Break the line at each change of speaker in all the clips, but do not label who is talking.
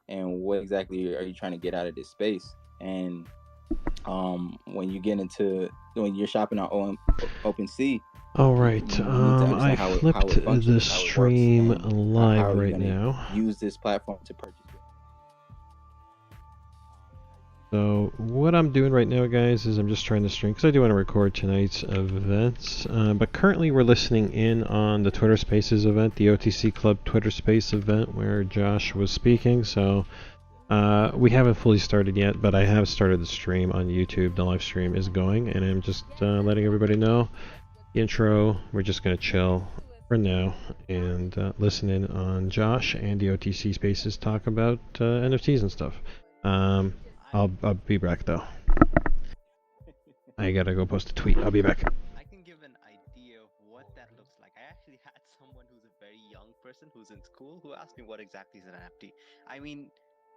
and what exactly are you trying to get out of this space. And when you're shopping on OpenSea,
All right,
you need to
I
understand how
flipped
it
the
functions, how it works,
stream
and how
live
are you
right
going to
now.
use this platform to purchase.
So what I'm doing right now, guys, is I'm just trying to stream because I do want to record tonight's events. But currently we're listening in on the Twitter Spaces event, the OTC Club Twitter Space event where Josh was speaking. So we haven't fully started yet, but I have started the stream on YouTube. The live stream is going, and I'm just letting everybody know. The intro, we're just going to chill for now and listen in on Josh and the OTC Spaces talk about NFTs and stuff. I'll be back though. I gotta go post a tweet. I'll be back.
I can give an idea of what that looks like. I actually had someone who's a very young person who's in school who asked me what exactly is an NFT. I mean,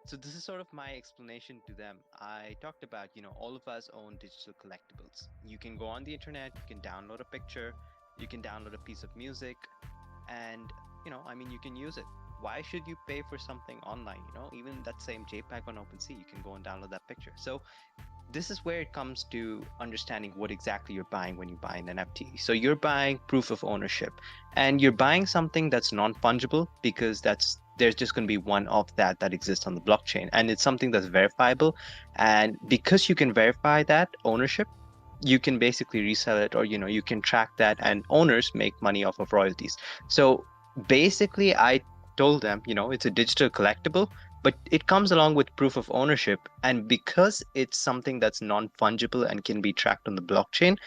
so this is sort of my explanation to them. I talked about, all of us own digital collectibles. You can go on the internet, you can download a picture, you can download a piece of music, and, you can use it. Why should you pay for something online? Even that same JPEG on OpenSea, you can go and download that picture. So this is where it comes to understanding what exactly you're buying when you buy an NFT. So you're buying proof of ownership, and you're buying something that's non-fungible because there's just going to be one of that exists on the blockchain, and it's something that's verifiable. And because you can verify that ownership, you can basically resell it, or you can track that, and owners make money off of royalties. So basically, I told them, it's a digital collectible, but it comes along with proof of ownership. And because it's something that's non-fungible and can be tracked on the blockchain,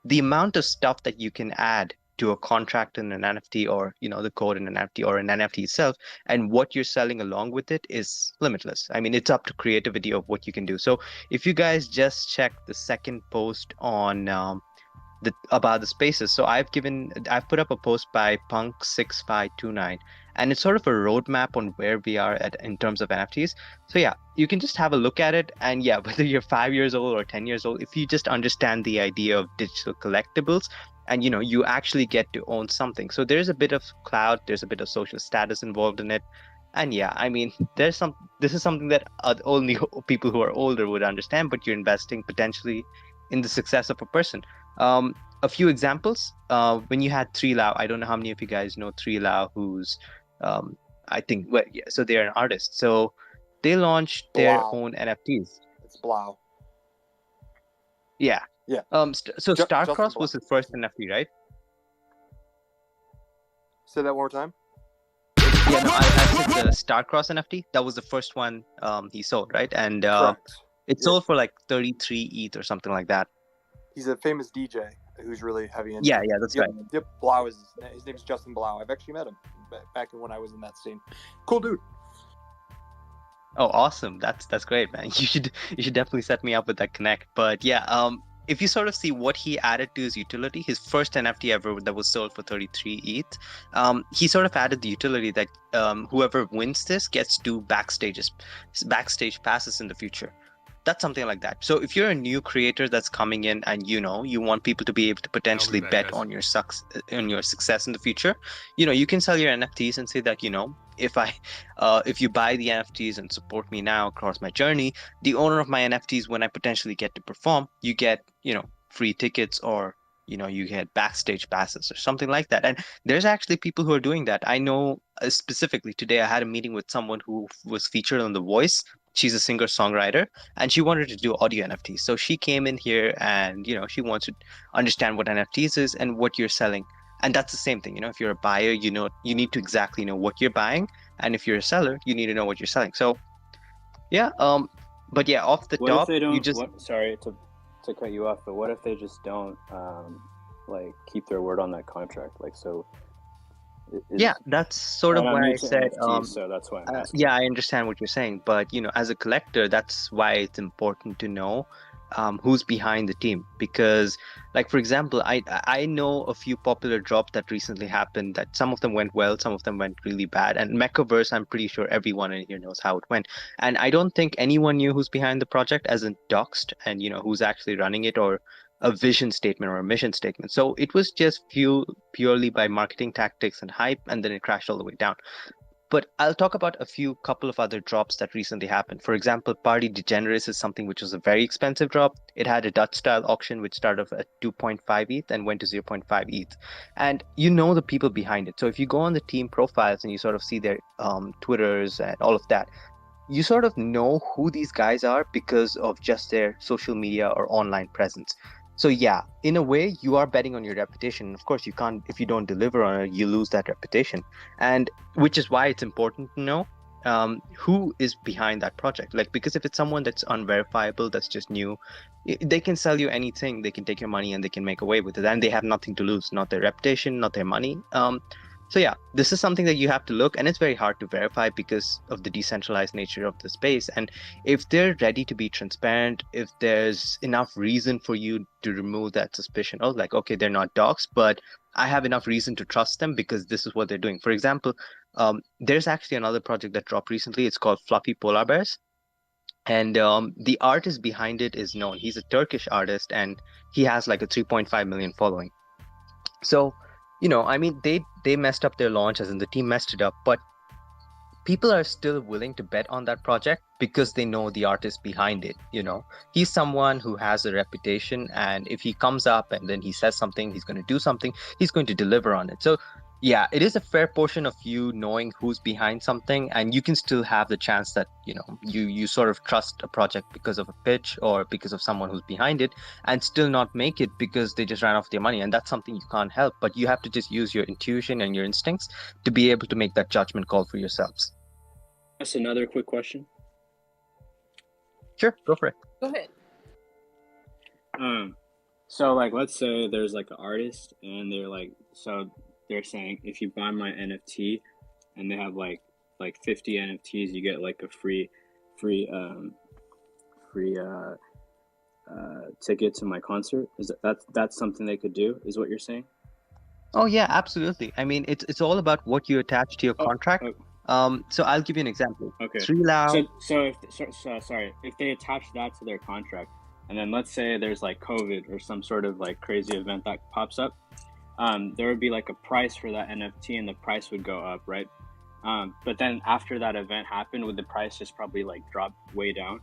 the amount of stuff that you can add to a contract in an NFT, or the code in an NFT, or an NFT itself, and what you're selling along with it is limitless. I mean, it's up to creativity of what you can do. So if you guys just check the second post on about the spaces, so I've put up a post by Punk6529, and it's sort of a roadmap on where we are at in terms of NFTs. So yeah, you can just have a look at it, and yeah, whether you're 5 years old or 10 years old, if you just understand the idea of digital collectibles, and you actually get to own something. So there's a bit of clout, there's a bit of social status involved in it. And yeah, I mean, this is something that only people who are older would understand, but you're investing potentially in the success of a person. A few examples, when you had 3Lau, I don't know how many of you guys know 3Lau, who's I think, well, yeah, so they're an artist. So they launched their own NFTs.
It's Blau.
Yeah.
Yeah.
So Starcross was his first NFT, right?
Say that one more time.
Yeah, no, I said the Starcross NFT. That was the first one he sold, right? And it sold for like 33 ETH or something like that.
He's a famous DJ who's really heavy into
Yeah, that's right.
Yep, Blau is his name is Justin Blau. I've actually met him back when I was in that scene. Cool dude.
Oh, awesome! That's great, man. You should definitely set me up with that connect. But yeah, if you sort of see what he added to his utility, his first NFT ever that was sold for 33 ETH, he sort of added the utility that whoever wins this gets 2 backstage passes in the future. That's something like that. So if you're a new creator that's coming in, and you want people to be able to potentially bet on your success in the future, you can sell your NFTs and say that, if you buy the NFTs and support me now across my journey, the owner of my NFTs, when I potentially get to perform, you get free tickets, or you get backstage passes or something like that. And there's actually people who are doing that. I know specifically today I had a meeting with someone who was featured on The Voice. She's a singer-songwriter, and she wanted to do audio NFTs. So she came in here, and she wants to understand what NFTs is and what you're selling. And that's the same thing. If you're a buyer, you need to exactly know what you're buying, and if you're a seller, you need to know what you're selling. So yeah, but yeah, off the
what
top,
if they don't,
you just
sorry to cut you off, but what if they just don't keep their word on that contract?
Yeah, that's sort of why I said
NFTs, so that's why I'm asking.
yeah, I understand what you're saying, but as a collector, that's why it's important to know who's behind the team. Because, like, for example, I know a few popular drops that recently happened, that some of them went well, some of them went really bad. And Mechaverse, I'm pretty sure everyone in here knows how it went, and I don't think anyone knew who's behind the project, as in doxed, and who's actually running it, or a vision statement or a mission statement. So it was just fueled purely by marketing tactics and hype, and then it crashed all the way down. But I'll talk about a couple of other drops that recently happened. For example, Party Degenerates is something which was a very expensive drop. It had a Dutch style auction which started off at 2.5 ETH and went to 0.5 ETH. And you know the people behind it. So if you go on the team profiles and you sort of see their Twitters and all of that, you sort of know who these guys are because of just their social media or online presence. So yeah, in a way, you are betting on your reputation. Of course, you can't, if you don't deliver on it, you lose that reputation. And which is why it's important to know who is behind that project. Like, because if it's someone that's unverifiable, that's just new, they can sell you anything, they can take your money and they can make away with it. And they have nothing to lose, not their reputation, not their money. So yeah, this is something that you have to look, and it's very hard to verify because of the decentralized nature of the space. And if they're ready to be transparent, if there's enough reason for you to remove that suspicion, oh, like, okay, they're not docs, but I have enough reason to trust them because this is what they're doing. For example, there's actually another project that dropped recently. It's called Fluffy Polar Bears. And the artist behind it is known. He's a Turkish artist, and he has like a 3.5 million following. So, you know, I mean, they messed up their launch, as in the team messed it up, but people are still willing to bet on that project because they know the artist behind it. You know, he's someone who has a reputation, and if he comes up and then he says something, he's going to do something, he's going to deliver on it. So yeah, it is a fair portion of you knowing who's behind something, and you can still have the chance that, you know, you sort of trust a project because of a pitch or because of someone who's behind it, and still not make it because they just ran off their money. And that's something you can't help, but you have to just use your intuition and your instincts to be able to make that judgment call for yourselves.
That's another quick question.
Sure, go for it.
Go ahead.
So like, let's say there's like an artist, and they're saying, if you buy my NFT, and they have like 50 NFTs, you get like a free ticket to my concert. Is that's something they could do? Is what you're saying?
Oh yeah, absolutely. I mean, it's all about what you attach to your contract. So I'll give you an example.
Okay.
Sorry.
If they attach that to their contract, and then let's say there's like COVID or some sort of like crazy event that pops up, there would be like a price for that NFT, and the price would go up, right? But then after that event happened, would the price just probably like drop way down?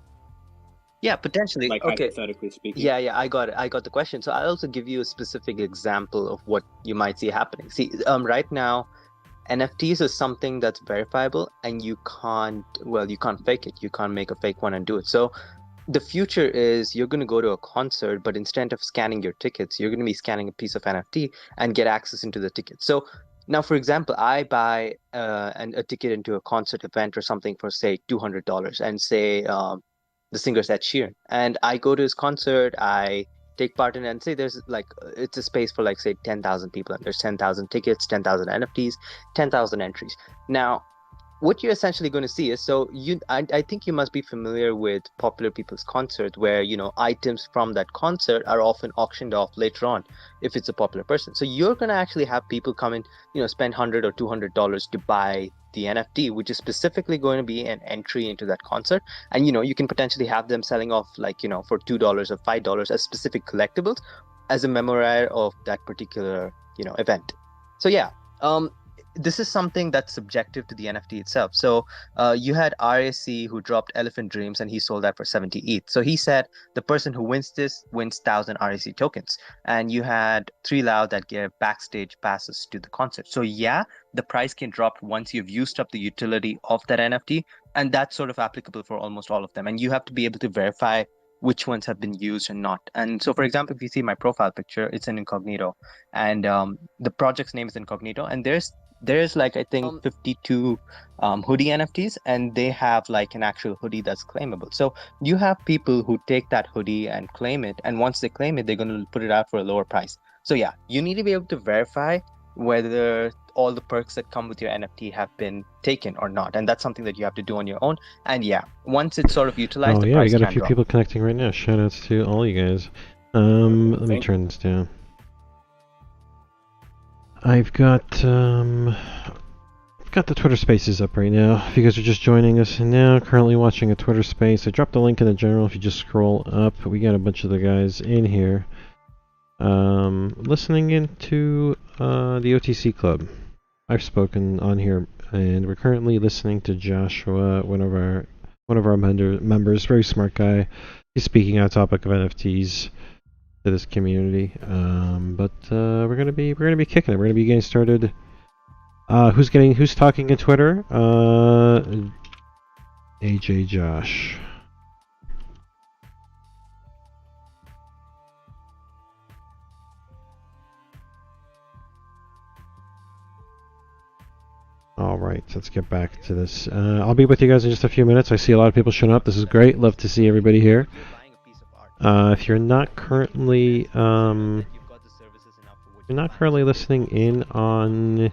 Yeah, potentially.
Like,
okay.
Hypothetically speaking.
Yeah, I got it. I got the question. So I'll also give you a specific example of what you might see happening. See, right now, NFTs is something that's verifiable, and you can't fake it. You can't make a fake one and do it. So the future is you're going to go to a concert, but instead of scanning your tickets, you're going to be scanning a piece of NFT and get access into the ticket. So now, for example, I buy a ticket into a concert event or something for, say, $200, and say the singer's Ed Sheeran, and I go to his concert, I take part in it, and say there's like, it's a space for like, say, 10,000 people, and there's 10,000 tickets, 10,000 NFTs, 10,000 entries. Now, what you're essentially going to see is, so I think you must be familiar with popular people's concerts, where, you know, items from that concert are often auctioned off later on if it's a popular person. So you're going to actually have people come in, you know, spend $100 or $200 to buy the NFT, which is specifically going to be an entry into that concert. And, you know, you can potentially have them selling off, like, you know, for $2 or $5 as specific collectibles as a memorial of that particular, you know, event. So yeah, this is something that's subjective to the NFT itself. So you had RAC who dropped Elephant Dreams, and he sold that for 70 ETH. So he said the person who wins this wins 1,000 RAC tokens. And you had 3Loud that gave backstage passes to the concert. So yeah, the price can drop once you've used up the utility of that NFT. And that's sort of applicable for almost all of them. And you have to be able to verify which ones have been used and not. And so, for example, if you see my profile picture, it's an Incognito, and the project's name is Incognito, and there's like, I think 52 hoodie NFTs, and they have like an actual hoodie that's claimable. So you have people who take that hoodie and claim it, and once they claim it, they're going to put it out for a lower price. So yeah, you need to be able to verify whether all the perks that come with your NFT have been taken or not, and that's something that you have to do on your own. And yeah, once it's sort of utilized, the price
we got a
can
few
drop.
people connecting right now. Shout outs to all you guys. Let me turn this down. I've got the Twitter Spaces up right now. If you guys are just joining us now, currently watching a Twitter Space, I dropped a link in the general. If you just scroll up, we got a bunch of the guys in here listening into the OTC Club. I've spoken on here and we're currently listening to Joshua, one of our members, very smart guy. He's speaking on topic of NFTs to this community. But we're gonna be kicking it. We're gonna be getting started. Who's talking in Twitter? AJ Josh. All right, let's get back to this. I'll be with you guys in just a few minutes. I see a lot of people showing up. This is great. Love to see everybody here. If you're not currently listening in on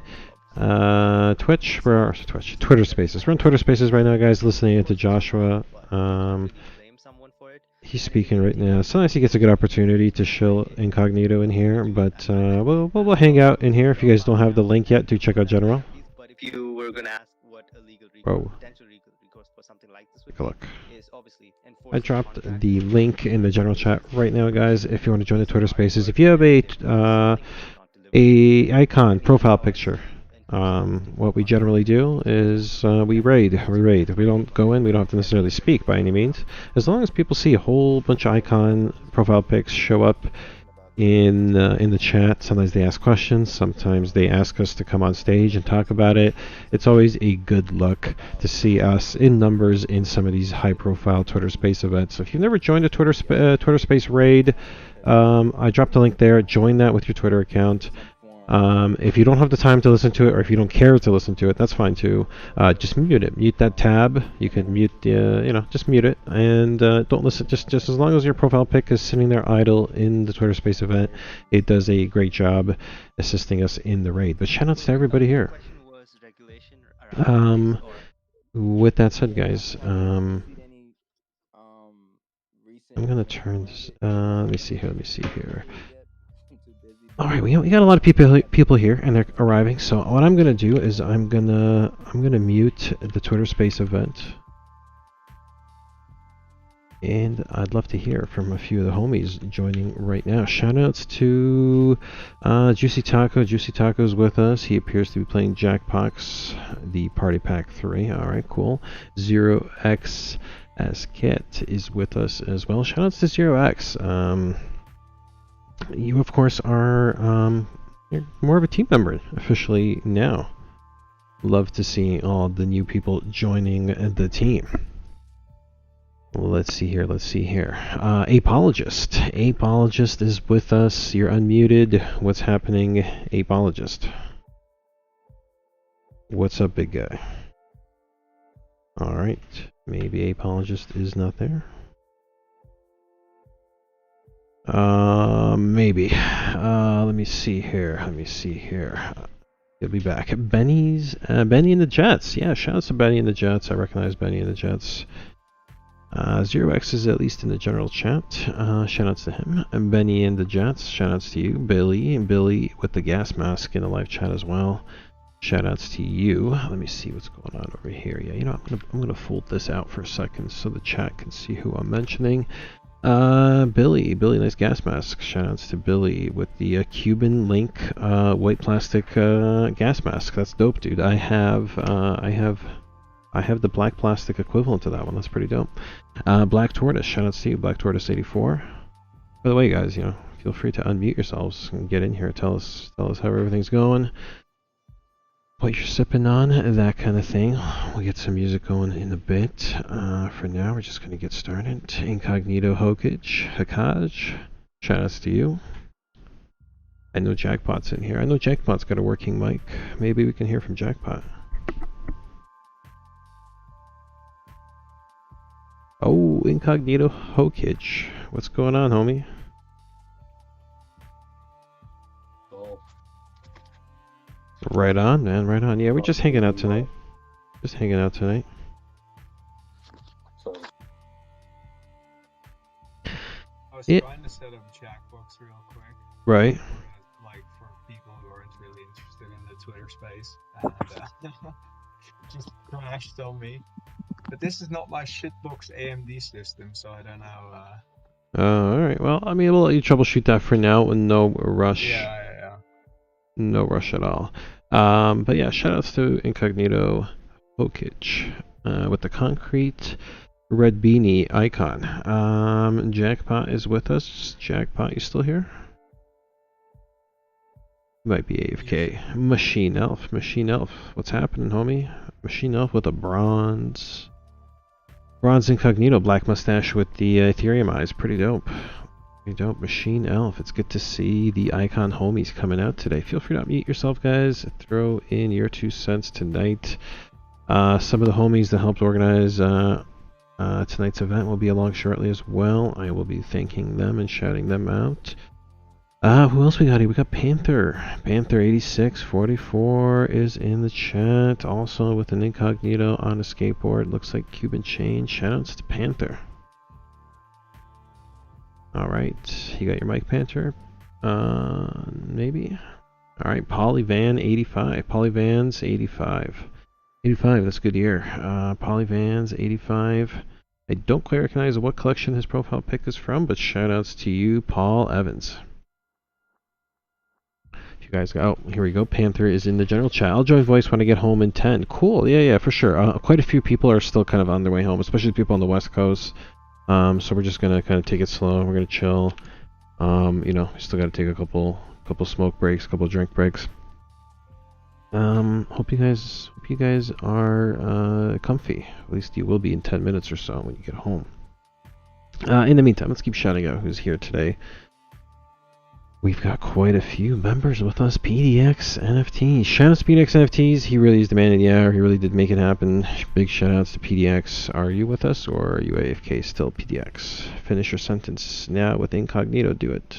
Twitch, Twitter Spaces. We're on Twitter Spaces right now, guys. Listening into Joshua. He's speaking right now. Sometimes he gets a good opportunity to shill Incognito in here, but we'll hang out in here. If you guys don't have the link yet, do check out General.
If you were going to ask what a legal potential legal recourse for something like this would be, is obviously
I dropped the link in the general chat right now, guys. If you want to join the Twitter Spaces, if you have a icon profile picture, what we generally do is we raid. We don't go in. We don't have to necessarily speak by any means. As long as people see a whole bunch of icon profile pics show up in the chat. Sometimes they ask questions. Sometimes they ask us to come on stage and talk about it. It's always a good look to see us in numbers in some of these high-profile Twitter Space events. So if you've never joined a Twitter Space raid, I dropped a link there. Join that with your Twitter account. If you don't have the time to listen to it, or if you don't care to listen to it, that's fine too. Just mute it. Mute that tab. You can mute, just mute it, and don't listen. Just as long as your profile pic is sitting there idle in the Twitter Space event, it does a great job assisting us in the raid. But shoutouts to everybody here. With that said, guys, I'm gonna turn this. Let me see here. All right, we got a lot of people here, and they're arriving. So what I'm gonna do is I'm gonna mute the Twitter Space event, and I'd love to hear from a few of the homies joining right now. Shoutouts to Juicy Taco. Juicy Taco's with us. He appears to be playing Jackbox, the Party Pack 3. All right, cool. 0x as Kit is with us as well. Shoutouts to 0x. You, of course, are you're more of a team member officially now. Love to see all the new people joining the team. Let's see here. Apologist. Apologist is with us. You're unmuted. What's happening, Apologist? What's up, big guy? All right. Maybe Apologist is not there. Maybe. Let me see here. He'll be back. Benny in the Jets. Yeah, shout out to Benny in the Jets. I recognize Benny in the Jets. 0x is at least in the general chat. Shout outs to him. And Benny in the Jets. Shout outs to you. Billy with the gas mask in the live chat as well. Shout outs to you. Let me see what's going on over here. Yeah, I'm gonna fold this out for a second so the chat can see who I'm mentioning. Billy, nice gas mask. Shoutouts to Billy with the Cuban Link white plastic gas mask. That's dope, dude. I have the black plastic equivalent to that one. That's pretty dope. Black Tortoise. Shoutouts to you, Black Tortoise 84. By the way, guys, feel free to unmute yourselves and get in here. Tell us how everything's going. What you're sipping on, that kind of thing. We'll get some music going in a bit. For now, we're just going to get started. Incognito Hakaj, shoutouts to you. I know Jackpot's in here. I know Jackpot's got a working mic. Maybe we can hear from Jackpot. Oh, Incognito Hokage. What's going on, homie? Right on, man. Right on. Yeah, we're just hanging out tonight.
Sorry. I was trying to set up Jackbox real quick.
Right.
Like for people who aren't really interested in the Twitter space, and it just crashed on me. But this is not my shitbox AMD system, so I don't know.
All right. Well, I mean, we'll let you troubleshoot that for now, with no rush.
Yeah.
No rush at all. But yeah, shout outs to Incognito Hokage with the concrete red beanie icon. Jackpot is with us. Jackpot, you still here? Might be AFK. Machine Elf. Machine Elf. What's happening, homie? Machine Elf with a bronze Incognito black mustache with the Ethereum eyes. Pretty dope. Pretty dope. Machine Elf. It's good to see the icon homies coming out today. Feel free to unmute yourself, guys. Throw in your 2 cents tonight. Some of the homies that helped organize tonight's event will be along shortly as well. I will be thanking them and shouting them out. Who else we got here? We got Panther. Panther8644 is in the chat. Also with an incognito on a skateboard. Looks like Cuban chain. Shoutouts to Panther. Alright. You got your mic, Panther? Maybe? Alright. Polyvan85. Polyvans85. 85, that's a good year. Polyvans85. I don't quite recognize what collection his profile pic is from, but shoutouts to you, Paul Evans. Guys, oh, here we go. Panther is in the general chat. I'll join voice when I get home in 10. Cool. Yeah, for sure. Quite a few people are still kind of on their way home, especially people on the West Coast. So we're just gonna kind of take it slow. We're gonna chill. We still gotta take a couple smoke breaks, couple drink breaks. Hope you guys are comfy. At least you will be in 10 minutes or so when you get home. In the meantime, let's keep shouting out who's here today. We've got quite a few members with us. PDX-NFTs. Shout out to PDX-NFTs. He really is the man of the hour. He really did make it happen. Big shout outs to PDX. Are you with us or are you AFK still, PDX? Finish your sentence now with Incognito. Do it.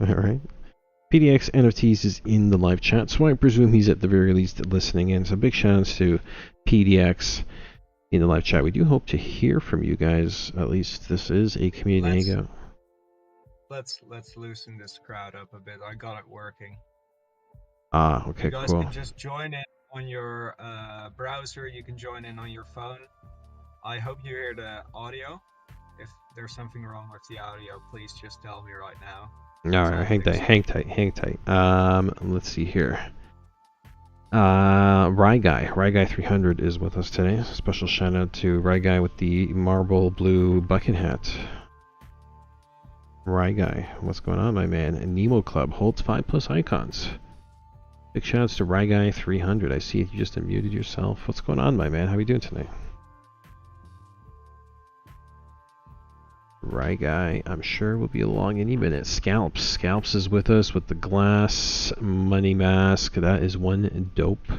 Alright. PDX-NFTs is in the live chat, so I presume he's at the very least listening in. So big shout outs to PDX in the live chat. We do hope to hear from you guys. At least this is a community hangout.
Let's loosen this crowd up a bit. I got it working.
Okay,
you guys
cool.
can just join in on your browser. You can join in on your phone. I hope you hear the audio. If there's something wrong with the audio, please just tell me right now.
Alright, hang tight. Let's see here. Rye Guy 300 is with us today. Special shout out to Rye Guy with the marble blue bucket hat. Rye Guy, what's going on, my man? Nemo Club holds 5+ icons. Big shout outs to Rye Guy 300. I see you just unmuted yourself. What's going on, my man? How are you doing tonight? Rye Guy, I'm sure will be along any minute. Scalps is with us with the glass money mask. That is one dope.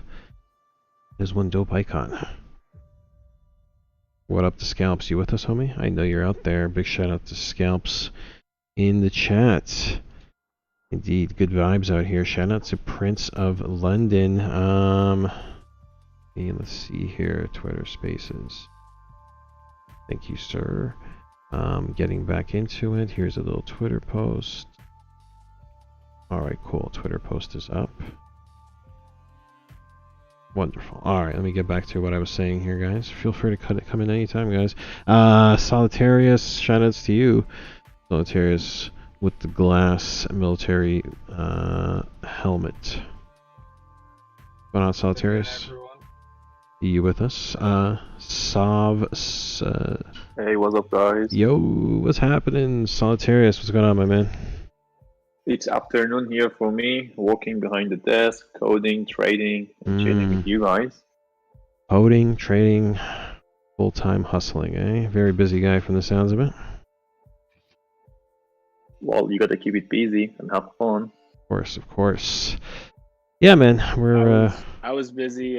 There's one dope icon. What up to Scalps? You with us, homie? I know you're out there. Big shout out to Scalps in the chat. Indeed, good vibes out here. Shout out to Prince of London. Let's see here. Twitter Spaces. Thank you, sir. Getting back into it. Here's a little Twitter post. Alright, cool. Twitter post is up. Wonderful. Alright, let me get back to what I was saying here, guys. Feel free to come in anytime, guys. Solitarius, shoutouts to you. Solitarius with the glass military helmet. What's going on, Solitarius? You with us?
Hey, what's up, guys?
Yo, what's happening? Solitarius, what's going on, my man?
It's afternoon here for me, walking behind the desk, coding, trading, and chilling with you guys.
Coding, trading, full-time hustling, eh? Very busy guy from the sounds of it.
Well, you gotta keep it busy and have fun.
Of course. Yeah, man, we're...
I was busy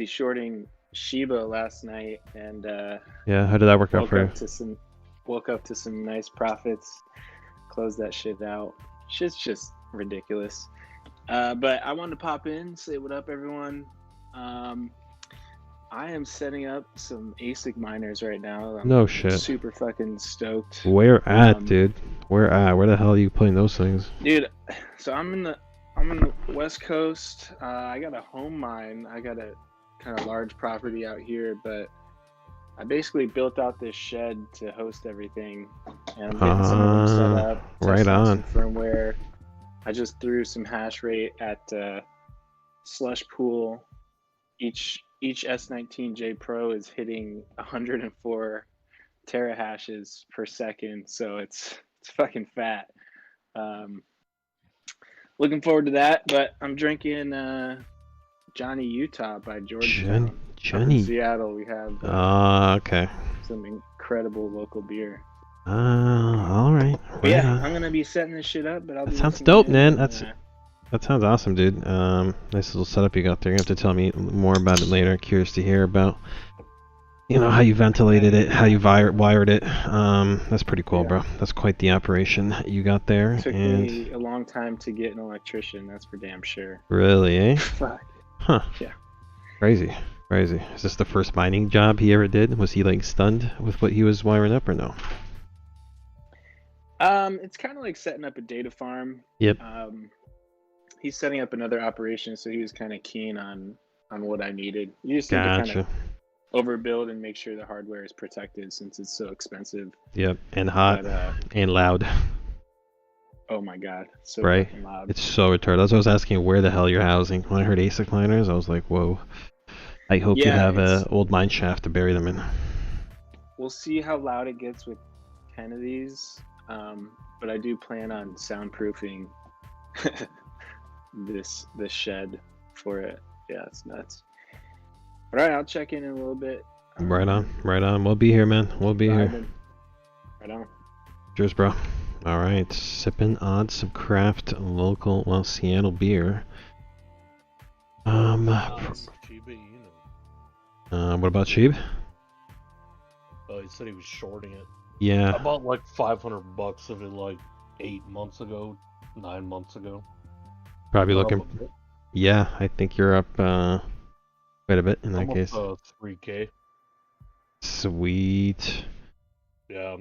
shorting Shiba last night, and
yeah, how did that work out for you?
Woke up to some nice profits, closed that shit out. Shit's just ridiculous. But I wanted to pop in, say what up, everyone. I am setting up some ASIC miners right now.
No shit.
Super fucking stoked.
Where at, dude? Where at? Where the hell are you playing those things?
Dude, so I'm in the West Coast. I got a home mine. I got a kind of large property out here, but I basically built out this shed to host everything, and I'm getting some of them set up.
Right on.
Some firmware.
I just threw some hash rate at slush pool. Each S19J Pro is hitting 104 terahashes per second, so it's fucking fat. Looking forward to that, but I'm drinking Johnny Utah by Georgetown. Up
Johnny.
in Seattle, we have
okay.
some incredible local beer.
All right.
But yeah, I'm gonna be setting this shit up, but I'll
that
be
sounds
listening
dope,
in
man.
and,
That sounds awesome, dude. Nice little setup you got there. You have to tell me more about it later. Curious to hear about, how you ventilated it, how you wired it. That's pretty cool, bro. That's quite the operation you got there.
It took me a long time to get an electrician, that's for damn sure.
Really, eh?
Fuck.
Huh.
Yeah.
Crazy. Is this the first mining job he ever did? Was he like stunned with what he was wiring up or no?
It's kind of like setting up a data farm.
Yep.
He's setting up another operation, so he was kind of keen on what I needed. You just need to kind of overbuild and make sure the hardware is protected since it's so expensive.
Yep, and hot and loud.
Oh my god, so
right?
fucking loud.
It's so retarded. That's what I was asking where the hell you're housing. When I heard ASIC miners, I was like, whoa. I hope you have an old mine shaft to bury them in.
We'll see how loud it gets with 10 of these, but I do plan on soundproofing this shed for it. Yeah, it's nuts. All right, I'll check in a little bit.
Right on. We'll be here, man. We'll be here.
Right on.
Cheers, bro. All right, sipping on some craft local, Seattle beer. What about Sheeb?
He said he was shorting it.
Yeah.
I bought like $500 of it like 8 months ago, 9 months ago.
Probably looking. Yeah, I think you're up quite a bit in that case.
3K.
Sweet.
Yeah,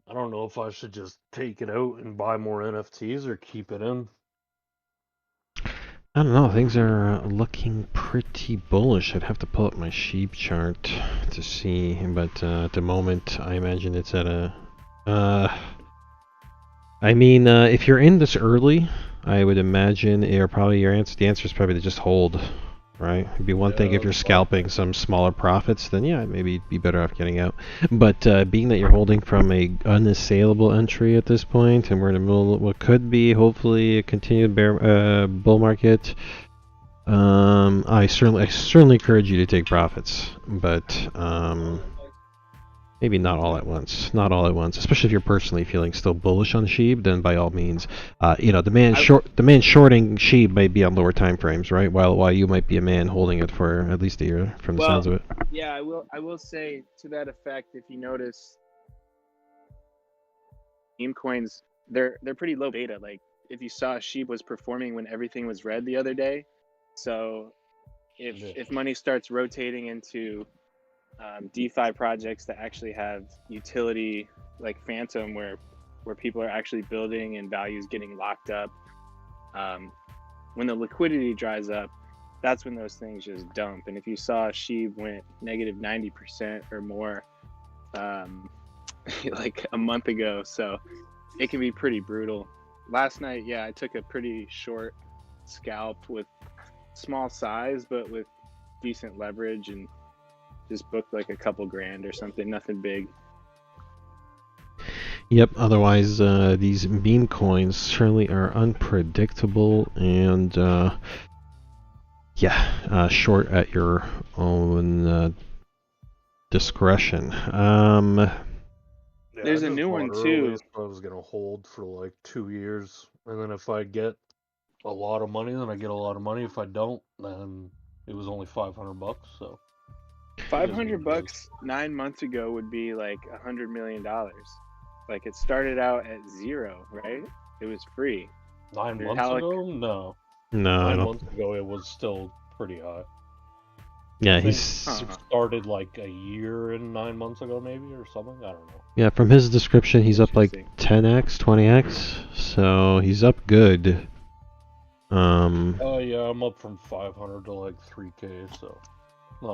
I don't know if I should just take it out and buy more NFTs or keep it in.
I don't know. Things are looking pretty bullish. I'd have to pull up my sheep chart to see, but at the moment, I imagine it's at a. If you're in this early, I would imagine the answer is probably to just hold, right? It'd be one thing if you're scalping some smaller profits, then yeah, maybe you'd be better off getting out. But being that you're holding from a unassailable entry at this point, and we're in the middle of what could be hopefully a continued bull market, I certainly encourage you to take profits, but maybe not all at once. Especially if you're personally feeling still bullish on SHIB, then by all means, the man shorting SHIB might be on lower time frames, right? While you might be a man holding it for at least a year, from the sounds of it.
Yeah, I will say to that effect. If you notice, meme coins, they're pretty low beta. Like if you saw SHIB was performing when everything was red the other day, so if money starts rotating into DeFi projects that actually have utility, like Phantom, where people are actually building and values getting locked up, when the liquidity dries up, that's when those things just dump. And if you saw SHIB went negative 90% or more like a month ago, so it can be pretty brutal. Last night, I took a pretty short scalp with small size but with decent leverage, and just booked like a couple grand or something, nothing big.
Yep, otherwise these meme coins certainly are unpredictable and short at your own discretion.
There's a new one too.
I was gonna hold for like 2 years, and then if I get a lot of money, then I get a lot of money. If I don't, then it was only $500, so.
$500 9 months ago would be like $100 million. Like it started out at zero, right? It was free.
9 months ago? No. 9 months ago, it was still pretty high.
Yeah,
he started like a year and 9 months ago, maybe, or something. I don't know.
Yeah, from his description, he's up like 10x, 20x, so he's up good.
Yeah, I'm up from 500 to like 3K, so.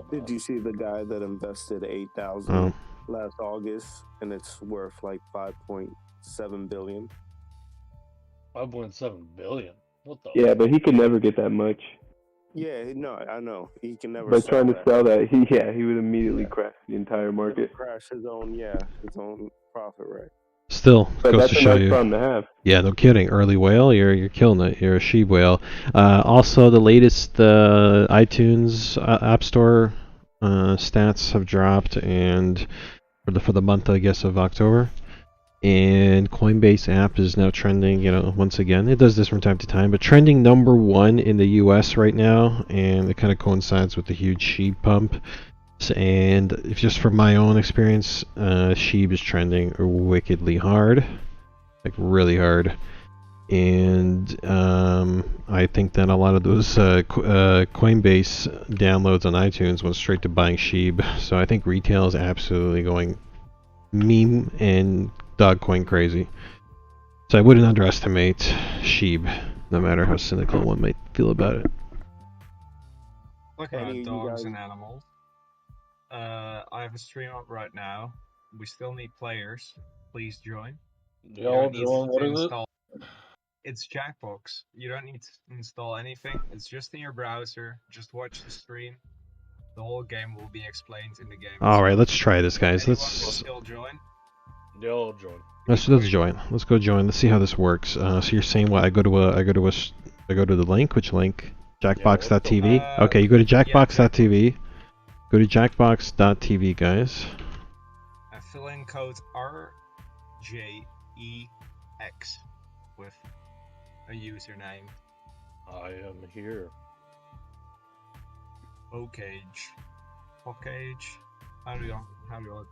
Did you see the guy that invested 8,000 last August and it's worth like 5.7 billion?
5.7 billion. What the?
Yeah, but he could never get that much.
Yeah, no, I know. He can never
By
sell
trying to
that.
sell that, he would immediately crash the entire market.
Crash his own profit, right?
Still,
But
goes
that's
to
a
show
nice
you.
problem to have.
Yeah, no kidding. Early whale, you're killing it. You're a sheep whale. Also, the latest iTunes App Store stats have dropped, and for the month, I guess, of October. And Coinbase app is now trending, once again. It does this from time to time, but trending #1 in the US right now, and it kind of coincides with the huge sheep pump. And if just from my own experience, sheep is trending wickedly hard, like really hard. And I think that a lot of those Coinbase downloads on iTunes went straight to buying sheep. So I think retail is absolutely going meme and Dogcoin crazy. So I wouldn't underestimate Sheeb, no matter how cynical one might feel about it.
Talking about dogs and animals. I have a stream up right now. We still need players. Please join.
Yeah, I'll join. What is it?
It's Jackbox. You don't need to install anything. It's just in your browser. Just watch the stream. The whole game will be explained in the game.
All right, let's try this, guys.
Will still join?
Yeah, I'll join.
Let's join. Let's go join. Let's see how this works. So you're saying what? I go to the link. Which link? Jackbox.tv. Okay, you go to Jackbox.tv. Go to Jackbox.tv, guys.
Fill in code RJEX with a username.
I am here.
Hokage. How do you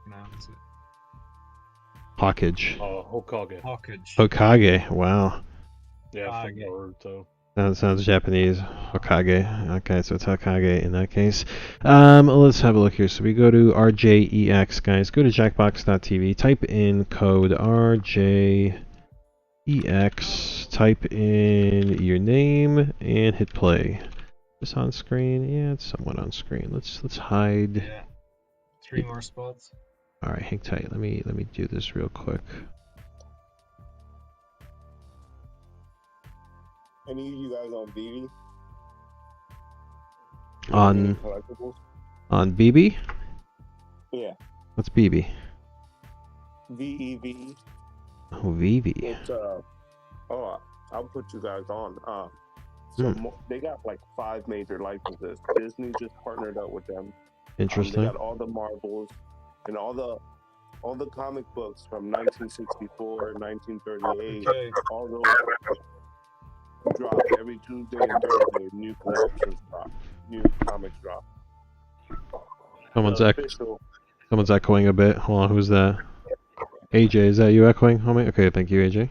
pronounce it?
Hawkage.
Hokage.
Hokage. Wow.
Yeah, from Naruto.
That sounds Japanese. Hokage. Okay, so it's Hokage in that case. Let's have a look here. So we go to RJEX, guys. Go to jackbox.tv. Type in code RJEX. Type in your name and hit play. Is this on screen? Yeah, it's somewhat on screen. Let's hide.
Yeah. 3 more spots.
All right, hang tight. Let me do this real quick.
Any of you guys on BB?
On BB?
Yeah.
What's BB?
VEV.
Oh, VV.
It's I'll put you guys on. They got like 5 major licenses. Disney just partnered up with them.
Interesting.
They got all the Marvels and all the comic books from 1964, 1938. Okay. All those drop every Tuesday and Thursday. New collections drop. New comics drop.
Someone's echoing a bit. Hold on, who's that? AJ, is that you echoing, homie? Okay, thank you, AJ.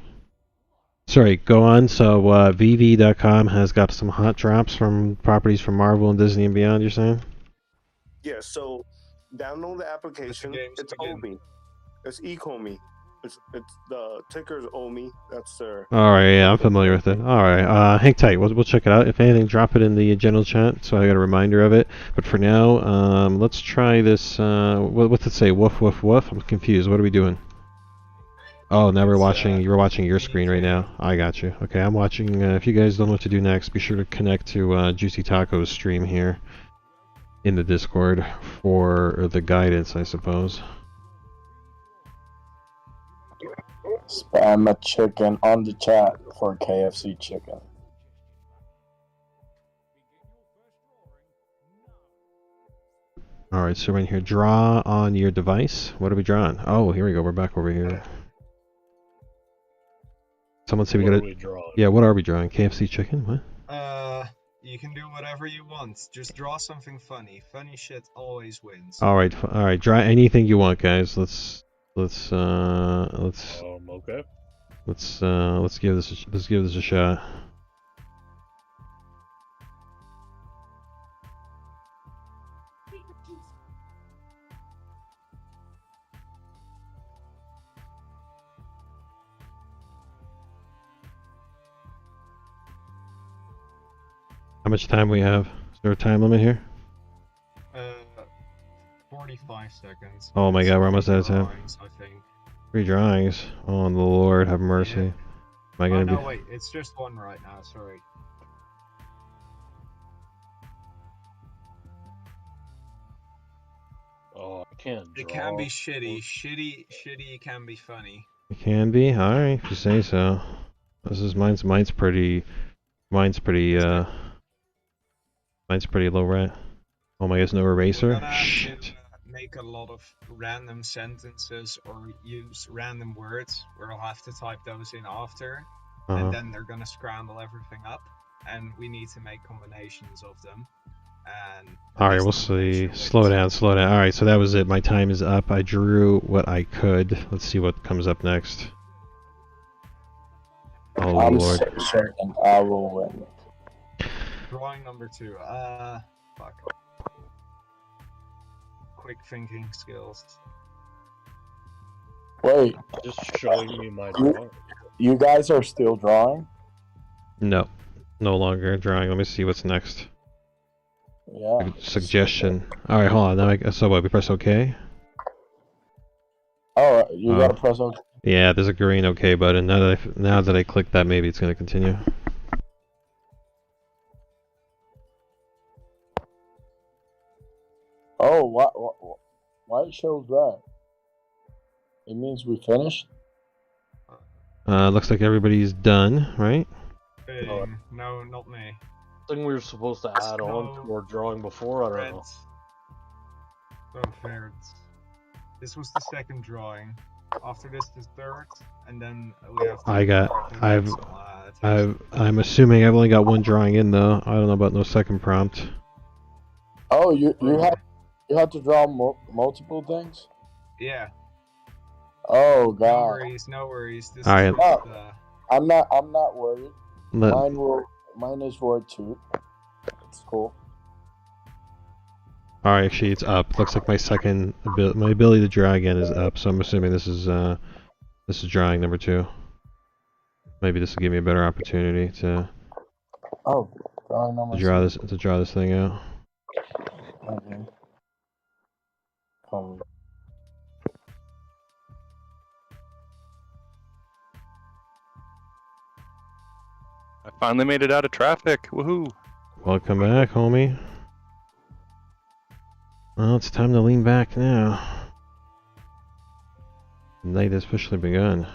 Sorry, go on. So, VV.com has got some hot drops from properties from Marvel and Disney and beyond, you're saying?
Yeah, so download the application. It's OMI. It's Ecomi. It's the ticker's OMI. That's their.
All right, yeah, I'm familiar with it. All right, hang tight. We'll check it out. If anything, drop it in the general chat so I got a reminder of it. But for now, let's try this. What's it say? Woof, woof, woof. I'm confused. What are we doing? Oh, now you're watching your screen right now. I got you. Okay, I'm watching. If you guys don't know what to do next, be sure to connect to Juicy Taco's stream here in the Discord for the guidance, I suppose.
Spam a chicken on the chat for KFC chicken.
Alright, so we're in here. Draw on your device. What are we drawing? Oh, here we go. We're back over here. Someone say we gotta. Yeah, what are we drawing? KFC chicken? What?
You can do whatever you want. Just draw something funny. Funny shit always wins.
Alright, draw anything you want, guys. Let's
okay.
Let's give this a shot. How much time we have? Is there a time limit here?
45 seconds.
Oh my god, we're almost out of time.
I think.
3 drawings. Oh, the Lord have mercy. Am I
Oh
gonna
no,
be?
wait, it's just one right now. Sorry.
Oh, I can't draw.
It can be shitty. Shitty can be funny.
It can be. All right, if you say so. This is mine's pretty mine's pretty low ret. Oh my, there's no
We're
eraser.
gonna have
Shit.
to make a lot of random sentences or use random words where I'll have to type those in after, and then they're gonna scramble everything up, and we need to make combinations of them. And
All right, we'll see. Slow down. All right, so that was it. My time is up. I drew what I could. Let's see what comes up next. Oh
I'm
Lord.
certain I will win.
Drawing number 2. Fuck. Quick thinking skills.
Wait,
Just showing me my drawing.
you guys are still drawing?
No, no longer drawing. Let me see what's next.
Yeah.
Suggestion. All right, hold on. Now so what? We press OK.
Oh, you gotta press OK.
Yeah, there's a green OK button. Now that I click that, maybe it's gonna continue.
Oh, why it shows that? It means we finished?
Looks like everybody's done, right?
No, not me.
Thing we were supposed to add on to our drawing before, I don't know.
Oh,
fair. This was the second drawing. After this, the third, and then we have to
I'm assuming I've only got one drawing in though. I don't know about no second prompt.
Oh, you have to draw multiple things?
Yeah.
Oh god.
No worries. This
All right.
I'm not worried. Mine is word 2. It's cool.
Alright, actually it's up. Looks like my ability to draw again is up, so I'm assuming this is drawing number 2. Maybe this will give me a better opportunity to
drawing number
to draw this thing out.
Okay.
I finally made it out of traffic. Woohoo!
Welcome back, homie. Well, it's time to lean back now. The night has officially begun.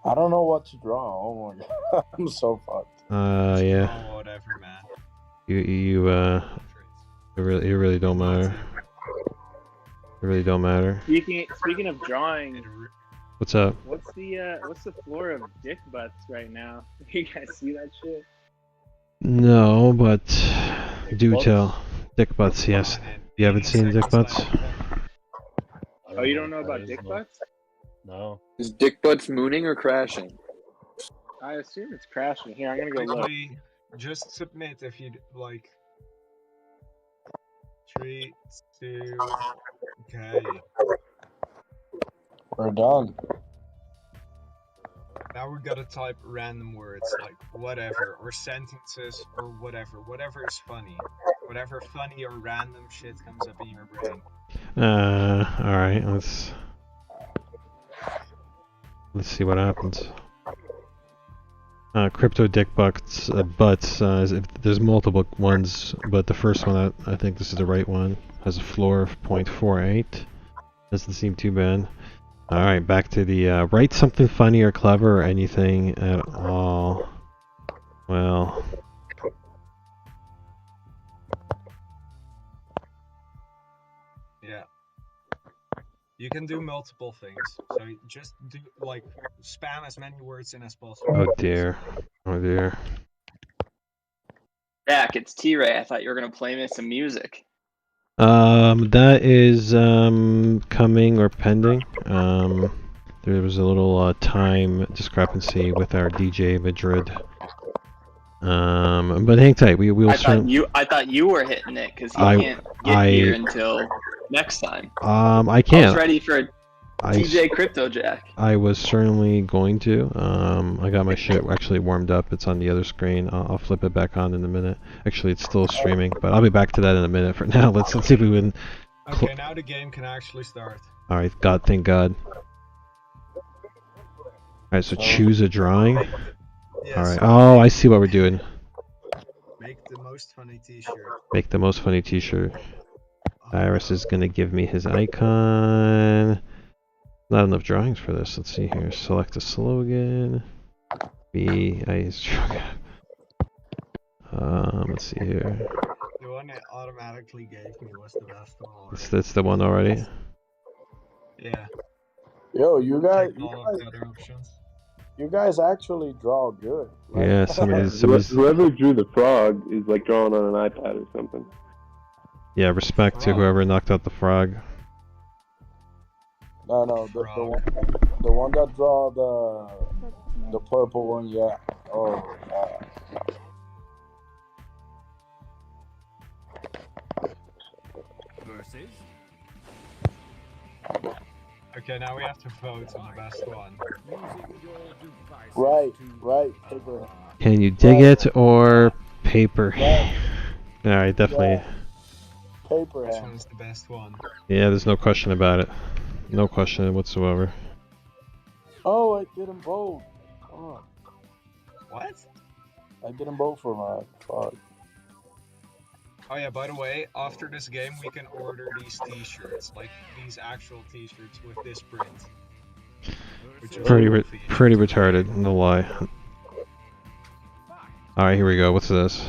I don't know what to draw. Oh my god, I'm so fucked.
Yeah.
Oh, whatever, man.
It really don't matter. It really don't matter.
Speaking of drawing,
What's up?
what's the floor of dick butts right now? You guys see that shit?
No, but do tell. Dick butts, yes. You haven't seen dick butts?
Oh, you don't know about dick butts?
No.
Is dick butts mooning or crashing?
I assume it's crashing. Here, I'm gonna go look.
Just submit if you'd like. 3, 2, okay.
We're done.
Now we gotta type random words like whatever, or sentences, or whatever. Whatever is funny. Whatever funny or random shit comes up in your brain.
Alright, let's see what happens. Crypto dick butts, if there's multiple ones, but the first one, I think this is the right one, has a floor of 0.48. Doesn't seem too bad. Alright, back to the, write something funny or clever or anything at all. Well...
Yeah. You can do multiple things, so you just do, like, spam as many words in as possible.
Oh dear. Oh dear.
Jack, it's T-Ray. I thought you were gonna play me some music.
That is coming or pending. There was a little time discrepancy with our DJ Madrid. But hang tight. We'll
I thought you were hitting it because he can't get here until next time.
I can't.
I was ready for TJ Crypto Jack.
I was certainly going to. I got my shit actually warmed up. It's on the other screen. I'll flip it back on in a minute. Actually, it's still streaming, but I'll be back to that in a minute. For now, let's see if we can.
Okay, now the game can actually start.
All right, thank God. Alright, so choose a drawing.
Yeah,
Alright.
so
Oh, I see what we're doing.
make the most funny t-shirt.
Make the most funny t-shirt. Iris is gonna give me his icon. Not enough drawings for this. Let's see here. Select a slogan. Let's see here.
The one it automatically gave me was the best one.
That's the one already.
Yeah.
Yo, you guys,
All of the other options.
you guys actually draw good. Like,
Yeah, somebody's
Whoever drew the frog is like drawing on an iPad or something.
Yeah, respect to whoever knocked out the frog.
No, the one that draw the purple one, yeah. Oh,
Versus.
Okay, now we have to vote on the best one.
right. Paper.
Can you dig it or paper? Alright, definitely.
Paper.
Which one's the best one?
Yeah, there's no question about it. No question whatsoever.
Oh, I didn't vote. Oh.
What?
I didn't vote for my frog.
Oh yeah, by the way, after this game we can order these t-shirts, like these actual t-shirts with this print.
Pretty retarded, no lie. Alright, here we go. What's this?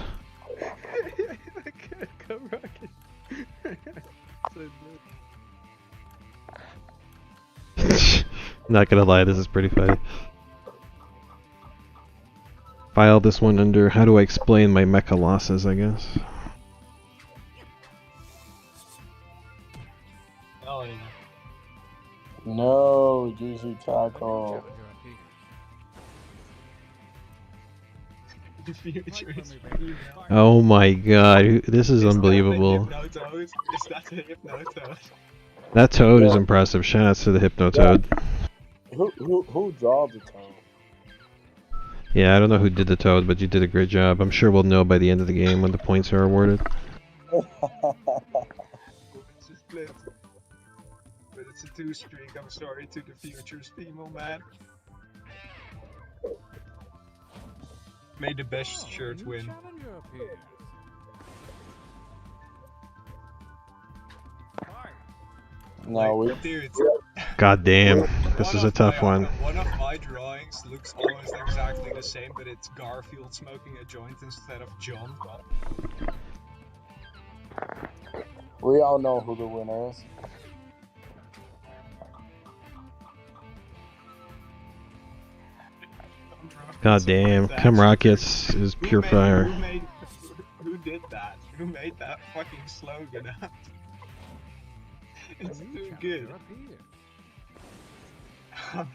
Not gonna lie, this is pretty funny. File this one under how do I explain my mecha losses, I guess.
Oh yeah.
No, juicy taco.
The future is
Oh my god, this is unbelievable.
Is that the Hypnotoad?
That toad is impressive. Shoutouts to the Hypnotoad.
Who draws the toad?
Yeah, I don't know who did the toad, but you did a great job. I'm sure we'll know by the end of the game when the points are awarded.
It's a split. But it's a 2-streak, I'm sorry to the future's female man. May the best shirt win.
No,
Dude,
God damn, this is a tough one.
one of my drawings looks almost exactly the same, but it's Garfield smoking a joint instead of John.
we all know who the winner is.
God damn, Come Rockets is pure fire.
Who did that? Who made that fucking slogan up? It's too good. Oh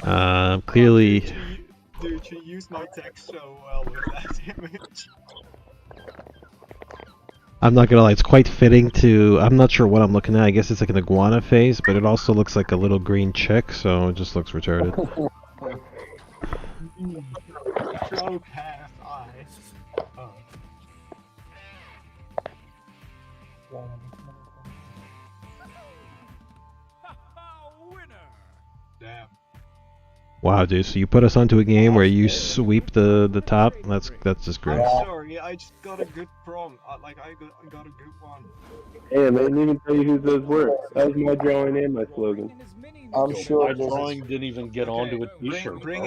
no.
Clearly.
Dude, you used my text so well with that image.
I'm not gonna lie, it's quite fitting to. I'm not sure what I'm looking at. I guess it's like an iguana face, but it also looks like a little green chick, so it just looks retarded.
Stroke half eye. Oh. Damn.
Wow, dude! So you put us onto a game where you sweep the top. That's just great.
I'm sorry, I just got a good prompt. I got a good one.
Damn, I didn't even tell you who those were. That was my drawing and my slogan.
I'm sure
My drawing didn't even get onto a t-shirt.
Bring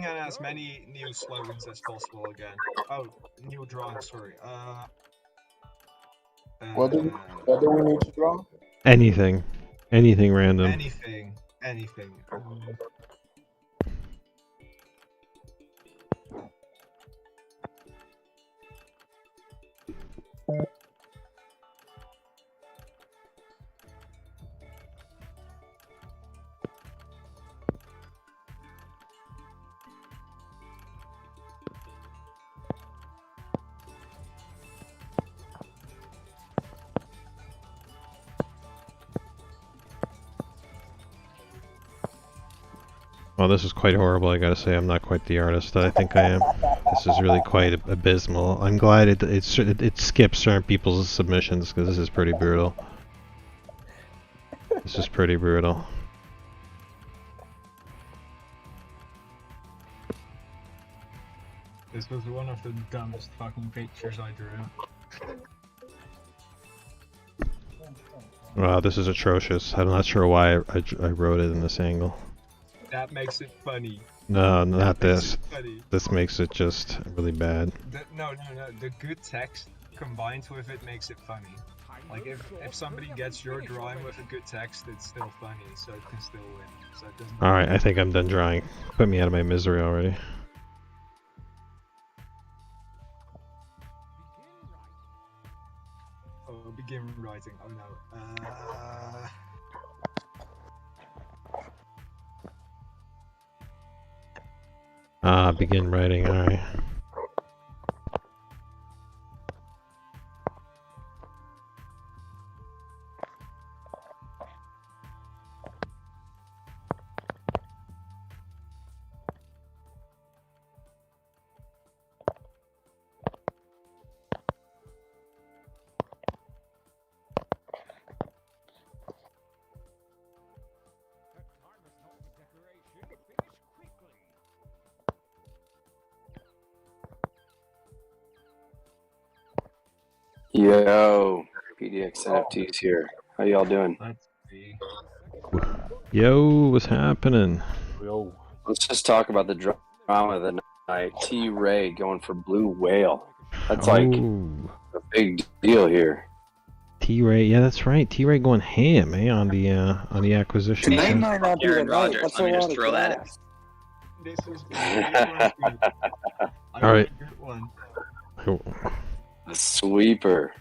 in as many new slogans as possible again. Oh, new drawing. Sorry.
What do we need to draw?
Anything random.
Anything.
Well, this is quite horrible, I gotta say. I'm not quite the artist that I think I am. This is really quite abysmal. I'm glad it skips certain people's submissions, because this is pretty brutal. This is pretty brutal.
This was one of the dumbest fucking pictures I drew.
Wow, this is atrocious. I'm not sure why I wrote it in this angle.
That makes it funny.
No, not this.
Funny.
This makes it just really bad.
No. The good text combined with it makes it funny. Like if somebody gets your drawing with a good text, it's still funny, so it can still win. So it doesn't.
All right, I think I'm done drawing. Put me out of my misery already.
Oh, begin writing. Oh no.
Begin writing. All right.
Yo, PDX NFTs here. How y'all doing?
Yo, what's happening?
Yo.
Let's just talk about the drama of the night. T-Ray going for Blue Whale. That's like a big deal here.
T-Ray, yeah, that's right. T-Ray going ham, on the acquisition.
Tonight might not be Aaron Rodgers. Let me just throw that in.
This is
all right.
A sweeper.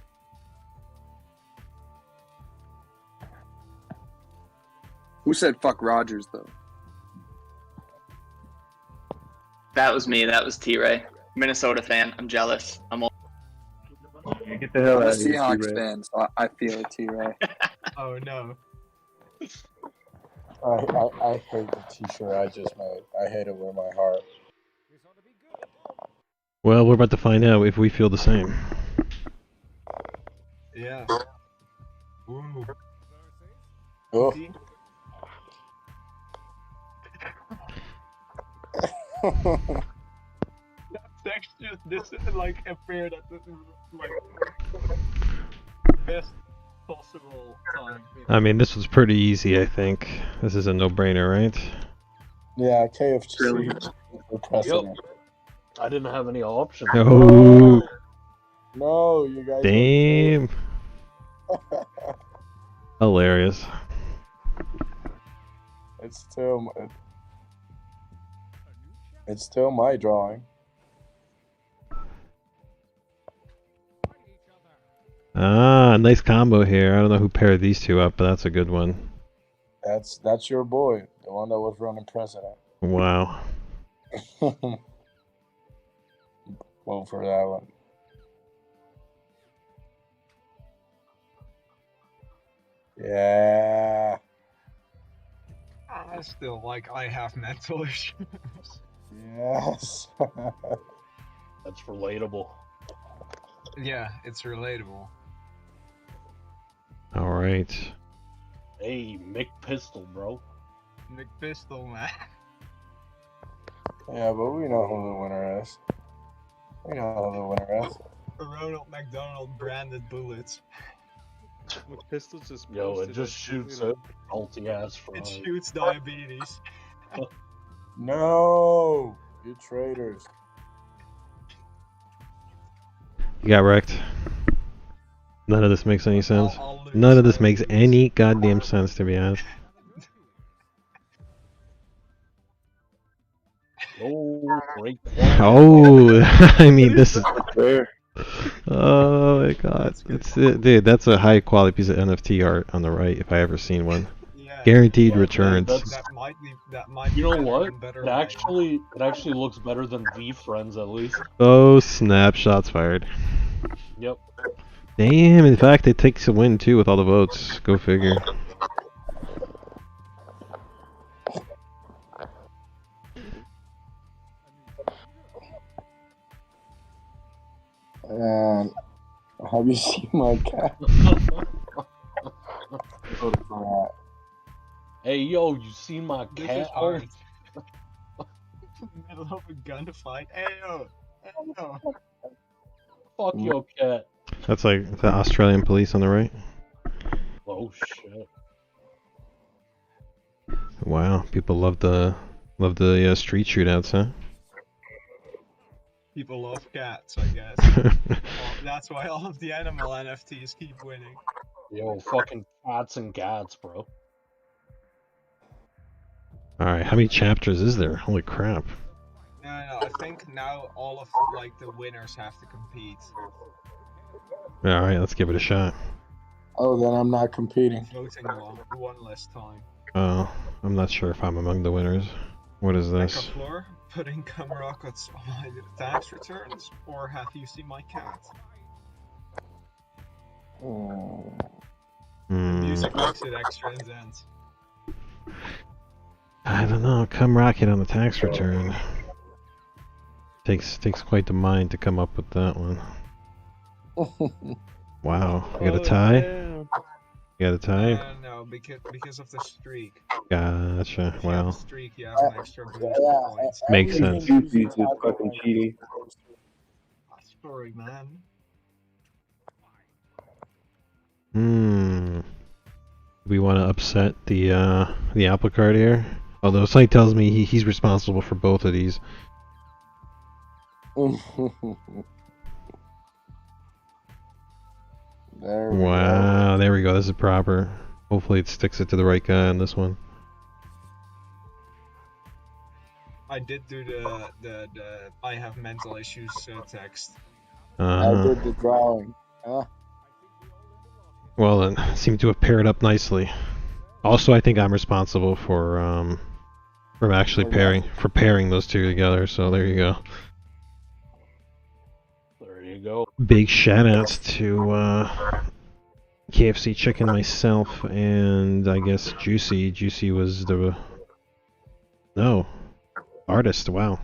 Who said fuck Rodgers though? That was me. That was T-Ray. Minnesota fan. I'm jealous. I'm all.
Get the hell
I'm a
out of here,
Seahawks
T-Ray.
fan, so I feel it, T-Ray.
Oh no.
I hate the t-shirt I just made. I hate it with my heart.
Well, we're about to find out if we feel the same.
Yeah. Ooh.
Oh.
That text just like appeared at the like best possible time.
I mean, this was pretty easy, I think. This is a no-brainer, right?
Yeah, KFC for president.
Yep. I didn't have any options.
Oh.
No, you guys.
Damn. Hilarious.
It's still my drawing.
Nice combo here. I don't know who paired these two up, but that's a good one.
That's your boy, the one that was running president.
Wow.
Vote for that one. Yeah.
I still I have mental issues.
Yes.
That's relatable.
Yeah, it's relatable.
All right.
Hey, Mick Pistol, bro.
Mick Pistol, man.
Yeah, but we know who the winner is. We know who the winner is.
Ronald McDonald branded bullets.
With pistols just
Yo, it just shoots a salty ass fry.
It shoots diabetes.
No, you traitors.
You got wrecked. None of this makes any sense. None of this makes any goddamn sense, to be honest.
Oh, great.
Oh, I mean, this is. Oh my god. Dude, that's a high quality piece of NFT art on the right, if I ever seen one.
Yeah,
Guaranteed returns.
That might
You know what?
better
It actually looks better than V Friends at least.
Oh, snapshots fired.
Yep.
Damn, in fact, it takes a win too with all the votes. Go figure.
Have you seen my cat?
Hey, yo, you seen my
This
cat?
is hard. In the middle of a gunfight. Ayo! Ayo!
Fuck your cat.
That's like the Australian police on the right.
Oh shit.
Wow, people love the street shootouts, huh?
People love cats, I guess. That's why all of the animal NFTs keep winning.
Yo, fucking cats and cats, bro.
Alright, how many chapters is there? Holy crap.
No, I think now all of like the winners have to compete.
Alright, let's give it a shot.
Oh, then I'm not competing.
Voting one less time.
Oh, I'm not sure if I'm among the winners. What is this?
Floor, put income rockets on my tax returns, or have you seen my cat? The music makes it extra intense.
I don't know. Come rocket on the tax return. Takes quite the mind to come up with that one. Wow, you got a tie?
Yeah.
You got a tie?
No, because of the streak.
Gotcha.
If you have
Wow.
a streak, you have an extra boost points.
Makes sense.
Juicy's just fucking cheating.
Sorry, man.
We want to upset the apple cart here. Although site tells me he's responsible for both of these. Wow, there we go. This is proper. Hopefully it sticks it to the right guy on this one.
I did do the I have mental issues text.
I did the drawing.
Well, then, seem to have paired up nicely. Also, I think I'm responsible for actually pairing those two together. So there you go.
There you go.
Big shout outs to KFC Chicken, myself, and I guess Juicy. Juicy was the artist. Wow.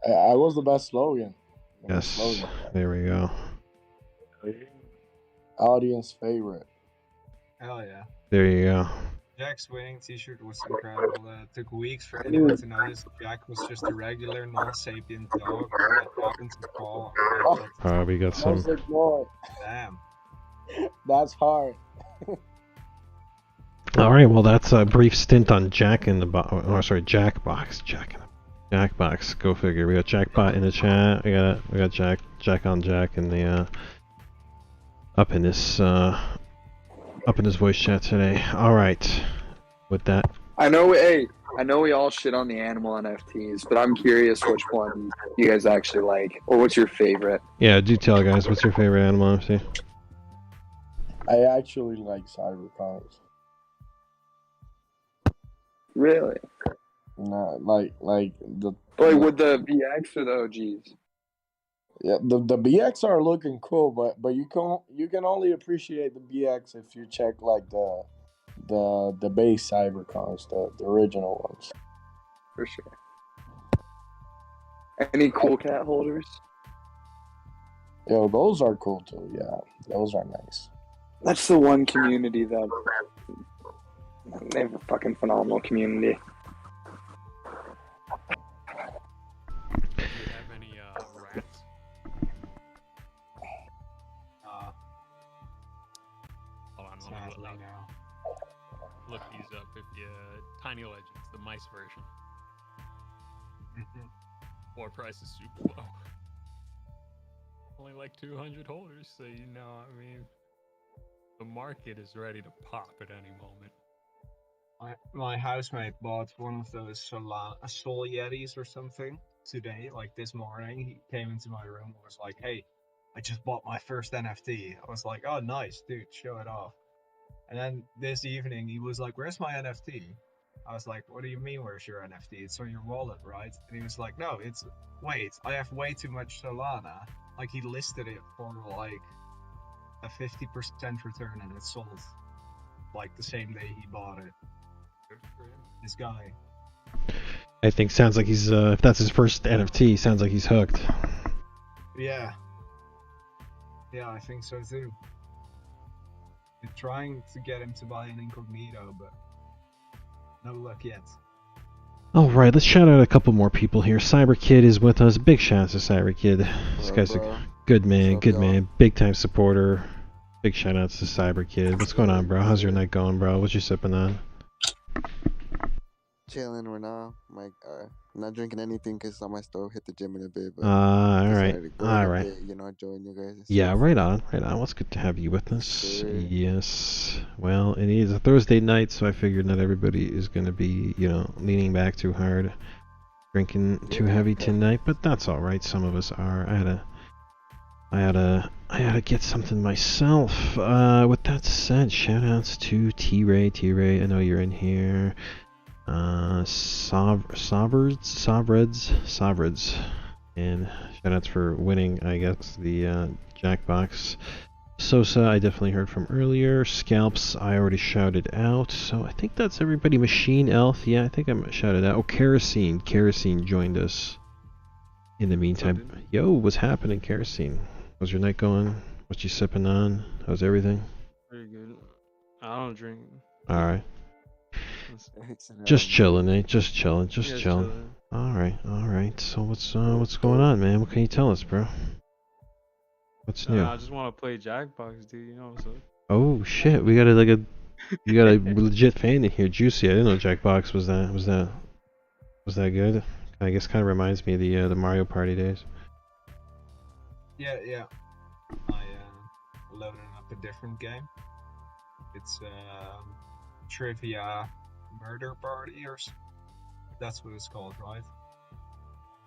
I was the best slogan.
Yes. There we go.
Audience favorite.
Hell yeah.
There you go.
Jack's winning t-shirt was incredible. It took weeks for anyone to notice Jack was just a regular non-sapient dog that happened to fall.
We got some.
Damn.
That's hard.
All right, well that's a brief stint on Jackbox. Jackbox. Go figure. We got Jackbot in the chat. We got Jack on Jack in the up in this voice chat today. All right. With that,
I know we all shit on the animal NFTs, but I'm curious which one you guys actually like, or what's your favorite?
yeah, do tell guys, what's your favorite animal NFT?
I actually like cyberpunks.
Really?
No, like the.
Like with the BX or the OGs?
Yeah, the BX are looking cool, but you can only appreciate the BX if you check like the base cybercons, the original ones.
For sure. Any cool cat holders?
Yo, those are cool too. Yeah, those are nice.
That's the one community that they have a fucking phenomenal community.
Do you have any rats? Hold on, let me look these up. If you Tiny Legends, the mice version. Floor price is super low. Only like 200 holders, so you know, I mean, the market is ready to pop at any moment.
My housemate bought one of those Soul Yetis or something today, like this morning. He came into my room and was like, "Hey, I just bought my first NFT." I was like, "Oh, nice, dude, show it off." And then this evening, he was like, "Where's my NFT?" I was like, "What do you mean, where's your NFT? It's on your wallet, right?" And he was like, "No, wait, I have way too much Solana." Like, he listed it for like a 50% return and it sold like the same day he bought it. This guy.
I think sounds like he's if that's his first NFT, sounds like he's hooked.
Yeah, I think so too. We're trying to get him to buy an Incognito, but No luck yet.
Alright, let's shout out a couple more people here. CyberKid is with us. Big shout out to CyberKid. This guy's a good man, big time supporter. Big shout outs to CyberKid. What's going on, bro? How's your night going, bro? What you sipping on?
Chilling right now. Not drinking anything because I might still hit the gym in a bit. But
alright.
Alright. Join you guys.
Yeah, right on. Well, it's good to have you with us. Sure. Yes. Well, it is a Thursday night, so I figured not everybody is going to be, leaning back too hard, drinking too heavy tonight, but that's alright. Some of us are. I had to get something myself. With that said, shout outs to T-Ray. T-Ray, I know you're in here. Sovreds, and shoutouts for winning, I guess, the Jackbox. Sosa, I definitely heard from earlier. Scalps, I already shouted out, so I think that's everybody. Machine Elf, yeah, I think I'm shouted out. Oh, Kerosene joined us. In the meantime, yo, what's happening, Kerosene? How's your night going? What you sipping on? How's everything?
Pretty good. I don't drink.
Alright. Just chilling, eh? Just chilling. Alright. So what's going on, man? What can you tell us, bro? What's new?
I just want to play Jackbox, dude. You know what's up?
Oh shit, we got you got a legit fan in here, Juicy. I didn't know Jackbox was that good. I guess kind of reminds me of the Mario Party days.
Yeah. I loaded up a different game. It's Trivia Murder Party, or that's what it's called, right?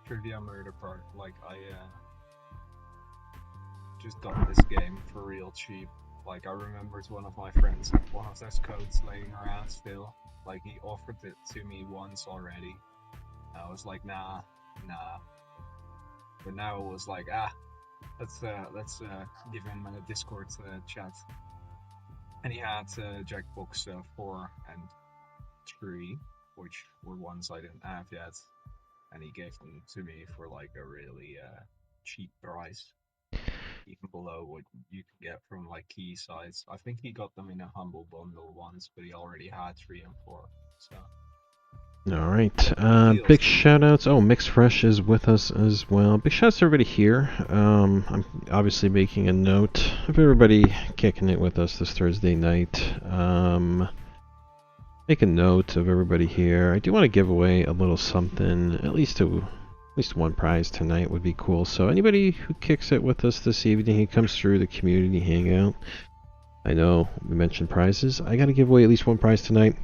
Trivia Murder Party. Like, I just got this game for real cheap. Like, I remembered one of my friends had one of those codes laying around still. Like, he offered it to me once already. I was like, nah. But now it was like, let's give him a Discord chat. And he had Jackbox 4 and 3, which were ones I didn't have yet, and he gave them to me for like a really cheap price, even below what you can get from like key sites. I think he got them in a humble bundle once, but he already had 3 and 4. So.
Alright, big shoutouts. Oh, Mix Fresh is with us as well. Big shoutouts to everybody here. I'm obviously making a note of everybody kicking it with us this Thursday night. Make a note of everybody here. I do want to give away a little something, at least one prize tonight would be cool. So anybody who kicks it with us this evening, he comes through the community hangout. I know we mentioned prizes. I got to give away at least one prize tonight.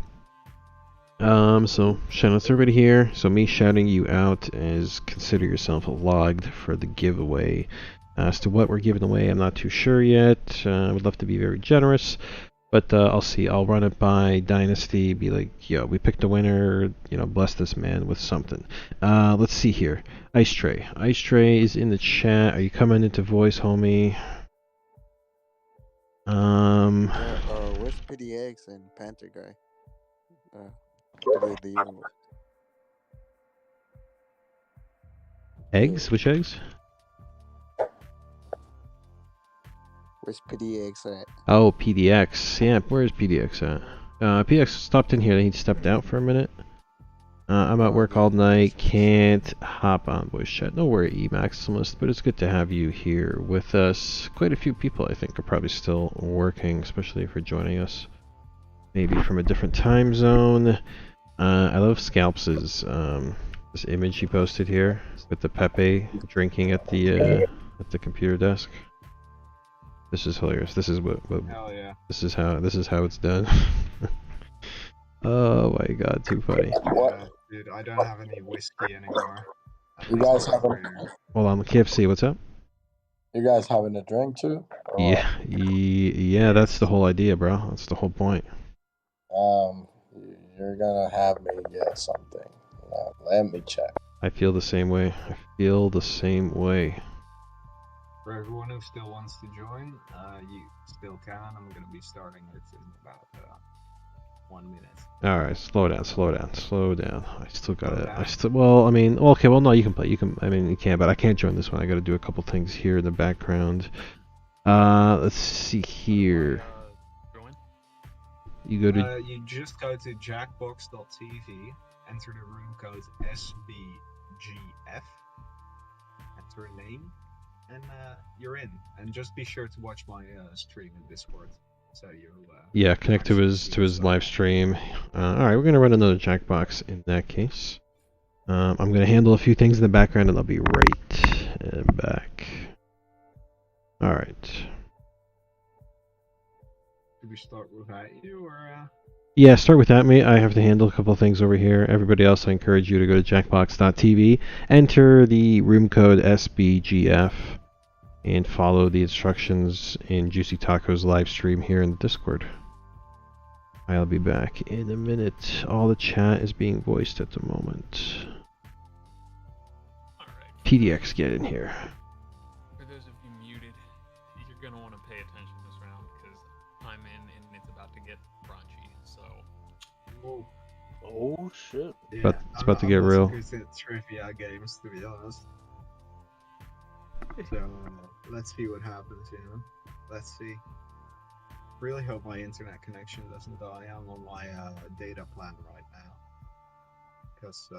So shout out to everybody here. So me shouting you out is consider yourself logged for the giveaway. As to what we're giving away, I'm not too sure yet. I would love to be very generous, but I'll see. I'll run it by Dynasty. Be like, yo, we picked a winner. Bless this man with something. Let's see here. Ice Tray. Ice Tray is in the chat. Are you coming into voice, homie?
Where's PDX and Panther guy?
Eggs? Which eggs?
Where's PDX at?
Oh, PDX. Yeah, where's PDX at? PDX stopped in here, then he stepped out for a minute. I'm at work all night, can't hop on voice chat. No worry, E-Maximalist, but it's good to have you here with us. Quite a few people, I think, are probably still working, especially if you're joining us. Maybe from a different time zone. I love Scalps' this image he posted here with the Pepe drinking at the computer desk. This is hilarious. This is what
Hell yeah.
This is how it's done. Oh my god, too funny.
Dude, I don't have any whiskey anymore.
You guys having?
Hold on, KFC. What's up?
You guys having a drink too?
Yeah. That's the whole idea, bro. That's the whole point.
You're gonna have me get something. Let me check.
I feel the same way.
For everyone who still wants to join, you still can. I'm gonna be starting it in about 1 minute.
All right, slow down. I still gotta. Well, I mean, okay. Well, no, you can play. You can, but I can't join this one. I gotta do a couple things here in the background. Let's see here. You go to.
You just go to jackbox.tv, enter the room code SBGF, enter a name, and you're in. And just be sure to watch my stream in Discord. So you.
Yeah, connect to his live stream. All right, we're gonna run another Jackbox in that case. I'm gonna handle a few things in the background, and I'll be right back. All right.
Should we start without you, or?
Yeah, start with that, mate. I have to handle a couple of things over here. Everybody else, I encourage you to go to jackbox.tv, enter the room code SBGF, and follow the instructions in Juicy Taco's live stream here in the Discord. I'll be back in a minute. All the chat is being voiced at the moment. PDX, get in here.
For those of you muted, you're going to want to pay attention this round because I'm in and it's about to get raunchy, so...
Oh, shit.
Yeah,
It's about to get real.
I'm not good at trivia games, to be honest. So, let's see what happens, you know? Let's see. Really hope my internet connection doesn't die. I'm on my data plan right now. Because,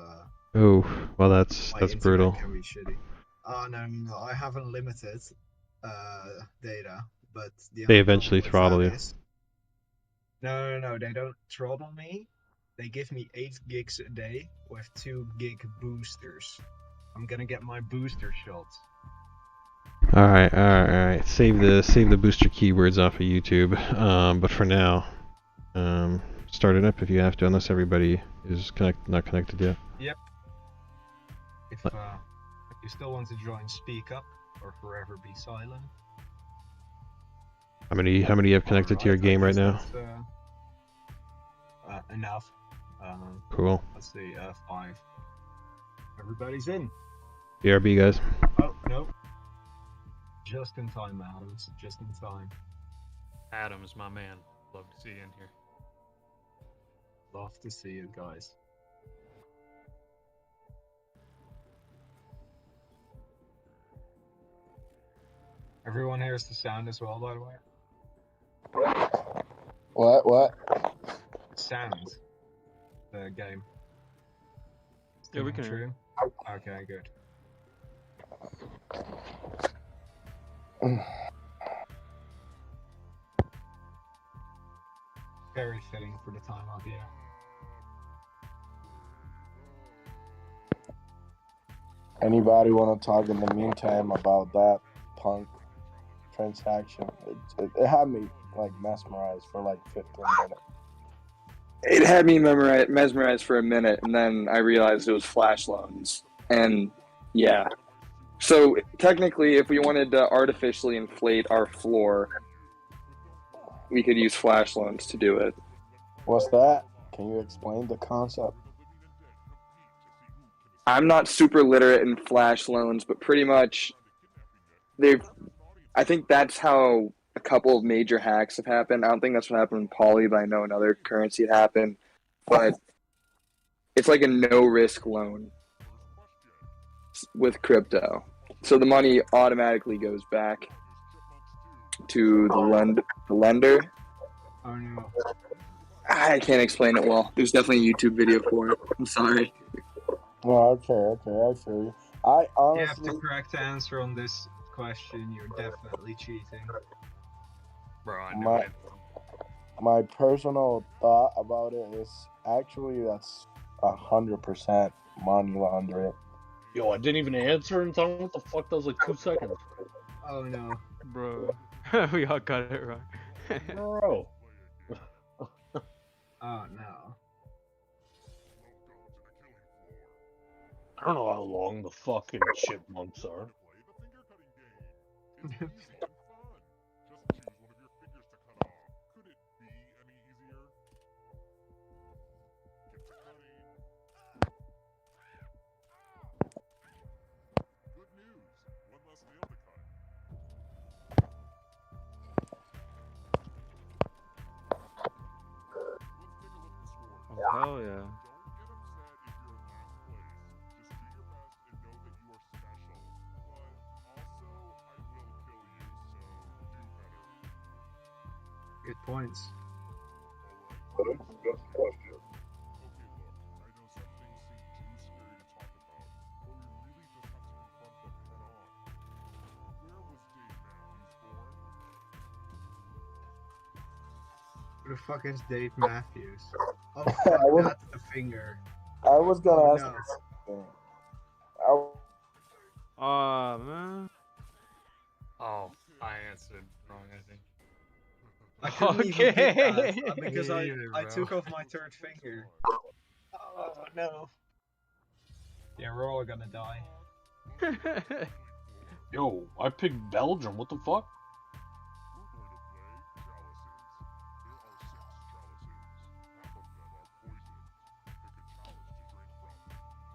oh, well, that's brutal.
Can be shitty. Oh, no, I have unlimited data, but
they eventually throttle you.
No, they don't throttle me. They give me 8 gigs a day with 2 gig boosters. I'm gonna get my booster shots.
All right. Save the booster keywords off of YouTube. But for now, start it up if you have to, unless everybody is not connected yet.
Yep. If you still want to join, speak up or forever be silent.
How many you have connected to your game right now?
Enough.
Cool.
Let's see, 5. Everybody's in.
BRB, guys.
Oh, nope. Just in time, Adams. Just in time.
Adams, my man. Love to see you in here.
Love to see you guys. Everyone hears the sound as well, by the way?
What?
Sound. The game.
Yeah, we can hear you.
Okay, good. Very fitting for the time of year.
Anybody want to talk in the meantime about that punk transaction? It had me like mesmerized for like 15 minutes.
It had me mesmerized for a minute, and then I realized it was flash loans. And yeah. So technically, if we wanted to artificially inflate our floor, we could use flash loans to do it.
What's that? Can you explain the concept?
I'm not super literate in flash loans, but pretty much I think that's how a couple of major hacks have happened. I don't think that's what happened in Poly, but I know another currency had happened. But it's like a no-risk loan with crypto. So the money automatically goes back to the lender.
Oh no.
I can't explain it well. There's definitely a YouTube video for it. I'm sorry.
Oh, okay, I feel you. I honestly...
You have the correct answer on this question. You're definitely cheating.
Bro, I know it.
My personal thought about it is actually that's 100% money laundering.
Yo, I didn't even answer in time. What the fuck? That was like 2 seconds.
Oh no,
bro. We all got it wrong.
Bro.
Oh no.
I don't know how long the fucking chipmunks are.
Oh, hell yeah.
Good points. Who the fuck is Dave Matthews? Oh
I
fuck,
was,
that's the finger.
I was gonna
Oh
ask
no.
the same thing. I,
Oh man.
Oh, I answered wrong, I think.
I couldn't even pick that
Okay.
because
Me either,
I
bro.
took off my third finger. Oh no. Yeah, we're all gonna die.
Yo, I picked Belgium. What the fuck?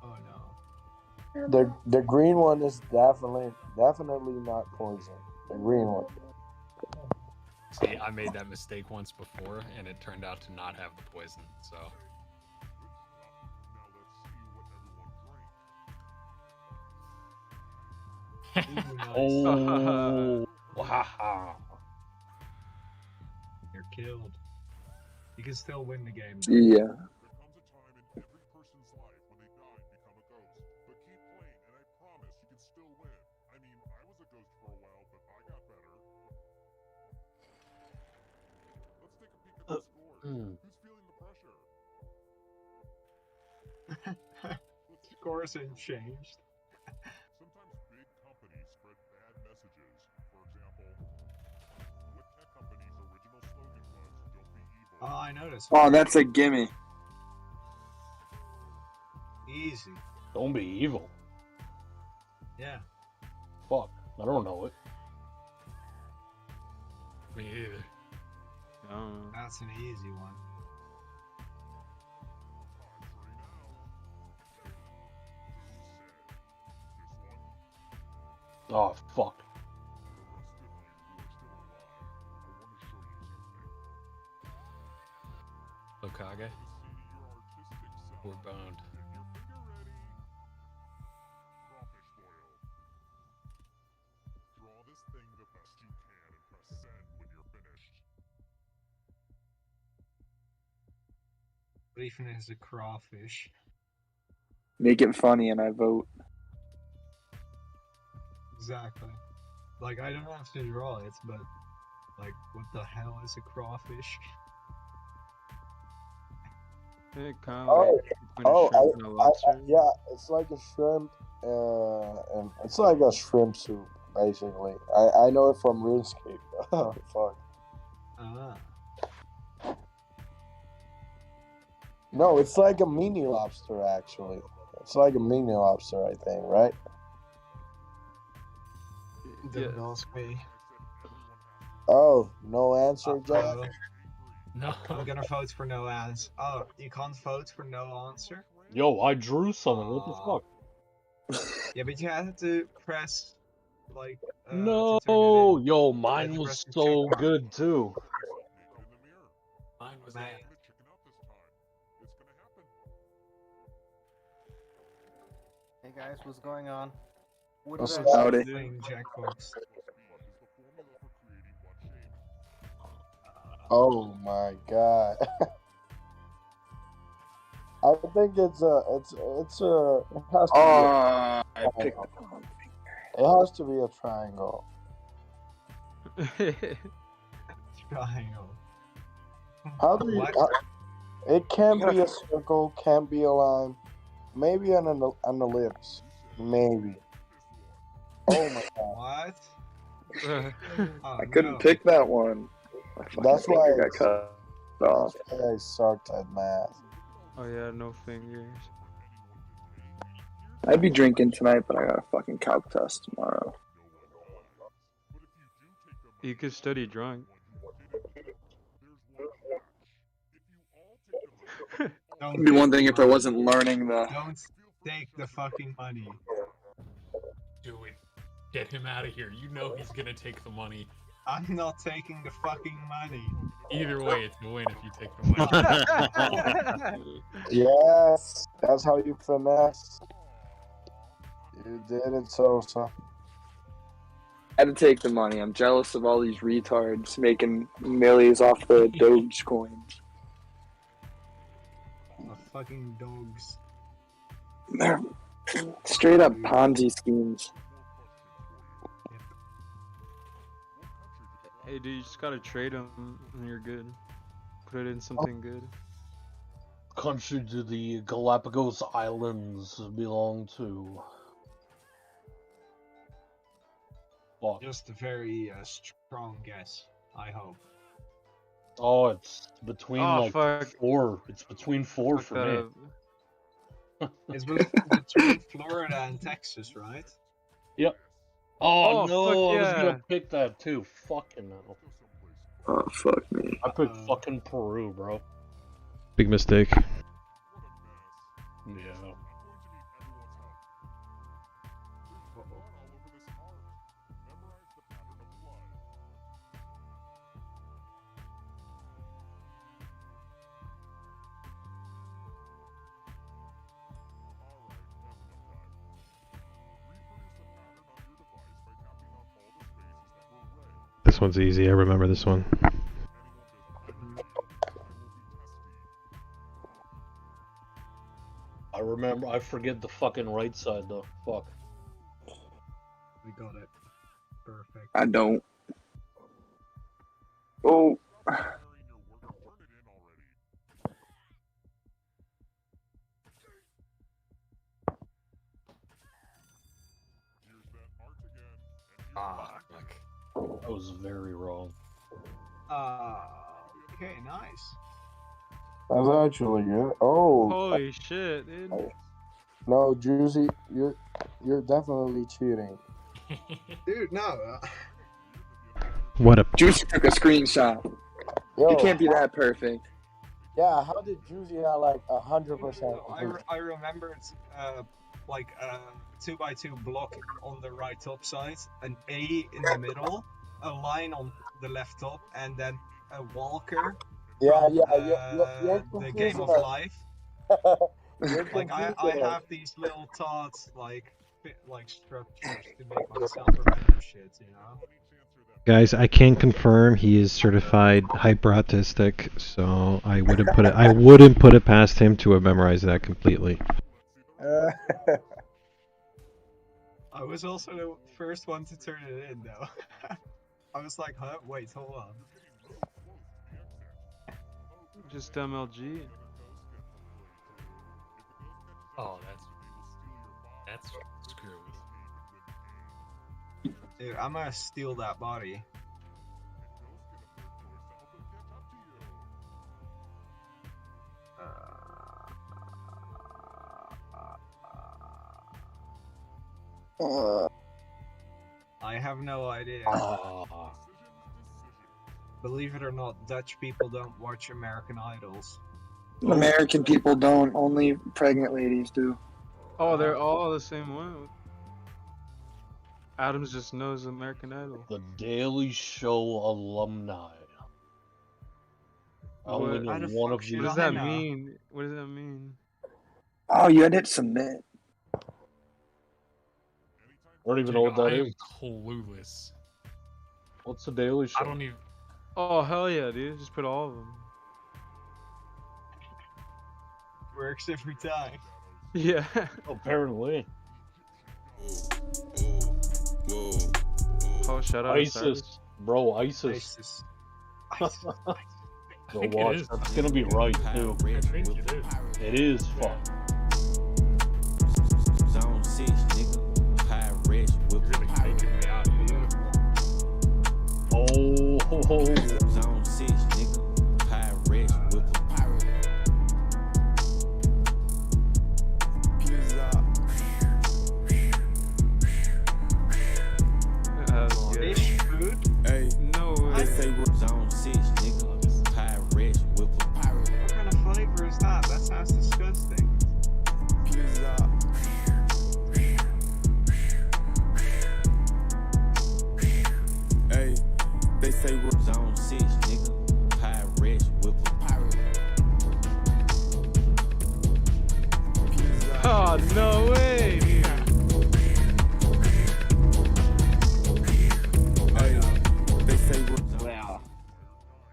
Oh no.
the green one is definitely not poison. The green one.
See, I made that mistake once before, and it turned out to not have the poison, so.
Oh, haha.
You're killed. You can still win the game.
Yeah.
Scores ain't changed. Oh, I noticed.
Oh, that's a gimme.
Easy.
Don't be evil.
Yeah.
Fuck, I don't know it.
Me either.
That's an easy one.
Oh, fuck.
Okage. We're boned.
What even is a crawfish?
Make it funny and I vote.
Exactly. Like, I don't have to draw it, but, like, what the hell is a crawfish?
Yeah, it's like a shrimp, and it's like a shrimp soup, basically. I know it from RuneScape. Oh, fuck.
Ah.
No, it's like a mini lobster, actually. It's like a mini lobster, I think, right?
Don't ask me.
Oh, no answer, Jack?
No.
I'm gonna vote for no answer. Oh, you can't vote for no answer?
Yo, I drew something. What the fuck?
Yeah, but you had to press, like,
No,
to turn it in.
yo,
You
mine
had to
was
press the
so
check mark.
good too.
Mine was
Man.
Hey guys, what's going on? What
What's
did I
up?
Playing Jackbox.
Oh my god. I think it has to
I picked the wrong
it has to be a triangle.
Triangle.
How do you? It can be a circle, can be a line, maybe an ellipse, maybe. Oh my god.
What?
I couldn't pick that one. My fucking
That's why
finger got cut off.
That's why I sucked at math.
Oh yeah, no fingers.
I'd be drinking tonight, but I got a fucking calc test tomorrow.
You could study drunk.
It'd be one thing if I wasn't learning the.
Don't take the fucking money.
Do it. Get him out of here. You know he's gonna take the money.
I'm not taking the fucking money.
Either way, it's a win if you take the money.
Yes, that's how you finesse. You did it, Sosa.
I had to take the money. I'm jealous of all these retards making millies off the Doge coins.
fucking dogs.
They're straight up Ponzi schemes.
Hey, dude, you just gotta trade them and you're good. Put it in something good.
Country to the Galapagos Islands belong to. Fuck.
Just a very strong guess, I hope.
Oh, it's between
fuck.
4. It's between 4
Fuck
for
that
me.
up.
It's between Florida and Texas, right?
Yep. Oh,
Oh,
no,
fuck
I was
yeah.
gonna pick that too. Fucking hell.
Oh, fuck me.
I picked fucking Peru, bro.
Big mistake.
Yeah.
This one's easy. I remember this one.
I remember. I forget the fucking right side though. Fuck.
We got it. Perfect.
I don't. Oh.
That was very wrong.
Okay, nice.
That's actually good. Oh.
Holy shit, dude.
No, Juicy, you're definitely cheating.
Dude, no.
What a
Juicy took a screenshot.
Yo,
You can't be that perfect.
Yeah, how did Juicy have like 100%?
I remember it's like a 2x2 block on the right top side, an A in the middle, a line on the left top, and then a Walker.
Yeah,
from,
you're
the Game of
confusing us.
Life. Like I have these little thoughts like structures to make myself remember shit, you know.
Guys, I can confirm he is certified hyper autistic, so I wouldn't put it past him to have memorized that completely.
I was also the first one to turn it in though. I was like, huh? Wait, hold on.
Just MLG.
Oh, that's screwy.
Dude, I'm gonna steal that body. I have no idea. Believe it or not, Dutch people don't watch American Idols.
American people don't. Only pregnant ladies do.
Oh, they're all the same one. Adams just knows American Idol.
The Daily Show alumni. I only know one of these.
What does that mean? What does that mean?
Oh, you had hit submit.
I don't even know what that is.
Clueless.
What's the Daily Show?
I don't even.
Oh, hell yeah, dude. Just put all of them.
Works every time.
Yeah.
Apparently.
Oh, shout out
ISIS. Bro, ISIS. Go watch. That's gonna be right, too.
I think it is.
It is, fuck.
Zone 6, nigga. High rich, whip.
You're really taking me out here.
Oh.
Zone 6, nigga. High rich, whip.
Fish food?
Hey,
no way.
I say zone 6, nigga. High rich, whip.
What kind of flavor is that? That sounds disgusting.
Hey, they say we're zone 6, nigga. High rich, whip.
Oh, no way, dude.
Hey, they say we're
Wow.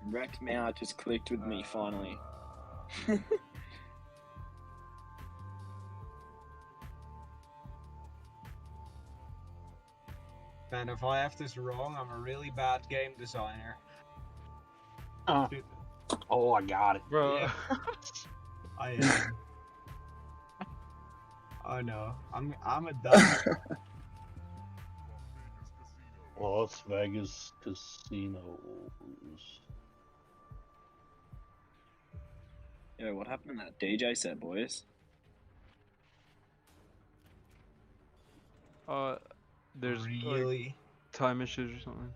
Rex Mount just clicked with me finally.
Man, if I have this wrong, I'm a really bad game designer.
Oh, I got it.
Bro.
Yeah. I am. I know. I'm a dumb.
Las Vegas casinos.
Yeah, what happened to that DJ set, boys?
There's
really
like, time issues or something.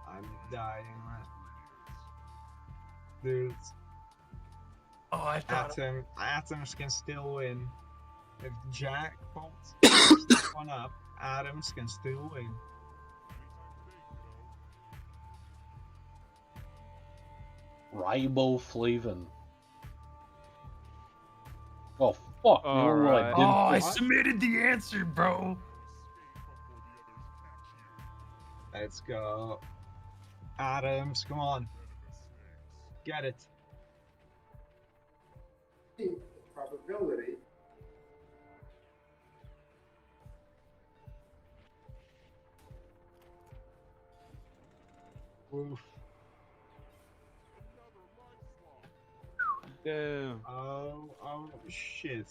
I'm dying, man. Dude.
Oh, I thought.
Atoms can still win. If Jack pulls one up, Atoms can still win.
Riboflavin. Oh fuck! You know what I did?
Oh, I submitted the answer, bro.
Let's go. Adams, come on. Get it.
Probability.
Oof.
Damn.
Oh shit.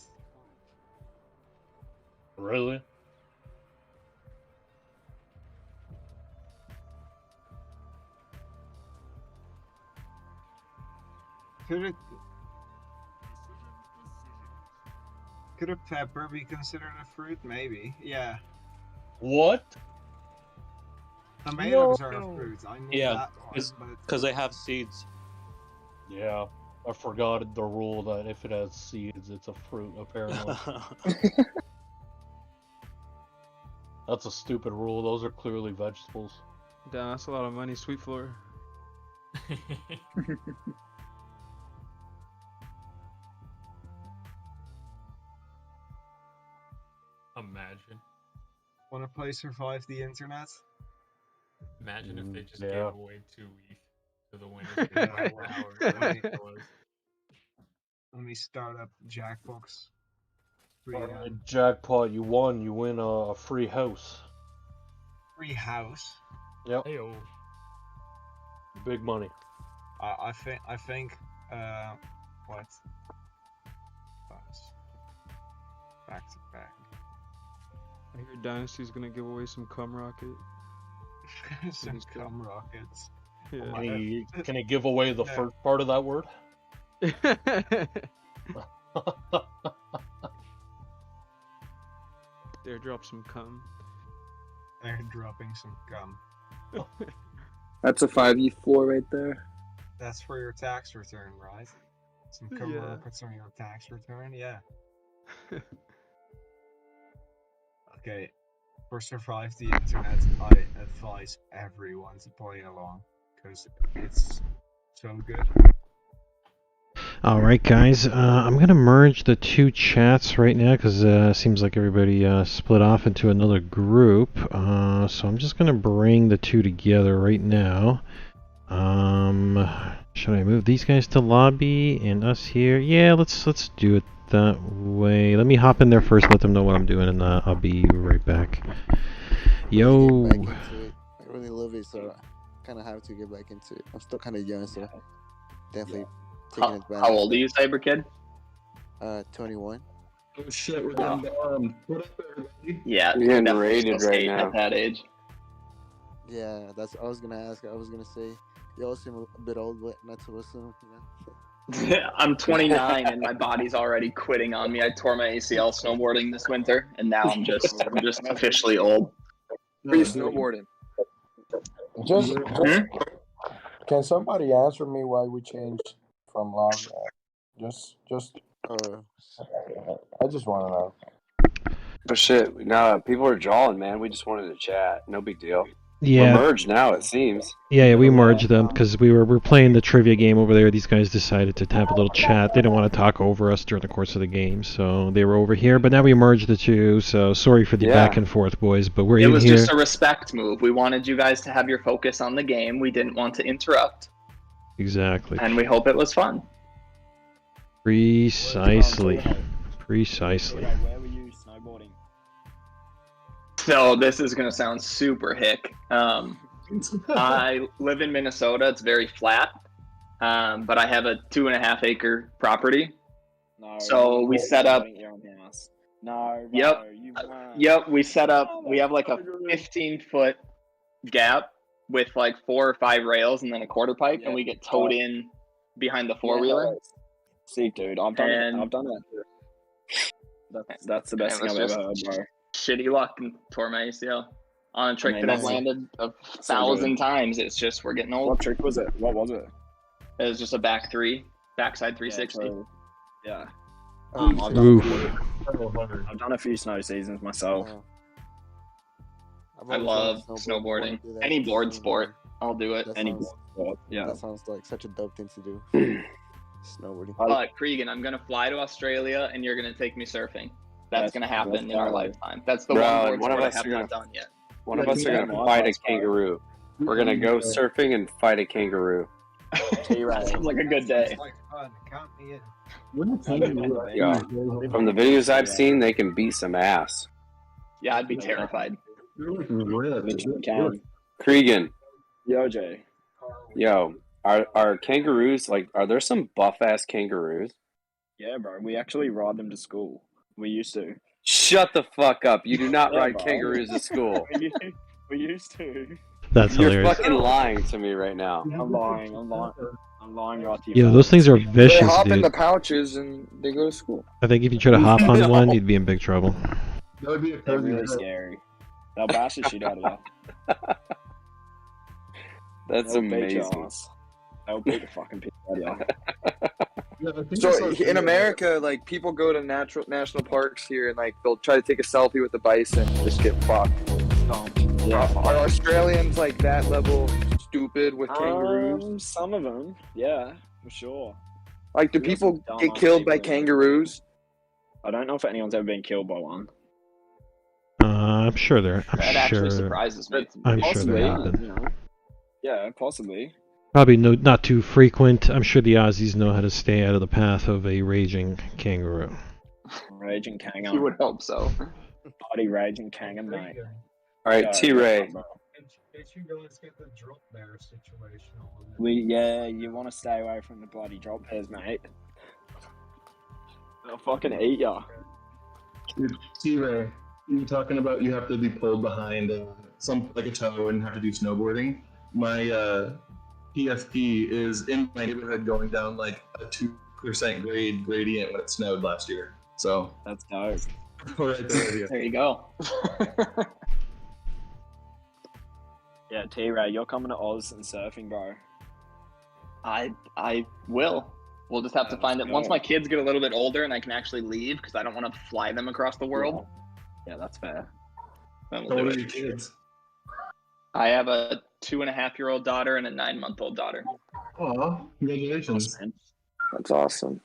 Really?
Could a pepper be considered a fruit? Maybe. Yeah.
What?
Tomatoes are a fruit. I knew
Yeah,
that one, but
because they have seeds.
Yeah, I forgot the rule that if it has seeds, it's a fruit, apparently. That's a stupid rule. Those are clearly vegetables.
Damn, that's a lot of money, Sweet Floor.
Imagine.
Want to play Survive the Internet?
Imagine if they just
yeah.
gave away 2 ETH to the winners.
Let me start up Jackbox.
Jackpot, you won. You win a free house.
Free house?
Yep.
Hey-o.
Big money.
I think what? Back to back.
I hear Dynasty's gonna give away some cum rocket.
Some cum rockets.
Yeah.
Can you give away the first part of that word?
Airdrop some cum.
Airdropping some cum.
That's a 5e4 right there.
That's for your tax return, right? Some cum rockets on your tax return, yeah. Okay, for Survive the Internet, I advise everyone to play along, because it's so good.
Alright guys, I'm going to merge the two chats right now because it seems like everybody split off into another group. So I'm just going to bring the two together right now. Should I move these guys to lobby and us here? Yeah, let's do it that way. Let me hop in there first, let them know what I'm doing, and I'll be right back. Yo!
I really love it, so I kind of have to get back into it. I'm still kind of young, so definitely taking advantage.
How old are you, Cyber Kid?
21.
Oh shit, we're getting bombed. What up, everybody?
Yeah,
you're getting raided right now.
At that age.
Yeah, that's I was gonna ask. I was gonna say, you all seem a bit old, but not to assume, you know.
I'm 29 and my body's already quitting on me. I tore my ACL snowboarding this winter, and now I'm just officially old.
Where are you snowboarding?
Just can somebody answer me why we changed from long? Just I just want to know.
But shit, no, people are jawing, man. We just wanted to chat. No big deal.
Yeah.
We're merged now, it seems.
Yeah, we merged them because we're playing the trivia game over there. These guys decided to have a little chat. They didn't want to talk over us during the course of the game, so they were over here. But now we merged the two, so sorry for the back and forth, boys. But we're in here.
It was just a respect move. We wanted you guys to have your focus on the game. We didn't want to interrupt.
Exactly.
And we hope it was fun.
Precisely. Precisely.
Where were you snowboarding?
So this is gonna sound super hick. I live in Minnesota. It's very flat, but I have a 2.5 acre property.
No.
So we set up.
Your own house. No.
Yep.
You
Yep. We set up. We have like a 15-foot gap with like 4 or 5 rails and then a quarter pipe, and we get towed in behind the 4-wheeler.
Sick, dude. I've done it. I've done it. That's the best thing I've ever heard, bro.
Shitty luck and tore my ACL on a trick that I've
that's-
landed 1,000 times. It's just we're getting old.
What trick was it? What was it?
It was just a backside 360.
Yeah.
Oof.
I've done a few snow seasons myself.
I love snowboarding. Any board sport, I'll do it.
Any board sport, yeah.
That sounds like such a dope thing to do. Snowboarding.
Cregan, I'm gonna fly to Australia and you're gonna take me surfing. That's gonna happen in our lifetime. That's the
Bro,
one board sport I have not done yet.
One of us are gonna fight a kangaroo. We're gonna go surfing and fight a kangaroo.
That sounds like a good day.
Yeah. From the videos I've seen, they can beat some ass.
Yeah, I'd be terrified.
Cregan.
Yo, Jay.
Yo, are kangaroos are there some buff ass kangaroos?
Yeah, bro. We actually ride them to school. We used to.
Shut the fuck up! You do not
Yeah,
ride
bro.
kangaroos to school.
We used to.
That's
You're
hilarious.
fucking lying to me right now.
I'm lying right to you.
Yo, those things are
They
vicious,
hop in
dude.
the pouches and they go to school.
I think if you try to hop on one, you'd be in big trouble.
That would be a
They're
cozy
really
trip.
scary. They'll bash the shit out of you.
That's
They'll beat
amazing.
your ass. They'll beat the fucking piss out of you.
So in America, like people go to national parks here and like they'll try to take a selfie with the bison and just get fucked. Are Australians like that level stupid with kangaroos?
Some of them, yeah, for sure.
Like, do
We got
people
some
get
dumbass
killed by
people.
kangaroos?
I don't know if anyone's ever been killed by one.
I'm sure there.
That actually surprises me.
I'm sure
Possibly,
there have been.
you know. Yeah, possibly.
Probably not too frequent. I'm sure the Aussies know how to stay out of the path of a raging kangaroo.
Raging kangaroo.
You would hope so.
Body raging kangaroo, mate.
All right,
Yeah,
T-Ray.
Did you guys get the drop bear situation?
You want to stay away from the bloody drop bears, mate. They'll fucking eat ya.
Dude, T-Ray, you were talking about you have to be pulled behind like a tow and have to do snowboarding. My PFP is in my neighborhood going down like a 2% gradient when it snowed last year. So
that's dope.
Right there,
There you go.
Yeah, T-Ray, you're coming to Oz and surfing, bro.
I will. We'll just have to find it once my kids get a little bit older and I can actually leave because I don't want to fly them across the world.
Yeah, that's fair.
Then
How
we'll do
old are
it.
your kids?
I have a 2.5-year-old daughter and a 9-month-old daughter,
Aw, congratulations.
That's awesome.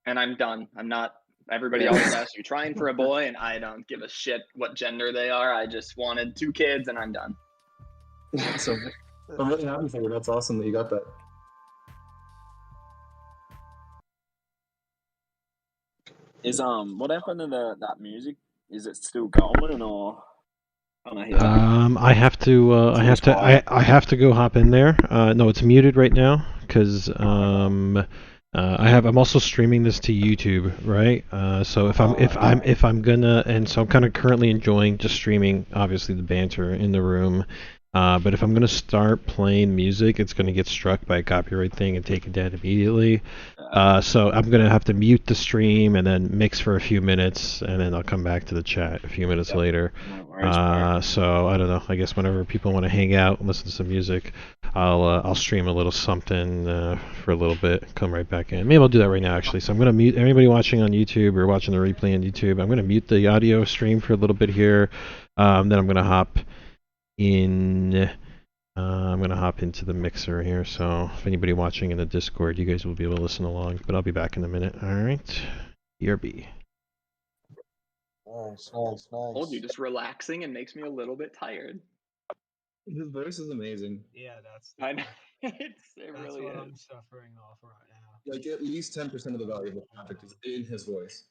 and I'm done. I'm not. Everybody always asks, "You trying for a boy?" And I don't give a shit what gender they are. I just wanted 2 kids, and I'm done.
So I'm really happy for you. That's awesome that you got that.
Is what happened to that music? Is it still going or? I don't hear that.
I have to. I have to go hop in there. No, it's muted right now because I'm also streaming this to YouTube, right? So if I'm gonna, and so I'm kind of currently enjoying just streaming, obviously the banter in the room. But if I'm gonna start playing music, it's gonna get struck by a copyright thing and taken down immediately. So I'm gonna have to mute the stream and then mix for a few minutes, and then I'll come back to the chat a few minutes later. So I don't know. I guess whenever people want to hang out and listen to some music, I'll stream a little something for a little bit. Come right back in. Maybe I'll do that right now actually. So I'm gonna mute anybody watching on YouTube or watching the replay on YouTube. I'm gonna mute the audio stream for a little bit here. Then I'm gonna hop in. I'm gonna hop into the mixer here. So if anybody watching in the Discord, you guys will be able to listen along. But I'll be back in a minute. All right. BRB.
Nice.
Told you, just relaxing and makes me a little bit tired.
His voice is amazing.
Yeah, that's.
I know. It
That's
really
what
is.
I'm suffering off right now.
like at least 10% of the value of the project is in his voice.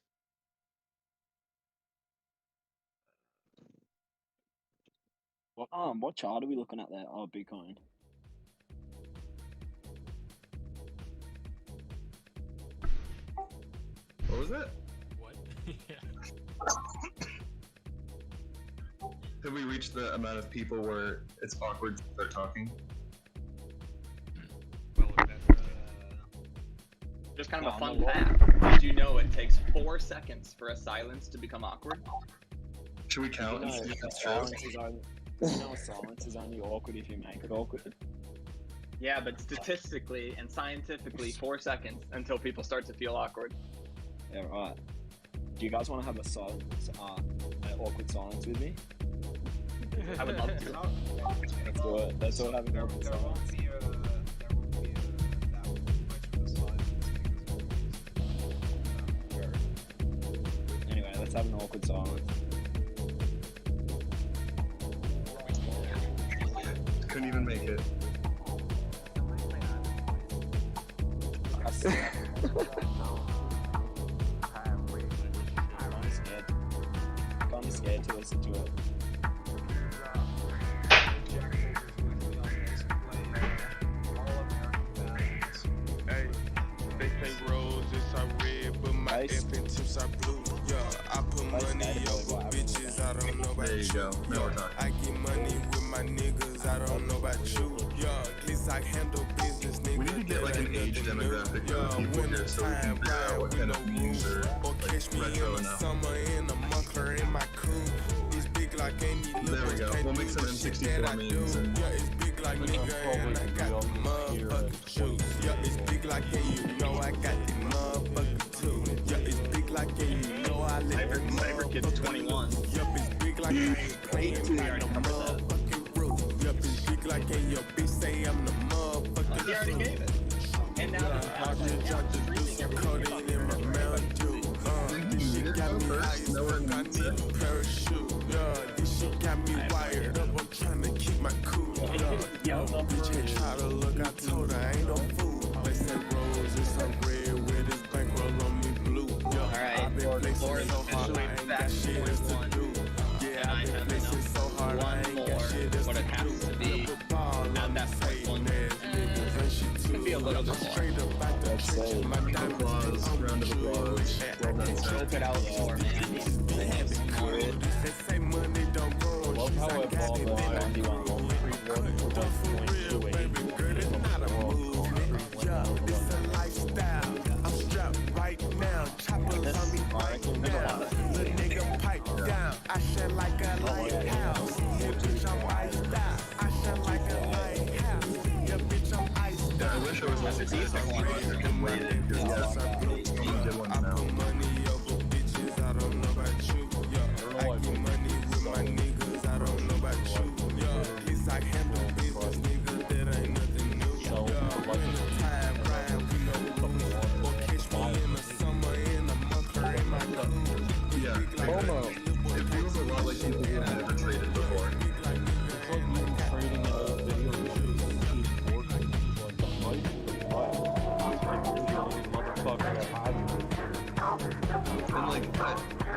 What chart are we looking at there? Oh, Bitcoin.
What was that?
What? Yeah.
Have we reached the amount of people where it's awkward to start talking?
Just kind of a fun fact. Did you know it takes 4 seconds for a silence to become awkward?
Should we count?
Silence is only awkward if you make it awkward.
Yeah, but statistically and scientifically, 4 seconds until people start to feel awkward.
Yeah, right. Do you guys want to have an awkward silence with me?
I would love to.
Let's do it. Let's all have an awkward silence. Anyway, let's have an awkward silence.
Couldn't even make it.
I'm scared to listen to it.
Hey, they say roses are red, but my effing tips are blue. Yeah, I put money over bitches, I don't know about
There you go. Now we're talking.
I get money with my niggas, I don't know about you. Yeah, at least I handle business, nigga.
We need to get like an age demographic of people here so we can figure out what kind of memes are retro enough.
Summer in a muffler in my coupe. It's big like any
There we go. We'll make some M64 memes and
yeah, it's big like nigga and I got the motherfucking juice. Yeah, it's big like and you know I got the motherfucking too. Yeah, it's big like and you know I live the
Cyberkid's 21.
Yup, it's big like I ain't playing by no motherfucking rule. Yup, it's big like and your bitch say I'm the motherfucking
He already gave it. And now
codeine in my Mountain Dew. This shit got me high as fuck, I need a parachute. Yeah, this shit got me wired up, I'm trying to keep my cool. Bitch ain't try to look, I told her I ain't no fool. They said roses are red with this bankroll on me blue. I've been flexing so hard, I ain't got shit else to do. Yeah, I've been flexing so hard, I ain't got shit else to do.
Not that first one. Could be a little bit more.
Round of applause. Well done, sir.
Choke it out more, man.
They say money don't grow.
Love how it evolved around you on long
It's a lifestyle. I'm strapped right now. Choppers on me right now. Little nigga pipe down. I shine like a lighthouse. Yeah, bitch, I'm iced out. I shine like a lighthouse. Yeah, bitch, I'm iced out.
I wish I was listening to this on
I put money over bitches, I don't know about you. Yeah, I get money with my niggas, I don't know about you. Yeah, at least I handle business, nigga, that ain't nothing new. Yeah, when the time rhyme, we know. Or catch me in the summer, in the muffler, in my coupe.
Yeah, Homo. It feels a lot like people who have never traded before. And like,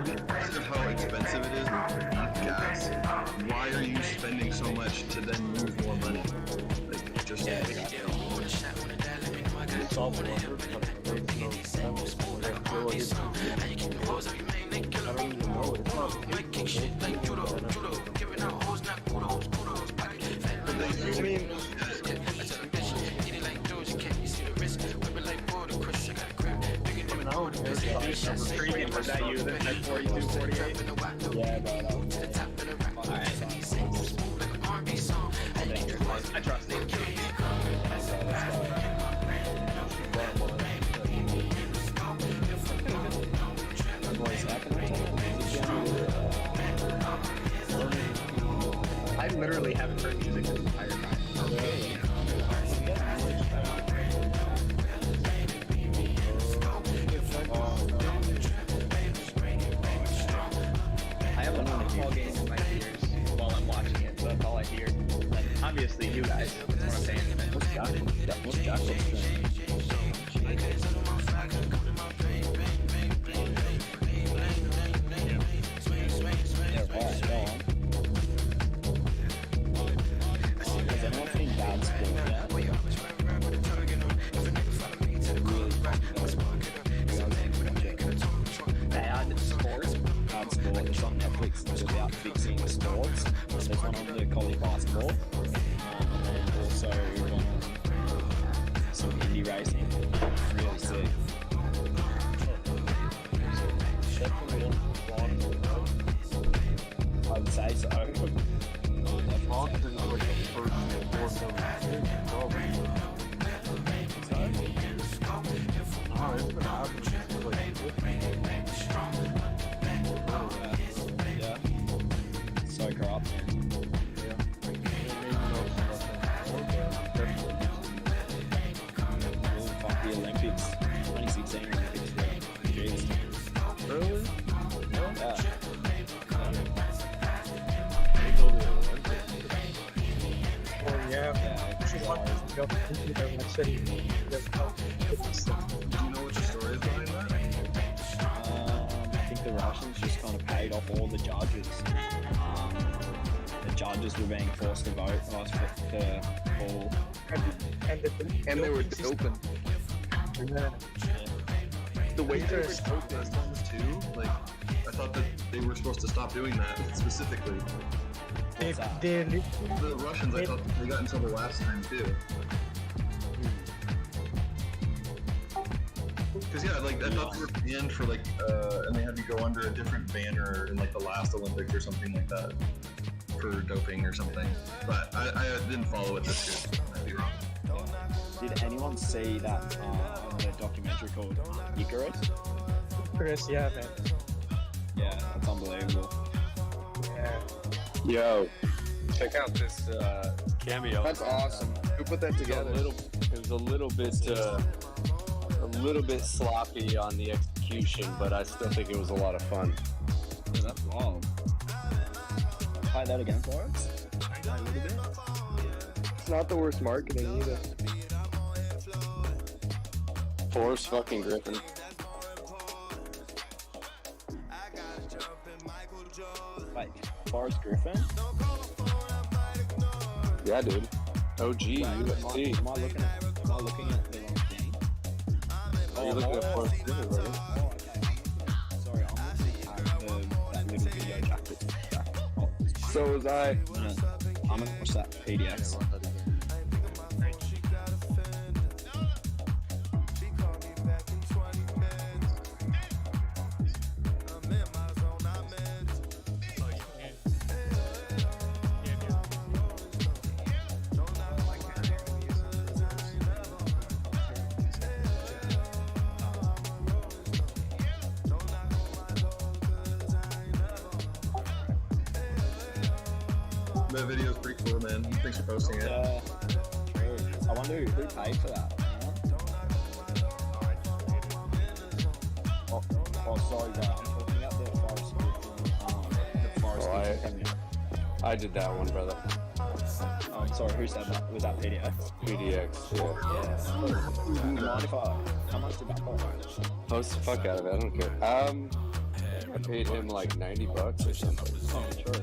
because of how expensive it is with gas, why are you spending so much to then lose more money? Like, just I mean,
Was that you that had 42, 48?
Yeah, bro.
Alright. I trust you. I literally haven't heard music this entire time. I have a football game in my ears while I'm watching it, so that's all I hear. Like, obviously, you guys, that's what I'm saying.
What's Jackal stream? Has anyone seen Bad Sport yet? Bad Sport? Bad Sport. It's on Netflix. It's about fixing sports. There's one on the college basketball. And then also one on some indie racing. Really sick. I'd say so. Yeah. So corrupt, man. Oh, fuck the Olympics. 2016 Olympics, bro. Jeez.
Really?
Yeah.
Oh yeah.
Yeah.
Do you know what the story is behind that?
I think the Russians just kind of paid off all the judges. The judges were being forced to vote for all.
And they were doping.
Yeah. The way they were doping too, like, I thought that they were supposed to stop doing that specifically. The Russians, I thought they got in trouble last time too. Because yeah, like I thought they were banned for like, and they had to go under a different banner in like the last Olympics or something like that for doping or something. But I didn't follow it this year. I might be wrong.
Did anyone see that the documentary called Icarus?
Chris, yeah, man.
Yeah, that's unbelievable.
Yeah.
Yo, check out this cameo.
That's awesome. Who put that together?
It was a little bit sloppy on the execution, but I still think it was a lot of fun.
Yeah, that's wild. Play that again for us? A little bit.
It's not the worst marketing either.
Forrest fucking Griffin.
Wait, Forrest Griffin?
Yeah, dude. OG, UFC.
Am I looking at the wrong thing?
Are you looking at Forrest Griffin, brother?
Oh, okay. Sorry, I'm looking at that little video jacket.
So was I.
I'm gonna watch that PDX.
That video is pretty cool, man. Thanks for posting it.
I wonder who paid for that. Oh, sorry, bro. I'm talking about the Forest Griffin. The Forest Griffin.
I did that one, brother.
Oh, sorry, who said that? Was that PDX?
PDX, yeah.
You mind if how much did that cost?
Post the fuck out of it, I don't care. I paid him like $90 or something.
Oh, sure.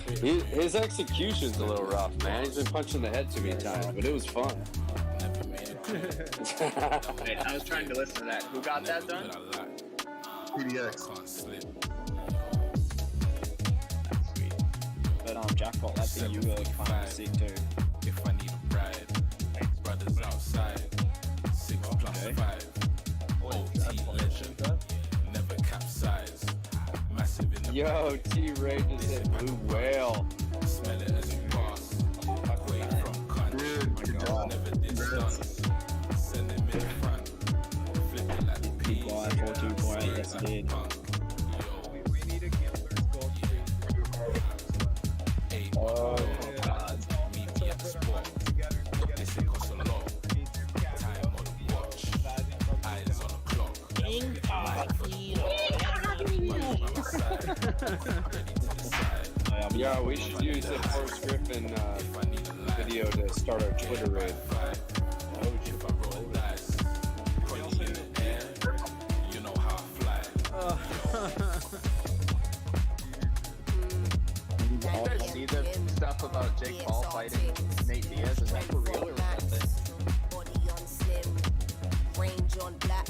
His execution's a little rough, man. He's been punched in the head too many times, but it was fun.
Wait, I was trying to listen to that. Who got that done?
PDX.
But Jackpot, that thing you were kind of sick too.
If I need a ride, brothers outside, 6+5. OT legend, never capsize. Massive in the
Yo, T-Ray just hit Blue Whale.
Smell it as you pass. Away from country, never did stunts. Send him in front, flip it like the P.
4248, yes, I did.
Oh, God. Meet me at the spot. This ain't cost a lot. Time on the watch. Eyes on the clock.
Yeah, we should use the Forrest Griffin video to start our Twitter raid.
about Jake Paul fighting Nate Diaz? Is that for real or was that fake?
Range on black,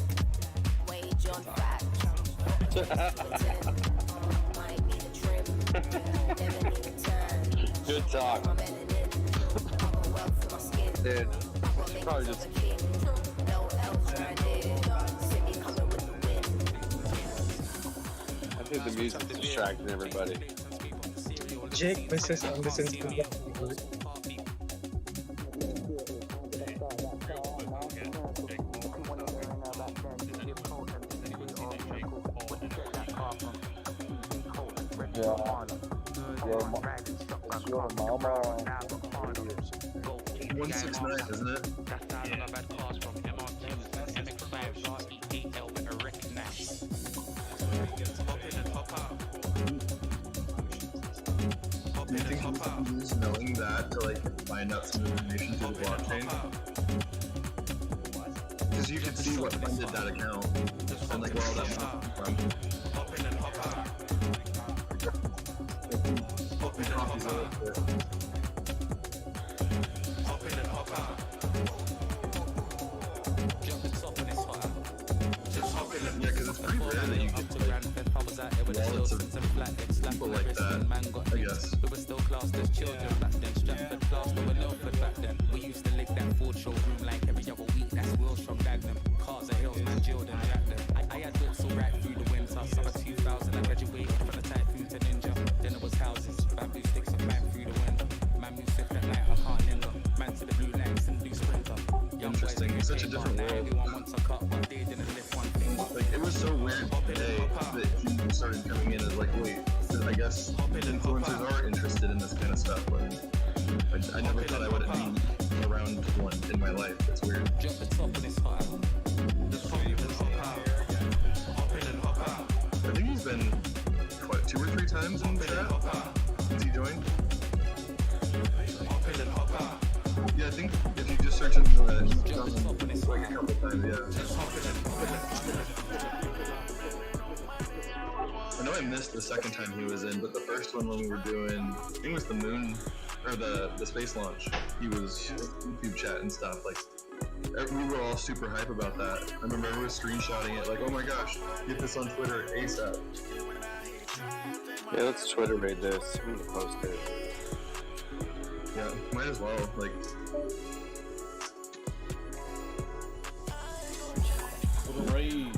wage on fat. Might need a trim, never need a turn.
Good talk. Dude, probably just. I think the music's distracting everybody.
Jake versus Anderson.
Your mama.
169, isn't it? Do you think he was knowing that to like find out some information through the blockchain? Because you can see what funded that account and like where all that money came from. Copies of it. Yeah, because it's pretty rare that you get like wallets of people like that, I guess.
We were still classed as children back then. Stratford plaster with Ilford back then. We used to lick that Ford showroom like every other week. That's wheels from Dagenham. Cars at Hills, man, Jordan, Jack them. I had whips all right through the winter. Summer 2000, I graduated from the Typhoon to Ninja. Then it was houses, bamboo sticks and man through the window. Man moves swift at night, I can't linger. Man to the blue lights and do sprinter.
Interesting, it's such a different world.
Everyone wants a cut, but they didn't lift one thing.
Like, it was so weird today that he started coming in as like, wait, I guess influencers are interested in this kind of stuff, but I never thought I would be around one in my life. It's weird.
Jump the top of this fire.
I think he's been, what, 2 or 3 times in the chat since he joined? Yeah, I think if you just search into that, he's done like a couple times, yeah. I know I missed the second time he was in, but the first one when we were doing, I think it was the moon, or the space launch, he was YouTube chat and stuff, like, we were all super hype about that. I remember I was screenshotting it, like, oh my gosh, get this on Twitter ASAP.
Yeah, let's Twitter raid this. I'm gonna post it.
Yeah, might as well, like...
Little raid.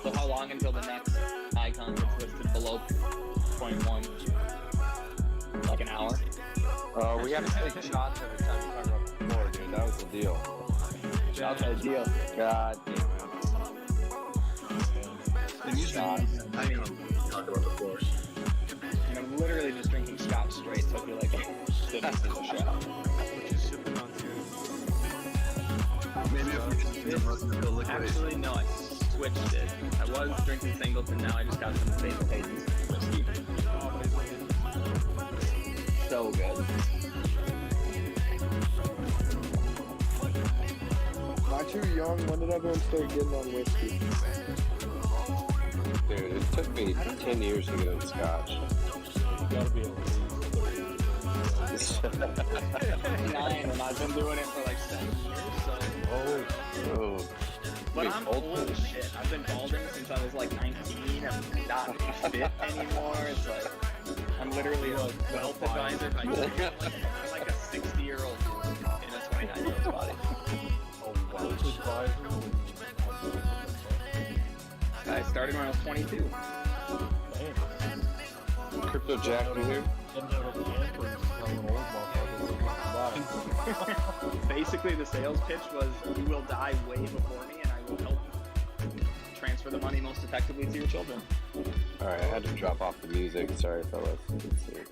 So how long until the next icon gets listed below 0.1? Like an hour?
We have to take shots every time we talk about the floor, dude. That was the deal.
Shots are the deal.
God damn it.
And usually, I mean, talk about the floor.
And I'm literally just drinking scotch straight, so I feel like I'm sitting in the shot.
Maybe if we can go liquid.
Actually, no, I switched it. I was drinking Singleton, now I just got some St. Peyton's whiskey. So good.
Not too young. When did everyone start getting on whiskey?
Dude, it took me 10 years to get on scotch.
You gotta be able to
9, and I've been doing it for like 7 years, so.
Oh.
But I'm old as shit. I've been balding since I was like 19. I'm not fit anymore. It's like, I'm literally a wealth advisor. I'm like a 60-year-old in a 29-year-old's body. I started when I was 22.
Crypto Jack, you here?
Basically, the sales pitch was, you will die way before me, and I will help transfer the money most effectively to your children.
Alright, I had to drop off the music. Sorry, fellas. Let's see.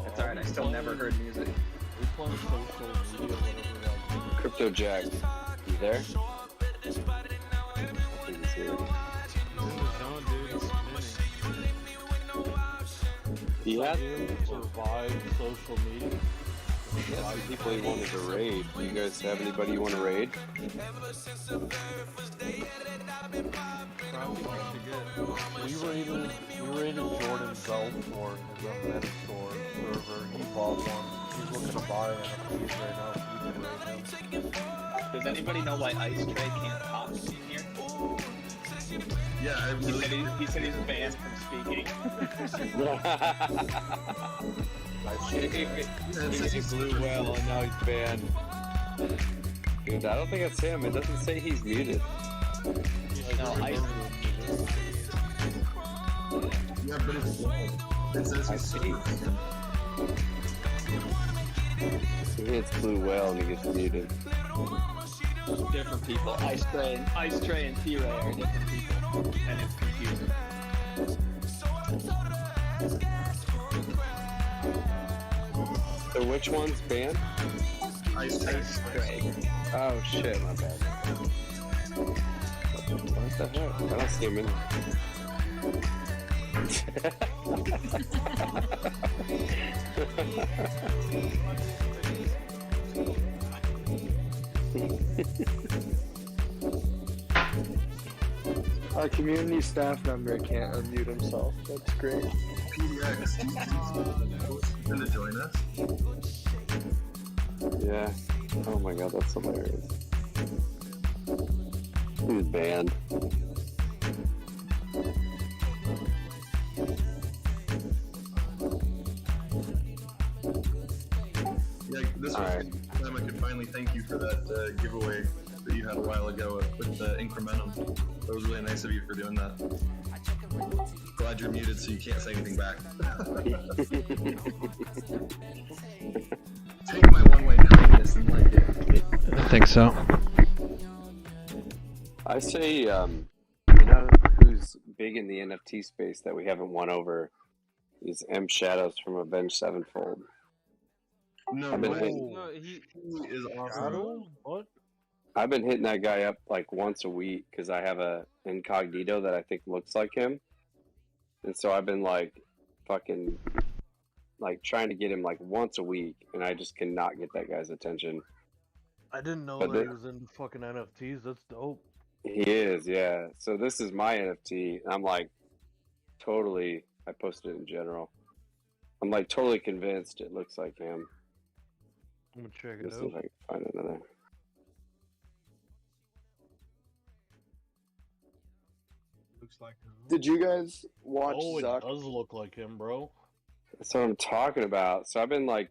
It's alright, I still never heard music.
Crypto Jack, you there? I think he's here.
He has to survive social media.
Yeah, some people he wanted to raid. You guys have anybody you want to raid?
We raided Jordan Bell for his Metastore server. He bought one. He's looking to buy NFTs right now, so we can raid him.
Does anybody know why Ice Tray can't talk in here?
Yeah,
he said he's banned from speaking.
He blew well and now he's banned. Dude, I don't think it's him. It doesn't say he's muted.
No, Ice.
Yeah, but it's it says he's super.
He hits blue whale and he gets muted.
Different people. Ice Tray and T-Ray are different people, and it's confusing.
So which one's banned?
Ice Tray.
Oh shit, my bad. What the heck? I don't see him in.
Our community staff member can't unmute himself. That's great.
PDX, going to join us?
Yeah. Oh my god, that's hilarious. He's banned.
Yeah, this was the time I could finally thank you for that giveaway that you had a while ago with the incrementum. That was really nice of you for doing that. Glad you're muted so you can't say anything back. Take my one-way kindness and like it.
I think so.
I say, you know who's big in the NFT space that we haven't won over is M Shadows from Avenged Sevenfold.
No,
I've been
way.
hitting,
No, he is awesome.
What?
I've been hitting that guy up like once a week because I have a Incognito that I think looks like him, and so I've been like fucking like trying to get him like once a week, and I just cannot get that guy's attention.
I didn't know
But
that he was into fucking NFTs. That's dope.
He is, yeah. So this is my NFT. I'm like totally. I posted it in general. I'm like totally convinced it looks like him.
I'm gonna check it
Let's see if
out.
I can find another.
Looks like.
Did you guys watch
Oh, it
Zuck?
does look like him, bro.
That's what I'm talking about. So I've been like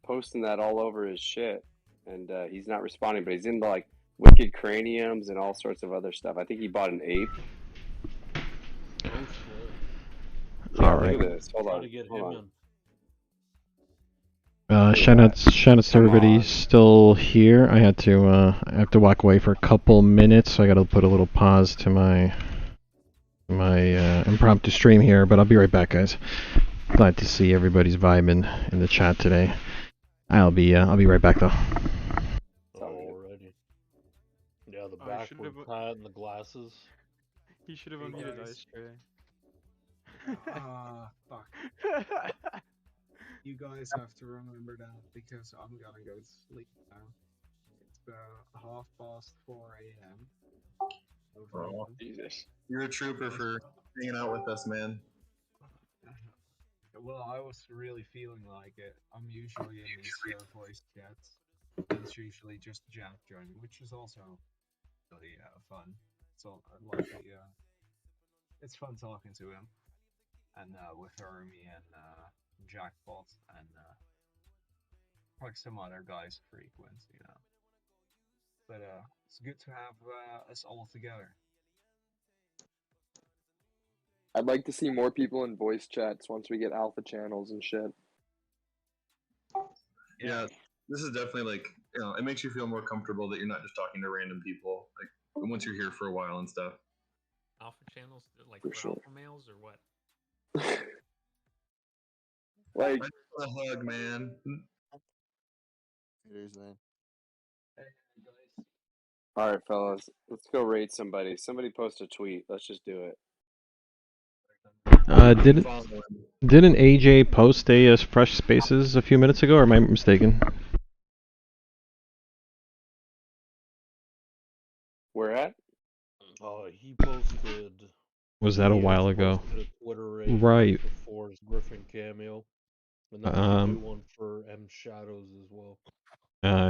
posting that all over his shit, and he's not responding. But he's into like wicked craniums and all sorts of other stuff. I think he bought an ape.
Oh shit.
Yeah,
All right.
Look at this. Hold
Try
on.
to get
Hold
him
on.
in.
Shoutouts to everybody still here. I have to walk away for a couple minutes, so I got to put a little pause to my impromptu stream here. But I'll be right back, guys. Glad to see everybody's vibing in the chat today. I'll be right back though.
Already. Yeah, the
Oh,
backward hat and the glasses.
He should have unmuted Ice Tray.
Ah, fuck. You guys have to remember that because I'm gonna go to sleep now. It's about 4:30 a.m.
Oh, Jesus. You're a trooper for hanging out with us, man.
Well, I was really feeling like it. I'm usually in these voice chats. It's usually just Jack joining, which is also really fun. So I like it's fun talking to him, and with Hermie and Jackpot and like some other guys frequent, you know. But it's good to have us all together.
I'd like to see more people in voice chats once we get alpha channels and shit.
Yeah, this is definitely like, you know, it makes you feel more comfortable that you're not just talking to random people. Like once you're here for a while and stuff.
Alpha channels, like
For
for
sure.
alpha males or what?
Like
a hug, man.
It is, man.
All right, fellas, let's go raid somebody. Somebody post a tweet. Let's just do it.
Didn't AJ post a fresh spaces a few minutes ago, or am I mistaken?
Where at?
He posted.
Was that a while ago?
Posted a Twitter raid
Right.
for his Griffin cameo, and then we'll do one for M Shadows as well.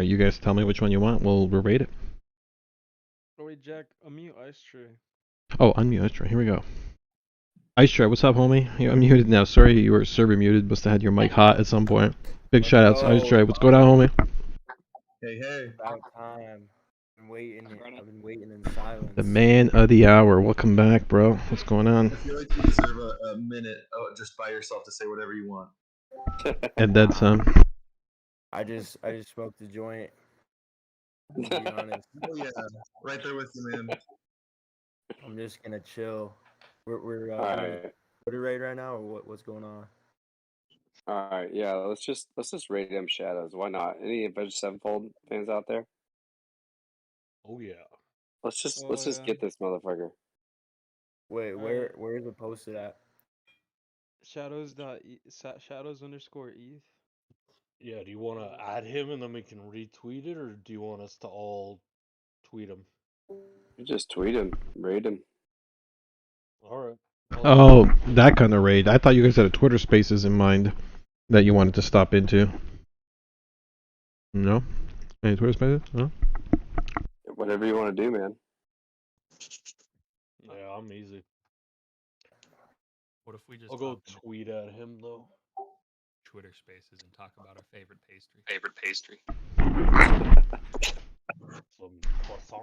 You guys tell me which one you want. We'll rate it.
Oh wait, Jack, unmute Ice Tray.
Oh, unmute Ice Tray. Here we go. Ice Tray, what's up, homie? You're unmuted now. Sorry, you were server muted. Must have had your mic hot at some point. Big shout outs, Ice Tray. What's going on, homie?
Hey, hey.
About time. I've been waiting in silence.
The man of the hour. Welcome back, bro. What's going on?
I feel like you deserve a minute just by yourself to say whatever you want.
And then some.
I just smoked a joint. To be honest.
Oh yeah, right there with you, man.
I'm just gonna chill. We're
Alright.
Twitter raid right now, or what's going on?
Alright, yeah, let's just rate M Shadows. Why not? Any Avenged Sevenfold fans out there?
Oh yeah.
Let's just get this motherfucker.
Wait, where is it posted at?
Shadows _ETH.
Yeah, do you want to add him and then we can retweet it, or do you want us to all tweet him?
You just tweet him, raid him.
Alright.
Oh, that kind of raid. I thought you guys had a Twitter Spaces in mind that you wanted to stop into. No? Any Twitter Spaces? No?
Whatever you want to do, man.
Yeah, I'm easy.
What if we just
I'll go
hop into
tweet at him though.
Twitter Spaces and talk about our favorite pastry?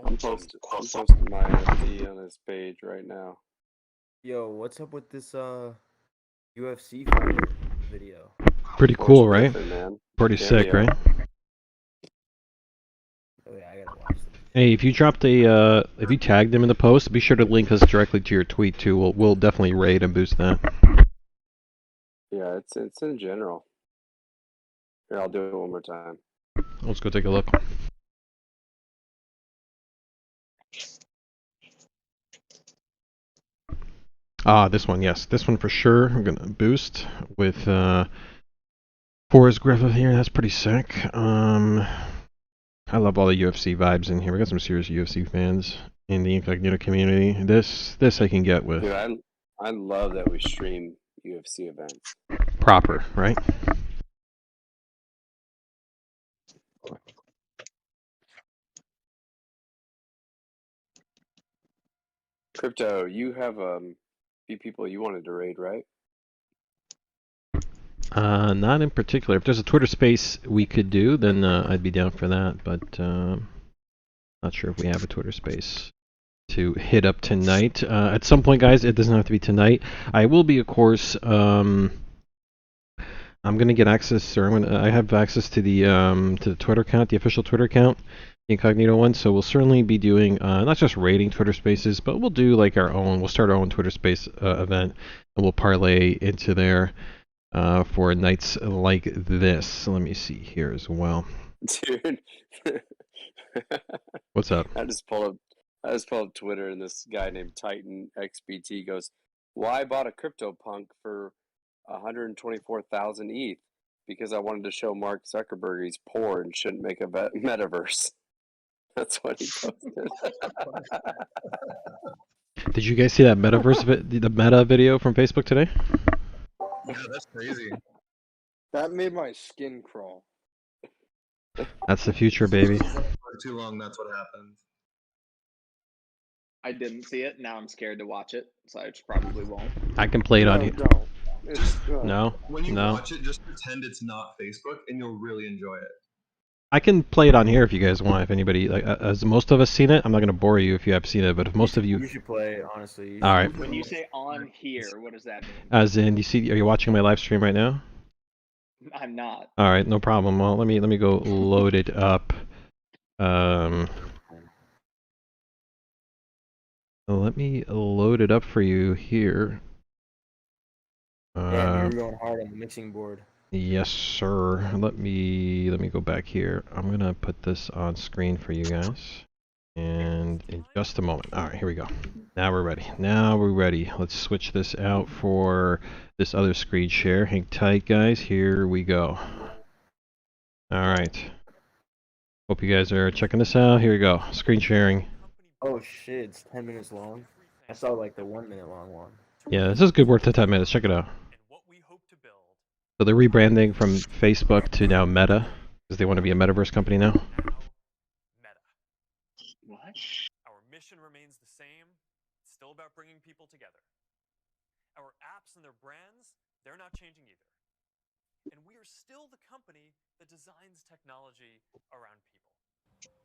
I'm posting my NFT on his page right now.
Yo, what's up with this UFC fighter video?
Pretty cool, right?
Griffin, man.
Pretty sick, right?
Oh yeah, I gotta watch this.
Hey, if you dropped if you tagged him in the post, be sure to link us directly to your tweet too. We'll definitely raid and boost that.
Yeah, it's in general. Here, I'll do it one more time.
Let's go take a look. Ah, this one, yes. This one for sure. I'm gonna boost with Forrest Griffith here. That's pretty sick. I love all the UFC vibes in here. We got some serious UFC fans in the Incognito community. This I can get with.
Dude, I love that we stream UFC events.
Proper, right?
Crypto, you have few people you wanted to raid, right?
Not in particular. If there's a Twitter space we could do, then I'd be down for that. But not sure if we have a Twitter space to hit up tonight. At some point, guys, it doesn't have to be tonight. I will be, of course. I'm gonna get access, or I have access to the Twitter account, the official Twitter account, the Incognito one. So we'll certainly be doing not just raiding Twitter Spaces, but we'll do like our own. We'll start our own Twitter Space event, and we'll parlay into there for nights like this. So let me see here as well.
Dude.
What's up?
I just pulled up Twitter, and this guy named Titan XBT goes, "Why I bought a CryptoPunk for 124,000 ETH? Because I wanted to show Mark Zuckerberg he's poor and shouldn't make a metaverse." That's what he posted.
Did you guys see that metaverse the meta video from Facebook today?
Yeah, that's crazy.
That made my skin crawl.
That's the future, baby.
For too long, that's what happens.
I didn't see it. Now I'm scared to watch it, so I just probably won't.
I can play it on here. No,
When you
no.
watch it, just pretend it's not Facebook, and you'll really enjoy it.
I can play it on here if you guys want. If anybody, like, as most of us seen it, I'm not gonna bore you if you have seen it. But if most of you,
You should play it, honestly.
all right.
When you say on here, what does that mean?
As in, are you watching my live stream right now?
I'm not.
All right, no problem. Well, let me go load it up. Let me load it up for you here.
Yeah, you're going hard on the mixing board.
Yes, sir. Let me go back here. I'm gonna put this on screen for you guys. And in just a moment. All right, here we go. Now we're ready. Now we're ready. Let's switch this out for this other screen share. Hang tight, guys. Here we go. All right. Hope you guys are checking this out. Here we go. Screen sharing.
Oh shit, it's 10 minutes long. I saw like the 1 minute long one.
Yeah, this is good worth the 10 minutes. Check it out. So they're rebranding from Facebook to now Meta because they want to be a metaverse company now.
What? Our mission remains the same. It's still about bringing people together. Our apps and their brands, they're not changing either. And we are still the company that designs technology around people.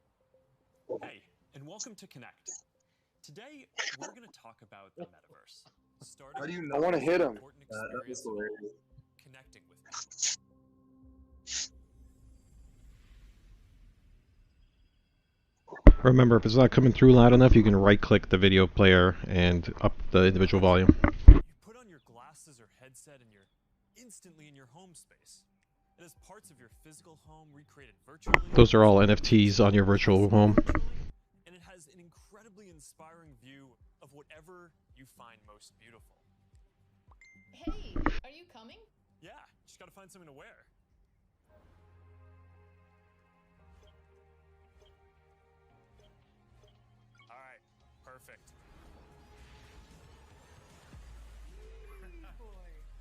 Hey, and welcome to Connect. Today, we're going to talk about the metaverse.
How do you know? I wanna hit him.
Experience of all, connecting with people.
Remember, if it's not coming through loud enough, you can right-click the video player and up the individual volume.
You put on your glasses or headset and you're instantly in your home space. It has parts of your physical home recreated virtually.
Those are all NFTs on your virtual home.
And it has an incredibly inspiring view of whatever you find most beautiful.
Hey, are you coming?
Yeah, just gotta find something to wear. Alright, perfect.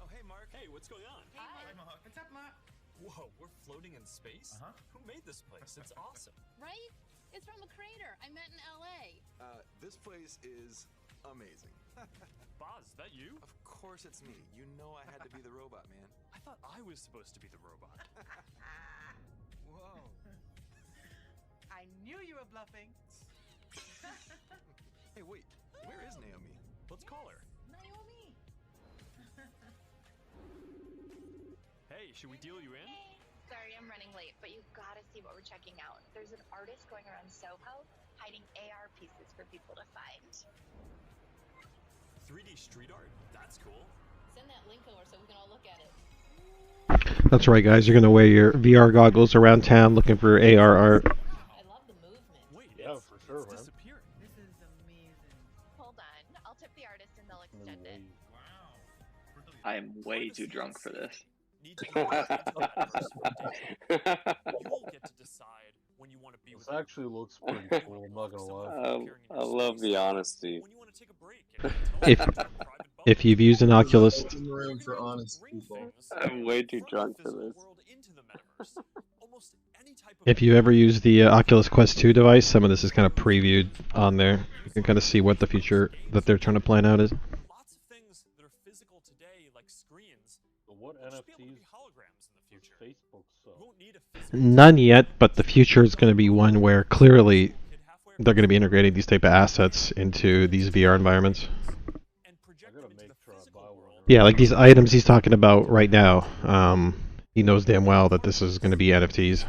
Oh, hey, Mark. Hey, what's going on?
Hi.
Mark. What's up, Mark? Whoa, we're floating in space? Uh-huh. Who made this place? It's awesome.
Right? It's from a crater I met in LA.
This place is amazing.
Boz, is that you?
Of course it's me. You know I had to be the robot, man.
I thought I was supposed to be the robot.
Whoa.
I knew you were bluffing.
Hey, wait. Where is Naomi?
Let's call her.
Naomi.
Hey, should we deal you in?
Sorry, I'm running late, but you've got to see what we're checking out. There's an artist going around Soho hiding AR pieces for people to find.
3D street art? That's cool.
Send that link over so we can all look at it.
That's right, guys. You're going to wear your VR goggles around town looking for AR art.
I love the movement.
Wait,
Yeah, for sure, man.
disappearing.
This is amazing.
Hold on, I'll tip the artist and they'll extend it.
I am way too drunk for this.
Need to know what that person did. You will get to decide when you want to be
This
with
actually looks pretty cool, I'm not gonna lie.
I love the honesty.
when you want to take a break.
If you've used an Oculus,
Open room for honest people.
I'm way too drunk for this.
if you ever use the Oculus Quest 2 device, some of this is kind of previewed on there. You can kind of see what the future that they're trying to plan out is.
Lots of things that are physical today, like screens,
But what
will just be able to
NFTs
be holograms in the future.
Facebook
You
so?
won't need a physical
None yet, but the future is going to be one where clearly they're going to be integrating these type of assets into these VR environments.
I gotta make sure I buy one.
Yeah, like these items he's talking about right now. He knows damn well that this is going to be NFTs.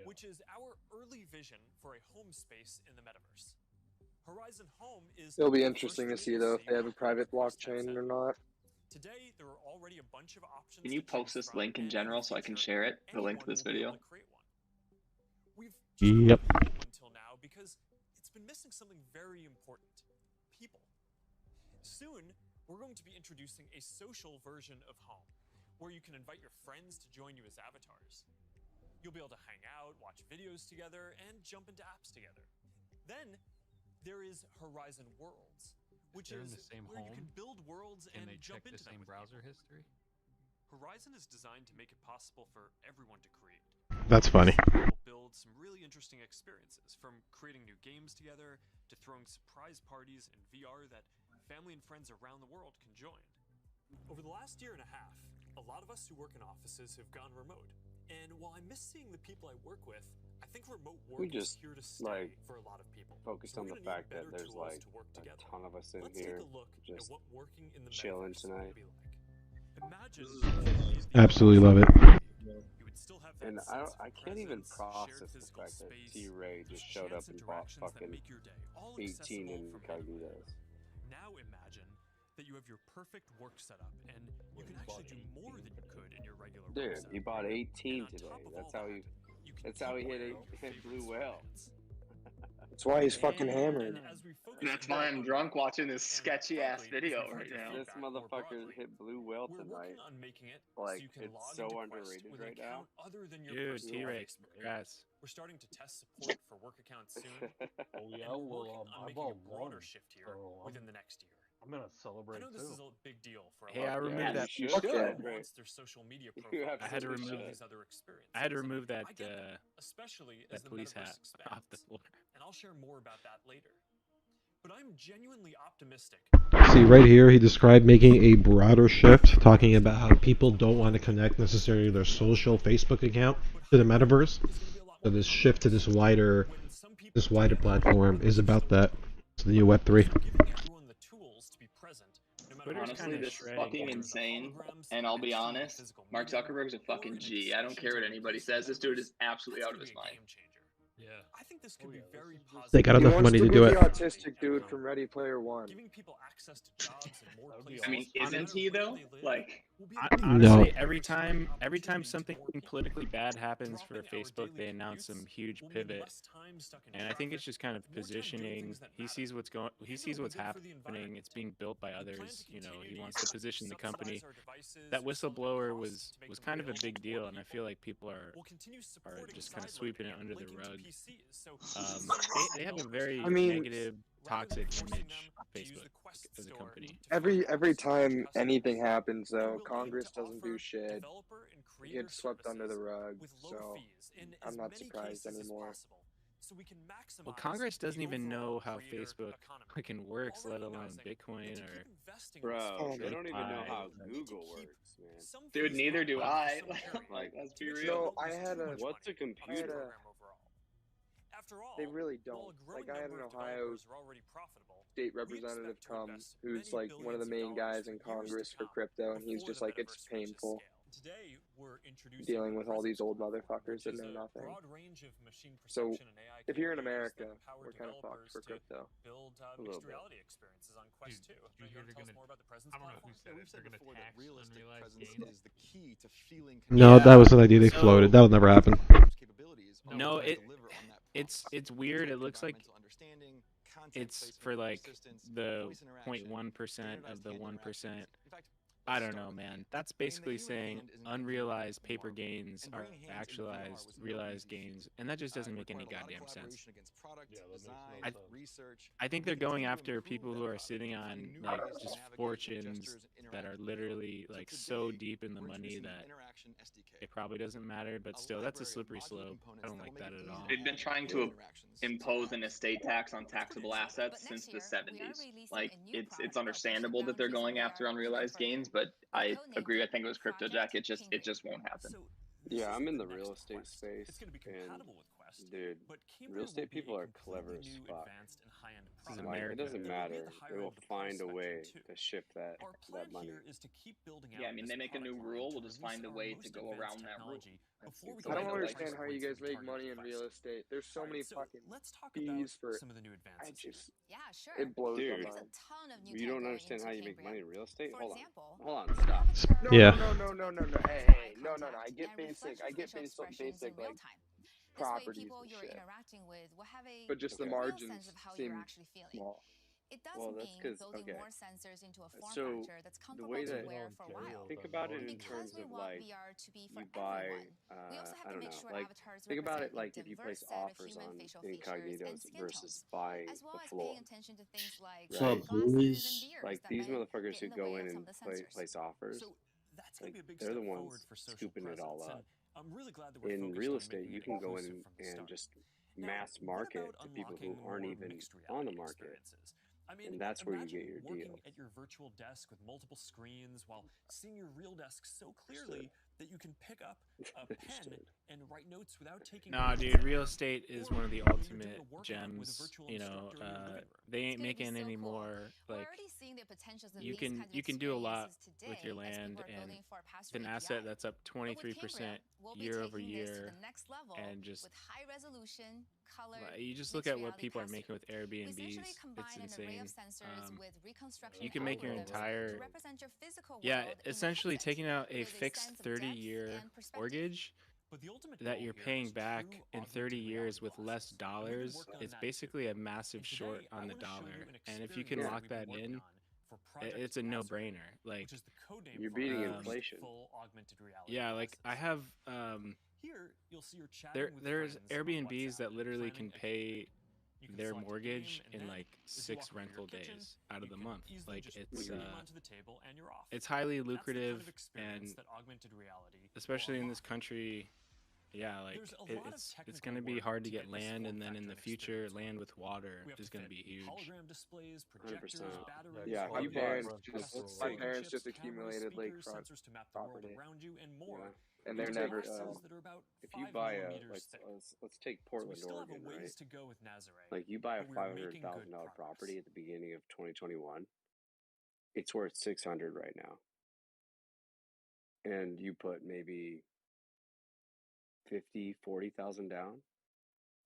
which is our early vision for a home space in the metaverse. Horizon Home is
It'll be interesting to see though if they have a private blockchain or not.
today there are already a bunch of options.
Can you post this link in general so I can share it? The link to this video?
Yep.
Until now because it's been missing something very important. People. Soon we're going to be introducing a social version of Home where you can invite your friends to join you as avatars. You'll be able to hang out, watch videos together, and jump into apps together. Then there is Horizon Worlds, which
They're in
is
the same
where you
home?
can build worlds
Can
and
they
jump
check
into
the
them
same
with
browser
people.
history?
Horizon is designed to make it possible for everyone to create.
That's funny.
We'll build some really interesting experiences, from creating new games together to throwing surprise parties in VR that family and friends around the world can join. Over the last year and a half, a lot of us who work in offices have gone remote. And while I miss seeing the people I work with, I think remote work
We
is
just
here to stay
like
for a lot of people.
focused
So
on
we're
the
gonna need
fact that
better
there's
tools
like
to work
a
together.
ton of us in
Let's
here
take a look
just
at what working in the
chilling
metaverse
tonight.
will be like. Imagine
Absolutely love it.
you would still have that
And
sense
I
of
can't even
presence,
process
shared
the
physical
fact that
space,
T-Ray just showed up
chance
and bought
interactions that
fucking
make your day all
18
accessible
in
from
Incognitos.
Now imagine that you have your perfect work setup and you can actually do more than you could in your regular work
Dude,
setup.
he bought 18
And on
today.
top of
That's
all
how he.
that, you can
That's how he
keep
hit
all your
hit
favorite
Blue Whale.
sweatpants.
That's why he's fucking hammered.
That's why I'm drunk watching this sketchy ass video right now.
This motherfucker hit blue whale tonight. Like, it's so underrated right now.
Dude, T-Ray, congrats.
We're starting to test support for work accounts soon.
Oh yeah,
and we're
well,
working on
I've
making
all
a broader
won,
shift here
so
within the next year.
I'm gonna
I
celebrate
know this
too.
is a big deal for a
Hey,
lot
I
of
removed that.
You
should.
should.
wants their social media profile.
You
I had to
absolutely
remove
should.
these other experiences.
I had to remove that
I get that, especially as
that
the
police
metaverse
hat
expands.
off the floor.
And I'll share more about that later. But I'm genuinely optimistic.
See, right here, he described making a broader shift, talking about how people don't want to connect necessarily their social Facebook account to the metaverse. So this shift to this wider platform is about that. It's the new Web3.
Honestly, this is fucking insane. And I'll be honest, Mark Zuckerberg's a fucking G. I don't care what anybody says. This dude is absolutely out of his mind.
Yeah. I think this could be very positive.
They got
He
enough
wants
money
to
to
be
do
the
it.
autistic dude from Ready Player One.
Giving people access to jobs and more places.
I mean, isn't he though? Like,
Honestly, every time something politically bad happens for Facebook, they announce some huge pivot, and I think it's just kind of positioning. He sees what's happening. It's being built by others. You know, he wants to position the company. That whistleblower was kind of a big deal, and I feel like people are just kind of sweeping it under the rug. They have a very negative, toxic image, Facebook, as a company.
Every time anything happens, though, Congress doesn't do shit. It gets swept under the rug, so I'm not surprised anymore.
Well, Congress doesn't even know how Facebook fucking works, let alone Bitcoin or.
Bro, they don't even know how Google works, man.
dude, neither do I. Like, let's be real.
No, I had a.
What's a computer?
They really don't. Like, I had an Ohio state representative come who's like one of the main guys in Congress for crypto, and he's just like, it's painful dealing with all these old motherfuckers that know nothing. So, if you're in America, we're kind of fucked for crypto.
Build
A little
mixed
bit.
reality experiences on Quest 2.
You hear they're gonna, I don't know who said it. They're gonna tax unrealized gains.
Is the key to feeling
No, that was an idea they floated. That'll never happen.
No, it's weird. It looks like it's for like the 0.1% of the 1%. I don't know, man. That's basically saying unrealized paper gains are actualized realized gains, and that just doesn't make any goddamn sense. I think they're going after people who are sitting on like just fortunes that are literally like so deep in the money that it probably doesn't matter, but still, that's a slippery slope. I don't like that at all.
They've been trying to impose an estate tax on taxable assets since the 70s. Like, it's understandable that they're going after unrealized gains, but I agree. I think it was Crypto Jack. It just won't happen.
Yeah, I'm in the real estate space, and dude, real estate people are clever as fuck. Like, it doesn't matter. They will find a way to shift that money.
Yeah, I mean, they make a new rule. We'll just find a way to go around that rule.
I don't understand how you guys make money in real estate. There's so many fucking fees for it. It blows my
Dude,
mind.
you don't understand how you make money in real estate? Hold on, stop.
Yeah.
No. Hey, no. I get basic like properties and shit. But just the margins seem small.
It does
Well, that's
mean
'cause-
building
okay.
more sensors into a form
So,
factor that's
the
comfortable
way
to
that
wear for a while.
think about it in
Because
terms
we
of
want
like
VR to be for
you buy
everyone. We also have
I
to
don't
make
know,
sure
like
avatars
think about
represent
it like
a
if you
diverse
place
set of
offers
human
on
facial features
Incognitos
and skin
versus
tones,
buying
as well
the
as
floor.
paying attention to things like
Right?
glasses and beers
Like
that
these
may
motherfuckers
get
who
in the
go
way
in
of some
and
of the sensors.
place offers,
So that's gonna
like
be a big
they're the
step forward
ones
for social
scooping it all
presence,
up.
and I'm really glad that we're
In
focused
real
on
estate,
making
you
it
can go in
inclusive from the
and
start.
just
Now,
mass
what
market
about
to people who
unlocking
aren't
more
even
mixed
on the
reality
market.
experiences? I mean,
And that's where you
imagine
get your
working
deals.
at your virtual desk with multiple screens while seeing your real desk so clearly that you can pick up a pen and write notes without taking.
Nah, dude, real estate is one of the ultimate gems. You know, they ain't making any more. Like, you can do a lot with your land, and it's an asset that's up 23% year over year, and just you just look at what people are making with Airbnbs. It's insane. You can make your entire essentially taking out a fixed 30-year mortgage that you're paying back in 30 years with less dollars, it's basically a massive short on the dollar. And if you can lock that in, it's a no-brainer. Like,
you're beating
um,
inflation.
yeah, like I have there's Airbnbs that literally can pay their mortgage in like 6 rental days out of the month. Like it's highly lucrative, and especially in this country, yeah, like it's going to be hard to get land, and then in the future, land with water is going to be huge.
100%.
Yeah,
My parents
just accumulated lakefront property.
Yeah.
And
You
they're
take,
never
if you buy a let's take Portland, Oregon, right? Like you buy a $500,000 property at the beginning of 2021, it's worth 600 right now, and you put maybe 40,000 down.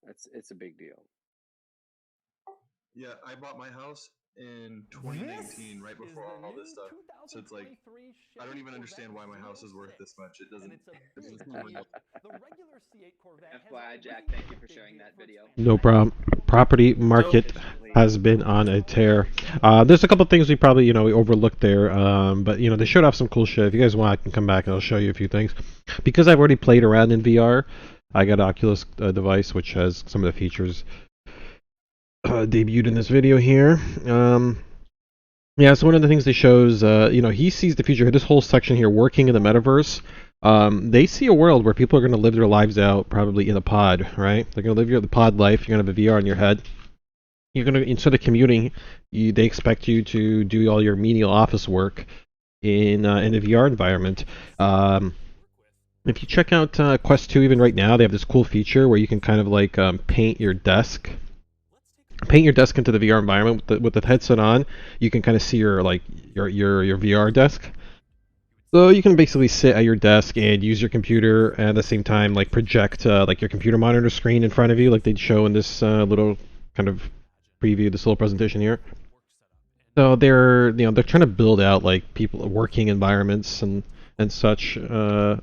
It's a big deal.
Yeah, I bought my house in 2019, right before all this stuff. So it's like I don't even understand why my house is worth this much. It doesn't. It's just not real.
FYI, Jack, thank you for sharing that video.
No problem. Property market has been on a tear. There's a couple things we probably, we overlooked there, but, they showed off some cool shit. If you guys want, I can come back and I'll show you a few things. Because I've already played around in VR, I got an Oculus device, which has some of the features debuted in this video here. Yeah, so one of the things they shows, he sees the future. This whole section here, working in the metaverse. They see a world where people are going to live their lives out probably in a pod, right? They're going to live the pod life. You're going to have a VR in your head. You're going to, instead of commuting, they expect you to do all your menial office work in a VR environment. If you check out Quest 2, even right now, they have this cool feature where you can kind of like paint your desk into the VR environment with the headset on. You can kind of see your VR desk. So you can basically sit at your desk and use your computer and at the same time like project like your computer monitor screen in front of you, like they'd show in this little kind of preview, this little presentation here. So they're trying to build out like people working environments and such. And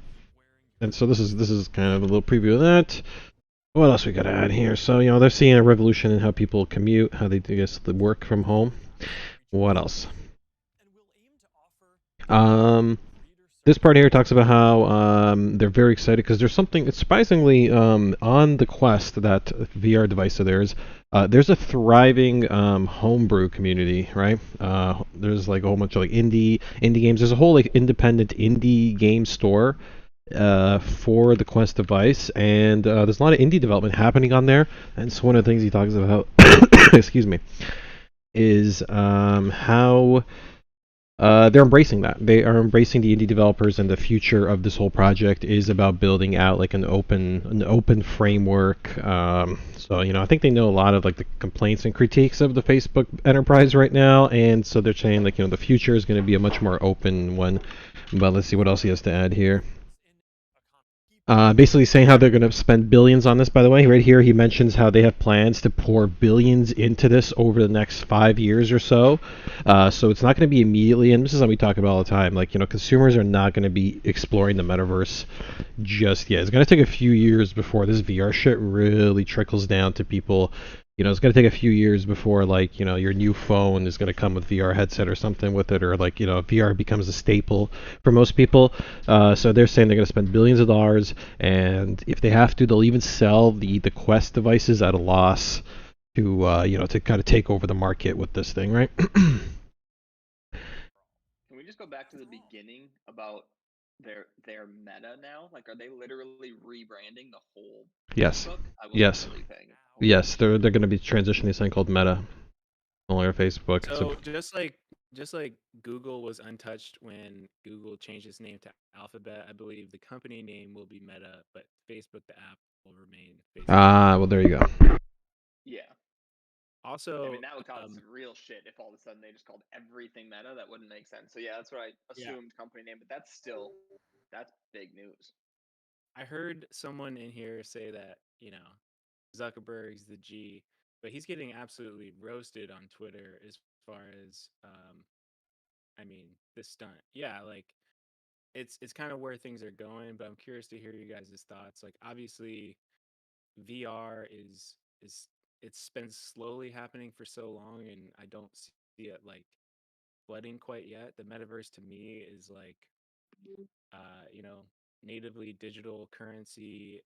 so this is kind of a little preview of that. What else we got to add here? So, they're seeing a revolution in how people commute, how they work from home. What else? This part here talks about how they're very excited because there's something, it's surprisingly, on the Quest, that VR device of theirs, there's a thriving homebrew community, right? There's like a whole bunch of like indie games. There's a whole like independent indie game store for the Quest device, and there's a lot of indie development happening on there. And so one of the things he talks about, excuse me, is how they're embracing that. They are embracing the indie developers, and the future of this whole project is about building out like an open framework. So I think they know a lot of like the complaints and critiques of the Facebook enterprise right now, and so they're saying like the future is going to be a much more open one. But let's see what else he has to add here. Basically saying how they're going to spend billions on this, by the way. Right here, he mentions how they have plans to pour billions into this over the next 5 years or so. So it's not going to be immediately, and this is how we talk about all the time, like, consumers are not going to be exploring the metaverse just yet. It's going to take a few years before this VR shit really trickles down to people. It's going to take a few years before, like, your new phone is going to come with VR headset or something with it, or like, VR becomes a staple for most people. So they're saying they're going to spend billions of dollars, and if they have to, they'll even sell the Quest devices at a loss to, to kind of take over the market with this thing, right?
Can we just go back to the beginning about their meta now? Like, are they literally rebranding the whole
Yes.
Facebook?
Yes.
Really paying.
Yes, they're going to be transitioning this thing called Meta, no longer Facebook.
So just like Google was untouched when Google changed its name to Alphabet, I believe the company name will be Meta, but Facebook, the app, will remain Facebook.
Well, there you go.
Yeah.
Also,
I mean, that would cause real shit if all of a sudden they just called everything Meta. That wouldn't make sense. So yeah, that's what I assumed company name, but that's big news.
I heard someone in here say that, Zuckerberg's the G, but he's getting absolutely roasted on Twitter as far as, this stunt. Yeah, like, it's kind of where things are going, but I'm curious to hear you guys' thoughts. Like, obviously, VR is it's been slowly happening for so long, and I don't see it like flooding quite yet. The metaverse to me is like, you know, natively digital currency,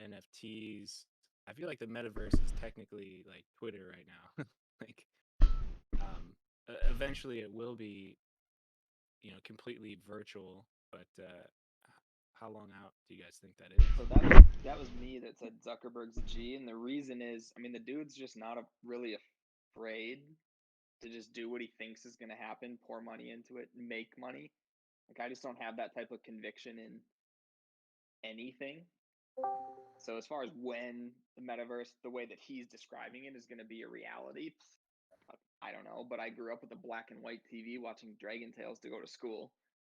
NFTs. I feel like the metaverse is technically like Twitter right now. Like, eventually it will be, you know, completely virtual, but how long out do you guys think that is?
So that was me that said Zuckerberg's a G, and the reason is, I mean, the dude's just not really afraid to just do what he thinks is going to happen, pour money into it, make money. Like, I just don't have that type of conviction in anything. So as far as when the metaverse, the way that he's describing it, is going to be a reality, I don't know. But I grew up with a black and white TV watching Dragon Tales to go to school,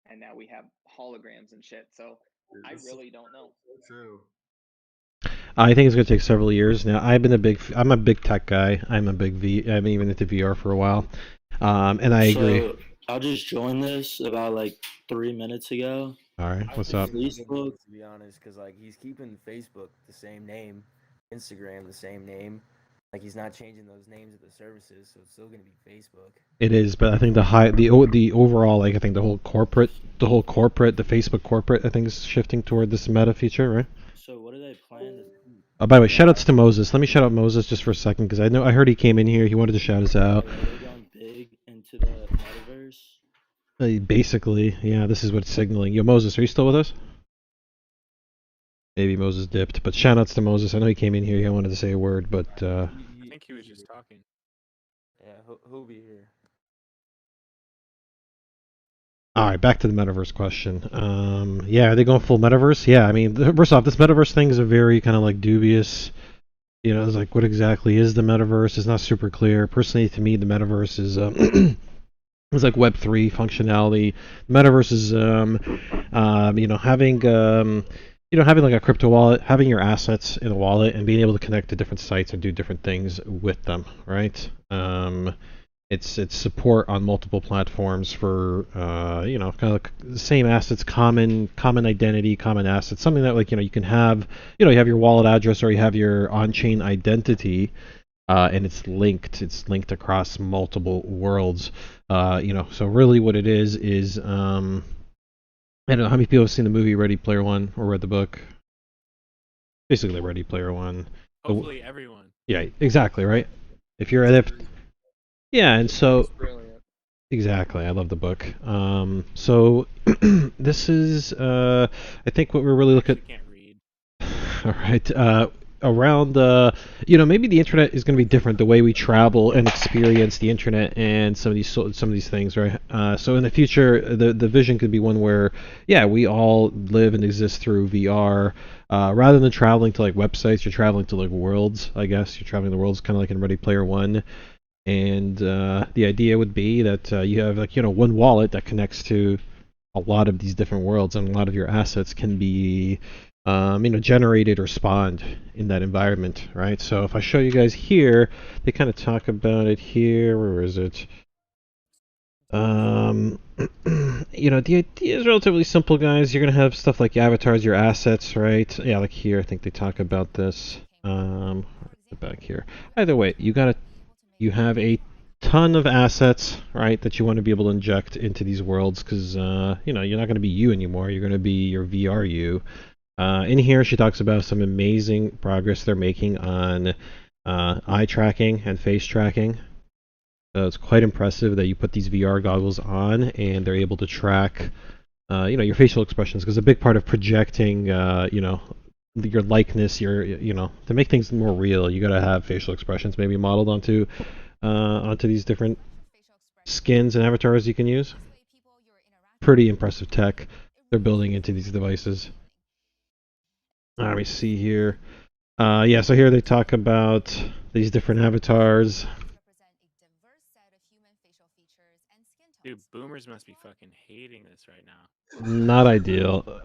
and now we have holograms and shit. So I really don't know.
So true.
I think it's going to take several years. Now, I'm a big tech guy. I've been even into VR for a while, and I agree.
So I'll just join this about like 3 minutes ago.
All right, what's up?
Facebook, to be honest, because like he's keeping Facebook the same name, Instagram the same name. Like he's not changing those names of the services, so it's still gonna be Facebook.
It is, but I think the overall, like I think the Facebook corporate, I think is shifting toward this meta feature, right?
So what do they plan to do?
By the way, shout outs to Moses. Let me shout out Moses just for a second because I heard he came in here. He wanted to shout us out.
Are they going big into the metaverse?
Basically, yeah, this is what it's signaling. Yo, Moses, are you still with us? Maybe Moses dipped, but shout outs to Moses. I know he came in here. He wanted to say a word, but
I think he was just talking.
Yeah, who'll be here?
All right, back to the metaverse question. Yeah, are they going full metaverse? Yeah, I mean, first off, this metaverse thing is a very kind of like dubious. You know, it's like what exactly is the metaverse? It's not super clear. Personally, to me, the metaverse is it's like Web3 functionality. The metaverse is having like a crypto wallet, having your assets in a wallet, and being able to connect to different sites and do different things with them, right? It's support on multiple platforms for kind of like the same assets, common identity, common assets, something that like you can have, you have your wallet address or you have your on-chain identity, and it's linked across multiple worlds. So really what it is I don't know how many people have seen the movie Ready Player One or read the book. Basically, Ready Player One.
Hopefully, everyone.
Yeah, exactly, right. And so exactly, I love the book. So this is, I think what we're really looking.
Can't read.
All right. Around maybe the internet is going to be different, the way we travel and experience the internet and some of these things, right? So in the future, the vision could be one where we all live and exist through VR, rather than traveling to like websites. You're traveling to like worlds, I guess. You're traveling the worlds, kind of like in Ready Player One, and the idea would be that you have like one wallet that connects to a lot of these different worlds, and a lot of your assets can be generated or spawned in that environment, right? So if I show you guys here, they kind of talk about it here. Where is it? The idea is relatively simple, guys. You're gonna have stuff like your avatars, your assets, right? Yeah, like here, I think they talk about this. Back here. Either way, you have a ton of assets, right, that you want to be able to inject into these worlds, because you're not going to be you anymore. You're going to be your VR you. In here, she talks about some amazing progress they're making on eye tracking and face tracking. It's quite impressive that you put these VR goggles on and they're able to track, your facial expressions. Because a big part of projecting, your likeness, to make things more real, you got to have facial expressions maybe modeled onto these different skins and avatars you can use. Pretty impressive tech they're building into these devices. Let me see here. So here they talk about these different avatars.
Dude, boomers must be fucking hating this right now.
Not ideal.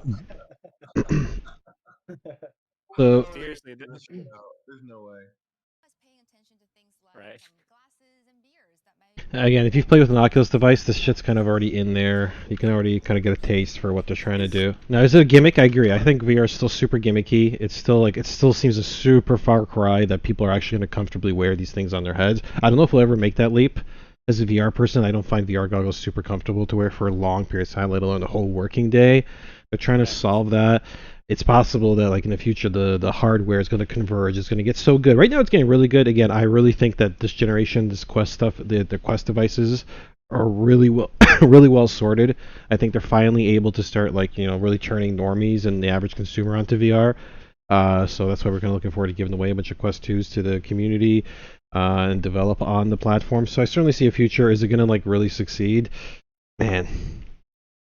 So
seriously,
there's no way.
Right.
Again, if you've played with an Oculus device, this shit's kind of already in there. You can already kind of get a taste for what they're trying to do. Now, is it a gimmick? I agree. I think VR is still super gimmicky. It's still like, it still seems a super far cry that people are actually going to comfortably wear these things on their heads. I don't know if we'll ever make that leap. As a VR person, I don't find VR goggles super comfortable to wear for a long period of time, let alone a whole working day. They're trying to solve that. It's possible that like in the future the hardware is going to converge. It's going to get so good. Right now it's getting really good. Again, I really think that this generation, this Quest stuff, the Quest devices are really well really well sorted. I think they're finally able to start like, you know, really turning normies and the average consumer onto VR. So that's why we're kind of looking forward to giving away a bunch of Quest 2s to the community and develop on the platform. So I certainly see a future. Is it going to like really succeed? Man,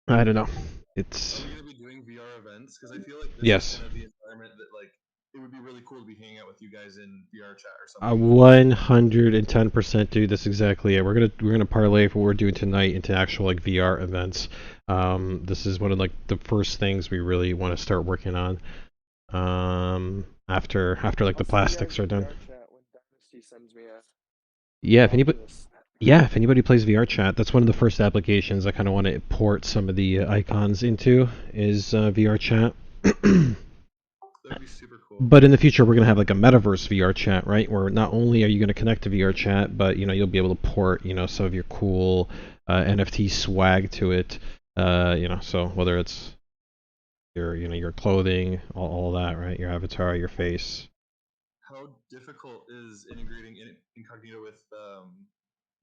I don't know. It's
Are we gonna be doing VR events? Because I feel like this
yes.
is kind of the environment that like it would be really cool to be hanging out with you guys in VR chat or something.
110%, dude. That's exactly it. We're gonna parlay for what we're doing tonight into actual like VR events. This is one of like the first things we really want to start working on. After like the plastics are done. Yeah, if anybody plays VR chat, that's one of the first applications I kind of want to port some of the icons into is VR chat.
That'd be super cool.
But in the future, we're gonna have like a metaverse VR chat, right? Where not only are you gonna connect to VR chat, but you know you'll be able to port, you know, some of your cool NFT swag to it. You know, so whether it's your, you know, your clothing, all that, right? Your avatar, your face.
How difficult is integrating Incognito with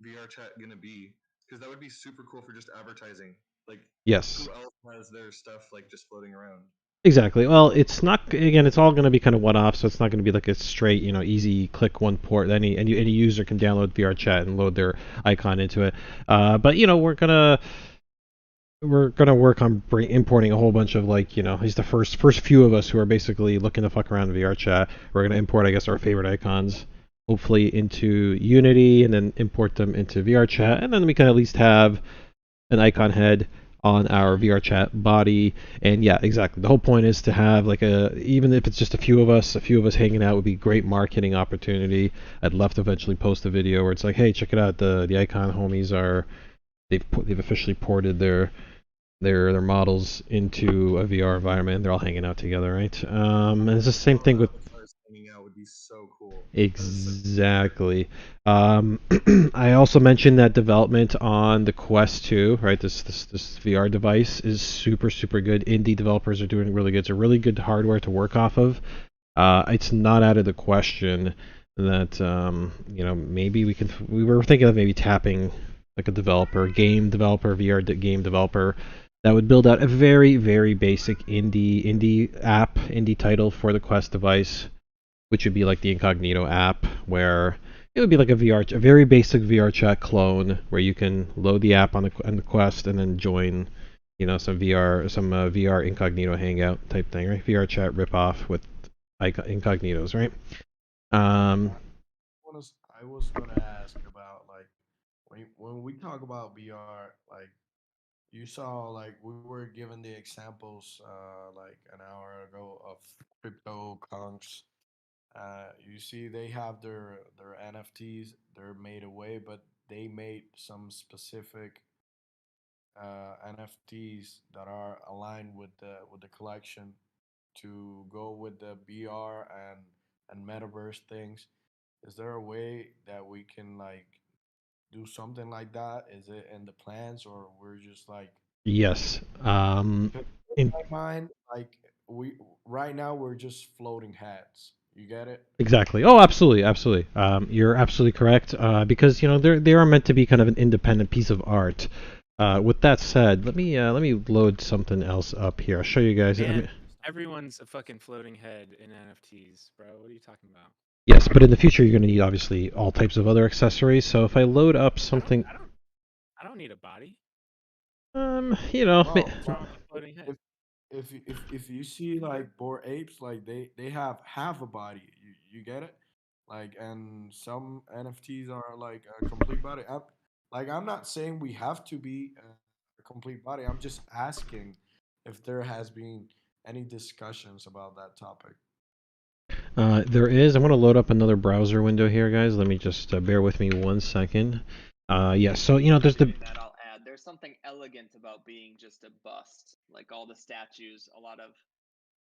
VR chat gonna be? Because that would be super cool for just advertising. Like,
Yes.
who else has their stuff like just floating around?
Exactly. Well, it's not. Again, it's all going to be kind of one-off, so it's not going to be like a straight, you know, easy click one port. Any user can download VR chat and load their icon into it. But you know, we're gonna work on importing a whole bunch of like, you know, he's the first few of us who are basically looking to fuck around in VR chat. We're gonna import, I guess, our favorite icons, hopefully into Unity, and then import them into VR chat, and then we can at least have an icon head on our VR chat body. And yeah, exactly. The whole point is to have like even if it's just a few of us hanging out would be great marketing opportunity. I'd love to eventually post a video where it's like, hey, check it out, the icon homies they've officially ported their models into a VR environment. They're all hanging out together, right? And it's the same thing with
Hanging out would be so cool.
exactly. I also mentioned that development on the Quest 2, right? This VR device is super good. Indie developers are doing really good. It's a really good hardware to work off of. It's not out of the question that you know, maybe we were thinking of maybe tapping like a game developer, VR game developer that would build out a very basic indie title for the Quest device, which would be like the Incognito app, where it would be like a very basic VR chat clone, where you can load the app on the Quest and then join, you know, some VR Incognito hangout type thing, right? VR chat ripoff with Incognitos, right?
I was gonna ask about like when we talk about VR, like you saw like we were given the examples like an hour ago of crypto conks. You see, they have their NFTs. They're made away, but they made some specific NFTs that are aligned with the collection to go with the VR and metaverse things. Is there a way that we can like do something like that? Is it in the plans, or we're just like
Yes.
'cause in my mind, like we right now we're just floating heads. You get it?
Exactly. Oh, absolutely. You're absolutely correct. Because you know they are meant to be kind of an independent piece of art. With that said, let me load something else up here. I'll show you guys.
Man, everyone's a fucking floating head in NFTs, bro. What are you talking about?
Yes, but in the future you're going to need obviously all types of other accessories. So if I load up something,
I don't need a body.
you know,
Floating head.
If you see like Bored Apes, like they have half a body. You get it? Like, and some NFTs are like a complete body. I'm not saying we have to be a complete body. I'm just asking if there has been any discussions about that topic.
there is. I'm going to load up another browser window here, guys. Let me just bear with me 1 second. Yeah, so there's the
That I'll add. There's something elegant about being just a bust. Like all the statues, a lot of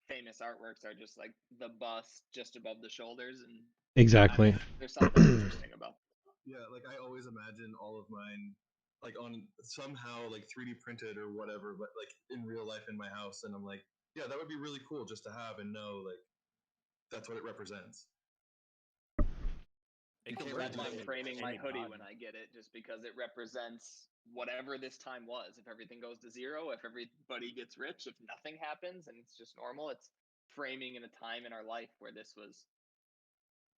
famous artworks are just like the bust just above the shoulders, and
exactly.
there's something interesting about.
Yeah, like I always imagine all of mine like on somehow like 3D printed or whatever, but like in real life in my house, and I'm like, yeah, that would be really cool just to have and know like that's what it represents.
I that's why I'm framing my hoodie when I get it, just because it represents whatever this time was. If everything goes to zero, if everybody gets rich, if nothing happens and it's just normal, it's framing in a time in our life where this was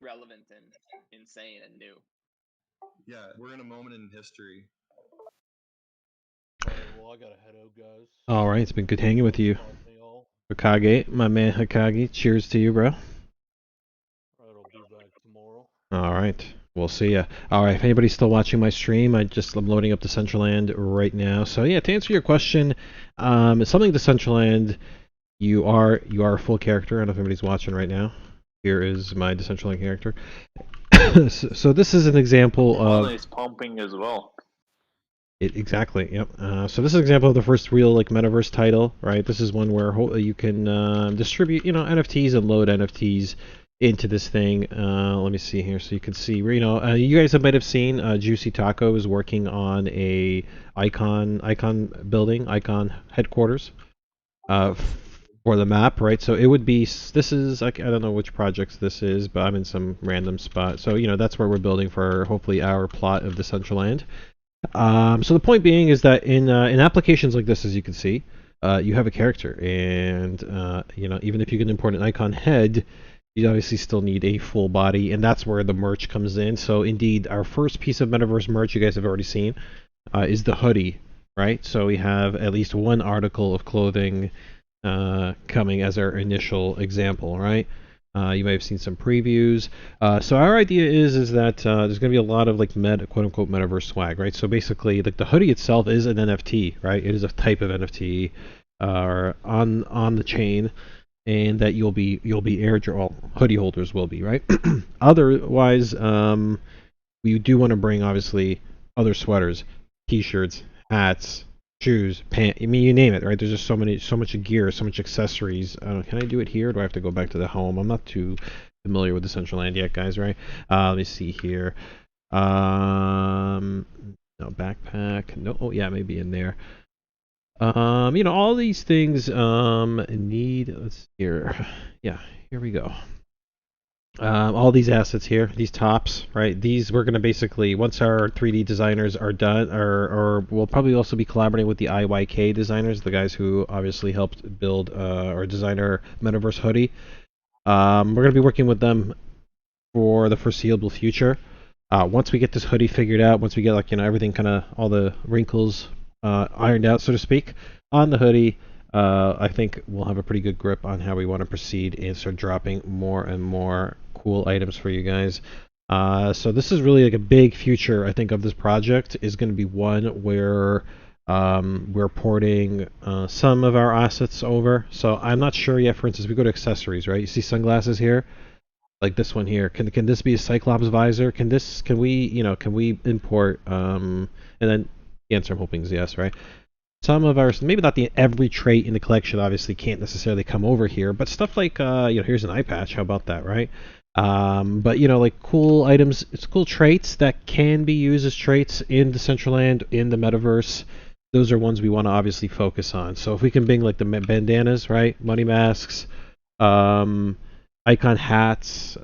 relevant and insane and new.
Yeah, we're in a moment in history.
Alright, well, I gotta head out, guys.
All right, it's been good hanging with you, Hokage, my man Hokage. Cheers to you, bro.
Alright, I'll be back tomorrow.
All right, we'll see ya. All right, if anybody's still watching my stream, I'm loading up Decentraland right now. So yeah, to answer your question, something Decentraland, you are a full character. I don't know if anybody's watching right now. Here is my Decentraland character. So this is an example of.
Money is pumping as well.
Exactly. Yep. So this is an example of the first real like metaverse title, right? This is one where you can distribute, NFTs and load NFTs into this thing. Let me see here, so you can see. You guys might have seen Juicy Taco is working on a icon building, icon headquarters, for the map, right? So it would be. This is like I don't know which projects this is, but I'm in some random spot. So that's where we're building for hopefully our plot of Decentraland. So the point being is that in applications like this, as you can see, you have a character, and even if you can import an icon head, you obviously still need a full body, and that's where the merch comes in. So indeed, our first piece of metaverse merch you guys have already seen is the hoodie, right? So we have at least one article of clothing coming as our initial example, right? You may have seen some previews. So our idea is that there's going to be a lot of like quote unquote metaverse swag, right? So basically, like the hoodie itself is an NFT, right? It is a type of NFT on the chain, and that you'll be airdrop hoodie holders will be, right? Otherwise, we do want to bring obviously other sweaters, t-shirts, hats, shoes, pants. I mean, you name it, right? There's just so much gear, so much accessories. Can I do it here? Or do I have to go back to the home? I'm not too familiar with Decentraland yet, guys, right? Let me see here. No backpack. No. Oh yeah, maybe in there. All these things need. Let's see here. Yeah, here we go. All these assets here, these tops, right? These we're going to basically, once our 3D designers are done, or we'll probably also be collaborating with the IYK designers, the guys who obviously helped build or design our Metaverse hoodie. We're going to be working with them for the foreseeable future. Once we get this hoodie figured out, once we get like everything kind of all the wrinkles ironed out, so to speak, on the hoodie. I think we'll have a pretty good grip on how we want to proceed and start dropping more and more cool items for you guys. So this is really like a big future, I think, of this project is going to be one where we're porting some of our assets over. So I'm not sure yet. For instance, we go to accessories, right? You see sunglasses here, like this one here. Can this be a Cyclops visor? Can we import? And then the answer I'm hoping is yes, right? Some of our, maybe not every trait in the collection obviously can't necessarily come over here, but stuff like here's an eye patch. How about that, right? But like cool items, it's cool traits that can be used as traits in Decentraland, in the metaverse. Those are ones we want to obviously focus on. So if we can bring like the bandanas, right, money masks, icon hats,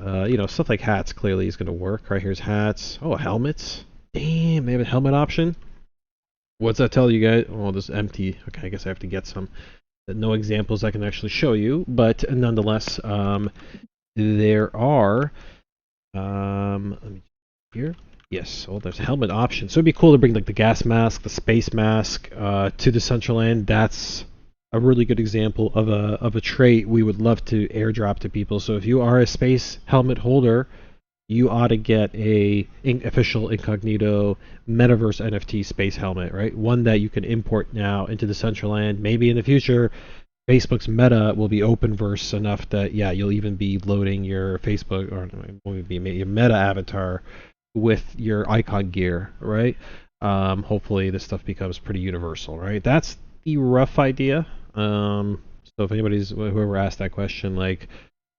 stuff like hats clearly is going to work. Right, here's hats. Oh, helmets. Damn, they have a helmet option. What's that tell you guys? Oh, this is empty. Okay, I guess I have to get some. No examples I can actually show you, but nonetheless, there are. Let me here. Yes. Oh, there's a helmet option. So it'd be cool to bring like the gas mask, the space mask, to Decentraland. That's a really good example of a trait we would love to airdrop to people. So if you are a space helmet holder, you ought to get a official Incognito Metaverse NFT space helmet, right? One that you can import now into Decentraland. Maybe in the future, Facebook's meta will be open-verse enough that, yeah, you'll even be loading your Facebook, or maybe your meta avatar with your icon gear, right? Hopefully this stuff becomes pretty universal, right? That's the rough idea. So if whoever asked that question, like,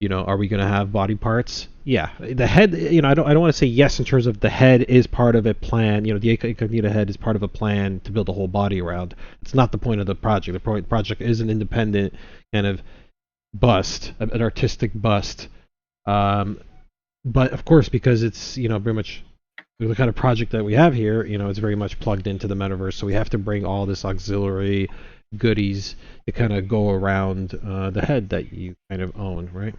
are we going to have body parts? Yeah, the head. I don't want to say yes in terms of the head is part of a plan. The Incognito head is part of a plan to build a whole body around. It's not the point of the project. The project is an independent kind of bust, an artistic bust. But of course, because it's very much the kind of project that we have here, it's very much plugged into the metaverse. So we have to bring all this auxiliary goodies to kind of go around the head that you kind of own, right?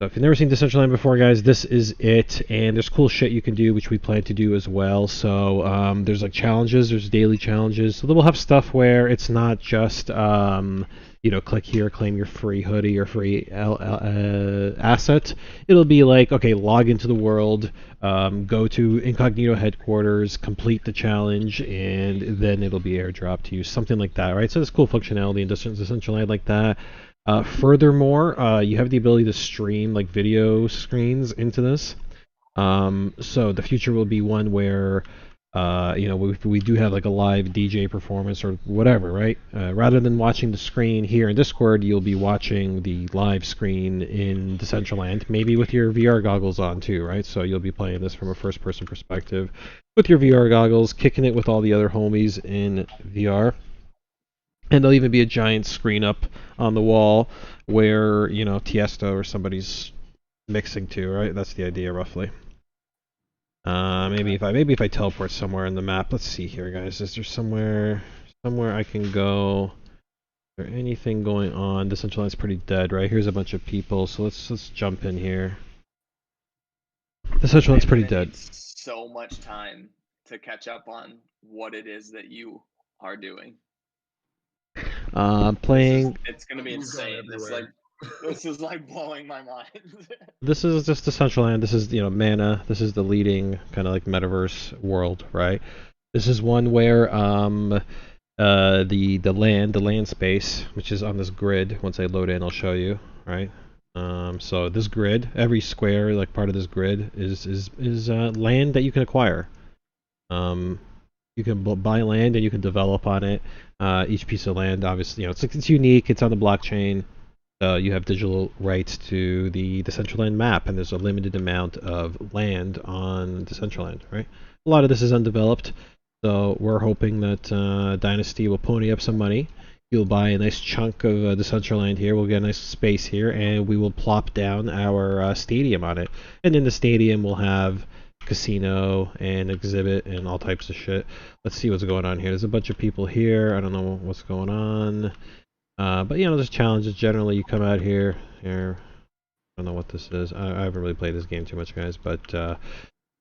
So if you've never seen Decentraland before, guys, this is it. And there's cool shit you can do, which we plan to do as well. So there's like challenges, there's daily challenges. So we'll have stuff where it's not just click here, claim your free hoodie or free asset. It'll be like, okay, log into the world, go to Incognito headquarters, complete the challenge, and then it'll be airdropped to you. Something like that, right? So there's cool functionality in Decentraland like that. Furthermore, you have the ability to stream like video screens into this. So the future will be one where, we do have like a live DJ performance or whatever, right? Rather than watching the screen here in Discord, you'll be watching the live screen in Decentraland, maybe with your VR goggles on too, right? So you'll be playing this from a first-person perspective with your VR goggles, kicking it with all the other homies in VR. And there'll even be a giant screen up on the wall where, Tiesto or somebody's mixing to, right? That's the idea, roughly. Maybe if I teleport somewhere in the map. Let's see here, guys. Is there somewhere I can go? Is there anything going on? Decentraland's pretty dead, right? Here's a bunch of people, so let's jump in here. Decentraland's pretty dead.
So much time to catch up on what it is that you are doing.
Playing.
It's gonna be insane. This is like blowing my mind.
This is just Decentraland. This is Mana. This is the leading kind of like metaverse world, right? This is one where the land space, which is on this grid. Once I load in, I'll show you, right? So this grid, every square like part of this grid is land that you can acquire. You can buy land and you can develop on it. Each piece of land, obviously, it's unique. It's on the blockchain. You have digital rights to the Decentraland map, and there's a limited amount of land on Decentraland, right? A lot of this is undeveloped, so we're hoping that Dynasty will pony up some money. You'll buy a nice chunk of Decentraland here. We'll get a nice space here, and we will plop down our stadium on it. And in the stadium, we'll have casino and exhibit and all types of shit. Let's see what's going on here. There's a bunch of people here. I don't know what's going on. But there's challenges. Generally, you come out here. I don't know what this is. I haven't really played this game too much, guys. But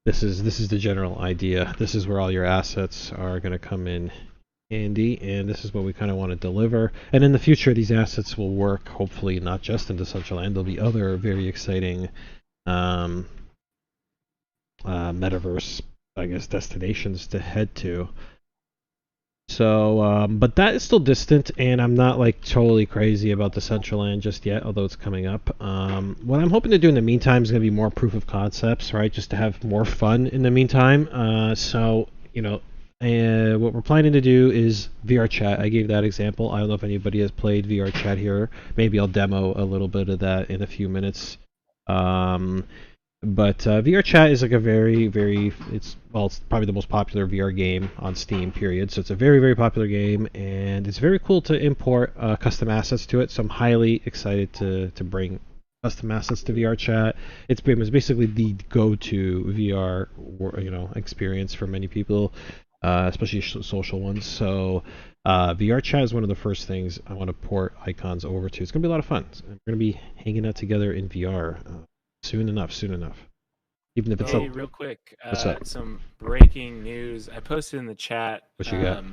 this is the general idea. This is where all your assets are going to come in handy, and this is what we kind of want to deliver. And in the future, these assets will work. Hopefully, not just in Decentraland. There'll be other very exciting metaverse, I guess, destinations to head to. So, but that is still distant, and I'm not like totally crazy about Decentraland just yet, although it's coming up. What I'm hoping to do in the meantime is going to be more proof of concepts, right? Just to have more fun in the meantime. So, what we're planning to do is VR chat. I gave that example. I don't know if anybody has played VR chat here. Maybe I'll demo a little bit of that in a few minutes. But VR Chat is like a it's probably the most popular VR game on Steam, period. So it's a very, very popular game, and it's very cool to import custom assets to it. So I'm highly excited to bring custom assets to VR Chat. It's basically the go-to VR, experience for many people, especially social ones. So VR Chat is one of the first things I want to port icons over to. It's going to be a lot of fun. We're going to be hanging out together in VR. Soon enough. Even if it's
hey, real quick,
What's up?
Some breaking news. I posted in the chat.
What you got?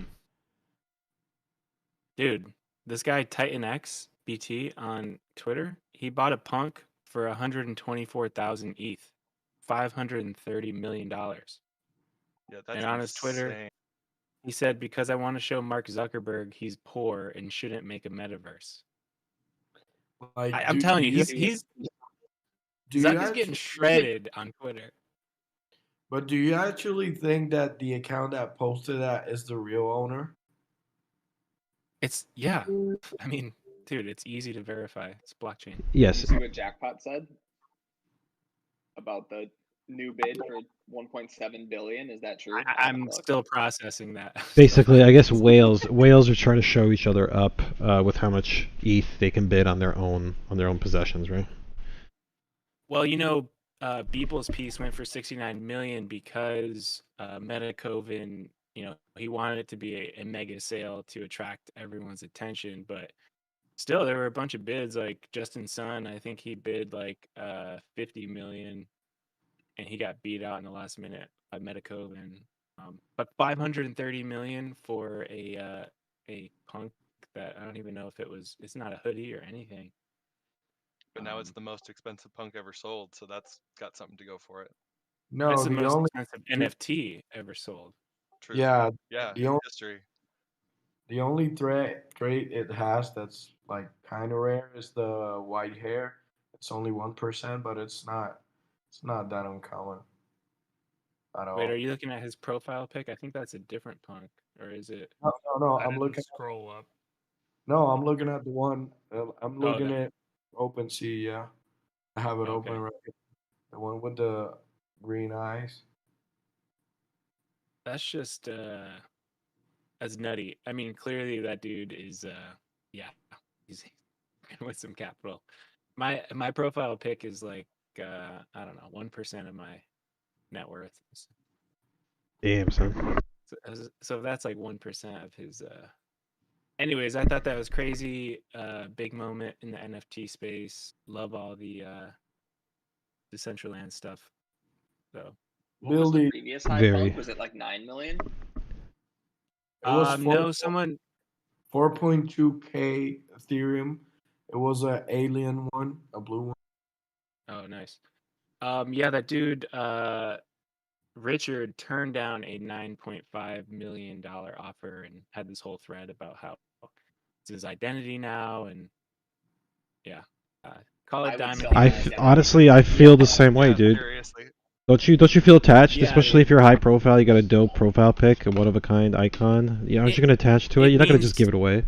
Dude, this guy Titan X BT on Twitter, he bought a punk for 124,000 ETH, $530 million.
Yeah, that's
and on his Twitter,
insane.
he said, "Because I want to show Mark Zuckerberg he's poor and shouldn't make a metaverse."
Like,
I'm telling you, he's Zuck is getting shredded on Twitter.
But do you actually think that the account that posted that is the real owner?
It's yeah. I mean, dude, it's easy to verify. It's blockchain.
Did you
Yes.
see what Jackpot said about the new bid for 1.7 billion? Is that true? I haven't
I'm
looked.
still processing that.
Basically, I guess whales are trying to show each other up with how much ETH they can bid on their own possessions, right?
Well, Beeple's piece went for 69 million because Metacoven, he wanted it to be a mega sale to attract everyone's attention, but still there were a bunch of bids. Like Justin Sun, I think he bid like 50 million, and he got beat out in the last minute by Metacoven. But 530 million for a punk that I don't even know if it's not a hoodie or anything.
But now it's the most expensive punk ever sold, so that's got something to go for it.
No,
It's the
the
most
only
expensive NFT ever sold.
True.
yeah,
Yeah,
the
in
only
history.
the only trait it has that's like kind of rare is the white hair. It's only 1%, but it's not that uncommon at
Wait, are
all.
you looking at his profile pic? I think that's a different punk, or is it?
No, no, no.
I
I'm
didn't
looking.
scroll up.
No, I'm looking at the one. I'm
Oh,
looking at OpenSea. Yeah, I have it open
okay.
right here. The one with the green eyes.
That's just that's nutty. I mean, clearly that dude is yeah, he's with some capital. My profile pic is like I don't know, 1% of my net worth.
Damn, son.
So that's like 1% of his anyways, I thought that was crazy. Big moment in the NFT space. Love all the Decentraland stuff. So
What was the
Billy,
previous high
Very.
punk? Was it like 9 million?
it was
no, someone
4.2K Ethereum. It was a alien one, a blue one.
Oh, nice. Yeah, that dude Richard turned down a $9.5 million offer and had this whole thread about how it's his identity now, and yeah, call it
I would
diamond.
sell my identity.
Honestly, I feel the same way, dude.
Seriously.
Don't you feel attached,
Yeah,
especially if you're high profile? You got a dope profile pic, a one of a kind icon. Yeah, aren't you gonna attach to it? You're not gonna just give it away.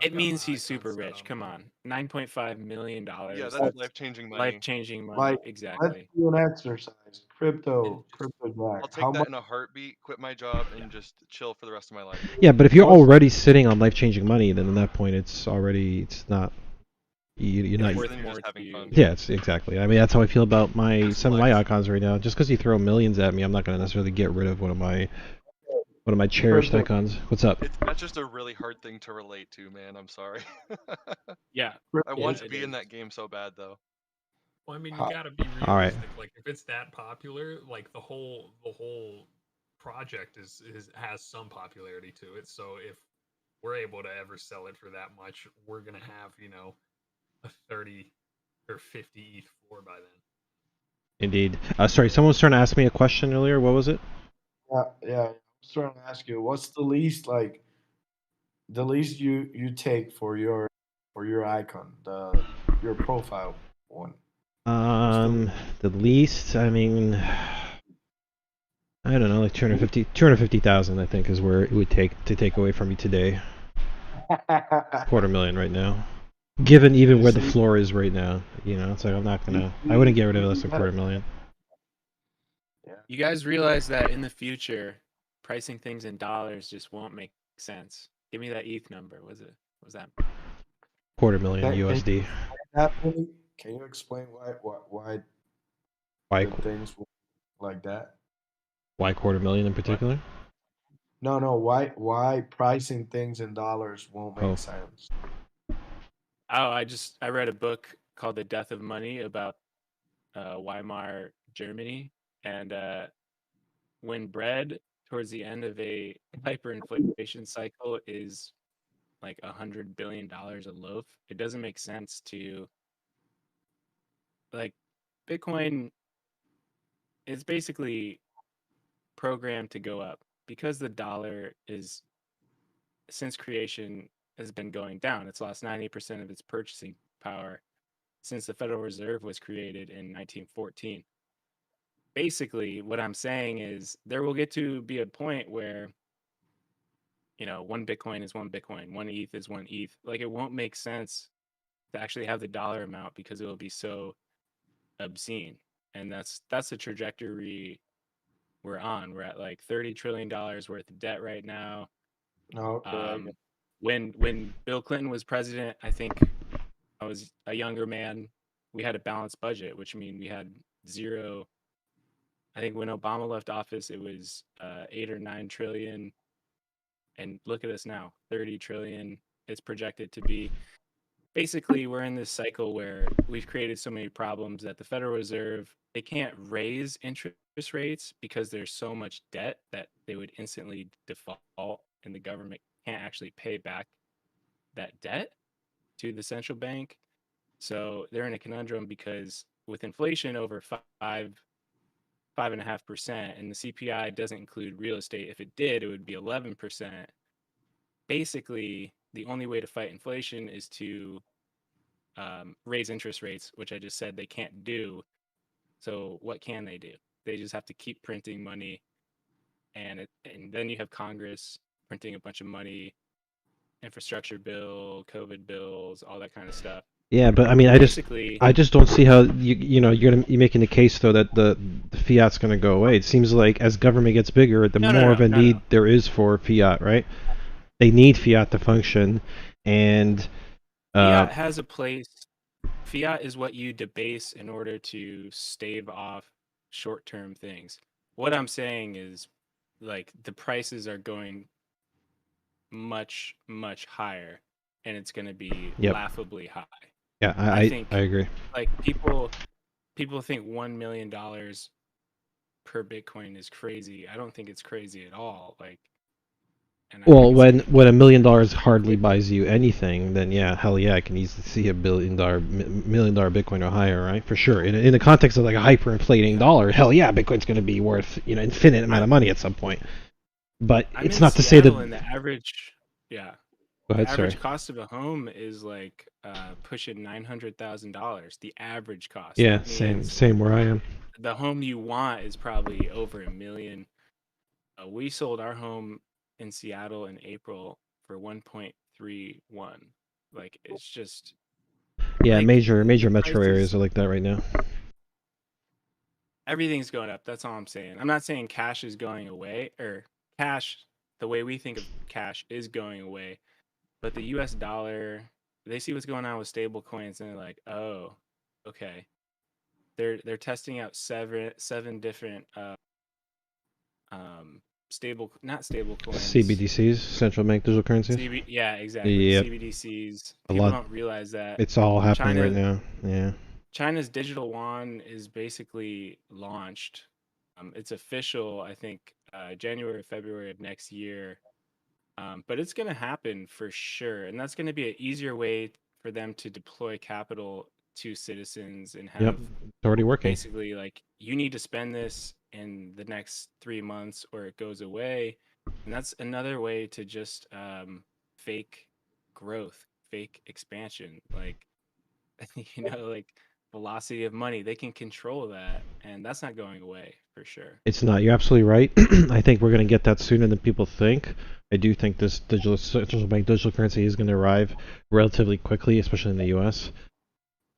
It means he's super rich. Come on, $9.5 million.
Yeah, that's life-changing money.
Life-changing money.
Like, let's
Exactly.
do an exercise. Crypto Jack.
I'll take that in a heartbeat, quit my job, and just chill for the rest of my life.
Yeah, but if you're already sitting on life-changing money, then at that point it's not. You're not.
Then you're just having fun.
Yeah, it's exactly. I mean, that's how I feel about some of my icons right now. Just because you throw millions at me, I'm not gonna necessarily get rid of one of my cherished icons. What's up?
That's just a really hard thing to relate to, man. I'm sorry.
Yeah.
I want to be in that game so bad, though.
Well, I mean, you gotta be realistic.
All right.
Like, if it's that popular, like the whole project has some popularity to it. So if we're able to ever sell it for that much, we're gonna have a 30 or 50 ETH floor by then.
Indeed. Sorry, someone was trying to ask me a question earlier. What was it?
Yeah. I was trying to ask you, what's the least you take for your icon, your profile one?
The least. I mean, I don't know, like 250,000. I think is where it would take to take away from me today. $250,000 right now. Given even where the floor is right now, it's like I wouldn't get rid of it less than $250,000.
You guys realize that in the future, pricing things in dollars just won't make sense. Give me that ETH number. What was that?
$250,000 USD.
Can you explain why
Why
things like that?
Why $250,000 in particular?
No. Why pricing things in dollars won't make sense?
Oh, I read a book called The Death of Money about Weimar Germany, and when bread towards the end of a hyperinflation cycle is like $100 billion a loaf, it doesn't make sense to like Bitcoin is basically programmed to go up because the dollar is since creation has been going down. It's lost 90% of its purchasing power since the Federal Reserve was created in 1914. basically what I'm saying is there will get to be a point where, one Bitcoin is one Bitcoin, one ETH is one ETH. Like, it won't make sense to actually have the dollar amount because it will be so obscene. And that's the trajectory we're on. We're at like $30 trillion worth of debt right now.
Okay.
When Bill Clinton was president, I think I was a younger man. We had a balanced budget, which means we had zero. I think when Obama left office, it was 8 or 9 trillion. And look at us now, 30 trillion. It's projected to be. Basically, we're in this cycle where we've created so many problems that the Federal Reserve, they can't raise interest rates because there's so much debt that they would instantly default, and the government can't actually pay back that debt to the central bank. So they're in a conundrum because with inflation over 5.5%, and the CPI doesn't include real estate. If it did, it would be 11%. Basically, the only way to fight inflation is to raise interest rates, which I just said they can't do. So what can they do? They just have to keep printing money, and then you have Congress printing a bunch of money, infrastructure bill, COVID bills, all that kind of stuff.
Yeah, but I mean, I just don't see how you're making the case though that the fiat's going to go away. It seems like as government gets bigger, the more of a need there is for fiat, right? They need fiat to function, and
fiat has a place. Fiat is what you debase in order to stave off short-term things. What I'm saying is, like, the prices are going much, much higher, and it's going to be laughably high.
Yeah, I agree.
Like, people think $1 million per Bitcoin is crazy. I don't think it's crazy at all. Like,
well, when $1 million hardly buys you anything, then yeah, hell yeah, I can easily see $1 million Bitcoin or higher, right? For sure. In the context of like a hyperinflating dollar, hell yeah, Bitcoin's going to be worth infinite amount of money at some point. But it's not to say that.
And the average,
Go ahead,
the average cost of a home is like pushing $900,000. The average cost.
Yeah, same where I am.
The home you want is probably over $1 million. We sold our home in Seattle in April for 1.31. Like, it's just
yeah,
like,
major metro areas are like that right now.
Everything's going up. That's all I'm saying. I'm not saying cash is going away, or cash, the way we think of cash, is going away. But the US dollar, they see what's going on with stable coins, and they're like, oh, okay. They're testing out seven different not stable coins.
CBDCs, central bank digital currencies.
Yeah, exactly. Yep. CBDCs. People don't realize that.
It's all happening right now. Yeah.
China's digital yuan is basically launched. It's official, I think, January, February of next year. But it's going to happen for sure. And that's going to be an easier way for them to deploy capital to citizens and have
it's already working.
Basically, like, you need to spend this in the next 3 months or it goes away. And that's another way to just fake growth, fake expansion. Like, like velocity of money. They can control that, and that's not going away for sure.
It's not. You're absolutely right. I think we're going to get that sooner than people think. I do think this central bank digital currency is going to arrive relatively quickly, especially in the U.S.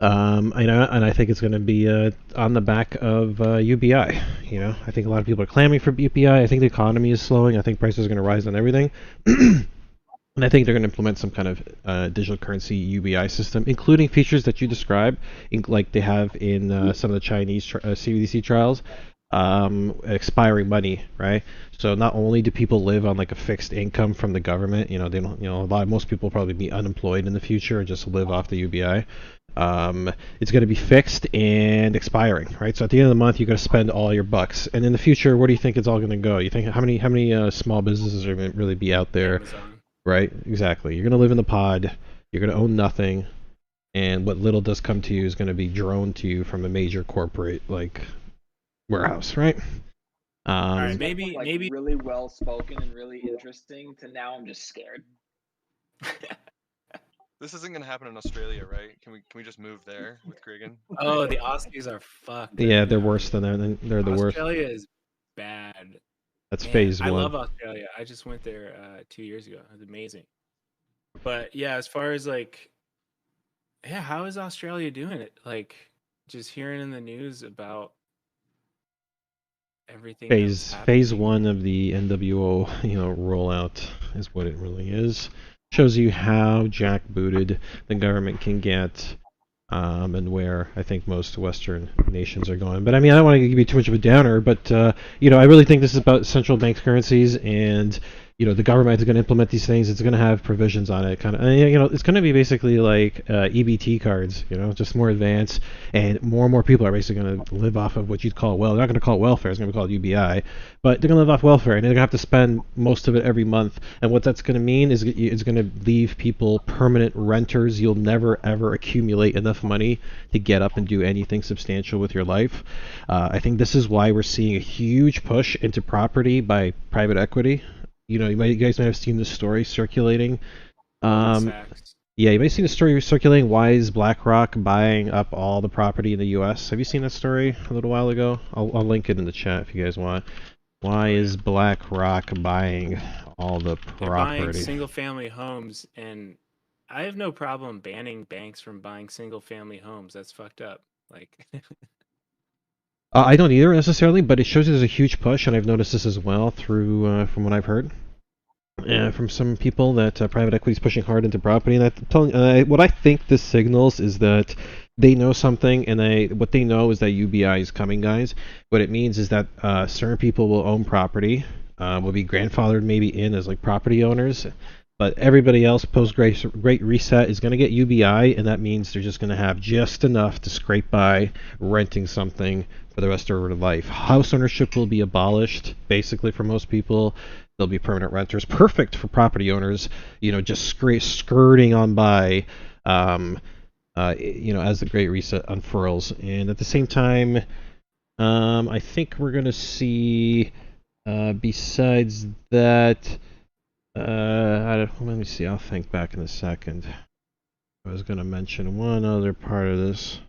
And I think it's going to be on the back of UBI. I think a lot of people are clamoring for UBI. I think the economy is slowing. I think prices are going to rise on everything. And I think they're going to implement some kind of digital currency UBI system, including features that you described, like they have in some of the Chinese CBDC trials, expiring money, right? So not only do people live on like a fixed income from the government, they don't, most people will probably be unemployed in the future and just live off the UBI. It's going to be fixed and expiring, right? So at the end of the month, you're going to spend all your bucks. And in the future, where do you think it's all going to go? You think how many small businesses are going to really be out there?
Amazon.
Right, exactly. You're going to live in the pod. You're going to own nothing, and what little does come to you is going to be droned to you from a major corporate like warehouse, right?
All right, maybe
really well spoken and really interesting. To now, I'm just scared.
This isn't gonna happen in Australia, right? Can we just move there with Griggin?
Oh, the Aussies are fucked.
Yeah,
right
they're
now,
worse
dude.
than that. They're the worst.
Australia is bad.
That's
Man,
phase
I
one.
love Australia. I just went there 2 years ago. It was amazing. But yeah, as far as like, yeah, how is Australia doing it? Like, just hearing in the news about everything that was
Phase
happening.
one of the NWO, rollout is what it really is. Shows you how jackbooted the government can get, and where I think most Western nations are going. But I mean, I don't want to give you too much of a downer, but I really think this is about central bank currencies, and the government is going to implement these things. It's going to have provisions on it, kind of. It's going to be basically like EBT cards, just more advanced, and more people are basically going to live off of what you'd call they're not going to call it welfare. It's going to be called UBI, but they're going to live off welfare, and they're going to have to spend most of it every month. And what that's going to mean is it's going to leave people permanent renters. You'll never ever accumulate enough money to get up and do anything substantial with your life. I think this is why we're seeing a huge push into property by private equity. You guys might have seen this story circulating. Yeah, you might have seen the story circulating. Why is BlackRock buying up all the property in the U.S.? Have you seen that story a little while ago? I'll link it in the chat if you guys want. Why is BlackRock buying all the
They're buying
property?
single-family homes, and I have no problem banning banks from buying single-family homes. That's fucked up. Like,
I don't either necessarily, but it shows you there's a huge push, and I've noticed this as well through from what I've heard from some people that private equity is pushing hard into property. And I'm telling what I think this signals is that they know something, and what they know is that UBI is coming, guys. What it means is that certain people will own property, will be grandfathered maybe in as like property owners. But everybody else post Great Reset is going to get UBI, and that means they're just going to have just enough to scrape by renting something for the rest of their life. House ownership will be abolished, basically, for most people. They'll be permanent renters, perfect for property owners, just skirting on by, as the Great Reset unfurls. And at the same time, I think we're going to see, besides that, let me see. I'll think back in a second. I was going to mention one other part of this.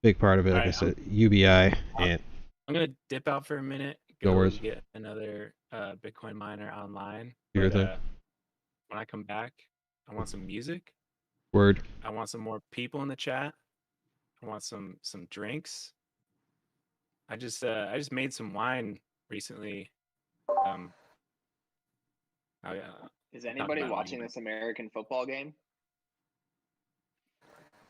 Big part of it, like I said, UBI. And
I'm gonna dip out for a minute.
No
Go
worries.
get another Bitcoin miner online.
Your
But,
thing.
when I come back, I want some music.
Word.
I want some more people in the chat. I want some drinks. I just made some wine recently. Oh yeah.
Is anybody watching this American football game?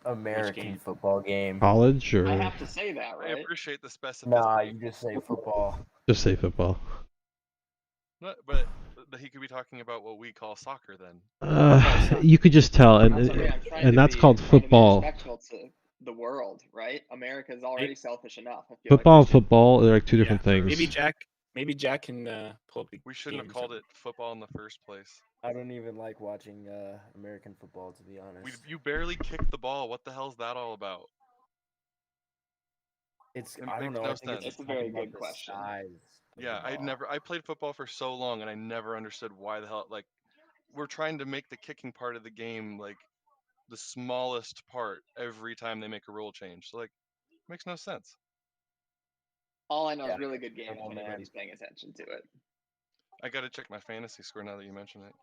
American football game.
College or
I have to say that, right?
I appreciate the specificity.
Nah, you just say football.
just say football.
But he could be talking about what we call soccer then.
You could just tell, and that's called football.
Respectful to the world, right? America is already selfish enough. I feel
Football
like
and football, they're like two different things.
Maybe Jack can pull up the
We shouldn't have called it football in the first place.
I don't even like watching American football, to be honest.
You barely kick the ball. What the hell's that all about?
I don't know. I think
it's a very good question.
Yeah, I played football for so long, and I never understood why the hell. Like, we're trying to make the kicking part of the game like the smallest part every time they make a rule change. So like, it makes no sense.
All I know is really good game if anybody's paying attention to it.
I gotta check my fantasy score now that you mention it.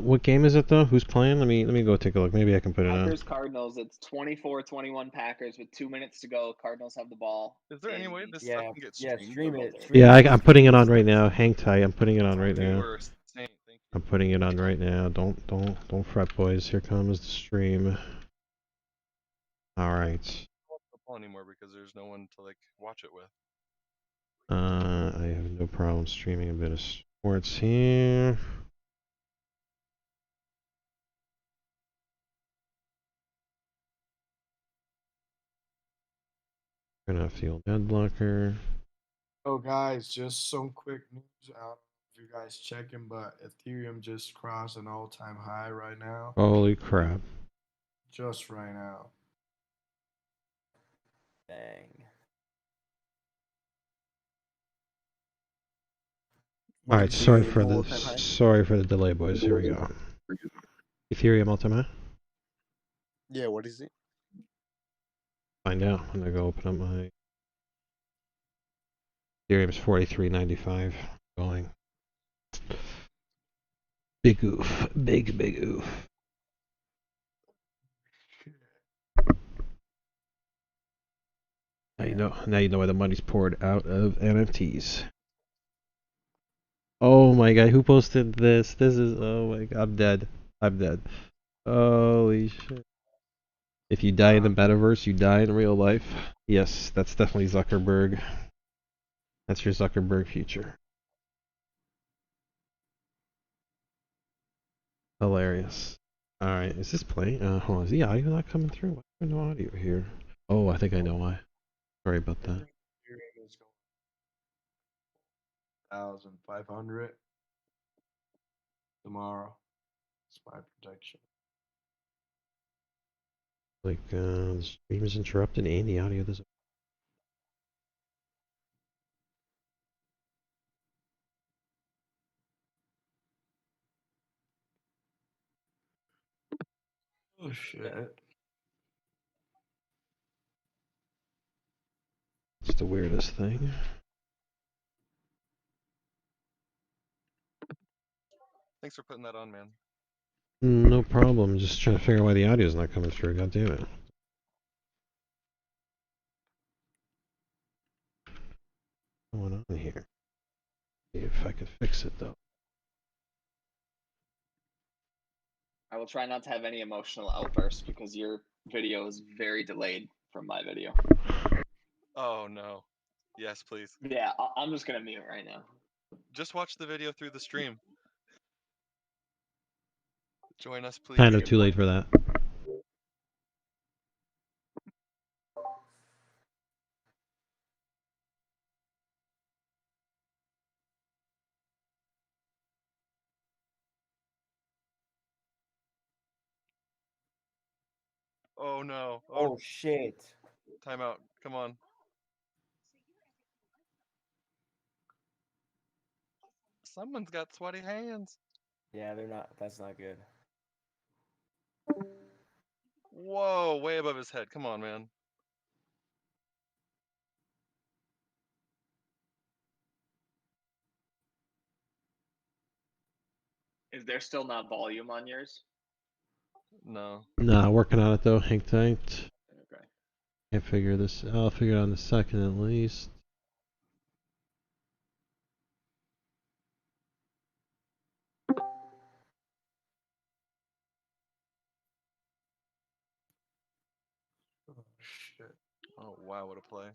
What game is it though? Who's playing? Let me go take a look. Maybe I can put it on.
Packers Cardinals. It's 24-21 Packers with 2 minutes to go. Cardinals have the ball.
Is there any way this stuff can get streamed?
Stream it.
Yeah, I'm putting it on right now. Hang tight. I'm putting it on right now. I'm putting it on right now. Don't fret, boys. Here comes the stream. All right.
Football anymore because there's no one to like watch it with.
I have no problem streaming a bit of sports here. Gonna have the old ad blocker.
Oh, guys, just some quick news. I don't know if you guys checking, but Ethereum just crossed an all-time high right now.
Holy crap!
Just right now.
Dang.
All right, sorry for the delay, boys. Here we go. Ethereum Ultima.
Yeah, what is it?
Find out. I'm gonna go open up my Ethereum's 43.95 going. Big oof. Big oof. Now you know why the money's poured out of NFTs. Oh my god, who posted this? This is, oh my god, I'm dead. I'm dead. Holy shit. If you die in the metaverse, you die in real life. Yes, that's definitely Zuckerberg. That's your Zuckerberg future. Hilarious. Alright, is this playing? Hold on, is the audio not coming through? Why is there no audio here? Oh, I think I know why. Sorry about that.
1,500 tomorrow. It's my protection.
Like, the stream is interrupted and the audio doesn't.
Oh shit.
It's the weirdest thing.
Thanks for putting that on, man.
No problem. Just trying to figure out why the audio's not coming through. God damn it. What's going on here? See if I can fix it though.
I will try not to have any emotional outbursts because your video is very delayed from my video.
Oh no. Yes, please.
Yeah, I'm just gonna mute right now.
Just watch the video through the stream. Join us, please.
Kind of too late for that.
Oh no.
Oh shit.
Time out. Come on. Someone's got sweaty hands.
Yeah, they're not. That's not good.
Whoa, way above his head. Come on, man.
Is there still not volume on yours?
No.
Nah, working on it though. Hang tight.
Okay.
Can't figure this. I'll figure it out in a second at least.
Oh shit.
Oh wow, what a play.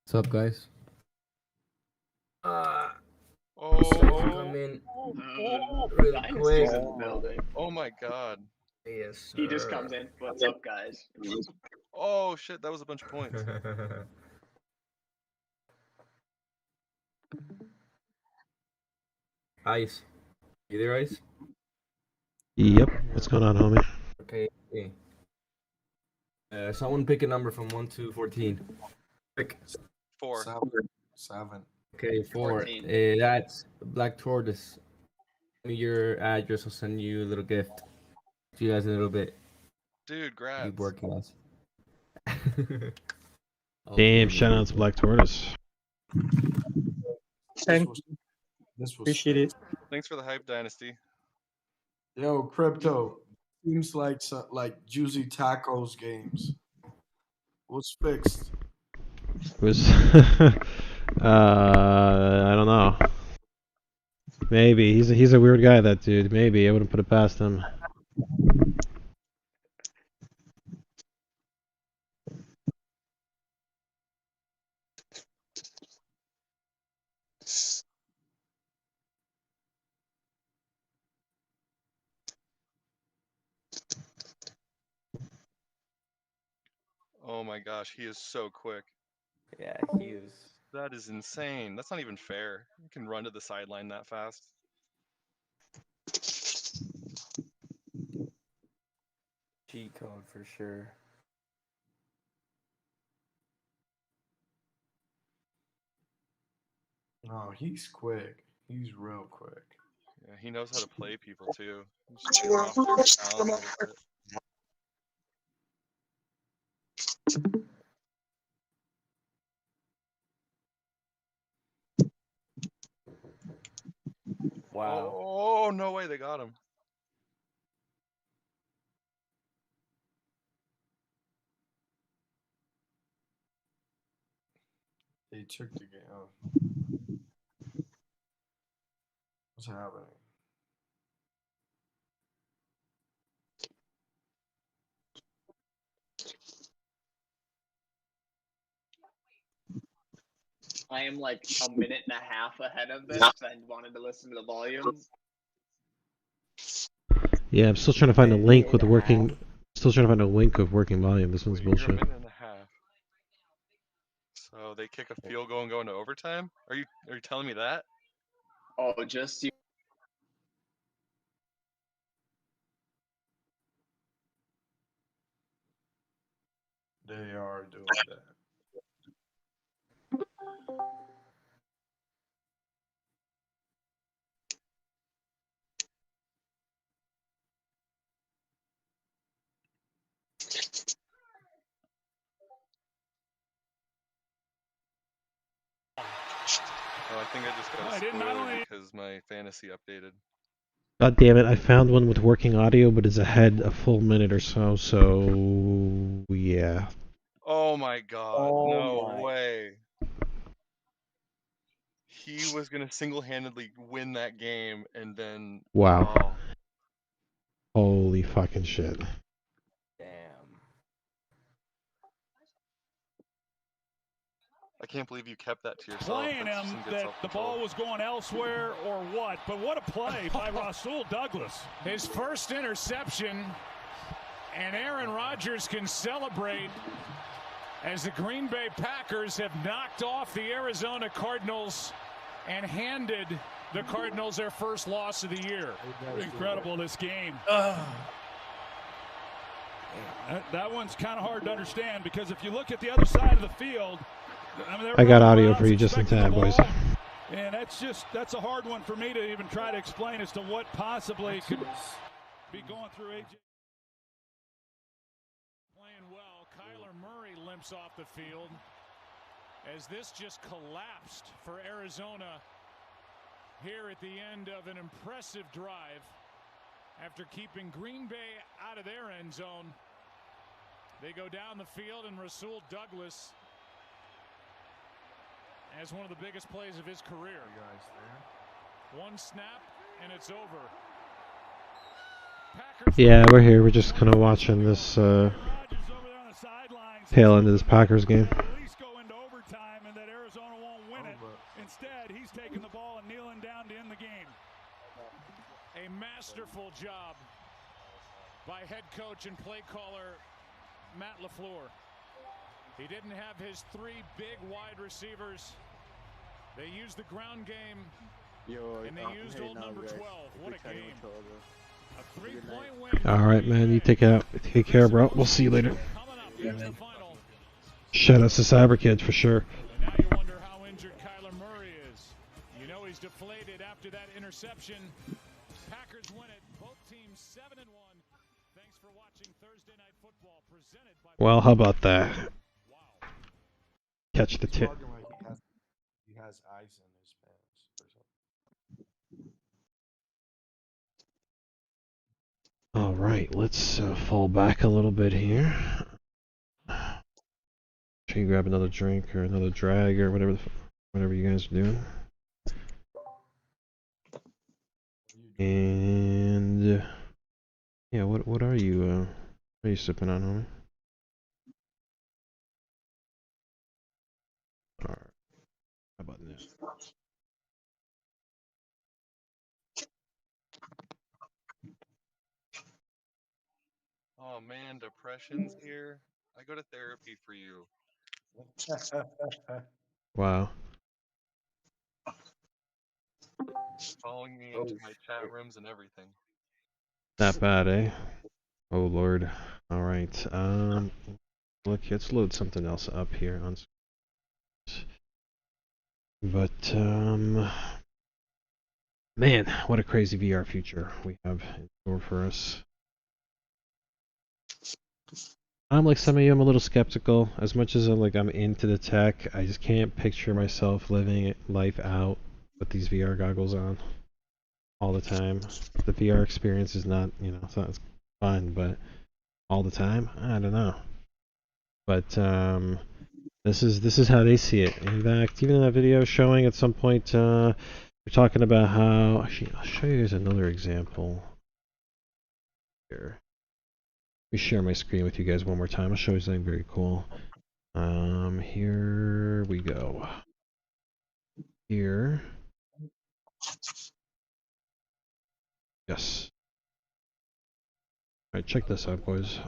What's up, guys?
Oh,
in
oh,
real
Dynasty's
quick.
in the building.
oh my god.
Yes,
He just comes in. What's up, guys?
Oh shit, that was a bunch of points.
Ice. You there, Ice?
Yep. What's going on, homie?
Okay. Someone pick a number from 1 to 14. Pick.
4.
7.
Okay, 4.
14.
That's Black Tortoise. Send me your address. I'll send you a little gift. See you guys in a little bit.
Dude, grats.
Keep working, guys.
Damn, shout out to Black Tortoise.
This was
Appreciate it.
Thanks for the hype, Dynasty.
Yo, crypto. Seems like Juicy Tacos games. What's fixed?
Was I don't know. Maybe he's a weird guy. That dude. Maybe I wouldn't put it past him.
Oh my gosh, he is so quick.
Yeah, he is
That is insane. That's not even fair. You can run to the sideline that fast.
Cheat code for sure.
No, he's quick. He's real quick.
Yeah, he knows how to play people too. Just getting off their talent a little bit.
Wow.
Oh, no way, they got him.
They took the game. Oh. What's happening?
I am like a minute and a half ahead of this. I wanted to listen to the volumes.
Yeah, I'm still trying to find a link with working. Still trying to find a link of working volume. This one's
You're a
bullshit.
minute and a half. So they kick a field goal and go into overtime? Are you telling me that?
Oh, just you.
They are doing that.
Oh, I think I just got a spoiler because my fantasy updated.
God damn it! I found one with working audio, but it's ahead a full minute or so. So yeah.
Oh my god,
Oh
no
my.
way. He was going to single-handedly win that game and then...
Wow.
Oh.
Holy fucking shit.
Damn.
I can't believe you kept that to yourself.
Playing
That's
him
some good
that the ball
self-control.
was going elsewhere or what, but what a play by Rasul Douglas.
His first interception, and Aaron Rodgers can celebrate as the Green Bay Packers have knocked off the Arizona Cardinals and handed the Cardinals their first loss of the year.
Incredible, this game. That one's kind of hard to understand because if you look at the other side of the field,
I got audio for you just in time, boys.
And that's a hard one for me to even try to explain as to what possibly could be going through AJ.
Playing well, Kyler Murray limps off the field as this just collapsed for Arizona here at the end of an impressive drive after keeping Green Bay out of their end zone. They go down the field, and Rasul Douglas has one of the biggest plays of his career. One snap, and it's over.
Yeah, we're here. We're just kind of watching this tail end of this Packers game.
And that Arizona won't win it. Instead, he's taking the ball and kneeling down to end the game.
A masterful job by head coach and play caller Matt LaFleur. He didn't have his three big wide receivers. They used the ground game, and they used old number 12. What a game. A 3-point win.
All right, man. You take care, bro. We'll see you later. Shout out to Cyber Kids for sure.
And now you wonder how injured Kyler Murray is. You know he's deflated after that interception. Packers win it. Both teams 7-1. Thanks for watching Thursday Night Football presented by...
Well, how about that? Catch the tip.
He has ice in his pants or something.
All right, let's fall back a little bit here. Sure you grab another drink or another drag or whatever you guys are doing. And yeah, what are you sipping on, homie? All right. How about this?
Oh man, depression's here. I go to therapy for you.
Wow.
Following me into my chat rooms and everything.
That bad, eh? Oh lord. All right. Look, let's load something else up here on. But man, what a crazy VR future we have in store for us. I'm like some of you, I'm a little skeptical. As much as I'm into the tech, I just can't picture myself living life out with these VR goggles on all the time. The VR experience is not, it's not fun, but all the time, I don't know. But this is how they see it. In fact, even in that video showing at some point, we're talking about how. Actually, I'll show you guys another example. Here, let me share my screen with you guys one more time. I'll show you something very cool. Here we go. Here. Yes. All right, check this out, boys.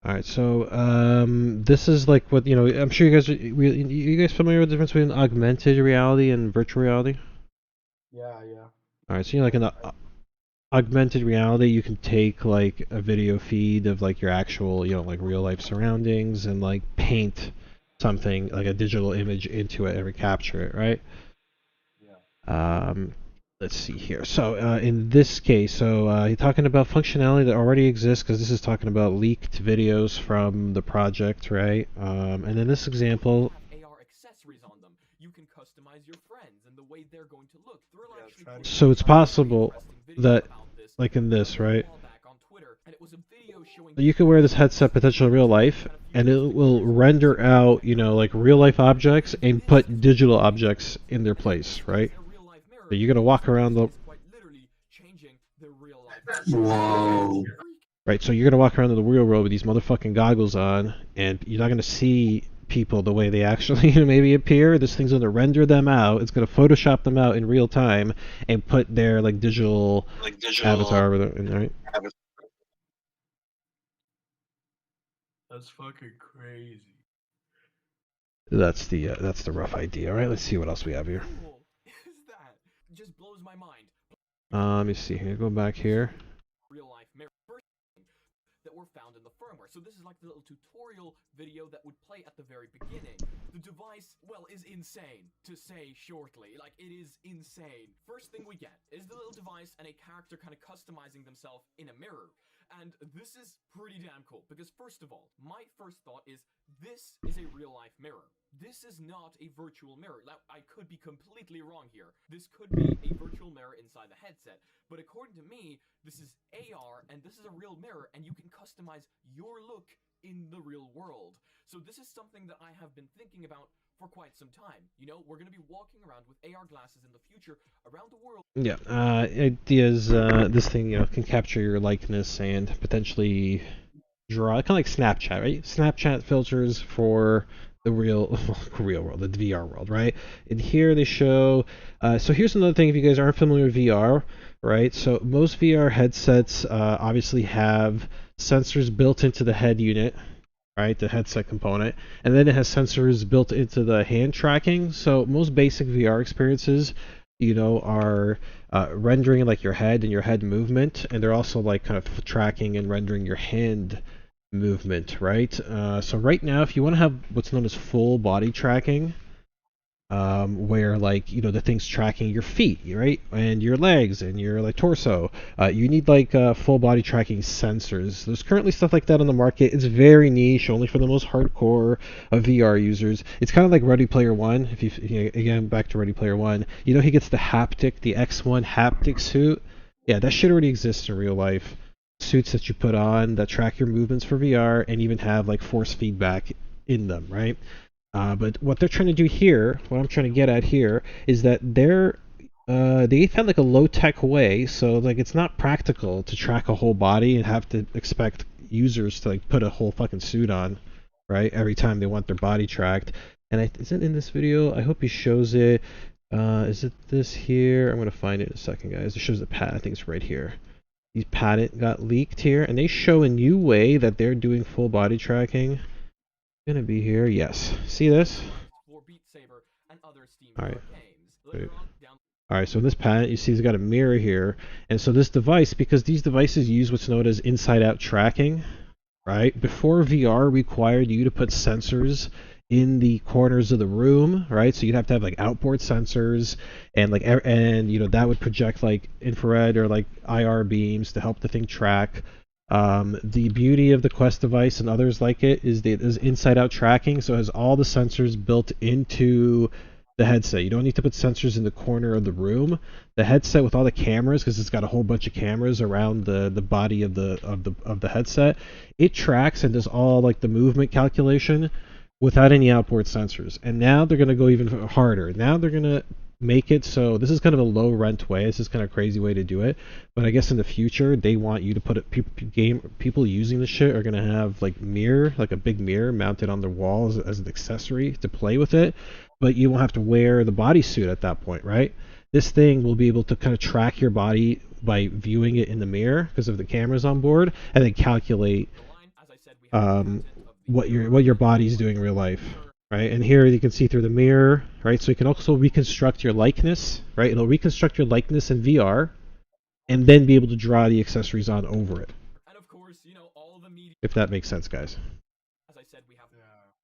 Alright, so this is like what, I'm sure you guys familiar with the difference between augmented reality and virtual reality?
Yeah.
Alright, so like in the augmented reality, you can take like a video feed of like your actual, like real life surroundings and like paint something like a digital image into it and recapture it, right? Yeah. Let's see here. So in this case, you're talking about functionality that already exists, because this is talking about leaked videos from the project, right? And in this example, so it's possible that, like in this, right? You can wear this headset potentially in real life, and it will render out, like real life objects and put digital objects in their place, right? So you're gonna walk around the.
Whoa.
Right, so you're gonna walk around in the real world with these motherfucking goggles on, and you're not gonna see people the way they actually maybe appear. This thing's gonna render them out. It's gonna Photoshop them out in real time and put their like digital avatar over there, right?
That's fucking crazy.
That's the rough idea. All right, let's see what else we have here.
Just blows my mind.
Let me see here. Go back here.
Real life mirror that were found in the firmware. So this is like the little tutorial video that would play at the very beginning. The device, well, is insane, to say shortly. Like, it is insane. First thing we get is the little device and a character kind of customizing themselves in a mirror. And this is pretty damn cool, because first of all, my first thought is, this is a real life mirror. This is not a virtual mirror. Now, I could be completely wrong here. This could be a virtual mirror inside the headset. But according to me, this is AR, and this is a real mirror, and you can customize your look in the real world. So this is something that I have been thinking about for quite some time. We're going to be walking around with AR glasses in the future around the world.
Yeah, ideas. This thing, can capture your likeness and potentially draw, kind of like Snapchat, right? Snapchat filters for the real world, the VR world, right? And here they show. So here's another thing. If you guys aren't familiar with VR, right? So most VR headsets obviously have sensors built into the head unit, right, the headset component, and then it has sensors built into the hand tracking. So most basic VR experiences, are rendering like your head and your head movement, and they're also like kind of tracking and rendering your hand movement, right? So right now, if you want to have what's known as full body tracking, where like the thing's tracking your feet, right, and your legs and your like torso, you need like full body tracking sensors. There's currently stuff like that on the market. It's very niche, only for the most hardcore of VR users. It's kind of like Ready Player One. If you again, back to Ready Player One, he gets the X1 haptic suit. Yeah, that shit already exists in real life. Suits that you put on that track your movements for VR and even have like force feedback in them, right? But what they're trying to do here, what I'm trying to get at here, is that they found like a low-tech way, so like it's not practical to track a whole body and have to expect users to like put a whole fucking suit on, right, every time they want their body tracked. And is it in this video? I hope he shows it. Is it this here? I'm gonna find it in a second, guys. It shows the patent. I think it's right here. These patent got leaked here, and they show a new way that they're doing full body tracking. Gonna be here, yes. See this? All right. All right, so in this patent, you see it's got a mirror here. And so this device, because these devices use what's known as inside-out tracking, right? Before VR required you to put sensors in the corners of the room, right? So you'd have to have like outboard sensors and that would project like infrared or like IR beams to help the thing track. The beauty of the Quest device and others like it is that it is inside-out tracking, so it has all the sensors built into the headset. You don't need to put sensors in the corner of the room. The headset with all the cameras, because it's got a whole bunch of cameras around the body of the headset, it tracks and does all like the movement calculation without any outboard sensors. And now they're going to go even harder. Now they're going to make it so this is kind of a low rent way. This is kind of a crazy way to do it, but I guess in the future they want you to put it. People using the shit are gonna have like a big mirror mounted on their walls as an accessory to play with it, but you won't have to wear the bodysuit at that point, right? This thing will be able to kind of track your body by viewing it in the mirror because of the cameras on board, and then calculate what your body's doing in real life. Right, and here you can see through the mirror, right? So you can also reconstruct your likeness, right? It'll reconstruct your likeness in VR, and then be able to draw the accessories on over it.
And of course, you know, all the media.
If that makes sense, guys.
As I said, we have.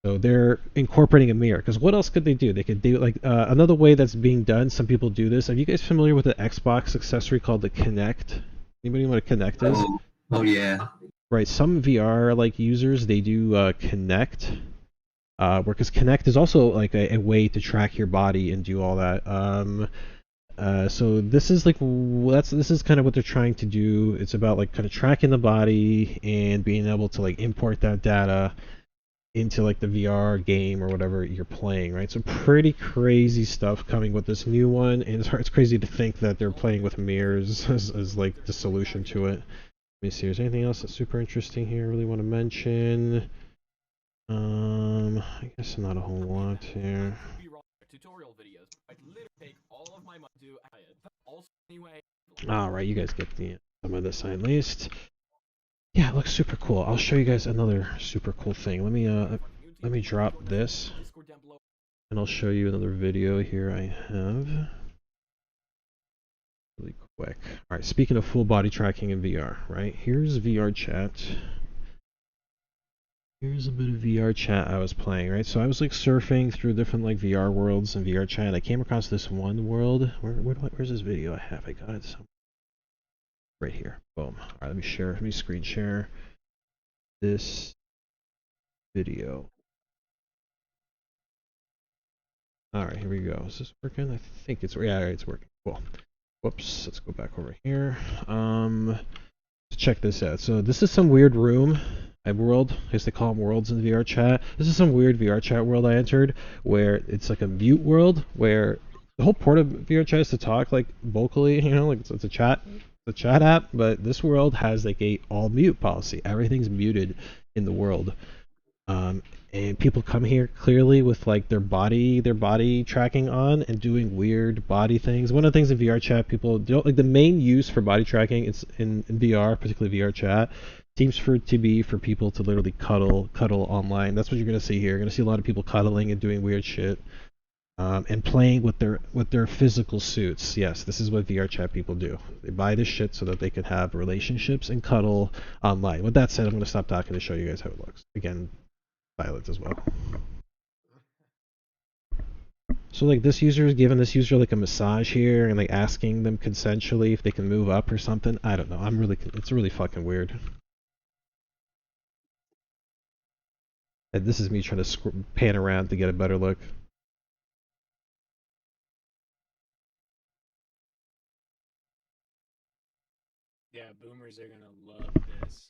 So they're incorporating a mirror, because what else could they do? They could do like another way that's being done. Some people do this. Are you guys familiar with the Xbox accessory called the Kinect? Anybody know what a Kinect is?
Oh yeah.
Right. Some VR like users they do Kinect. Because Kinect is also like a way to track your body and do all that. So this is like this is kind of what they're trying to do. It's about like kind of tracking the body and being able to like import that data into like the VR game or whatever you're playing, right? So pretty crazy stuff coming with this new one, and it's crazy to think that they're playing with mirrors as like the solution to it. Let me see. Is there anything else that's super interesting here I really want to mention? I guess not a whole lot here.
Tutorial videos. I'd literally take all of my money to do also anyway.
Alright, you guys get some of this at least. Yeah, it looks super cool. I'll show you guys another super cool thing. Let me drop this, and I'll show you another video here I have. Really quick. Alright, speaking of full body tracking in VR, right? Here's VR chat. Here's a bit of VR chat I was playing, right? So I was like surfing through different like VR worlds and VR chat. I came across this one world. Where's this video I have? I got it somewhere. Right here. Boom. All right, let me screen share this video. All right, here we go. Is this working? I think it's working. Cool. Whoops. Let's go back over here. Check this out. So this is some weird room. World, I guess they call them worlds in the VR chat. This is some weird VR chat world I entered where it's like a mute world where the whole point of VR chat is to talk like vocally, you know, like it's a chat app, but this world has like a all mute policy. Everything's muted in the world. And people come here clearly with like their body tracking on and doing weird body things. One of the things in VR chat people don't like, the main use for body tracking, it's in VR, particularly VR chat, seems to be for people to literally cuddle online. That's what you're gonna see here. You're gonna see a lot of people cuddling and doing weird shit, and playing with their physical suits. Yes, this is what VR chat people do. They buy this shit so that they can have relationships and cuddle online. With that said, I'm gonna stop talking to show you guys how it looks. Again, silent as well. So like this user is giving this user like a massage here and like asking them consensually if they can move up or something. I don't know. It's really fucking weird. And this is me trying to pan around to get a better look.
Yeah, boomers are gonna love this.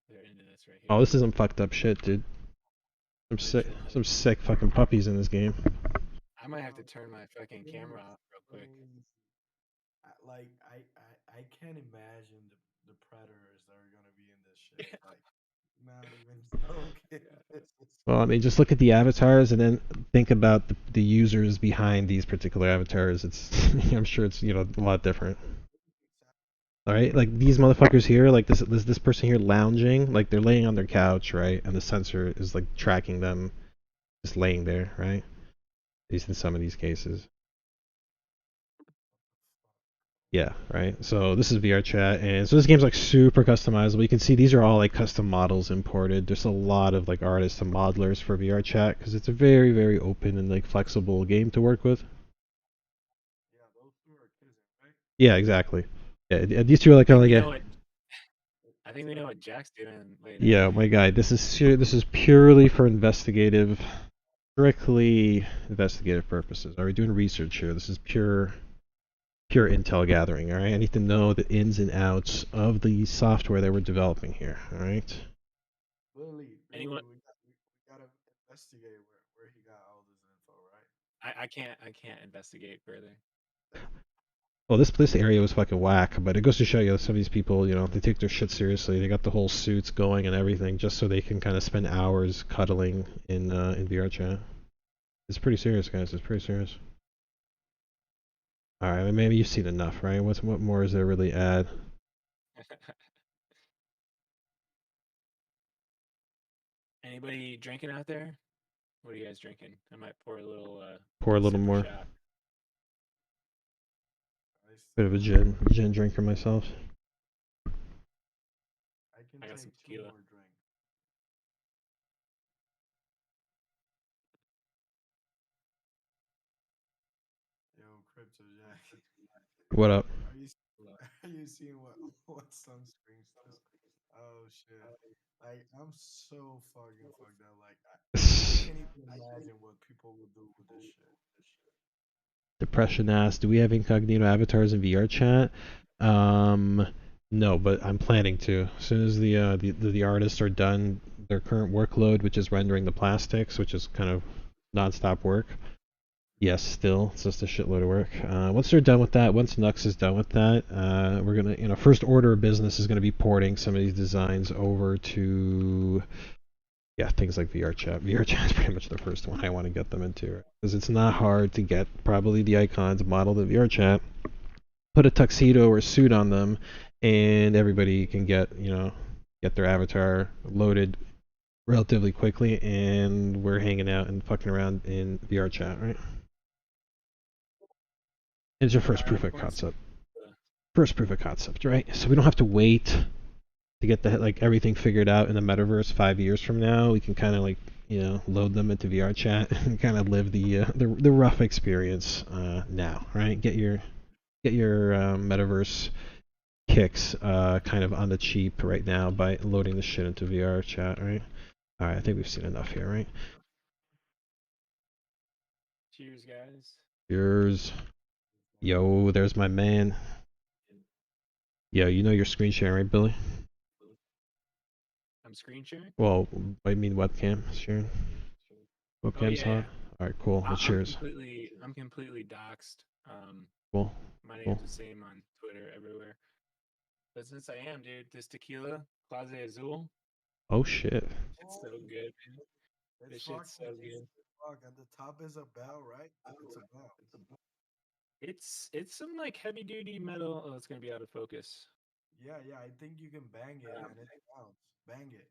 They're into this right here.
Oh, this is some fucked up shit, dude. Some sick fucking puppies in this game.
I might have to turn my fucking camera off real quick.
I can't imagine the predators that are gonna be in this shit. Like, not even joking.
Well, I mean, just look at the avatars and then think about the users behind these particular avatars. It's I'm sure it's, you know, a lot different. All right, like these motherfuckers here, like this person here lounging, like they're laying on their couch, right? And the sensor is like tracking them, just laying there, right? At least in some of these cases. Yeah, right. So this is VR chat, and so this game's like super customizable. You can see these are all like custom models imported. There's a lot of like artists and modelers for VR chat because it's a very, very open and like flexible game to work with. Yeah, exactly. Yeah, these two are like kind of like
I think we know what Jack's doing later.
yeah, my guy. This is purely for investigative, strictly investigative purposes. Are we doing research here? This is pure intel gathering. All right, I need to know the ins and outs of the software that we're developing here. All right.
Anyone?
We gotta investigate where he got all this info, right?
I can't investigate further.
Well, this area was fucking whack, but it goes to show you some of these people, you know, they take their shit seriously. They got the whole suits going and everything just so they can kind of spend hours cuddling in VR chat. It's pretty serious, guys. It's pretty serious. All right, maybe you've seen enough, right? What more is there really add?
Anybody drinking out there? What are you guys drinking? I might pour a little.
Pour a little more.
Shot.
Bit of a gin drinker myself.
I got some tequila.
Yo, Crypto Jack.
What up?
Are you seeing what's on screen still? Oh shit! Like I'm so fucking fucked up. Like I can't even imagine what people will do with this shit.
Depression asks, do we have incognito avatars in VR chat? No, but I'm planning to. As soon as the artists are done their current workload, which is rendering the plastics, which is kind of non-stop work. Yes, still, it's just a shitload of work. Once they're done with that, once Nux is done with that, we're gonna, you know, first order of business is gonna be porting some of these designs over to, yeah, things like VR chat. VR chat is pretty much the first one I want to get them into, because it's not hard to get probably the icons modeled in VR chat, put a tuxedo or suit on them, and everybody can get, you know, get their avatar loaded relatively quickly, and we're hanging out and fucking around in VR chat, right? It's your first proof of concept. First proof of concept, right? So we don't have to wait to get the like everything figured out in the metaverse 5 years from now. We can kind of like, you know, load them into VR chat and kind of live the rough experience now, right? Get your metaverse kicks kind of on the cheap right now by loading the shit into VR chat, right? All right, I think we've seen enough here, right?
Cheers, guys.
Cheers. Yo, there's my man. Yo, you know your screen sharing, right, Billy?
I'm screen sharing?
Well, I mean webcam sharing. Webcam's hot. Alright, cool. Well, cheers.
I'm completely doxxed.
Cool.
My name's the same on Twitter, everywhere. But since I am, dude, this tequila, Clase Azul.
Oh shit.
It's so good, man. This shit's so good.
And the top is a bell, right? It's a bell.
It's some like heavy duty metal. Oh, it's gonna be out of focus.
Yeah, I think you can bang it and it counts. Bang it.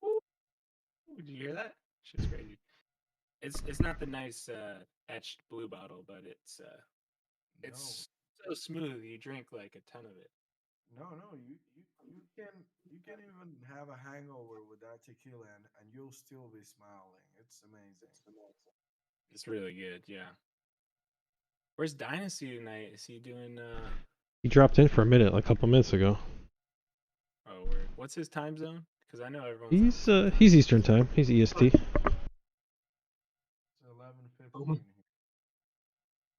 Ooh, did you hear that? Shit's crazy. It's not the nice etched blue bottle, but it's so smooth. You drink like a ton of it.
No, you can even have a hangover with that tequila and you'll still be smiling. It's amazing.
It's really good, yeah. Where's Dynasty tonight? Is he doing
He dropped in for a minute, like a couple minutes ago.
Oh, word. What's his time zone? Because I know everyone's
He's Eastern time. He's EST.
It's 11:15.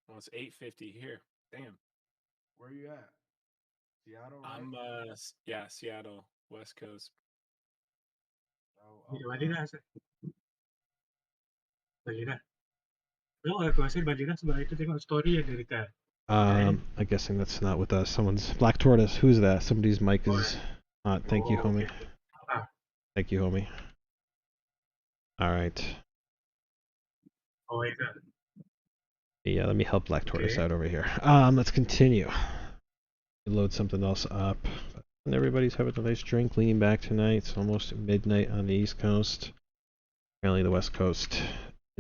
Well, it's 8:50 here. Damn.
Where you at? Seattle, right?
I'm yeah, Seattle, West Coast.
I'm guessing that's not with us. Someone's Black Tortoise. Who's that? Somebody's mic is hot. Thank you, homie. Thank you, homie. All right. Yeah, let me help Black Tortoise out over here. Let's continue. Load something else up. And everybody's having a nice drink, leaning back tonight. It's almost midnight on the East Coast. Apparently the West Coast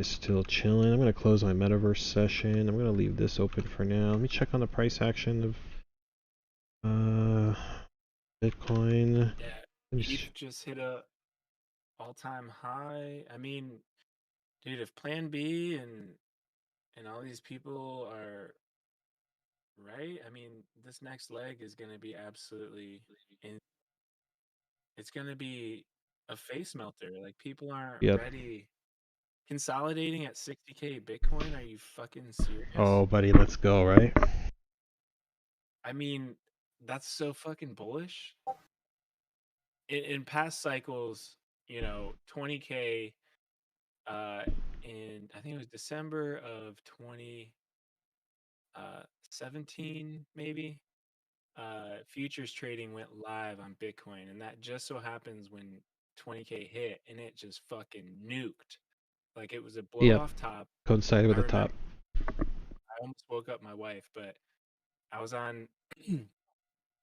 is still chilling. I'm going to close my metaverse session. I'm going to leave this open for now. Let me check on the price action of Bitcoin.
Yeah, ETH just hit a all-time high. I mean, dude, if Plan B and all these people are right, I mean, this next leg is going to be absolutely it's going to be a face melter. Like, people aren't
Yep.
ready. Consolidating at 60K Bitcoin? Are you fucking serious?
Oh, buddy, let's go, right?
I mean, that's so fucking bullish. In past cycles, 20K in, I think it was December of 2017, maybe. Futures trading went live on Bitcoin, and that just so happens when 20K hit, and it just fucking nuked. Like, it was a blow off top.
Coincided with the top.
I almost woke up my wife, but I was on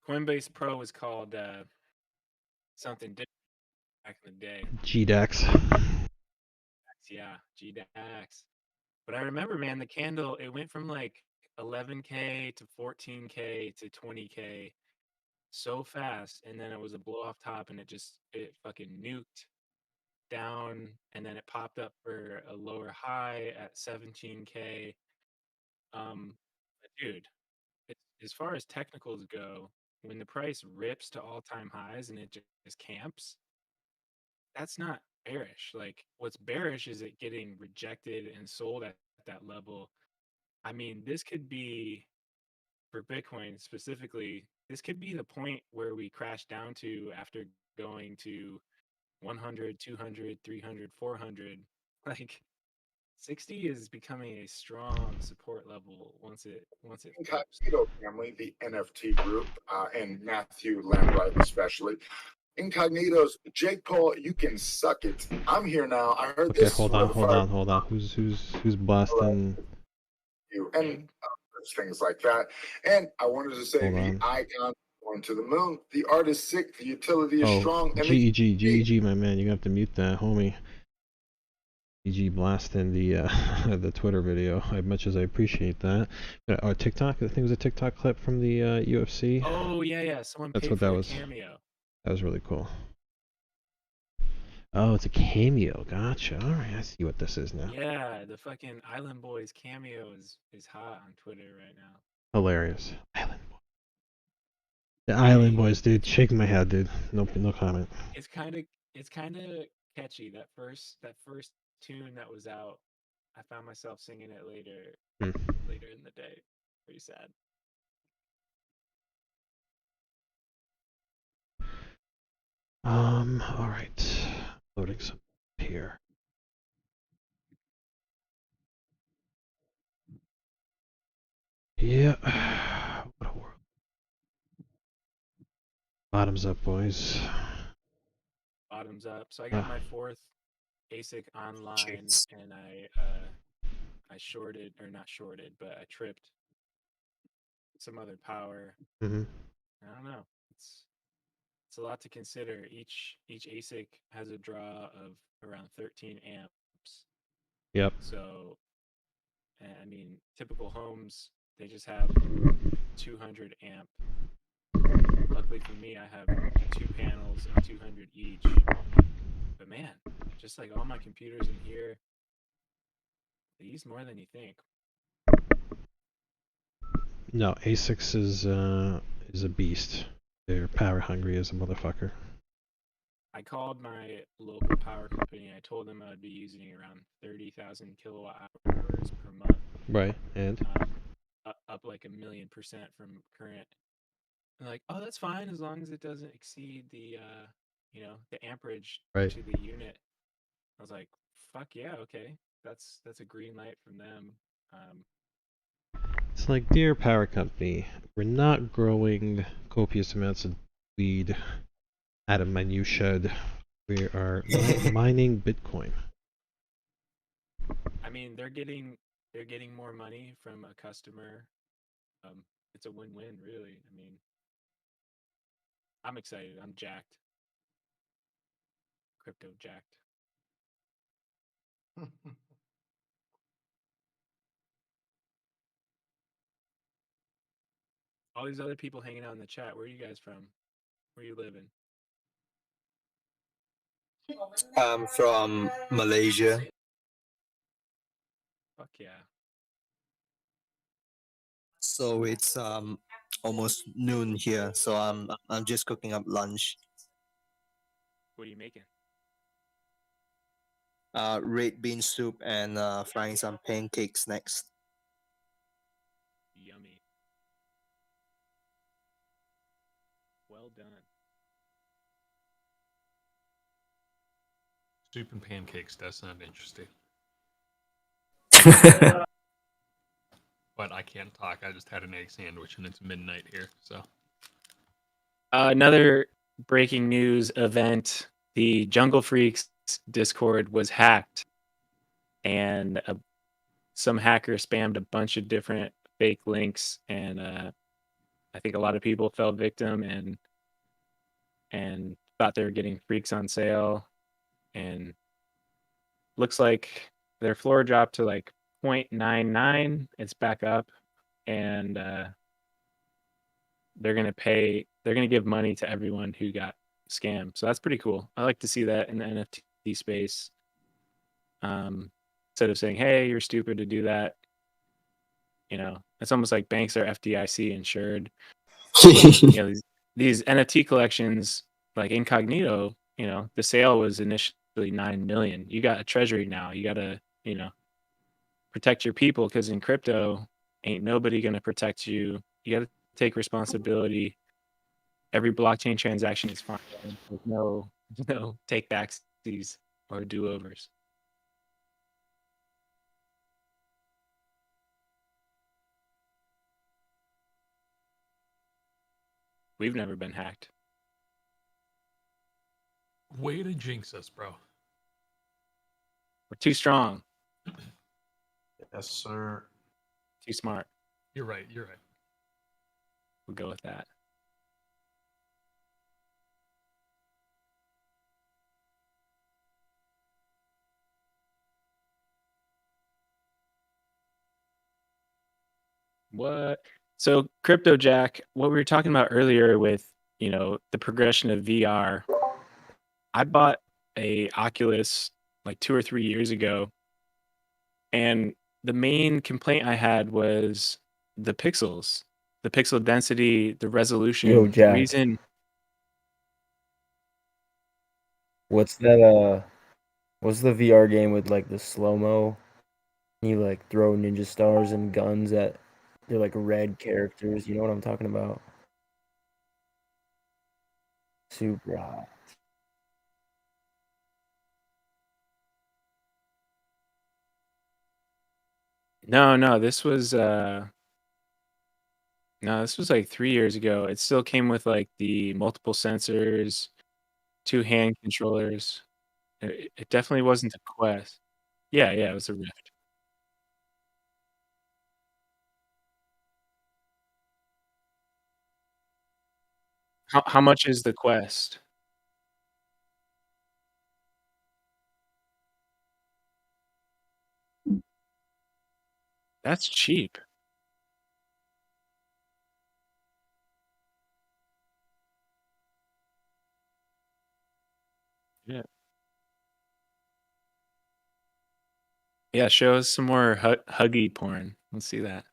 Coinbase Pro was called something different back in the day.
GDAX.
Yeah, GDAX. But I remember, man, the candle, it went from like 11K to 14K to 20K so fast, and then it was a blow off top, and it fucking nuked down, and then it popped up for a lower high at 17K. But dude, as far as technicals go, when the price rips to all-time highs and it just camps, that's not bearish. Like, what's bearish is it getting rejected and sold at that level. I mean, this could be, for Bitcoin specifically, this could be the point where we crash down to after going to 100, 200, 300, 400. Like, 60 is becoming a strong support level once it flips.
Incognito family, the NFT group, and Matthew Lambright especially. Incognito's Jake Paul, you can suck it. I'm here now. I heard
Okay,
this.
hold on. Who's blasting?
And things like that. And I wanted to say the icon going to the moon. The art is sick. The utility is strong. And
GEG, my man, you have to mute that, homie. GG blasting the the Twitter video. As much as I appreciate that. TikTok. I think it was a TikTok clip from the UFC.
Oh yeah. Someone
That's
paid
what
for
that
a
was.
cameo.
That was really cool. Oh, it's a cameo. Gotcha. All right, I see what this is now.
Yeah, the fucking Island Boys cameo is hot on Twitter right now.
Hilarious. Island Boys. The Island Boys, dude. Shaking my head, dude. No comment.
It's kind of catchy. That first tune that was out, I found myself singing it later in the day. Pretty sad.
All right. Loading some here. Yeah. What a world. Bottoms up, boys.
Bottoms up. So I got my fourth ASIC online, and I shorted, or not shorted, but I tripped some other power.
Mm-hmm.
I don't know. It's a lot to consider. Each ASIC has a draw of around 13 amps.
Yep.
So, I mean, typical homes, they just have 200 amp. Luckily for me, I have 2 panels of 200 each. But man, just like all my computers in here, they use more than you think.
No, ASICS is a beast. They're power hungry as a motherfucker.
I called my local power company. I told them I would be using around 30,000 kilowatt hours per month.
Right, and
up like 1,000,000% from current. And like, oh, that's fine as long as it doesn't exceed the the amperage to the unit. I was like, fuck yeah, okay, that's a green light from them.
It's like, dear power company, we're not growing copious amounts of weed out of minutia. We are mining Bitcoin.
I mean, they're getting more money from a customer. It's a win-win, really. I mean, I'm excited. I'm jacked. Crypto jacked. all these other people hanging out in the chat. Where are you guys from? Where you living?
I'm from Malaysia.
Fuck yeah.
So it's almost noon here, so I'm just cooking up lunch.
What are you making?
Red bean soup and frying some pancakes next.
Yummy. Well done.
Soup and pancakes does sound interesting. But I can't talk. I just had an egg sandwich and it's midnight here, so.
Another breaking news event: the Jungle Freaks Discord was hacked, and some hacker spammed a bunch of different fake links, and I think a lot of people fell victim and thought they were getting freaks on sale, and looks like their floor dropped to like 0.99. It's back up, and they're gonna give money to everyone who got scammed. So that's pretty cool. I like to see that in the NFT space. Instead of saying, "Hey, you're stupid to do that," it's almost like banks are FDIC insured. These NFT collections, like Incognito, the sale was initially 9 million. You got a treasury now. You got to, protect your people, because in crypto, ain't nobody gonna protect you. You got to take responsibility. Every blockchain transaction is fine. There's no take backsies or do overs. We've never been hacked.
Way to jinx us, bro.
We're too strong.
Yes, sir.
Too smart.
You're right. You're right.
We'll go with that. What? So Crypto Jack, what we were talking about earlier with, the progression of VR. I bought a Oculus like 2 or 3 years ago, and the main complaint I had was the pixels, the pixel density, the resolution.
Yo,
The
Jack.
reason
What's that? What's the VR game with like the slow mo? You like throw ninja stars and guns at. They're like red characters. You know what I'm talking about? Super hot.
No, this was like 3 years ago. It still came with like the multiple sensors, 2 hand controllers. It definitely wasn't a Quest. Yeah, it was a Rift. How much is the Quest? That's cheap. Yeah. Yeah, show us some more huggy porn. Let's see that.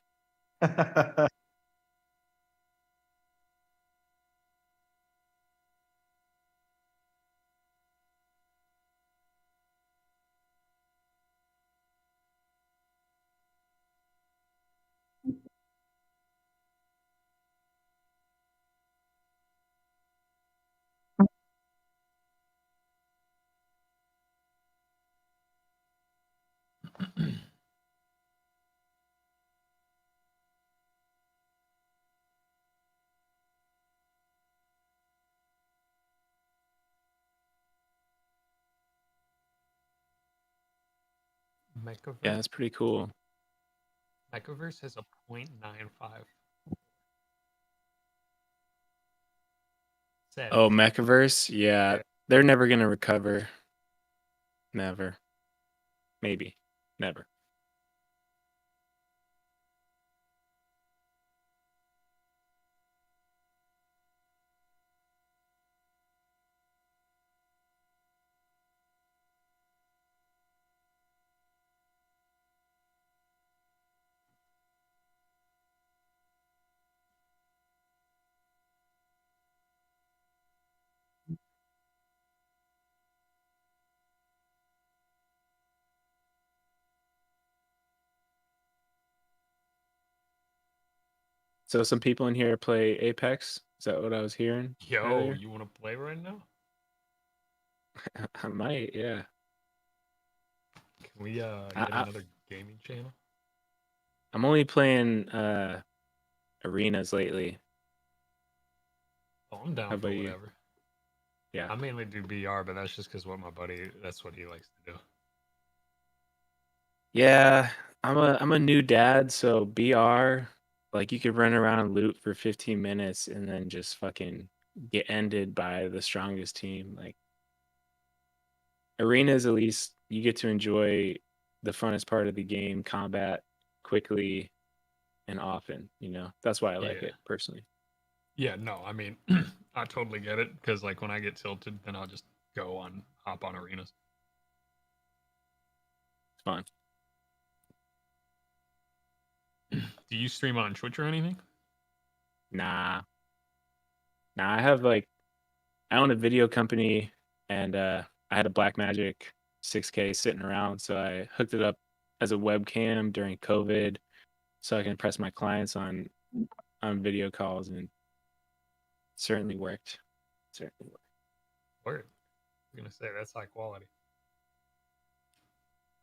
Mechaverse.
Yeah, that's pretty cool.
Mechaverse has a 0.95. Says.
Oh, Mechaverse? Yeah, they're never gonna recover. Never. Maybe. Never. So some people in here play Apex. Is that what I was hearing?
Yo,
earlier?
you want to play right now?
I might, yeah.
Can we get another gaming channel?
I'm only playing arenas lately.
Oh, I'm down
How
for
about you?
whatever.
Yeah.
I mainly do BR, but that's just because that's what he likes to do.
Yeah, I'm a new dad, so BR, like you could run around and loot for 15 minutes and then just fucking get ended by the strongest team. Like arenas, at least you get to enjoy the funnest part of the game, combat quickly and often, you know. That's why I like
Yeah.
it personally.
Yeah, no, I mean, I totally get it because like when I get tilted, then I'll just hop on arenas.
It's fun.
Do you stream on Twitch or anything?
Nah. I have like I own a video company and I had a Blackmagic 6K sitting around, so I hooked it up as a webcam during COVID so I can press my clients on video calls, and it certainly worked.
Word. I'm gonna say that's high quality.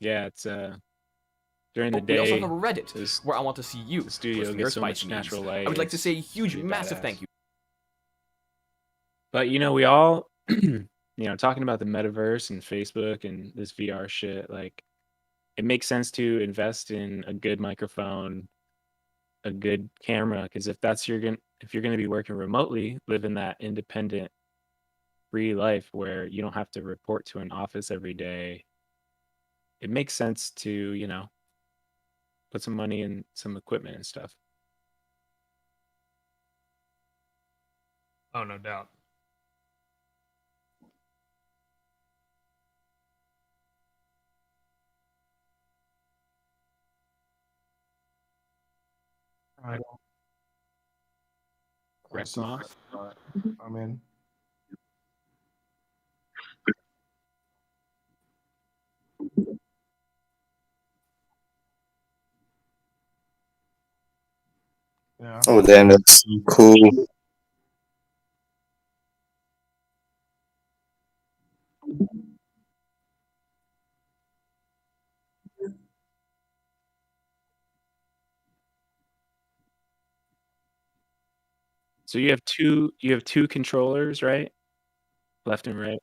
Yeah, it's during the day.
We also have a Reddit where I want to see you
The studio
posting your
gets so much
spicy memes.
natural light.
I would like to
it's
say a huge,
pretty
massive
badass.
thank you.
But you know, we all you know, talking about the metaverse and Facebook and this VR shit, like it makes sense to invest in a good microphone, a good camera, because if you're gonna be working remotely, living that independent free life where you don't have to report to an office every day, it makes sense to, you know, put some money in some equipment and stuff.
Oh, no doubt.
I don't. I'm in. Yeah.
Oh damn, that's so cool.
So you have two controllers, right? Left and right.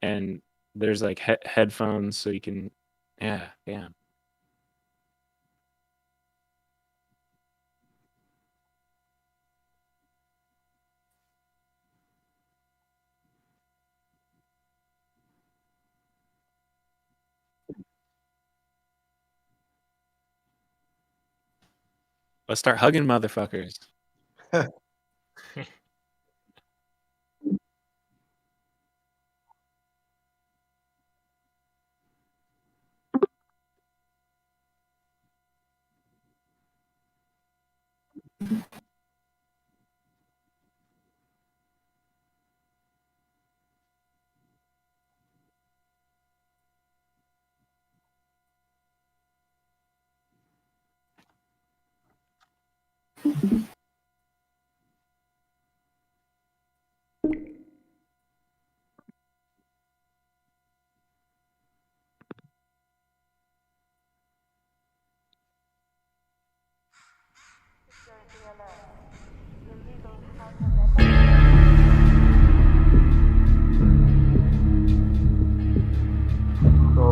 And there's like headphones so you can, yeah. Let's start hugging motherfuckers.
So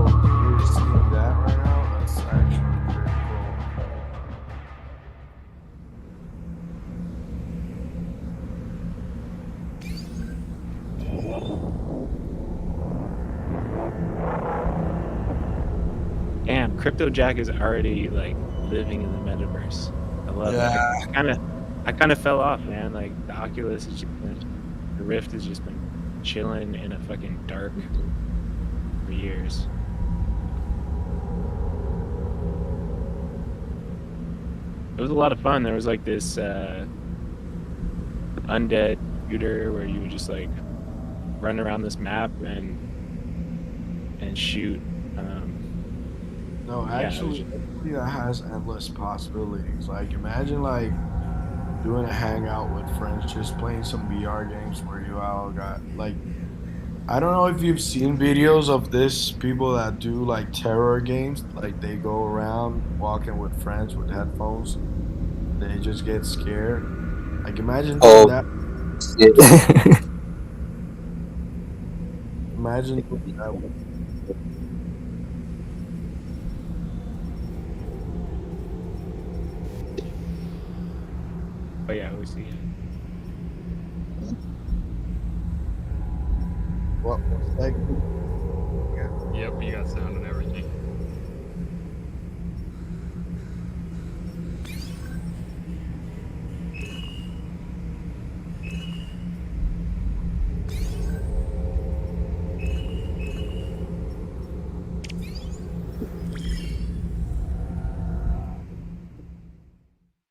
you're seeing that right now? That's actually pretty cool.
Damn, Crypto Jack is already like living in the metaverse. I love it. I kind of fell off, man. Like the Oculus has just been, the Rift has just been chilling in a fucking dark for years. It was a lot of fun. There was like this undead shooter where you would just like run around this map and shoot
No, actually, that has endless possibilities. Like, imagine like doing a hangout with friends, just playing some VR games where you all got like. I don't know if you've seen videos of this people that do like terror games. Like they go around walking with friends with headphones. They just get scared. Like imagine doing that. Imagine doing that.
Oh yeah, we see it.
What was that?
Yep, you got sound and everything.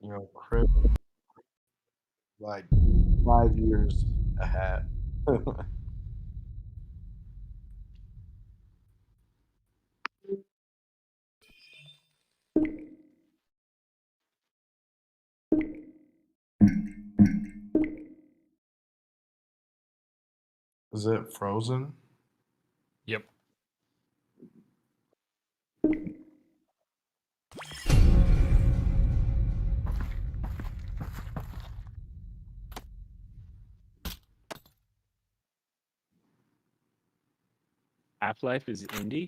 You know, crib like 5 years ahead. Is it Frozen?
Yep.
Half-Life is indie?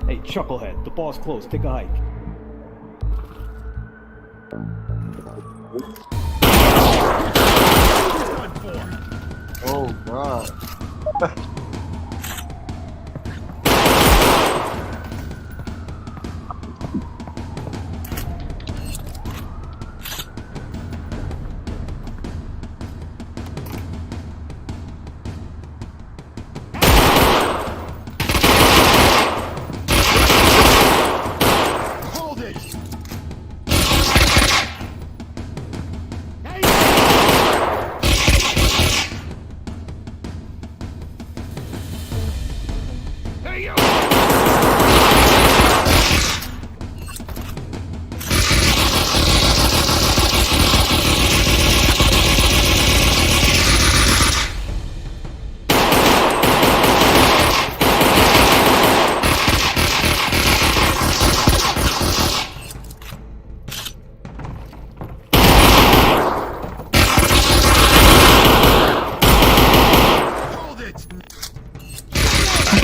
Hey, Chucklehead, the bar's closed. Take a hike.
Oh god.
Hold it! Hey, you!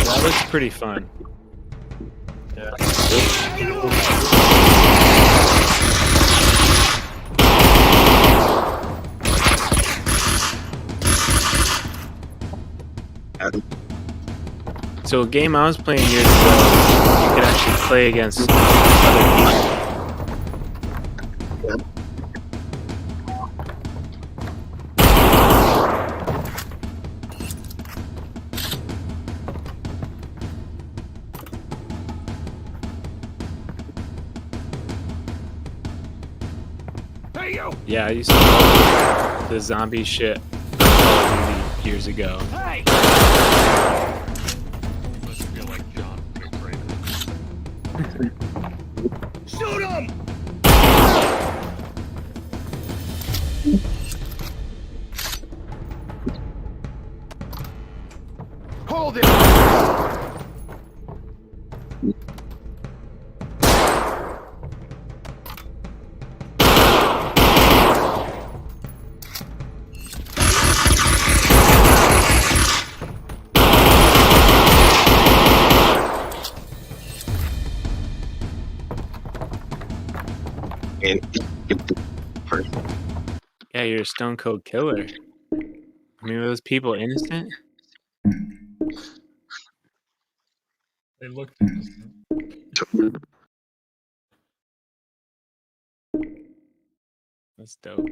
That looks pretty fun. So a game I was playing years ago, you could actually play against other people.
Hey, you!
Yeah, I used to love the zombie shit. Call of Duty. years ago.
Hey! Must feel like John Wick right now.
Shoot him!
Hold it!
Yeah, you're a stone cold killer. I mean, were those people innocent?
They looked innocent.
That's dope.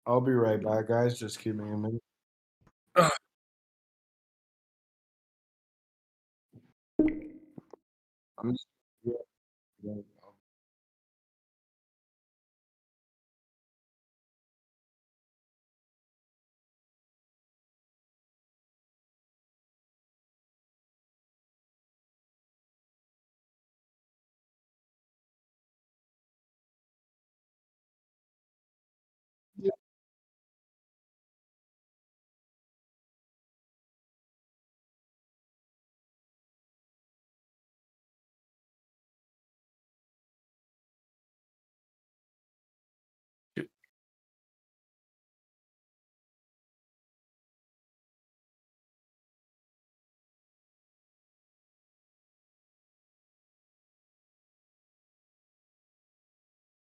I'll be right back, guys. Just give me a minute. I'm just, yeah.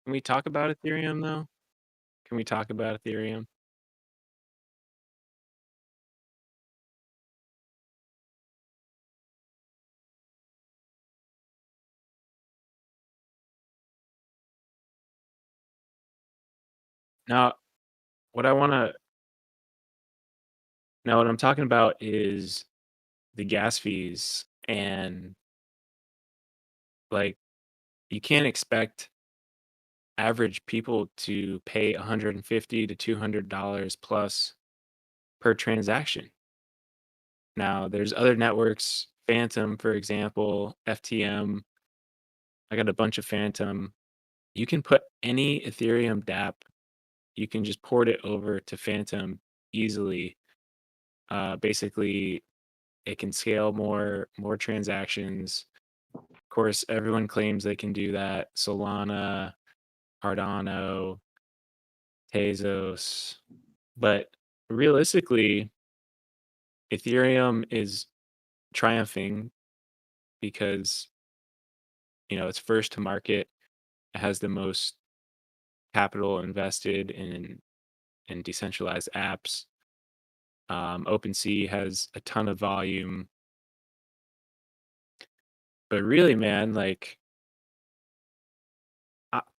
Can we talk about Ethereum though? Can we talk about Ethereum? Now, what I want to now what I'm talking about is the gas fees, and like you can't expect average people to pay $150 to $200 plus per transaction. Now, there's other networks, Phantom, for example, FTM. I got a bunch of Phantom. You can put any Ethereum DApp, you can just port it over to Phantom easily. Basically, it can scale more transactions. Of course, everyone claims they can do that. Solana, Cardano, Tezos. But realistically, Ethereum is triumphing because it's first to market. It has the most capital invested in decentralized apps. OpenSea has a ton of volume. But really, man, like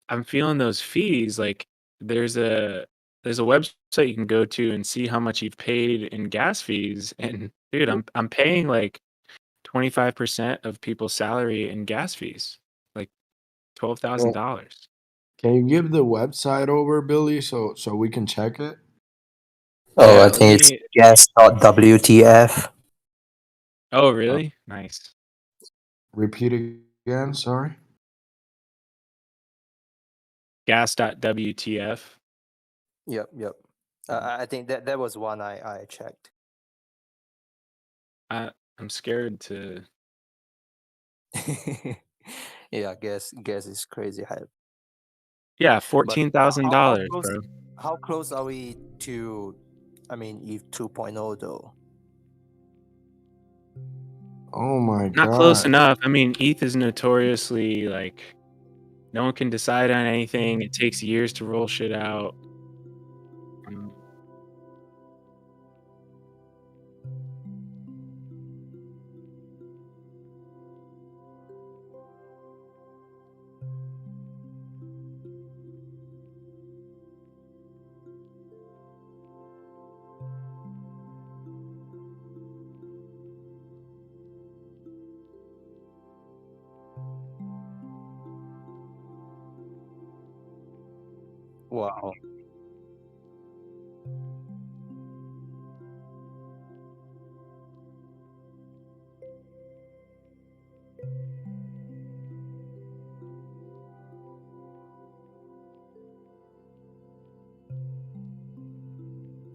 I'm feeling those fees. Like there's a website you can go to and see how much you've paid in gas fees. And dude, I'm paying like 25% of people's salary in gas fees, like $12,000.
Can you give the website over, Billy, so we can check it?
Oh,
Yeah,
I
let
think it's
me.
gas.wtf.
Oh, really? Nice.
Repeat again. Sorry.
Gas.wtf.
Yep. I think that was one I checked.
I'm scared to.
Yeah, guess it's crazy hype.
Yeah,
But
$14,000, bro.
how close are we to, I mean, ETH 2.0 though?
Oh my
Not close
god.
enough. I mean, ETH is notoriously like no one can decide on anything. It takes years to roll shit out.
Wow.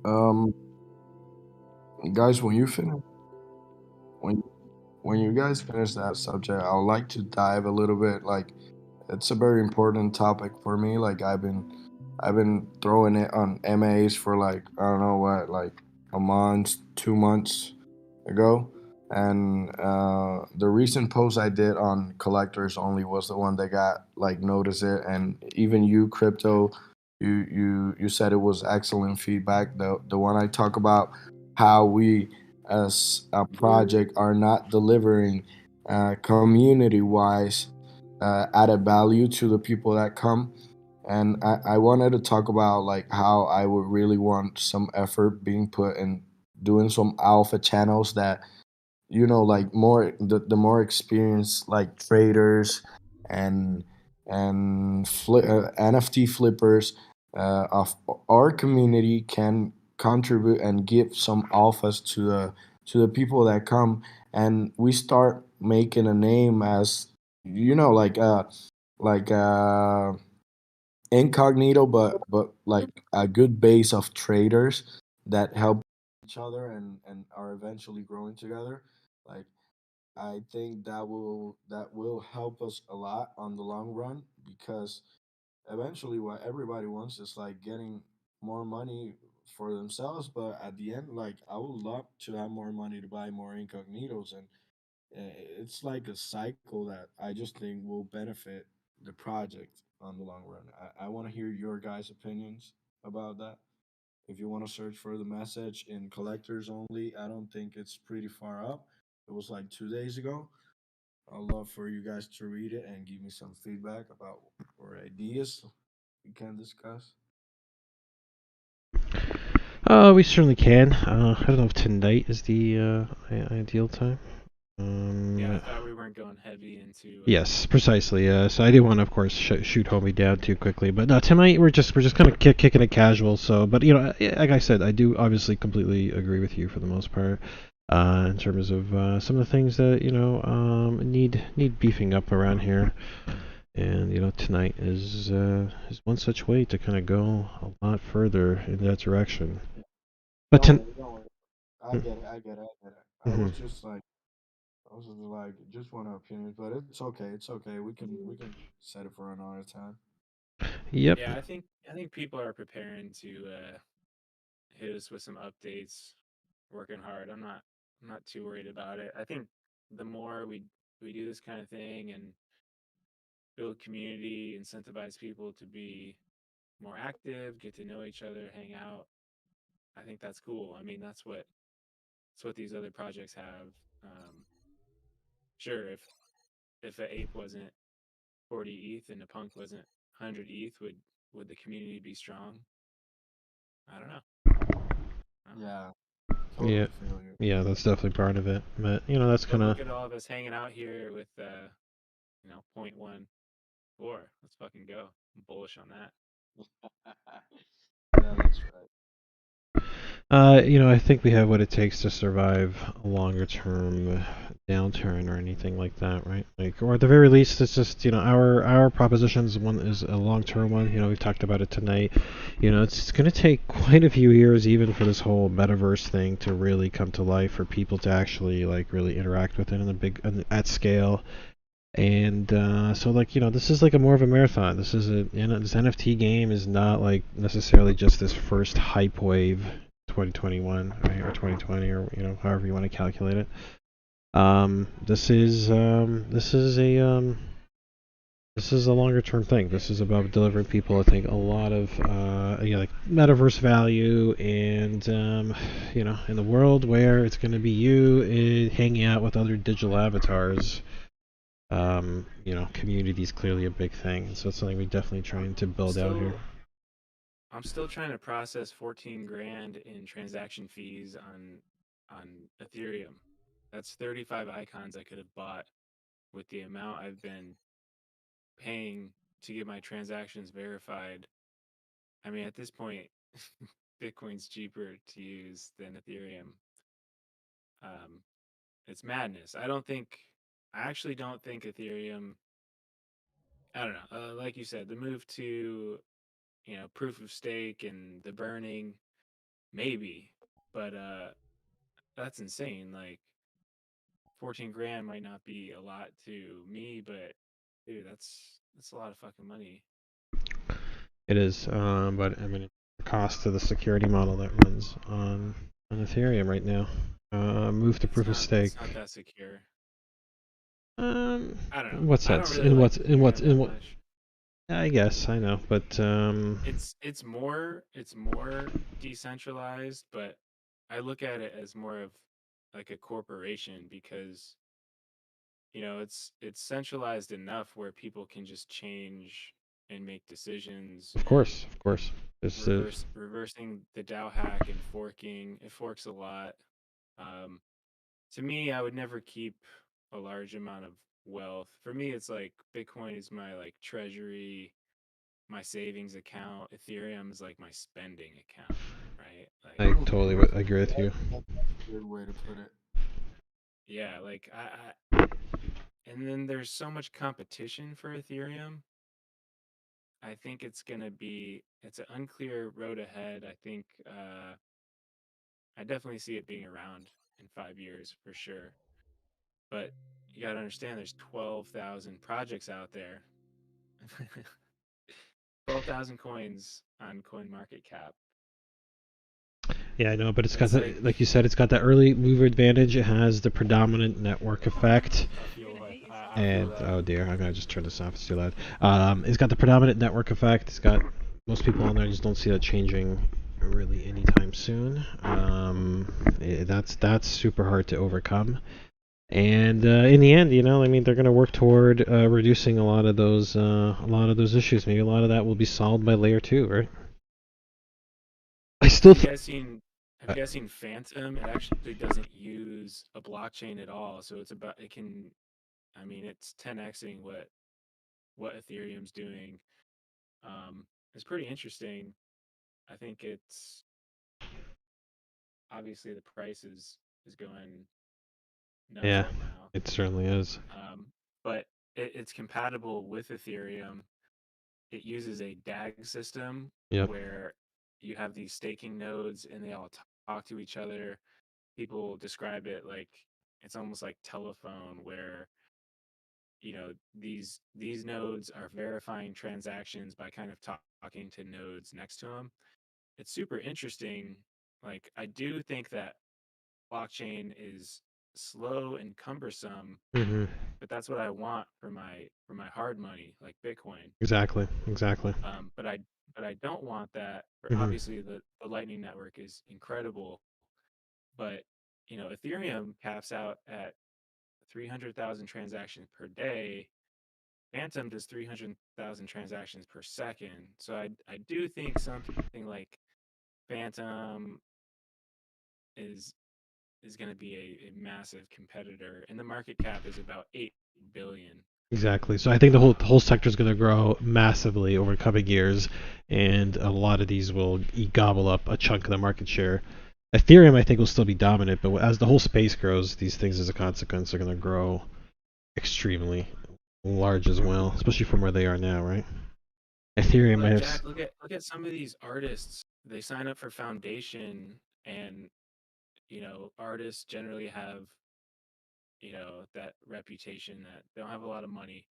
Um, guys, when you finish, when when you guys finish that subject, I would like to dive a little bit. Like, it's a very important topic for me. Like, I've been throwing it on MAs for like I don't know what, like a month, 2 months ago. And the recent post I did on collectors only was the one that got like notice it. And even you, crypto, you said it was excellent feedback. The one I talk about how we as a project are not delivering community wise added value to the people that come. And I wanted to talk about like how I would really want some effort being put in doing some alpha channels that like more the more experienced like traders and NFT flippers of our community can contribute and give some alphas to the people that come, and we start making a name as like incognito, but like a good base of traders that help each other and are eventually growing together. Like, I think that will help us a lot on the long run, because eventually what everybody wants is like getting more money for themselves, but at the end, like, I would love to have more money to buy more incognitos. And it's like a cycle that I just think will benefit the project on the long run. I want to hear your guys' opinions about that. If you want to search for the message in collectors only, I don't think it's pretty far up. It was like 2 days ago. I'd love for you guys to read it and give me some feedback about or ideas we can discuss.
We certainly can. I don't know if tonight is the ideal time.
Yeah, I thought we weren't going heavy into.
Yes, precisely. So I didn't want to, of course, shoot homie down too quickly. But no, tonight we're just kind of kicking it casual. So, but like I said, I do obviously completely agree with you for the most part. In terms of some of the things that need beefing up around here, and tonight is one such way to kind of go a lot further in that direction. But
Don't worry. I
Hmm.
get it. I get it. I get it.
Mhm.
I was just want our opinions, but it's okay. It's okay. We can set it for another time.
Yep.
Yeah, I think people are preparing to hit us with some updates. Working hard. I'm not too worried about it. I think the more we do this kind of thing and build community, incentivize people to be more active, get to know each other, hang out. I think that's cool. I mean, that's what these other projects have. Sure, if a ape wasn't 40 ETH and a punk wasn't 100 ETH, would the community be strong? I don't know. I don't know.
Yeah,
Yeah.
totally feel you.
Yeah, that's definitely part of it. But that's
But
kind of.
look at all of us hanging out here with point 0.14. Let's fucking go. I'm bullish on that.
Yeah, that's right.
I think we have what it takes to survive a longer term downturn or anything like that, right? Like, or at the very least, it's just, our proposition is a long term one. We've talked about it tonight. It's going to take quite a few years even for this whole metaverse thing to really come to life, for people to actually like really interact with it at scale. And so, this is like a more of a marathon. This is this NFT game is not like necessarily just this first hype wave, 2021, right, or 2020, or however you want to calculate it. This is a longer term thing. This is about delivering people, I think, a lot of like metaverse value, and in the world where it's going to be you hanging out with other digital avatars. Community is clearly a big thing, so it's something we're definitely trying to build out here.
I'm still trying to process 14 grand in transaction fees on Ethereum. That's 35 icons I could have bought with the amount I've been paying to get my transactions verified. I mean, at this point, Bitcoin's cheaper to use than Ethereum. It's madness. I actually don't think Ethereum, I don't know, like you said, the move to, proof of stake and the burning, maybe, but that's insane. Like, 14 grand might not be a lot to me, but dude, that's a lot of fucking money.
It is, but I mean, the cost of the security model that runs on Ethereum right now. Move to proof of stake.
It's not that secure.
I
don't know.
What sense?
Really
in what? I guess I know, but
it's more decentralized, but I look at it as more of like a corporation, because it's centralized enough where people can just change and make decisions.
Of course.
Reversing the DAO hack and forking. It forks a lot. To me, I would never keep a large amount of wealth. For me, it's like Bitcoin is my like treasury, my savings account. Ethereum is like my spending account, right? Like,
I totally agree with you.
That's a good way to put it.
Yeah, like and then there's so much competition for Ethereum. I think it's an unclear road ahead. I think I definitely see it being around in 5 years for sure. But you got to understand, there's 12,000 projects out there. 12,000 coins on CoinMarketCap.
Yeah, I know, but it's got that, like you said, it's got that early mover advantage. It has the predominant network effect. And oh dear, I'm gonna just turn this off. It's too loud. It's got the predominant network effect. It's got most people on there just don't see that changing really anytime soon. That's super hard to overcome. And in the end, I mean, they're going to work toward reducing a lot of those issues. Maybe a lot of that will be solved by layer 2, right? I still.
Have you guys seen Phantom? It actually doesn't use a blockchain at all, so it's 10xing what Ethereum's doing. It's pretty interesting. I think it's obviously the price is going nuts right now.
It certainly is.
But it's compatible with Ethereum. It uses a DAG system where you have these staking nodes and they all talk to each other. People describe it like it's almost like telephone, where these nodes are verifying transactions by kind of talking to nodes next to them. It's super interesting. Like, I do think that blockchain is slow and cumbersome, but that's what I want for my hard money, like Bitcoin.
Exactly.
But I don't want that for obviously the Lightning Network is incredible, but Ethereum caps out at 300,000 transactions per day. Phantom does 300,000 transactions per second. So I do think something like Phantom is going to be a massive competitor, and the market cap is about 8 billion.
Exactly. So I think the whole sector is going to grow massively over coming years, and a lot of these will gobble up a chunk of the market share. Ethereum, I think, will still be dominant, but as the whole space grows, these things, as a consequence, are going to grow extremely large as well, especially from where they are now, right? Ethereum,
Like
I have.
Jack, look at some of these artists. They sign up for Foundation, and artists generally have that reputation that they don't have a lot of money.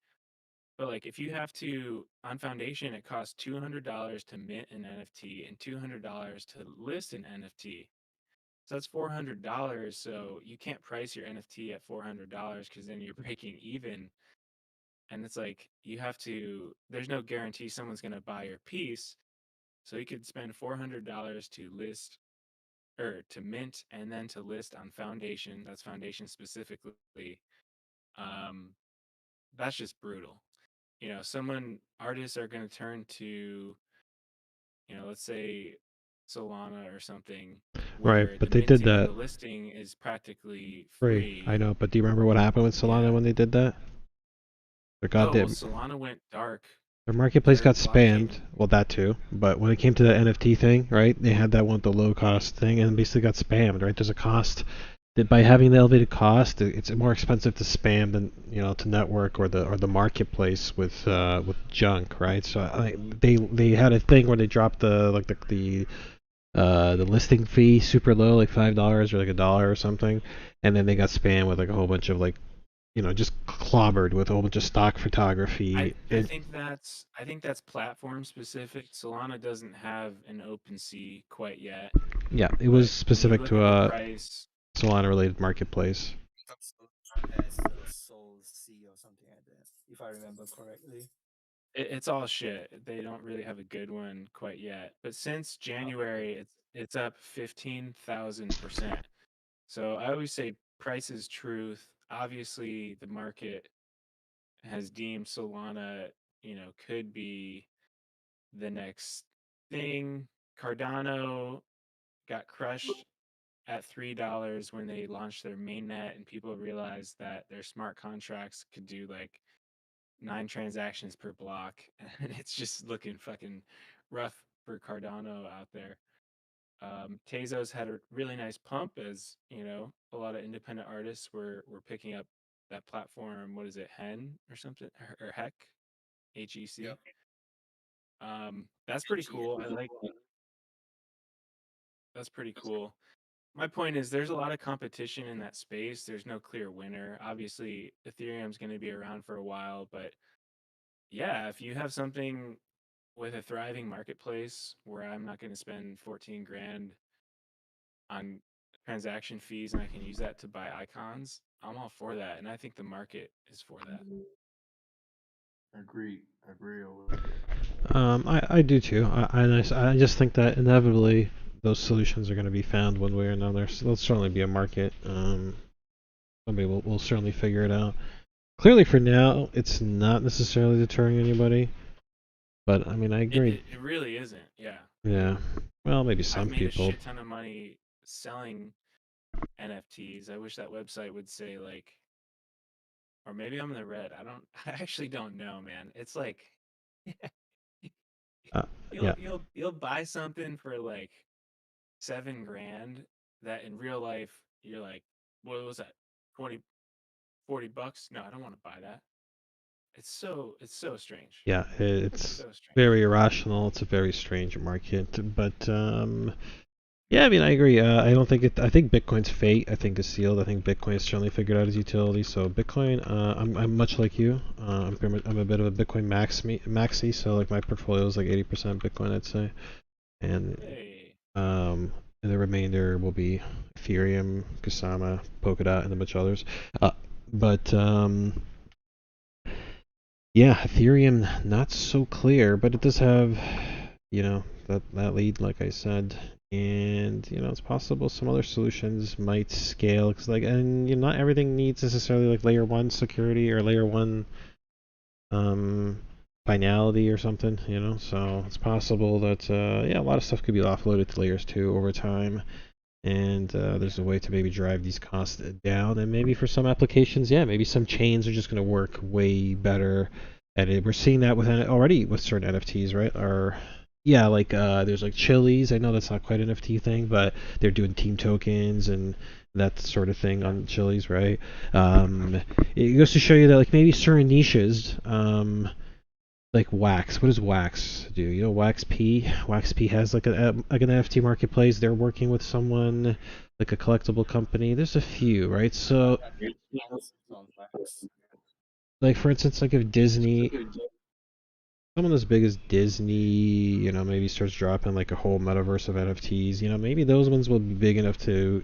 But like, if you have to on Foundation, it costs $200 to mint an NFT and $200 to list an NFT. So that's $400. So you can't price your NFT at $400 because then you're breaking even. And it's like you have to. There's no guarantee someone's gonna buy your piece. So you could spend $400 to list or to mint and then to list on Foundation. That's Foundation specifically. Um, that's just brutal. Artists are going to turn to, let's say Solana or something,
Right,
where
but
the
they did
minting and
that
the listing is practically
free.
free.
I know, but do you remember what happened with Solana when they did that? Their
Oh, well,
goddamn
Solana went dark.
their marketplace
Their
got
blockchain.
spammed. Well, that too. But when it came to the NFT thing, right? They had that one, the low cost thing, and basically got spammed. Right? There's a cost that by having the elevated cost, it's more expensive to spam than to network or the marketplace with junk, right? So they had a thing where they dropped the listing fee super low, like $5 or like $1 or something, and then they got spammed with like a whole bunch of just clobbered with a whole bunch of stock photography.
I think that's platform specific. Solana doesn't have an OpenSea quite yet.
Yeah, it was
But when you
specific
look
to
at the
a
price,
Solana related marketplace.
Soul C or something like that, if I remember correctly.
it's all shit. They don't really have a good one quite yet. But since January, it's up 15,000%. So I always say price is truth. Obviously, the market has deemed Solana, could be the next thing. Cardano got crushed at $3 when they launched their mainnet, and people realized that their smart contracts could do like 9 transactions per block, and it's just looking fucking rough for Cardano out there. Tezos had a really nice pump, as a lot of independent artists were picking up that platform. What is it, Hen or something, or Heck, HEC?
Yep.
That's pretty cool. That's pretty cool. My point is, there's a lot of competition in that space. There's no clear winner. Obviously, Ethereum's going to be around for a while, but yeah, if you have something with a thriving marketplace where I'm not going to spend 14 grand on transaction fees and I can use that to buy icons, I'm all for that. And I think the market is for that.
Agree
I do too. I just think that inevitably those solutions are going to be found one way or another. So there'll certainly be a market. Somebody will certainly figure it out. Clearly, for now, it's not necessarily deterring anybody. But I mean, I agree.
It really isn't. Yeah.
Yeah. Well, maybe some
I've made
people.
a shit ton of money selling NFTs. I wish that website would say like, or maybe I'm in the red. I actually don't know, man. It's like,
Yeah.
you'll buy something for like $7 grand that in real life you're like, what was that, 20, $40? No, I don't want to buy that. It's so strange.
Yeah, it's
so strange.
very irrational. It's a very strange market, but yeah, I mean, I agree. I don't think it. I think Bitcoin's fate, I think, is sealed. I think Bitcoin has certainly figured out its utility. So Bitcoin, I'm much like you. I'm a bit of a Bitcoin maxi. So like my portfolio is like 80% Bitcoin, I'd say, and the remainder will be Ethereum, Kusama, Polkadot, and a bunch of others. But yeah, Ethereum not so clear, but it does have, that lead, like I said, and it's possible some other solutions might scale, because not everything needs necessarily like layer 1 security or layer 1 finality or something, so it's possible that a lot of stuff could be offloaded to layers 2 over time, and there's a way to maybe drive these costs down, and maybe for some applications, maybe some chains are just going to work way better, and we're seeing that already with certain NFTs, right? Yeah, like there's like Chili's. I know that's not quite an NFT thing, but they're doing team tokens and that sort of thing on Chili's, right? It goes to show you that like maybe certain niches, like Wax. What does Wax do? You know, Wax P. Wax P has like like an NFT marketplace. They're working with someone like a collectible company. There's a few, right? So, like for instance, like if Disney, someone as big as Disney, you know, maybe starts dropping like a whole metaverse of NFTs, you know, maybe those ones will be big enough to,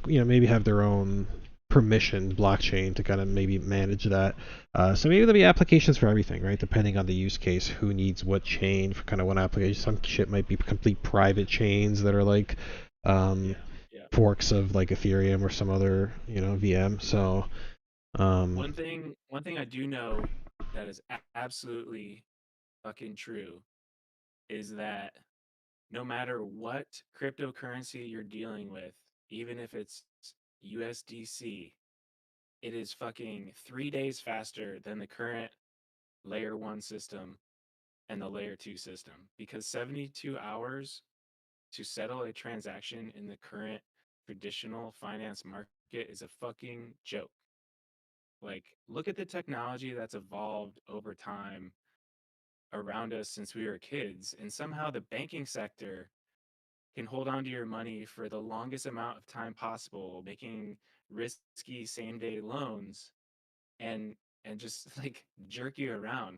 maybe have their own permissioned blockchain to kind of maybe manage that. So maybe there'll be applications for everything, right? Depending on the use case, who needs what chain for kind of what application. Some shit might be complete private chains that are like forks of like Ethereum or some other, VM. So
One thing I do know that is absolutely fucking true is that no matter what cryptocurrency you're dealing with, even if it's USDC, it is fucking 3 days faster than the current layer 1 system and the layer 2 system, because 72 hours to settle a transaction in the current traditional finance market is a fucking joke. Like, look at the technology that's evolved over time around us since we were kids, and somehow the banking sector can hold on to your money for the longest amount of time possible, making risky same day loans and just like jerk you around.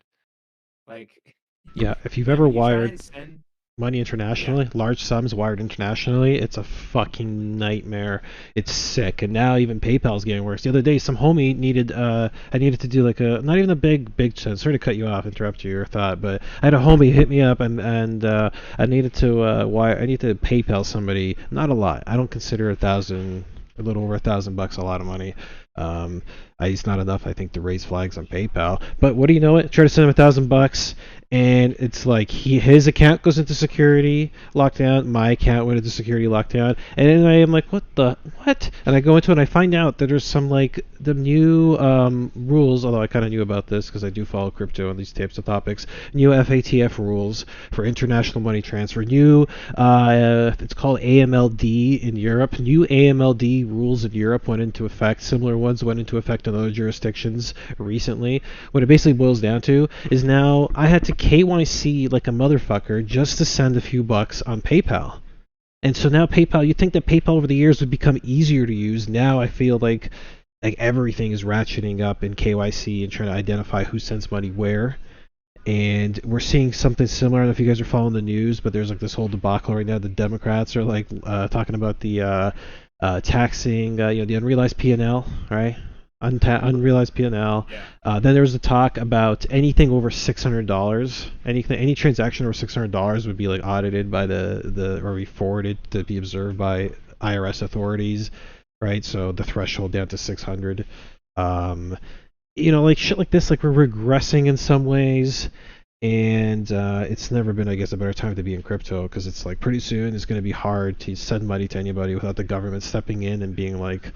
Like,
yeah, if you've
yeah,
ever
when you try
wired
and send,
money internationally, large sums wired internationally, it's a fucking nightmare. It's sick. And now even PayPal's getting worse. The other day, some homie needed, I needed to do like not even a big, sorry to cut you off, interrupt your thought, but I had a homie hit me up and I needed to, I need to PayPal somebody, not a lot. I don't consider a little over $1,000 a lot of money. It's not enough, I think, to raise flags on PayPal. But what do you know? Try to send him $1,000, and it's like his account goes into security lockdown, my account went into security lockdown, and then I am like, what? And I go into it and I find out that there's some like the new rules. Although I kind of knew about this because I do follow crypto and these types of topics. New FATF rules for international money transfer. New, it's called AMLD in Europe. New AMLD rules in Europe went into effect. Similar ones went into effect in other jurisdictions recently. What it basically boils down to is now I had to KYC like a motherfucker just to send a few bucks on PayPal. And so now PayPal, you'd think that PayPal over the years would become easier to use. Now I feel like everything is ratcheting up in KYC and trying to identify who sends money where. And we're seeing something similar. I don't know if you guys are following the news, but there's like this whole debacle right now. The Democrats are like talking about the taxing, the unrealized P&L, right? Unrealized P&L. Then there was a talk about anything over $600. Any transaction over $600 would be like audited by or be forwarded to be observed by IRS authorities, right? So the threshold down to 600. Like shit like this, like we're regressing in some ways, and it's never been, I guess, a better time to be in crypto because it's like pretty soon it's going to be hard to send money to anybody without the government stepping in and being like,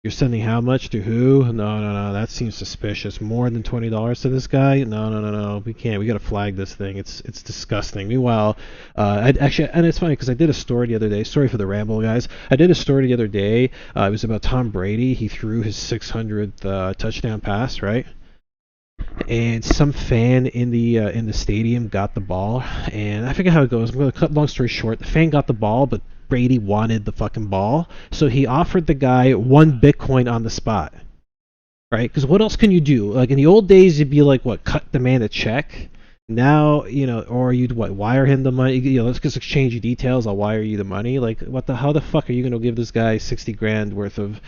you're sending how much to who? No, that seems suspicious. More than $20 to this guy? No, we can't. We got to flag this thing. It's disgusting. Meanwhile, and it's funny because I did a story the other day. Sorry for the ramble, guys. I did a story the other day. It was about Tom Brady. He threw his 600th touchdown pass, right? And some fan in the stadium got the ball, and I forget how it goes. I'm going to cut long story short. The fan got the ball, but Brady wanted the fucking ball, so he offered the guy 1 Bitcoin on the spot, right? Because what else can you do? Like in the old days, you'd be like, what, cut the man a check? Now, or you'd wire him the money? Let's just exchange your details. I'll wire you the money. Like, how the fuck are you gonna give this guy 60 grand worth of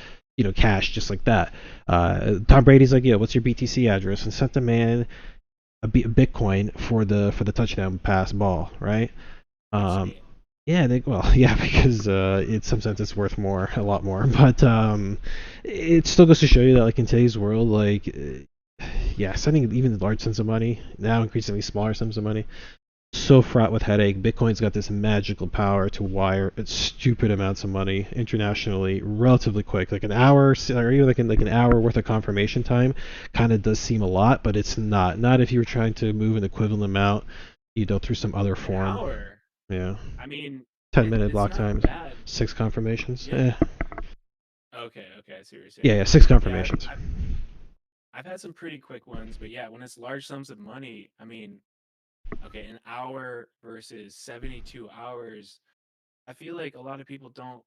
cash just like that? Tom Brady's like, what's your BTC address? And sent the man a Bitcoin for the touchdown pass ball, right? Yeah, because in some sense it's worth a lot more. But it still goes to show you that, like in today's world, like sending even large sums of money, now increasingly smaller sums of money, so fraught with headache. Bitcoin's got this magical power to wire stupid amounts of money internationally relatively quick, like an hour, or even like an hour worth of confirmation time. Kind of does seem a lot, but it's not if you were trying to move an equivalent amount you go through some other
An
form.
hour.
Yeah.
I mean,
10-minute
it's
block
not
times.
bad.
6 confirmations.
Yeah. Okay, I see what you're saying.
Yeah, 6
Yeah,
confirmations.
I've had some pretty quick ones, but yeah, when it's large sums of money, I mean, okay, an hour versus 72 hours, I feel like a lot of people don't.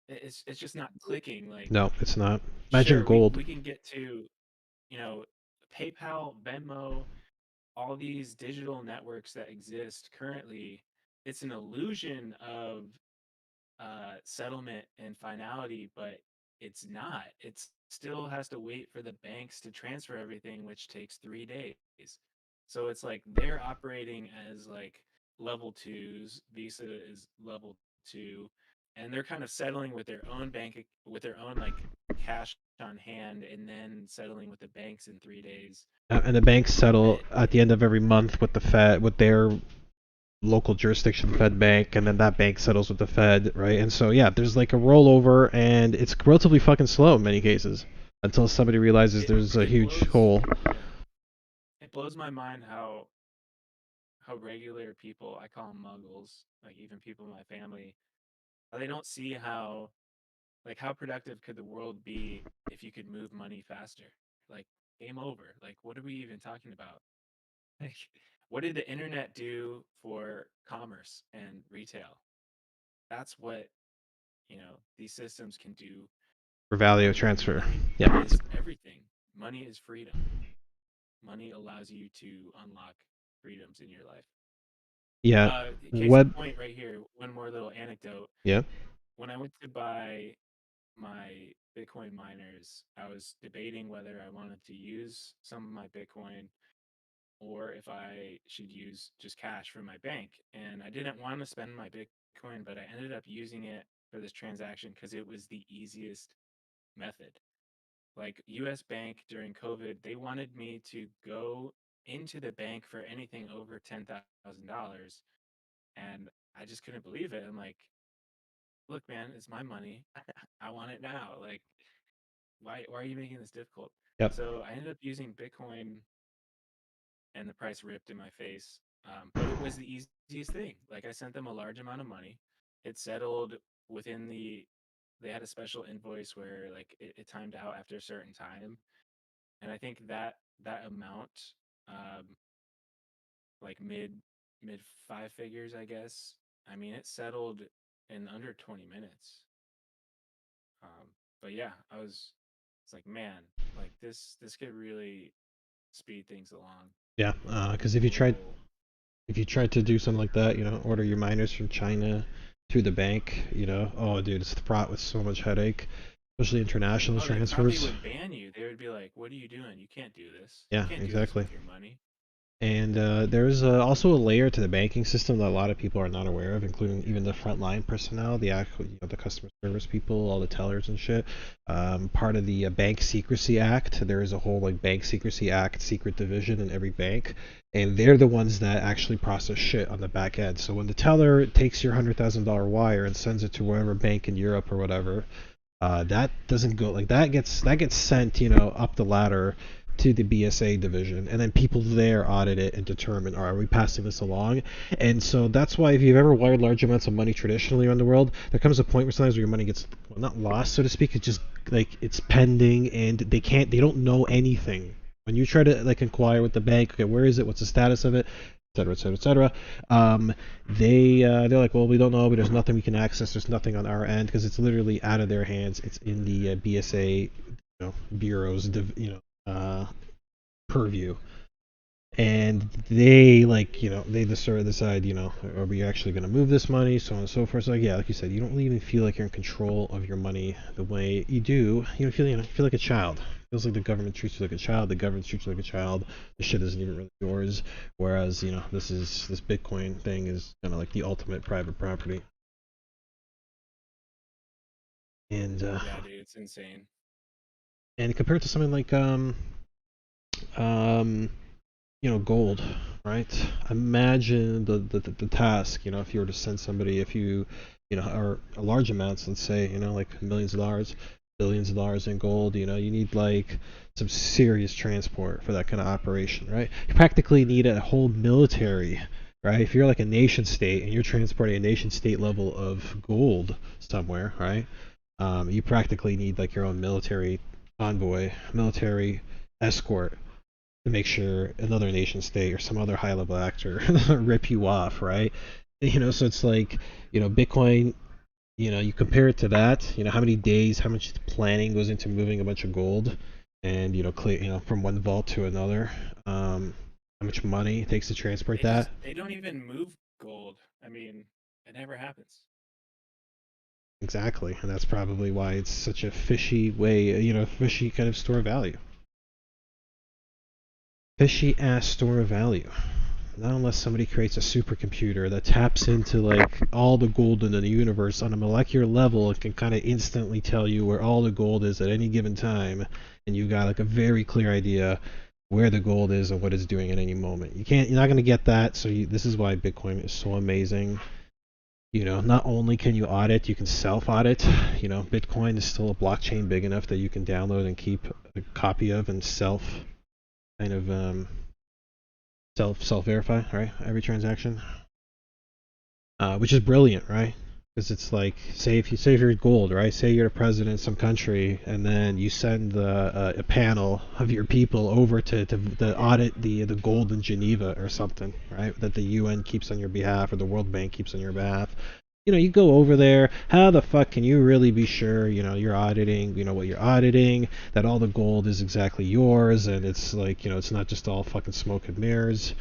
It's just not clicking. Like,
No, it's not. Imagine
sure,
gold.
we can get to, you know, PayPal, Venmo, all these digital networks that exist currently. It's an illusion of settlement and finality, but it's not. It still has to wait for the banks to transfer everything, which takes 3 days. So it's like they're operating as like level twos. Visa is level two, and they're kind of settling with their own bank, with their own like cash on hand, and then settling with the banks in 3 days.
And the banks settle at the end of every month with the Fed, with their local jurisdiction Fed bank, and then that bank settles with the Fed, right? And so yeah, there's like a rollover, and it's relatively fucking slow in many cases until somebody realizes there's a huge hole.
Yeah. It blows my mind how regular people, I call them muggles, like even people in my family, they don't see how, like, how productive could the world be if you could move money faster? Like, game over. Like, what are we even talking about? Like, what did the internet do for commerce and retail? That's what, these systems can do.
For value transfer.
Money
Yeah.
is everything. Money is freedom. Money allows you to unlock freedoms in your life.
Yeah.
Case in point right here, one more little anecdote.
Yeah.
When I went to buy my Bitcoin miners, I was debating whether I wanted to use some of my Bitcoin or if I should use just cash from my bank. And I didn't want to spend my Bitcoin, but I ended up using it for this transaction because it was the easiest method. Like US Bank during COVID, they wanted me to go into the bank for anything over $10,000. And I just couldn't believe it. I'm like, look, man, it's my money. I want it now. Like, why are you making this difficult?
Yep.
So I ended up using Bitcoin, and the price ripped in my face. But it was the easiest thing. Like, I sent them a large amount of money. It settled within they had a special invoice where like it timed out after a certain time. And I think that amount, like mid 5 figures, I guess. I mean, it settled in under 20 minutes. But yeah, it's like, man, like this could really speed things along.
Yeah, because if you tried to do something like that, order your miners from China through the bank, oh dude, it's fraught with so much headache, especially international transfers.
They probably would ban you. They would be like, "What are you doing? You can't do this."
Yeah,
you can't
exactly.
Do this with your money.
And there's also a layer to the banking system that a lot of people are not aware of, including even the frontline personnel, the actual, the customer service people, all the tellers and shit. Part of the Bank Secrecy Act, there is a whole like Bank Secrecy Act secret division in every bank, and they're the ones that actually process shit on the back end. So when the teller takes your $100,000 wire and sends it to whatever bank in Europe or whatever, that doesn't go like that gets sent, up the ladder to the BSA division, and then people there audit it and determine, are we passing this along? And so that's why if you've ever wired large amounts of money traditionally around the world, there comes a point where sometimes your money gets, well, not lost, so to speak, it's just like it's pending, and they don't know anything. When you try to like inquire with the bank, okay, where is it? What's the status of it? Etc. Etc. Etc. They're like, well, we don't know, but there's nothing we can access. There's nothing on our end because it's literally out of their hands. It's in the BSA, bureau's, purview, and they they decide, are we actually going to move this money, so on and so forth. So yeah, like you said, you don't really even feel like you're in control of your money the way you do. You feel like a child. It feels like the government treats you like a child. The government treats you like a child. The shit isn't even really yours. Whereas this Bitcoin thing is kind of like the ultimate private property. And
yeah, dude, it's insane.
And compared to something like gold, right? Imagine the task, if you were to send somebody, if you, or large amounts, let's say, like millions of dollars, billions of dollars in gold. You know, you need like some serious transport for that kind of operation, right? You practically need a whole military, right? If you're like a nation state and you're transporting a nation state level of gold somewhere, right? You practically need like your own military convoy, military escort to make sure another nation state or some other high level actor rip you off, right? You know, so it's like, you know, Bitcoin, you know, you compare it to that, you know, how many days, how much planning goes into moving a bunch of gold and, you know, clear, you know, from one vault to another, how much money it takes to transport that.
They don't even move gold. I mean, it never happens.
Exactly, and that's probably why it's such a fishy way, you know, fishy kind of store of value. Fishy ass store of value. Not unless somebody creates a supercomputer that taps into like all the gold in the universe on a molecular level. It can kind of instantly tell you where all the gold is at any given time, and you've got like a very clear idea where the gold is and what it's doing at any moment. You're not going to get that. So this is why Bitcoin is so amazing. You know, not only can you audit, you can self-audit. You know, Bitcoin is still a blockchain big enough that you can download and keep a copy of and self verify, right? Every transaction, which is brilliant, right? Because it's like, say if you're gold, right? Say you're the president of some country, and then you send a panel of your people over to audit the gold in Geneva or something, right? That the UN keeps on your behalf or the World Bank keeps on your behalf. You know, you go over there, how the fuck can you really be sure, you know, you're auditing, you know, what you're auditing, that all the gold is exactly yours, and it's like, you know, it's not just all fucking smoke and mirrors.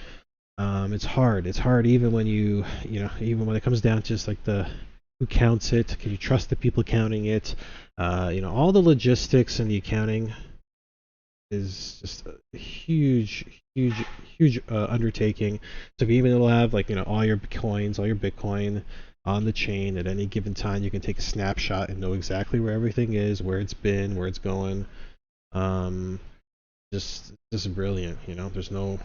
It's hard. It's hard even when even when it comes down to just like who counts it, can you trust the people counting it? You know, all the logistics and the accounting is just a huge undertaking. So if you even have like, you know, all your Bitcoin on the chain at any given time, you can take a snapshot and know exactly where everything is, where it's been, where it's going. Just brilliant, you know. There's no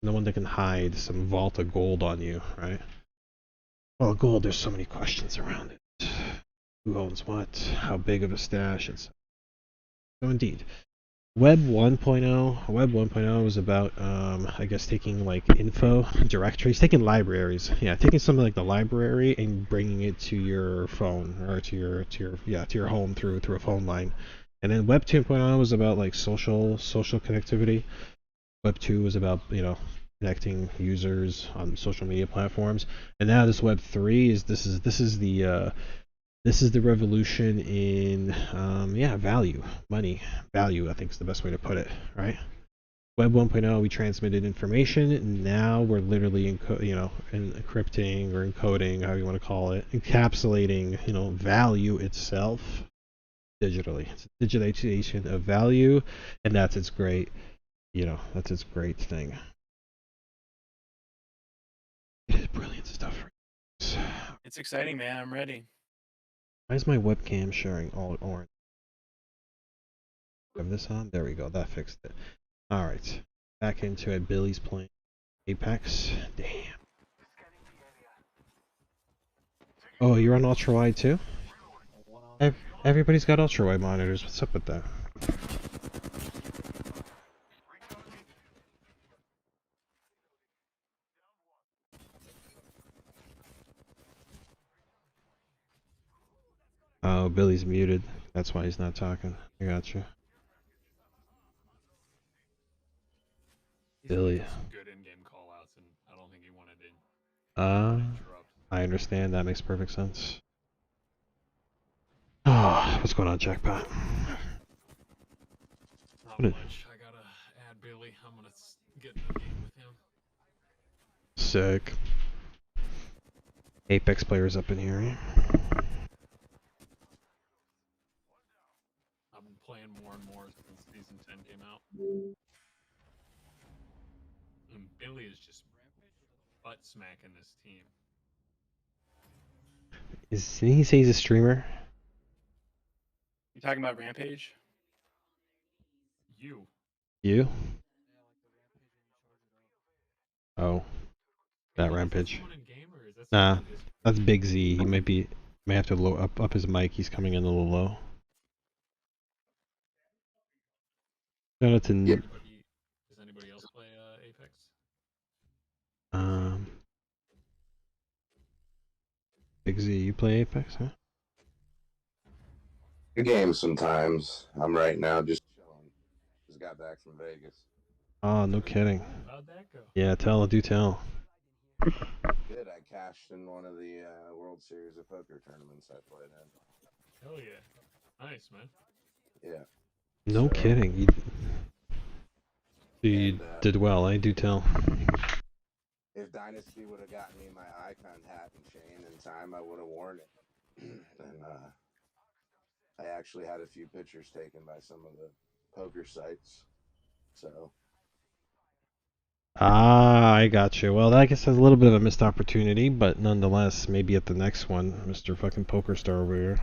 one that can hide some vault of gold on you, right? Well, gold, there's so many questions around it. Who owns what? How big of a stash? So indeed, Web 1.0 was about, I guess, taking like info directories, taking libraries, taking something like the library and bringing it to your phone or to your home through a phone line. And then Web 2.0 was about like social connectivity. Web 2 was about, you know, connecting users on social media platforms. And now this Web 3 is this is the revolution in value, money, value, I think is the best way to put it, right? Web 1.0, we transmitted information, and now we're literally encrypting or encoding, however you want to call it, encapsulating, you know, value itself digitally. It's a digitization of value, and that's its great thing. It is brilliant stuff.
It's exciting, man. I'm ready.
Why is my webcam showing all orange? Have this on? There we go. That fixed it. All right, back into it. Billy's playing Apex. Damn. Oh, you're on ultra wide too? Everybody's got ultra wide monitors. What's up with that? Oh, Billy's muted. That's why he's not talking. I got you. Billy.
Good in-game callouts, and I don't think he wanted to.
I understand. That makes perfect sense. Oh, what's going on, Jackpot?
Not much. I gotta add Billy. I'm gonna get in the game with him.
Sick. Apex players up in here.
I've been playing more and more since Season 10 came out. And Billy is just butt smacking this team.
Didn't he say he's a streamer?
You talking about Rampage?
You? Oh, that Rampage. Nah, that's Big Z. He may have to up his mic. He's coming in a little low. Shout out to
Does anybody else play Apex?
Big Z, you play Apex, huh?
Good game sometimes. I'm right now just chilling. Just got back from Vegas.
Oh, no kidding.
How'd that go?
Yeah, do tell.
Good. I cashed in one of the World Series of Poker tournaments I played in.
Hell yeah. Nice, man.
Yeah.
No kidding. You did well, I do tell.
If Dynasty would have gotten me my icon hat and chain in time, I would have worn it. And I actually had a few pictures taken by some of the poker sites. So.
Ah, I got you. Well, I guess that's a little bit of a missed opportunity, but nonetheless, maybe at the next one, Mr. fucking Poker Star over here.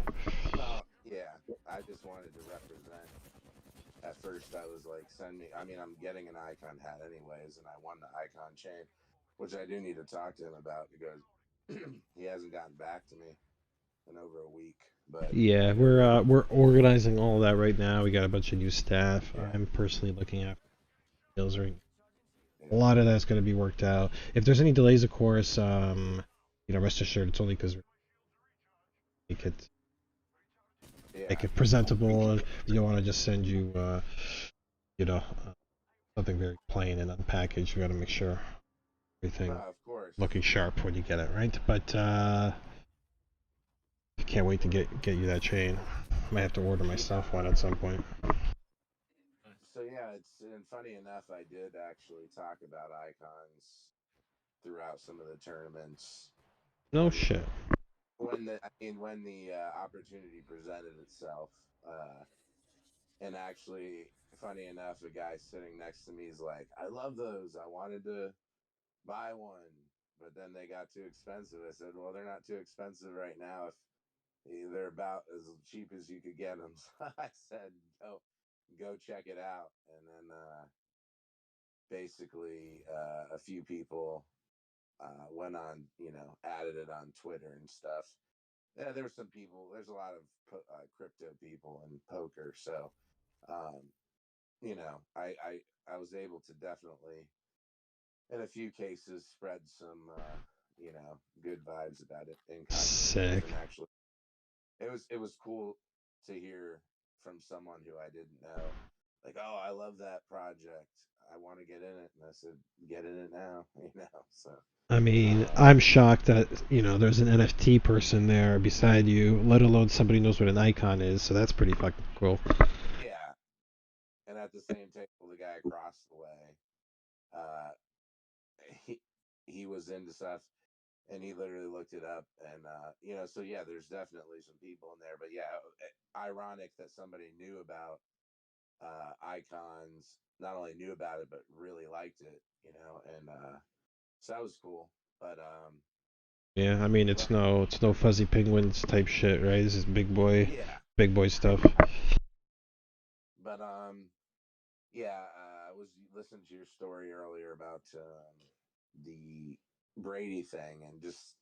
Well, yeah, I just wanted to represent. At first, I was like, send me. I mean, I'm getting an icon hat anyways, and I won the icon chain, which I do need to talk to him about because he hasn't gotten back to me in over a week. But
Yeah, we're organizing all of that right now. We got a bunch of new staff. Yeah. I'm personally looking after sales right. A lot of that's going to be worked out. If there's any delays, of course, rest assured, it's only because make it presentable. And you don't want to just send you, something very plain and unpackaged. You got to make sure everything looking sharp when you get it, right? But can't wait to get you that chain. Might have to order myself one at some point.
So yeah, and funny enough, I did actually talk about icons throughout some of the tournaments.
No shit.
When the opportunity presented itself, and actually, funny enough, a guy sitting next to me is like, "I love those. I wanted to buy one, but then they got too expensive." I said, "Well, they're not too expensive right now. If they're about as cheap as you could get them." So I said, go check it out. And then basically a few people went on, added it on Twitter and stuff. Yeah, there were some people. There's a lot of crypto people in poker, so I was able to definitely, in a few cases, spread some good vibes about it.
Sick.
And actually, it was cool to hear from someone who I didn't know, like, "Oh, I love that project. I want to get in it." And I said, "Get in it now," So.
I mean, I'm shocked that, there's an NFT person there beside you, let alone somebody knows what an icon is, so that's pretty fucking cool.
Yeah. And at the same table, the guy across the way, he was into stuff, and he literally looked it up, and so yeah, there's definitely some people in there, but yeah, ironic that somebody knew about icons, not only knew about it, but really liked it, and so that was cool. But
yeah, I mean, it's no fuzzy penguins type shit, right? This is big boy stuff.
But yeah, I was listening to your story earlier about the Brady thing, and just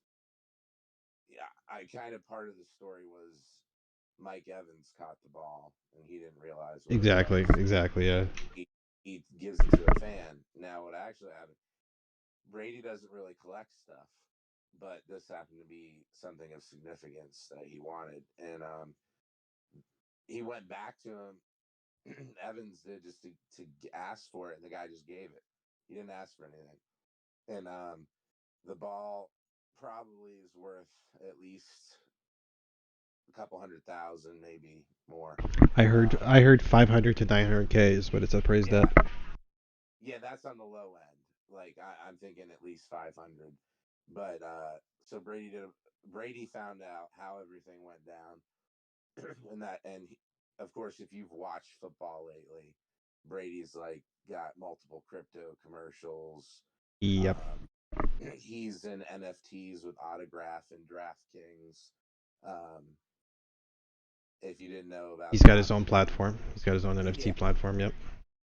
I kind of, part of the story was Mike Evans caught the ball and he didn't realize what
Exactly,
it was.
exactly, yeah.
He gives it to a fan. Now, what actually happened, Brady doesn't really collect stuff, but this happened to be something of significance that he wanted, and he went back to him. Evans did, just to ask for it, and the guy just gave it. He didn't ask for anything, and the ball probably is worth at least a couple 100,000, maybe more.
I heard 500 to 900K is what it's appraised at.
Yeah, that's on the low end. Like I'm thinking at least 500. But so Brady found out how everything went down, and of course, if you've watched football lately, Brady's like got multiple crypto commercials.
Yep.
He's in NFTs with Autograph and DraftKings. If you didn't know about,
he's got his own platform. He's got his own NFT platform. Yep.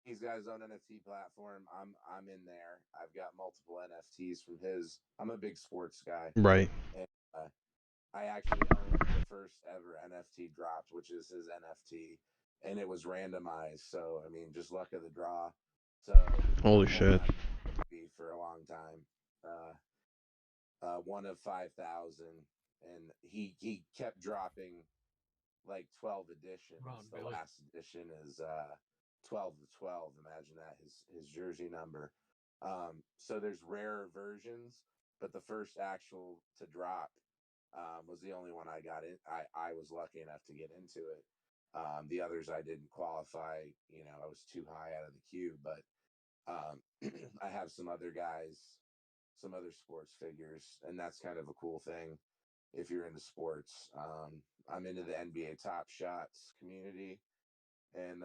He's got his own NFT platform. I'm in there. I've got multiple NFTs from his. I'm a big sports guy.
Right.
And I actually own the first ever NFT dropped, which is his NFT. and it was randomized. So I mean, just luck of the draw. So
Holy
I'm holding
shit.
on to for a long time. 1 of 5,000, and he kept dropping like 12 editions. The last edition is 12 of 12. Imagine that, his jersey number. So there's rarer versions, but the first actual to drop was the only one I got in. I was lucky enough to get into it. The others I didn't qualify. I was too high out of the queue, but I have some other guys, some other sports figures, and that's kind of a cool thing if you're into sports. I'm into the NBA Top Shots community, and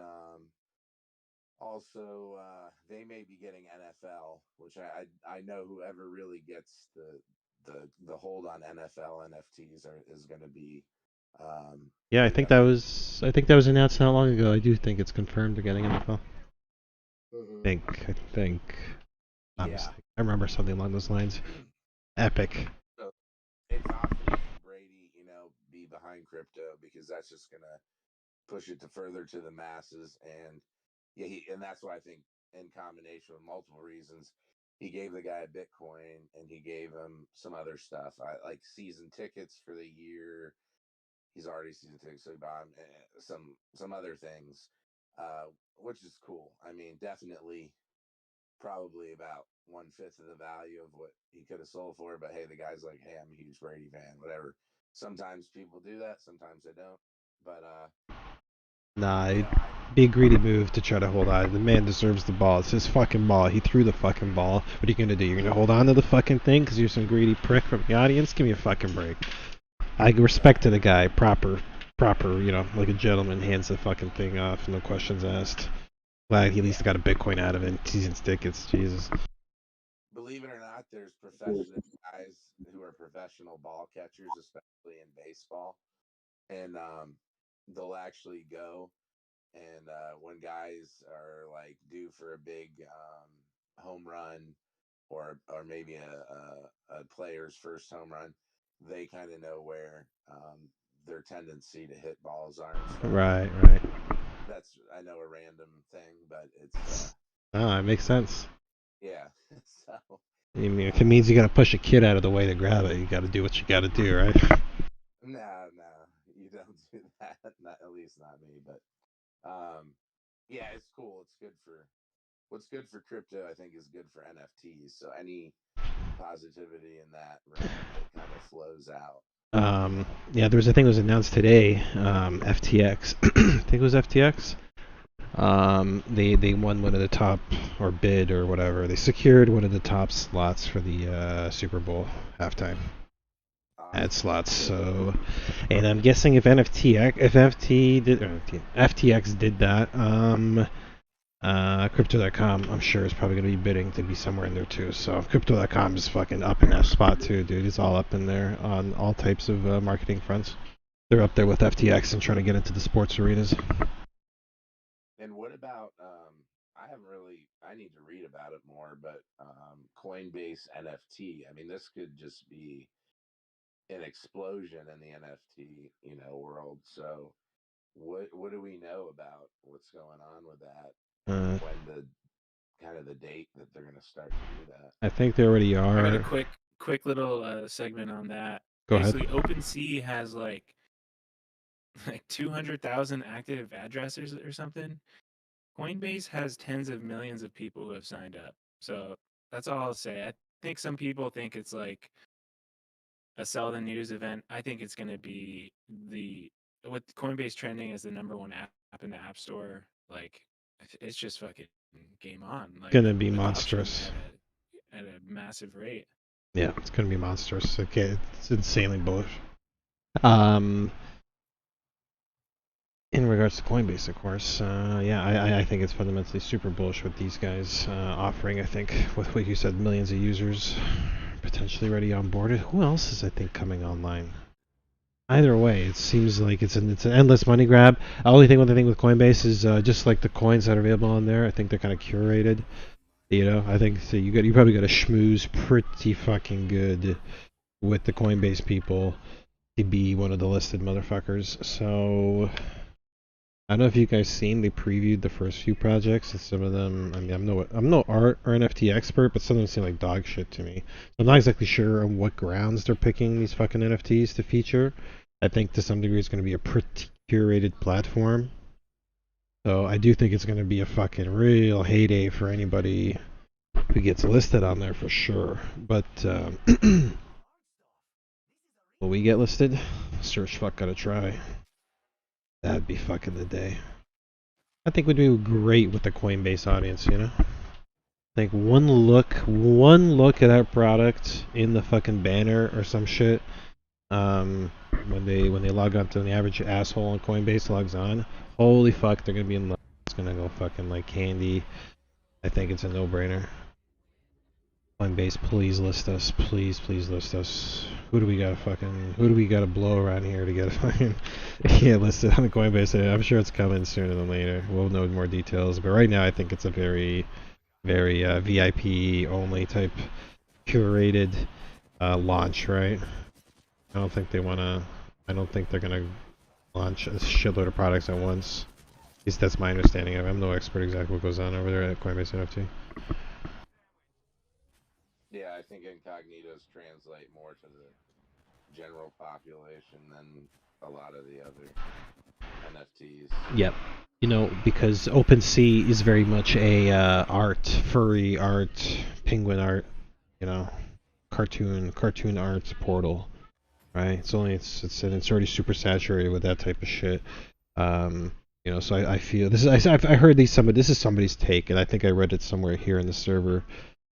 also they may be getting NFL, which I know whoever really gets the hold on NFL NFTs is going to be.
Yeah, I think that was announced not long ago. I do think it's confirmed they're getting NFL. I think.
Yeah.
I remember something along those lines. Epic.
So it's awesome to see Brady, be behind crypto, because that's just gonna push it further to the masses. And yeah, and that's why I think, in combination with multiple reasons, he gave the guy a Bitcoin and he gave him some other stuff. I like season tickets for the year. He's already season tickets, so he bought him some other things, which is cool. I mean, definitely, probably about 1/5 of the value of what he could have sold for. But hey, the guy's like, hey, I'm a huge Brady fan. Whatever. Sometimes people do that. Sometimes they don't. But
Nah, it'd be a greedy move to try to hold on. The man deserves the ball. It's his fucking ball. He threw the fucking ball. What are you gonna do? You're gonna hold on to the fucking thing because you're some greedy prick from the audience? Give me a fucking break. I respect to the guy. Proper, like a gentleman, hands the fucking thing off, no questions asked. Glad he at least got a Bitcoin out of it. Season tickets, Jesus.
Believe it or not, there's professional guys who are professional ball catchers, especially in baseball, and they'll actually go and when guys are like due for a big home run, or maybe a player's first home run, they kind of know where their tendency to hit balls are and stuff.
Right.
That's, I know, a random thing, but it's
Oh, it makes sense.
yeah. So
I mean, if it means you gotta push a kid out of the way to grab it, you gotta do what you gotta do, right?
no, you don't do that. Not, at least not me. But yeah, it's cool. It's good for what's good for crypto. I think is good for NFTs. So any positivity in that realm, it kind of flows out.
Yeah, there was a thing that was announced today. FTX, I think it was FTX. They won one of the top, or bid or whatever. They secured one of the top slots for the Super Bowl halftime ad slots. So, and I'm guessing if FTX did that, Crypto.com, I'm sure is probably going to be bidding to be somewhere in there too. So Crypto.com is fucking up in that spot too, dude. It's all up in there on all types of marketing fronts. They're up there with FTX and trying to get into the sports arenas.
And what about I need to read about it more, but Coinbase NFT. I mean, this could just be an explosion in the NFT, world. So what do we know about what's going on with that? When the date that they're going to start to do that?
I think they already are.
I got a quick little segment on that.
Go
Basically,
ahead.
OpenSea has like 200,000 active addresses or something. Coinbase has tens of millions of people who have signed up. So that's all I'll say. I think some people think it's like a sell the news event. I think it's going to be with Coinbase trending as the #1 app in the App Store. Like, it's just fucking game on. Like,
Gonna be
adoption
monstrous.
at a massive rate.
Yeah, it's gonna be monstrous. Okay, it's insanely bullish. In regards to Coinbase, of course, yeah, I think it's fundamentally super bullish with these guys offering. I think with what you said, millions of users potentially already onboarded. Who else is, I think, coming online? Either way, it seems like it's an endless money grab. The only thing with Coinbase is just like the coins that are available on there. I think they're kind of curated. I think so you probably got to schmooze pretty fucking good with the Coinbase people to be one of the listed motherfuckers. So I don't know if you guys seen, they previewed the first few projects, and some of them, I mean, I'm no art or NFT expert, but some of them seem like dog shit to me. So I'm not exactly sure on what grounds they're picking these fucking NFTs to feature. I think to some degree it's going to be a pretty curated platform. So I do think it's going to be a fucking real heyday for anybody who gets listed on there for sure. But will we get listed? Search fuck gotta try. That'd be fucking the day. I think we'd do great with the Coinbase audience, you know? I think one look at our product in the fucking banner or some shit, when they log on to the average asshole on Coinbase logs on, holy fuck, they're gonna be in love. It's gonna go fucking like candy. I think it's a no-brainer. Coinbase, please list us. Please list us. Who do we gotta blow around here to get fucking get listed on the Coinbase? I'm sure it's coming sooner than later. We'll know more details, but right now I think it's a very VIP only type curated launch, right? I don't think they're gonna launch a shitload of products at once. At least that's my understanding of it. I'm no expert exactly what goes on over there at Coinbase NFT.
Yeah, I think Incognitos translate more to the general population than a lot of the other NFTs.
Yep. You know, because OpenSea is very much a furry art, penguin art, you know, cartoon art portal, right? It's already super saturated with that type of shit. You know, so I feel I heard this is somebody's take, and I think I read it somewhere here in the server.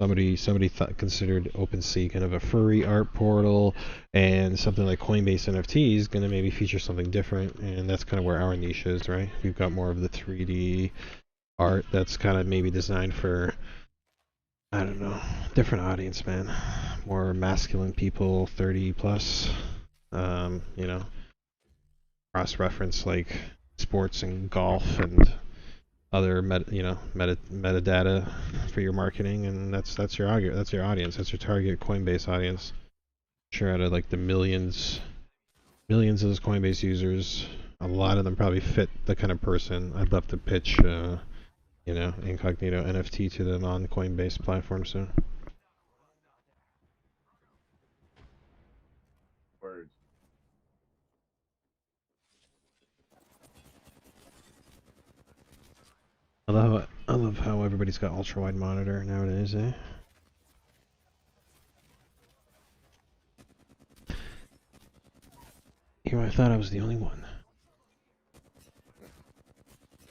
Somebody considered OpenSea kind of a furry art portal, and something like Coinbase NFT is going to maybe feature something different, and that's kind of where our niche is, right? We've got more of the 3D art that's kind of maybe designed for, I don't know, different audience, man. More masculine people, 30 plus, you know, cross-reference like sports and golf and other metadata for your marketing, and that's your audience, that's your target Coinbase audience. Sure, out of like the millions of those Coinbase users, a lot of them probably fit the kind of person I'd love to pitch, you know, Incognito NFT to them on the Coinbase platform soon.
Word.
I love how everybody's got ultra wide monitor nowadays, eh? Here, I thought I was the only one.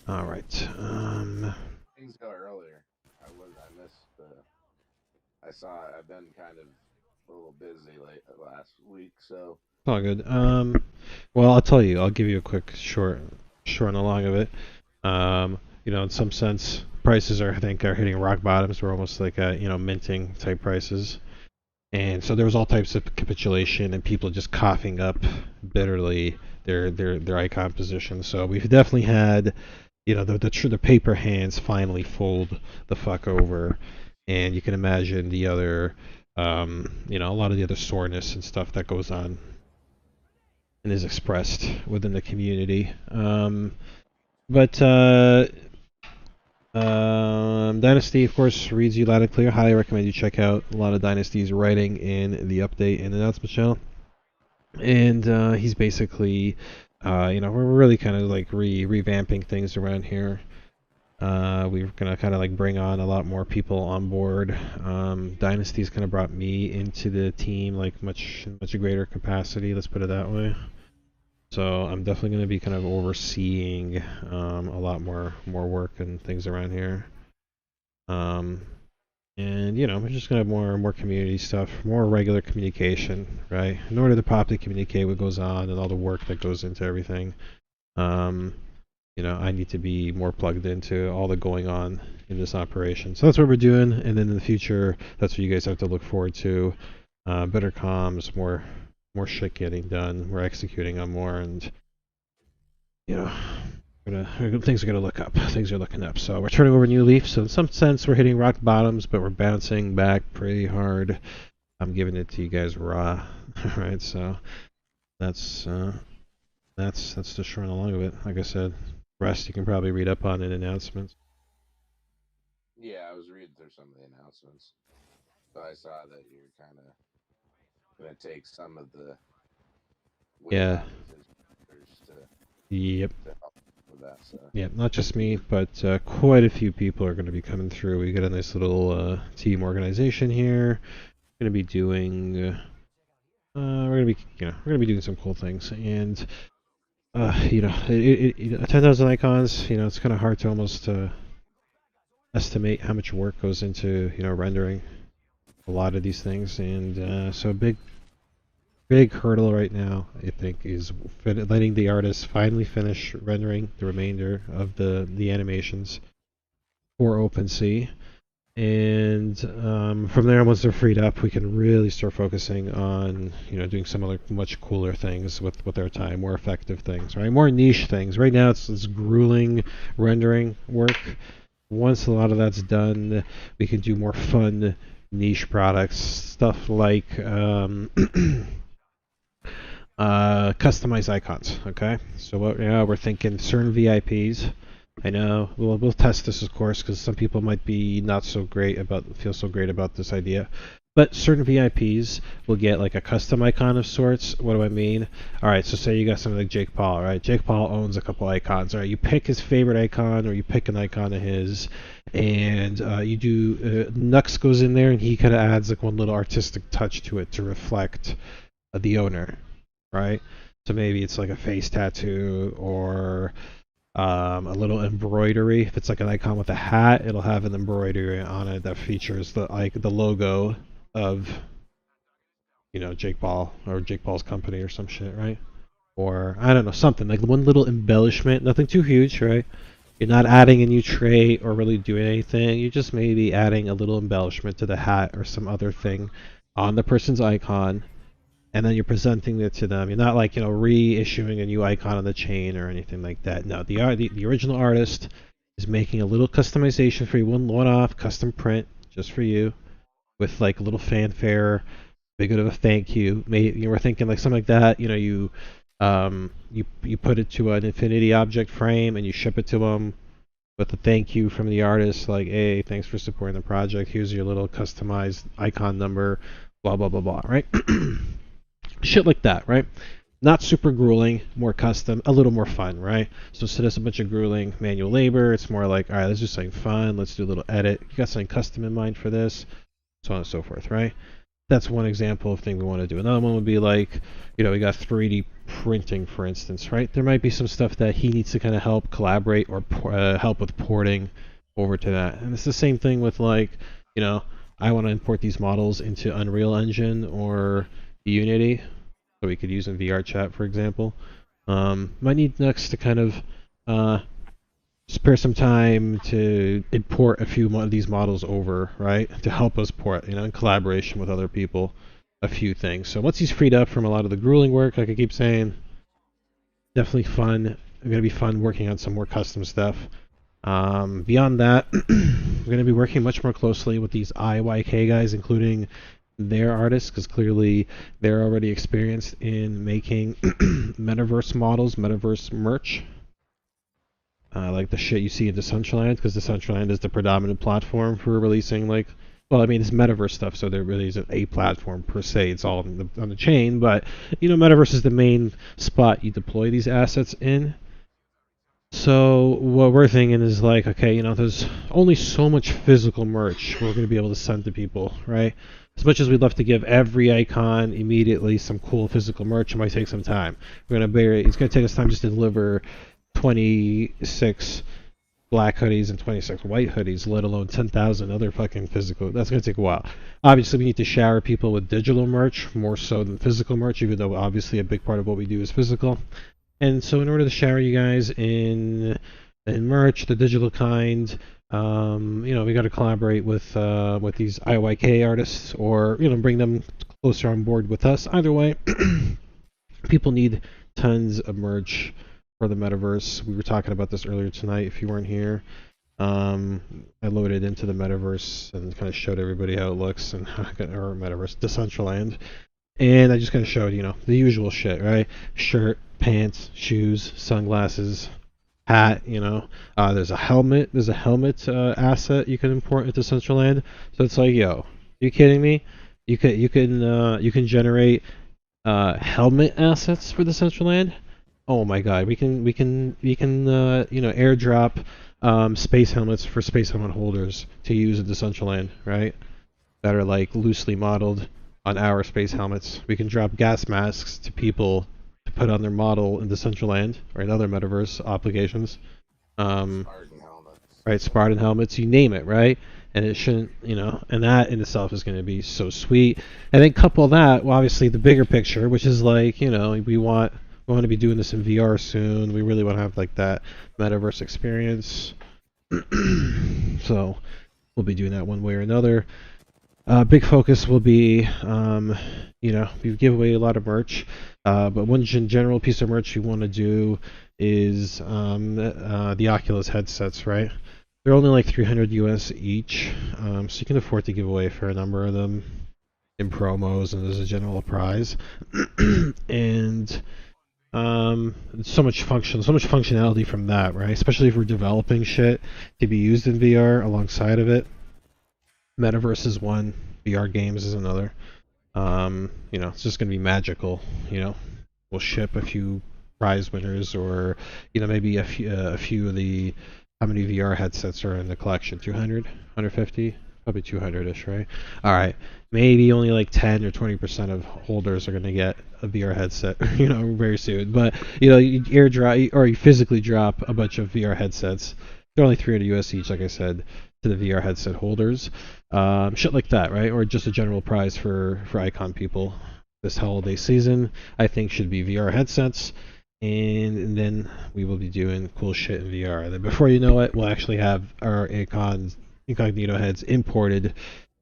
All right.
Things go earlier. I missed I've been kind of a little busy last week, so.
It's all good. Well, I'll tell you. I'll give you a quick short on the long of it. You know, in some sense, prices are hitting rock bottoms. We're almost like minting type prices, and so there was all types of capitulation and people just coughing up bitterly their icon position. So we've definitely had, you know, the paper hands finally fold the fuck over, and you can imagine the other, you know, a lot of the other soreness and stuff that goes on and is expressed within the community. But Dynasty, of course, reads you loud and clear. Highly recommend you check out a lot of Dynasty's writing in the update and announcement channel. And he's basically, you know, we're really kind of like revamping things around here. We're gonna kind of like bring on a lot more people on board. Dynasty's kind of brought me into the team like much greater capacity. Let's put it that way. So I'm definitely going to be kind of overseeing a lot more work and things around here. And you know, we're just going to have more community stuff, more regular communication, right? In order to properly communicate what goes on and all the work that goes into everything, you know, I need to be more plugged into all the going on in this operation. So that's what we're doing, and then in the future, that's what you guys have to look forward to. Better comms, more shit getting done. We're executing on more, and you know, things are gonna look up. Things are looking up. So we're turning over a new leaf. So in some sense, we're hitting rock bottoms, but we're bouncing back pretty hard. I'm giving it to you guys raw. All right. So that's the short and the long of it. Like I said, rest you can probably read up on in announcements.
Yeah, I was reading through some of the announcements, so I saw that you're kind of going to take some of the weight
Yeah.
off of his shoulders
Yep.
to help with that. So.
Yeah, not just me, but quite a few people are going to be coming through. We got a nice little team organization here. Going to be doing. We're gonna be doing some cool things, and 10,000 icons. It's kind of hard to almost estimate how much work goes into rendering a lot of these things, and so a big hurdle right now, I think, is letting the artists finally finish rendering the remainder of the animations for OpenSea. And from there, once they're freed up, we can really start focusing on doing some other much cooler things with our time, more effective things, right? More niche things. Right now, it's grueling rendering work. Once a lot of that's done, we can do more fun niche products, stuff like customized icons. Okay, so we're thinking certain VIPs. I know we'll test this, of course, because some people might be feel so great about this idea. But certain VIPs will get like a custom icon of sorts. What do I mean? All right, so say you got something like Jake Paul, right? Jake Paul owns a couple icons. All right, you pick his favorite icon, or you pick an icon of his, and you do Nux goes in there, and he kind of adds like one little artistic touch to it to reflect the owner, right? So maybe it's like a face tattoo or a little embroidery. If it's like an icon with a hat, it'll have an embroidery on it that features the logo of Jake Paul or Jake Paul's company or some shit, right? Or I don't know, something like one little embellishment, nothing too huge, right? You're not adding a new trait or really doing anything. You're just maybe adding a little embellishment to the hat or some other thing on the person's icon, and then you're presenting it to them. You're not like reissuing a new icon on the chain or anything like that. No, the original artist is making a little customization for you, one-off custom print just for you, with like a little fanfare, big bit of a thank you. Maybe you were thinking like something like that. You put it to an infinity object frame and you ship it to them with a thank you from the artist, like, hey, thanks for supporting the project. Here's your little customized icon number, blah blah blah blah, right? Shit like that, right? Not super grueling, more custom, a little more fun, right? So instead of a bunch of grueling manual labor, it's more like, all right, let's do something fun. Let's do a little edit. You got something custom in mind for this, so on and so forth, right? That's one example of thing we want to do. Another one would be like, we got 3D printing, for instance, right? There might be some stuff that he needs to kind of help collaborate or help with porting over to that. And it's the same thing with like, I want to import these models into Unreal Engine or Unity, so we could use in VR chat, for example. Might need next to kind of spare some time to import a few of these models over, right? To help us port, in collaboration with other people, a few things. So once he's freed up from a lot of the grueling work, like I keep saying, definitely fun. It's gonna be fun working on some more custom stuff. Beyond that, we're gonna be working much more closely with these IYK guys, including their artists, because clearly they're already experienced in making metaverse models, metaverse merch, like the shit you see in Decentraland, because Decentraland is the predominant platform for releasing it's metaverse stuff, so there really isn't a platform per se. It's all on the chain, but metaverse is the main spot you deploy these assets in. So what we're thinking is like, okay, there's only so much physical merch we're going to be able to send to people, right? As much as we'd love to give every icon immediately some cool physical merch, it might take some time. It's going to take us time just to deliver 26 black hoodies and 26 white hoodies, let alone 10,000 other fucking physical. That's going to take a while. Obviously, we need to shower people with digital merch more so than physical merch, even though obviously a big part of what we do is physical. And so in order to shower you guys in merch, the digital kind, we got to collaborate with these IYK artists, or bring them closer on board with us. Either way, people need tons of merch for the metaverse. We were talking about this earlier tonight. If you weren't here, I loaded into the metaverse and kind of showed everybody how it looks, and or metaverse, Decentraland. And I just kind of showed, the usual shit, right? Shirt, pants, shoes, sunglasses, hat, you know. There's a helmet. There's a helmet asset you can import into Decentraland. So it's like, yo, you kidding me? You can generate helmet assets for Decentraland. Oh my God, we can airdrop space helmets for space helmet holders to use in Decentraland, right? That are like loosely modeled on our space helmets. We can drop gas masks to people to put on their model in Decentraland or in other metaverse applications. Right, Spartan helmets, you name it, right? And it shouldn't, and that in itself is going to be so sweet. And then couple that, well, obviously the bigger picture, which is like, we want to be doing this in VR soon. We really want to have like that metaverse experience. So we'll be doing that one way or another. Big focus will be, we give away a lot of merch, but one general piece of merch we want to do is the Oculus headsets, right? They're only like 300 US each, so you can afford to give away a fair number of them in promos and as a general prize. And so much functionality from that, right? Especially if we're developing shit to be used in VR alongside of it. Metaverse is one, VR games is another. It's just gonna be magical. We'll ship a few prize winners, or maybe a few of the. How many VR headsets are in the collection? 200, 150, probably 200ish, right? All right, maybe only like 10 or 20% of holders are gonna get a VR headset, very soon. But you airdrop or you physically drop a bunch of VR headsets. They're only 300 US each, like I said, to the VR headset holders. Shit like that, right? Or just a general prize for Icon people this holiday season, I think should be VR headsets. And then we will be doing cool shit in VR. Then before you know it, we'll actually have our Incognito heads imported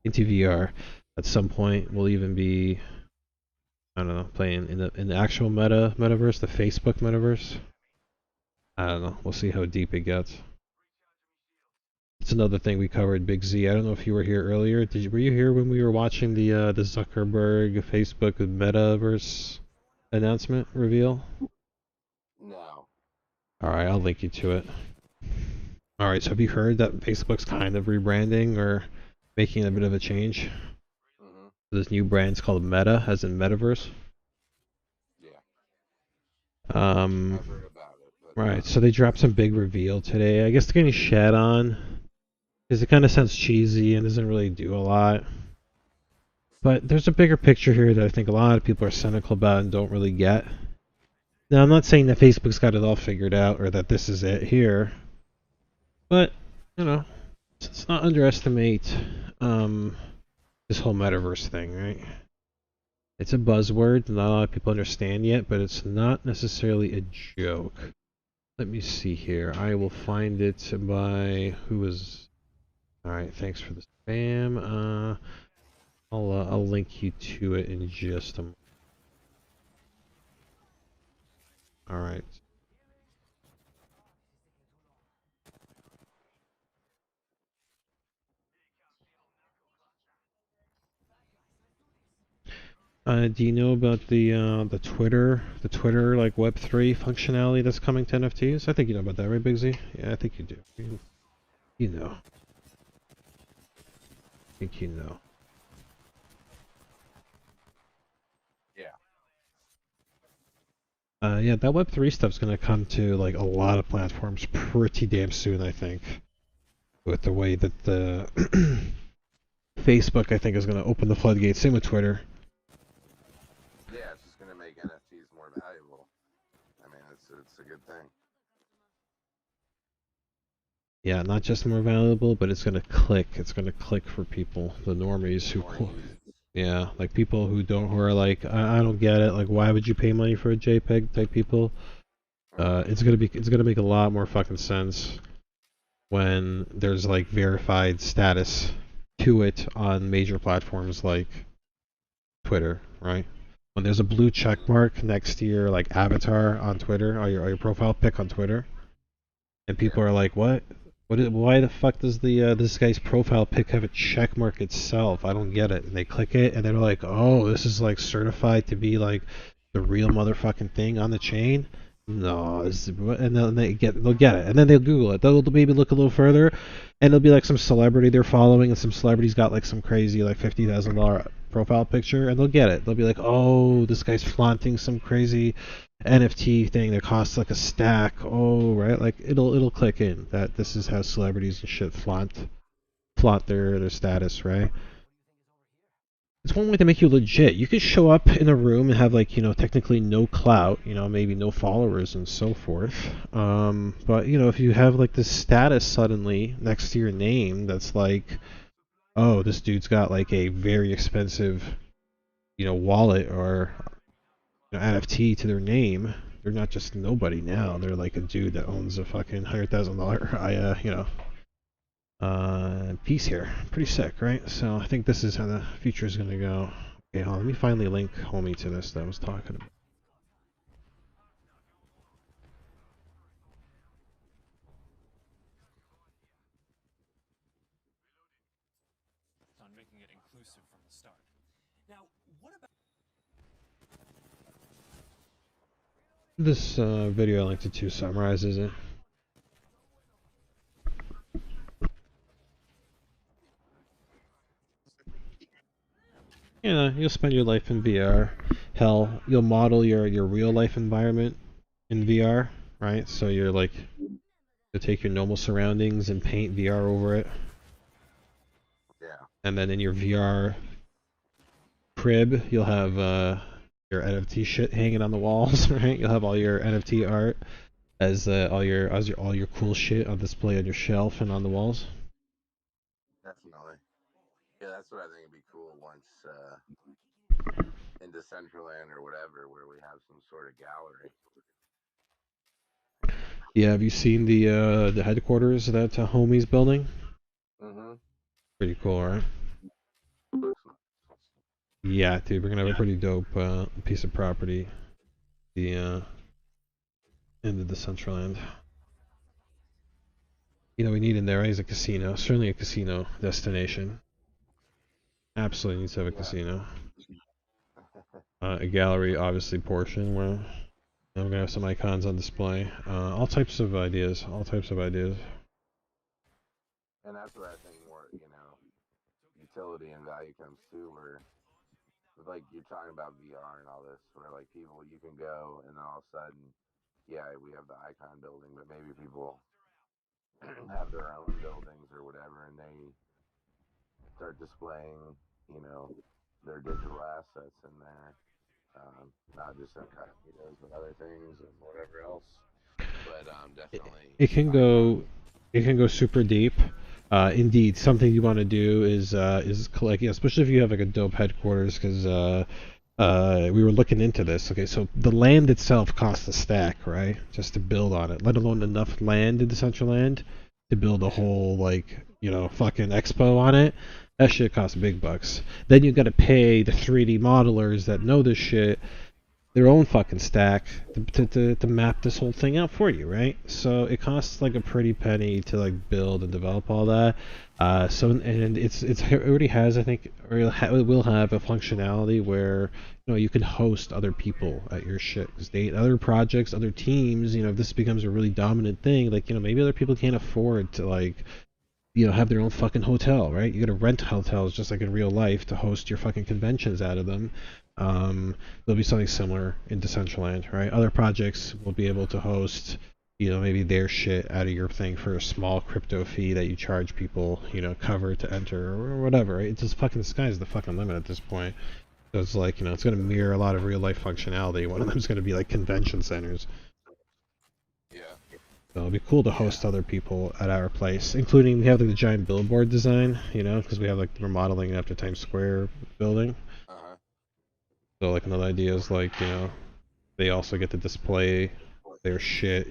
into VR. At some point, we'll even be, I don't know, playing in the actual metaverse, the Facebook metaverse. I don't know. We'll see how deep it gets. It's another thing we covered, Big Z. I don't know if you were here earlier. Were you here when we were watching the Zuckerberg Facebook metaverse announcement reveal?
No.
All right, I'll link you to it. All right, so have you heard that Facebook's kind of rebranding or making a bit of a change?
Mm-hmm.
This new brand's called Meta, as in Metaverse.
Yeah. I've heard about it.
Right, so they dropped some big reveal today. I guess they're getting shat on because it kind of sounds cheesy and doesn't really do a lot. But there's a bigger picture here that I think a lot of people are cynical about and don't really get. Now, I'm not saying that Facebook's got it all figured out or that this is it here. But, let's not underestimate this whole metaverse thing, right? It's a buzzword not a lot of people understand yet, but it's not necessarily a joke. Let me see here. I will find it by who was. All right, thanks for the spam. I'll link you to it in just a moment. All right. Do you know about the Twitter like Web3 functionality that's coming to NFTs? I think you know about that, right, Big Z? Yeah, I think you do. You know. I think you know.
Yeah.
Yeah, that Web3 stuff's gonna come to like a lot of platforms pretty damn soon, I think. With the way that the Facebook, I think, is gonna open the floodgates. Same with Twitter.
Yeah, it's just gonna make NFTs more valuable. I mean, it's a good thing.
Yeah, not just more valuable, but it's gonna click. It's gonna click for people, the normies who, yeah, like people who are like, I don't get it. Like, why would you pay money for a JPEG type people? It's gonna make a lot more fucking sense when there's like verified status to it on major platforms like Twitter, right? When there's a blue check mark next to your like avatar on Twitter, or your profile pic on Twitter, and people are like, what? Why the fuck does this guy's profile pic have a check mark itself? I don't get it. And they click it, and they're like, oh, this is like certified to be like the real motherfucking thing on the chain. no, and then they'll get it, and then they'll Google it. They'll maybe look a little further, and it'll be like some celebrity they're following, and some celebrity's got like some crazy like $50,000 profile picture, and they'll get it. They'll be like, oh, this guy's flaunting some crazy NFT thing that costs like a stack. Oh, right, like it'll click in that this is how celebrities and shit flaunt their status, right? It's one way to make you legit. You could show up in a room and have like, technically no clout, maybe no followers and so forth. But if you have like this status suddenly next to your name that's like, oh, this dude's got like a very expensive, wallet or NFT to their name. They're not just nobody now. They're like a dude that owns a fucking $100,000 piece here. Pretty sick, right? So I think this is how the future is gonna go. Okay, hold on, let me finally link homie to this that I was talking about.
On making it inclusive from the start. Now, what about
This video I linked it to summarizes it. You'll spend your life in VR. Hell, you'll model your real life environment in VR, right? So you'll take your normal surroundings and paint VR over it.
Yeah.
And then in your VR crib, you'll have your NFT shit hanging on the walls, right? You'll have all your NFT art as all your cool shit on display on your shelf and on the walls.
Definitely. Yeah, that's what I think would be cool once in Decentraland or whatever, where we have some sort of gallery.
Yeah, have you seen the headquarters that homie's building?
Mm-hmm.
Pretty cool, right? Yeah, dude, we're gonna have a pretty dope piece of property. In the Decentraland. We need in there is a casino. Certainly a casino destination. Absolutely needs to have a casino. A gallery, obviously, portion where I'm gonna have some icons on display. All types of ideas. All types of ideas.
And that's where I think more, utility and value comes too, where like you're talking about VR and all this, where like people, you can go and then all of a sudden, yeah, we have the icon building, but maybe people have their own buildings or whatever, and they start displaying, their digital assets in there, not just Incognitos, but other things and whatever else. But definitely,
it can go super deep. Indeed, something you want to do is collect, especially if you have like a dope headquarters, because we were looking into this. Okay, so the land itself costs a stack, right? Just to build on it, let alone enough land in Decentraland to build a whole fucking expo on it. That shit costs big bucks. Then you got to pay the 3D modelers that know this shit their own fucking stack to map this whole thing out for you, right? So it costs like a pretty penny to like build and develop all that. And it already has, I think, or it will have a functionality where you can host other people at your shit, because other projects, other teams, if this becomes a really dominant thing, maybe other people can't afford to have their own fucking hotel, right? You gotta rent hotels just like in real life to host your fucking conventions out of them. There'll be something similar in Decentraland, right? Other projects will be able to host, maybe their shit out of your thing for a small crypto fee that you charge people, cover to enter or whatever, right? It's just fucking, the sky's the fucking limit at this point. So it's like, it's gonna mirror a lot of real life functionality. One of them is gonna be like convention centers. So it'll be cool to host other people at our place, including we have like the giant billboard design, because we have we're modeling it after Times Square building. So like another idea is they also get to display their shit,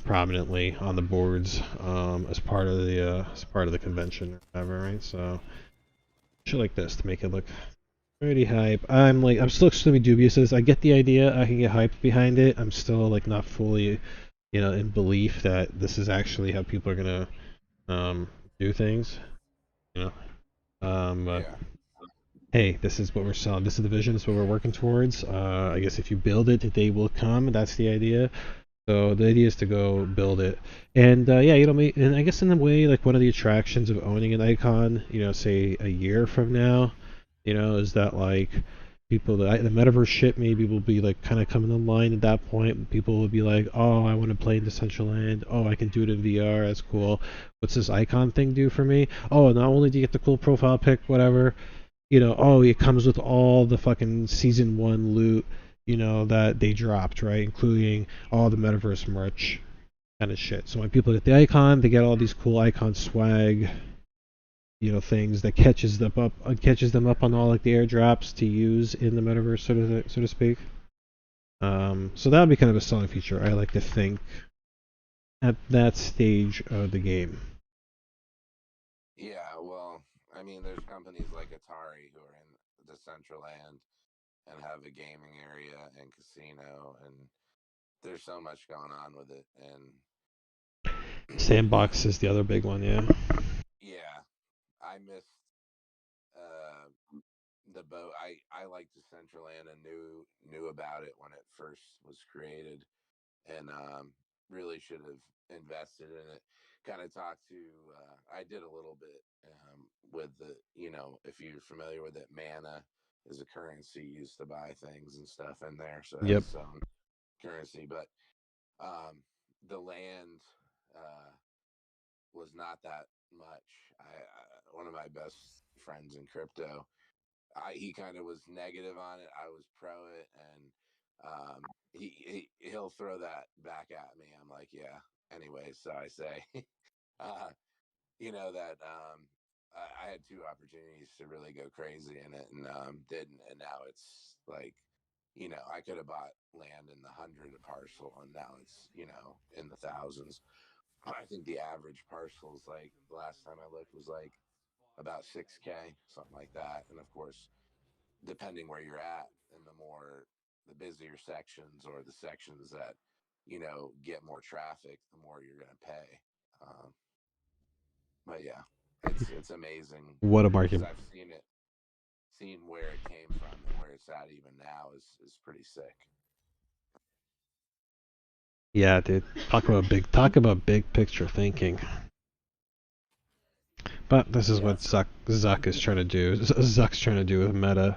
prominently on the boards as part of the convention or whatever, right? So shit like this to make it look pretty hype. I'm still extremely dubious of this. I get the idea, I can get hype behind it. I'm still not fully in belief that this is actually how people are gonna do things. Hey, this is what we're selling. This is the vision. This is what we're working towards. I guess if you build it, they will come. That's the idea. So the idea is to go build it, and yeah, and I guess in a way, like one of the attractions of owning an icon, say a year from now, is that like people that the metaverse shit maybe will be like kind of coming online at that point. People will be like, oh, I want to play in Decentraland. Oh, I can do it in VR. That's cool. What's this icon thing do for me? Oh, not only do you get the cool profile pic, whatever, oh, it comes with all the fucking season 1 loot, that they dropped, right? Including all the metaverse merch kind of shit. So when people get the icon, they get all these cool icon swag, things that catches them up on all like the airdrops to use in the metaverse, so to speak. So that would be kind of a selling feature, I like to think, at that stage of the game.
Yeah, well, I mean, there's companies like Atari who are in Decentraland and have a gaming area and casino, and there's so much going on with it. And
Sandbox is the other big one, yeah.
yeah, I missed the boat. I liked Decentraland and knew about it when it first was created, and really should have invested in it. Kind of talked to I did a little bit with the if you're familiar with it, mana is a currency used to buy things and stuff in there, so it
Yep.
has its own currency. But the land was not that much. One of my best friends in crypto, he kind of was negative on it. I was pro it, and he'll throw that back at me. I'm like, yeah. Anyway, so I say, that I had 2 opportunities to really go crazy in it, and didn't. And now it's like, I could have bought land in the 100 a parcel, and now it's in the thousands. I think the average parcel is like, the last time I looked, was like about 6K, something like that. And of course, depending where you're at, and the busier sections, or the sections that get more traffic, the more you're going to pay. But yeah, it's amazing.
What a
because
market.
I've seen where it came from, and where it's at even now is pretty sick.
Yeah, dude. Talk about big picture thinking. But this is what Zuck is trying to do. Zuck's trying to do with Meta.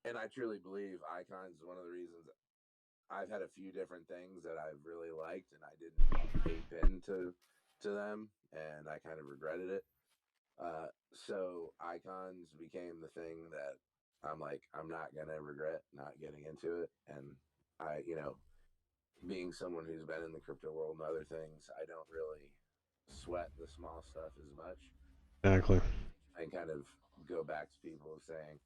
And I truly believe Icons is one of the reasons I've had a few different things that I've really liked, and I didn't ape into them, and I kind of regretted it. So Icons became the thing that I'm like, I'm not gonna regret not getting into it. And I, being someone who's been in the crypto world and other things, I don't really sweat the small stuff as much.
Exactly.
And kind of go back to people saying,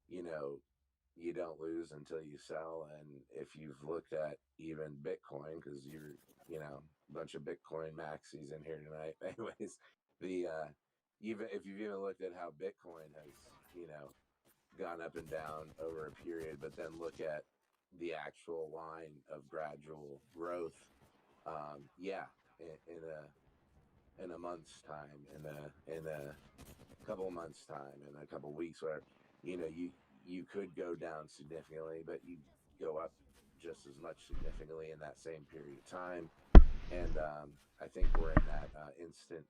you don't lose until you sell. And if you've looked at even Bitcoin, because you're, a bunch of Bitcoin maxis in here tonight, anyways, the even if you've even looked at how Bitcoin has, gone up and down over a period, but then look at the actual line of gradual growth, yeah, in a month's time, in a couple of months' time, in a couple of weeks, where you could go down significantly, but you go up just as much significantly in that same period of time. And I think we're in that instant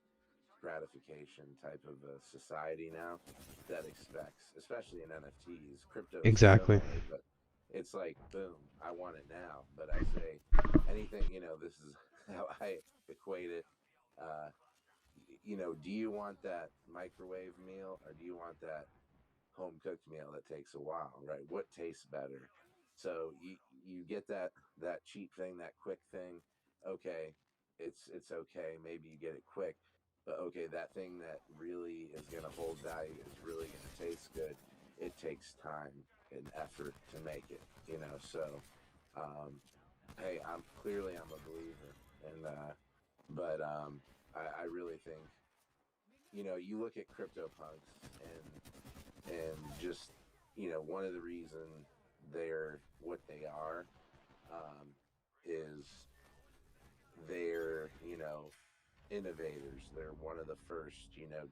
gratification type of a society now that expects, especially in NFTs. Crypto is
Exactly.
similar, but it's like, boom, I want it now. But I say anything, this is how I equate it. Do you want that microwave meal, or do you want that home cooked meal that takes a while, right? What tastes better? So you get that cheap thing, that quick thing. Okay, it's okay. Maybe you get it quick, but okay, that thing that really is going to hold value, is really going to taste good. It takes time and effort to make it, So, hey, I'm a believer, and but I really think, you look at CryptoPunks, and just, one of the reasons they're what they are, is they're, innovators. They're one of the first,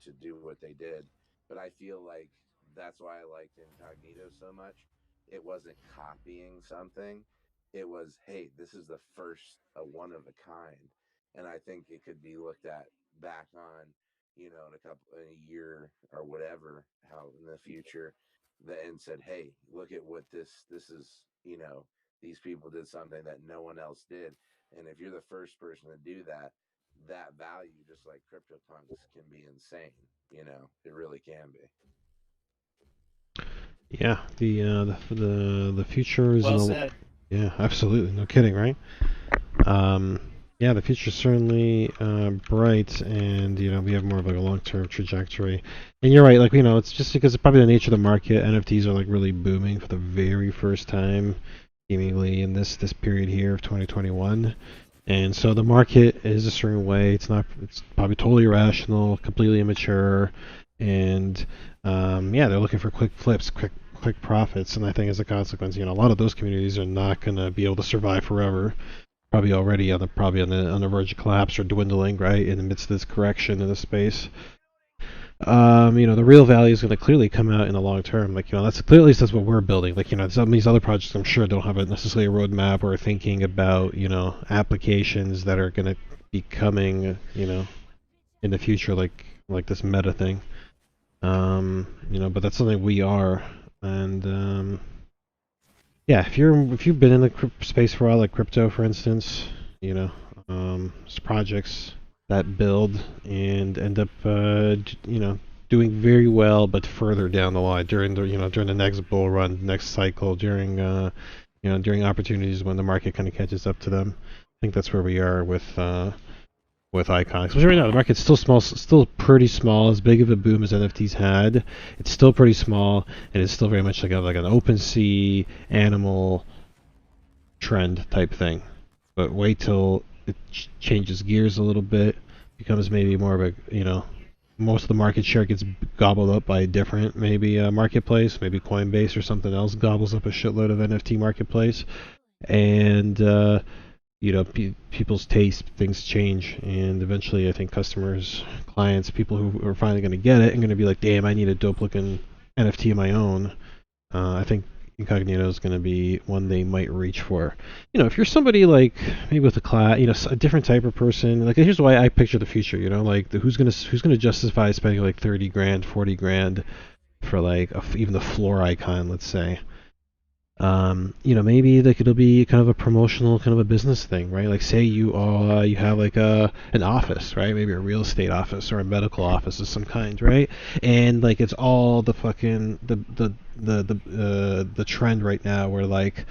to do what they did. But I feel like that's why I liked Incognito so much. It wasn't copying something. it was, hey, this is the first one of a kind. And I think it could be looked at back on, in a year or whatever, how in the future, and said, hey, look at what this is, these people did something that no one else did. And if you're the first person to do that, that value, just like CryptoPunks, can be insane. It really can be.
Yeah, the future is
Well said.
Yeah, absolutely, no kidding, right? Yeah, the future's certainly bright, and we have more of like a long-term trajectory. And you're right, like it's just because it's probably the nature of the market. NFTs are like really booming for the very first time, seemingly in this period here of 2021. And so the market is a certain way. It's probably totally irrational, completely immature, and yeah, they're looking for quick flips, quick profits. And I think as a consequence, a lot of those communities are not going to be able to survive forever. Probably already on the verge of collapse or dwindling, right, in the midst of this correction in the space. The real value is going to clearly come out in the long term. Like, that's at least that's what we're building. Like, some of these other projects, I'm sure, don't have necessarily a roadmap or thinking about, applications that are going to be coming, in the future, like this meta thing. But that's something we are, and yeah, if you've been in the space for a while, like crypto, for instance, projects that build and end up, doing very well, but further down the line during the next bull run, next cycle, during during opportunities when the market kind of catches up to them. I think that's where we are with Icon. Especially right now, the market's still small, still pretty small. As big of a boom as NFTs had, it's still pretty small, and it's still very much like an OpenSea animal trend type thing. But wait till it changes gears a little bit, becomes maybe more of a most of the market share gets gobbled up by a different maybe marketplace, maybe Coinbase or something else gobbles up a shitload of NFT marketplace, and people's taste, things change, and eventually I think customers, clients, people who are finally going to get it and going to be like, damn, I need a dope looking NFT of my own. I think Incognito is going to be one they might reach for. If you're somebody like maybe with a class, a different type of person, like here's why I picture the future, like who's going to justify spending like 30 grand, 40 grand for like even the floor icon, let's say. Maybe like it'll be kind of a promotional, kind of a business thing, right? Like say you have like an office, right? Maybe a real estate office or a medical office of some kind, right? And like it's all the fucking the trend right now where like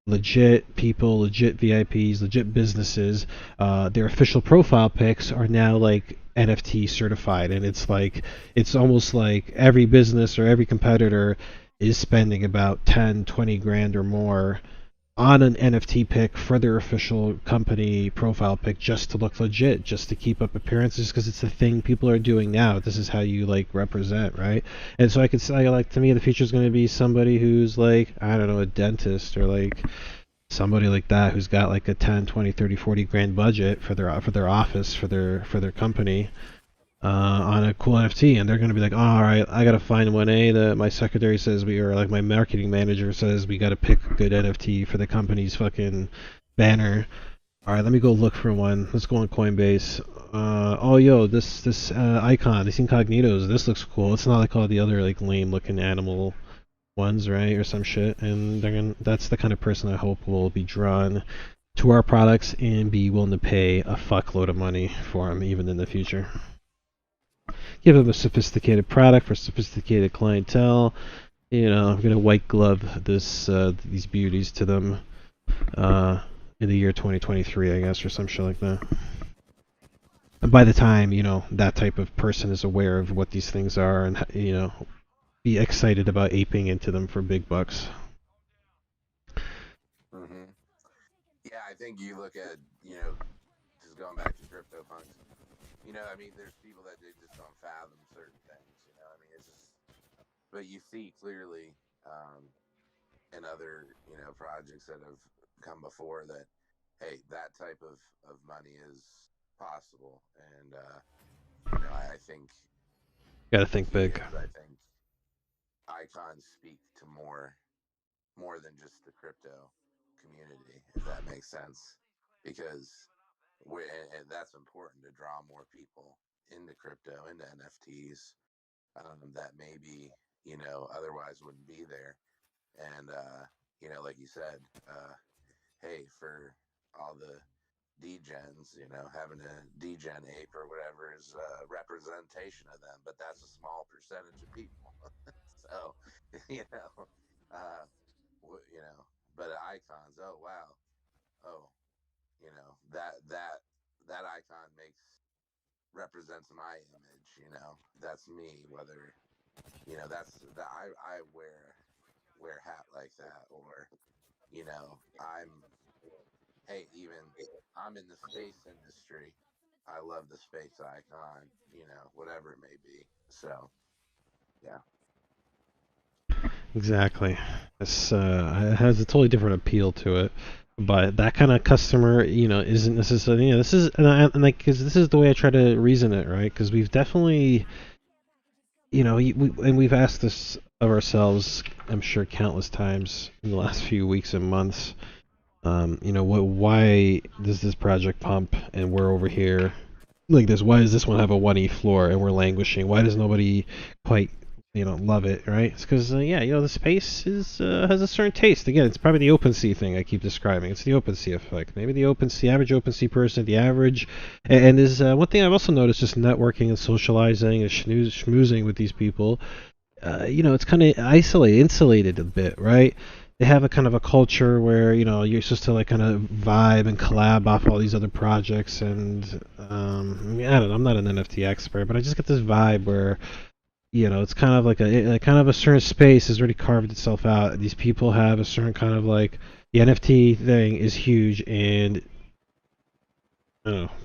legit people, legit VIPs, legit businesses, their official profile pics are now like NFT certified, and it's almost like every business or every competitor is spending about 10, 20 grand or more on an NFT pic for their official company profile pic just to look legit, just to keep up appearances, because it's the thing people are doing now. This is how you like represent, right? And so I could say, like, to me, the future is going to be somebody who's like, I don't know, a dentist or like somebody like that who's got like a 10, 20, 30, 40 grand budget for their office, for their company. On a cool NFT, and they're going to be like, oh, all right, I got to find one. My secretary says like my marketing manager says we got to pick a good NFT for the company's fucking banner. All right, let me go look for one. Let's go on Coinbase. Oh, yo, this icon, this Incognitos, this looks cool. It's not like all the other like lame looking animal ones, right, or some shit. And that's the kind of person I hope will be drawn to our products and be willing to pay a fuckload of money for them, even in the future. Give them a sophisticated product for sophisticated clientele. I'm gonna white glove these beauties to them in the year 2023, I guess, or some shit like that. And by the time that type of person is aware of what these things are, and be excited about aping into them for big bucks.
Mm-hmm. Yeah, I think you look at just going back to CryptoPunks. I mean, there's people that they just don't fathom certain things. I mean, it's just, but you see clearly in other projects that have come before that, hey, that type of money is possible, and I think
gotta think big.
I think icons speak to more than just the crypto. community, if that makes sense, because and that's important to draw more people into crypto, into NFTs, that maybe, otherwise wouldn't be there. And, like you said, hey, for all the degens, having a degen ape or whatever is a representation of them, but that's a small percentage of people. So, uh, but icons, oh wow, oh, that icon represents my image. That's me. Whether that's that I wear a hat like that, or I'm even I'm in the space industry. I love the space icon. Whatever it may be. So, yeah.
Exactly. This it has a totally different appeal to it, but that kind of customer, isn't necessarily. This is because this is the way I try to reason it, right? Because we've definitely, we've asked this of ourselves, I'm sure, countless times in the last few weeks and months. Why does this project pump and we're over here like this? Why does this one have a 1E floor and we're languishing? Why does nobody quite love it, right? It's because the space has a certain taste. Again, it's probably the OpenSea thing I keep describing. It's the OpenSea effect. Maybe the average OpenSea person, the average, and is one thing I've also noticed, just networking and socializing and schmoozing with these people. It's kind of insulated a bit, right? They have a kind of a culture where you're supposed to like kind of vibe and collab off all these other projects, and I don't know. I'm not an NFT expert, but I just get this vibe where it's kind of like a certain space has already carved itself out. These people have a certain kind of like the NFT thing is huge, and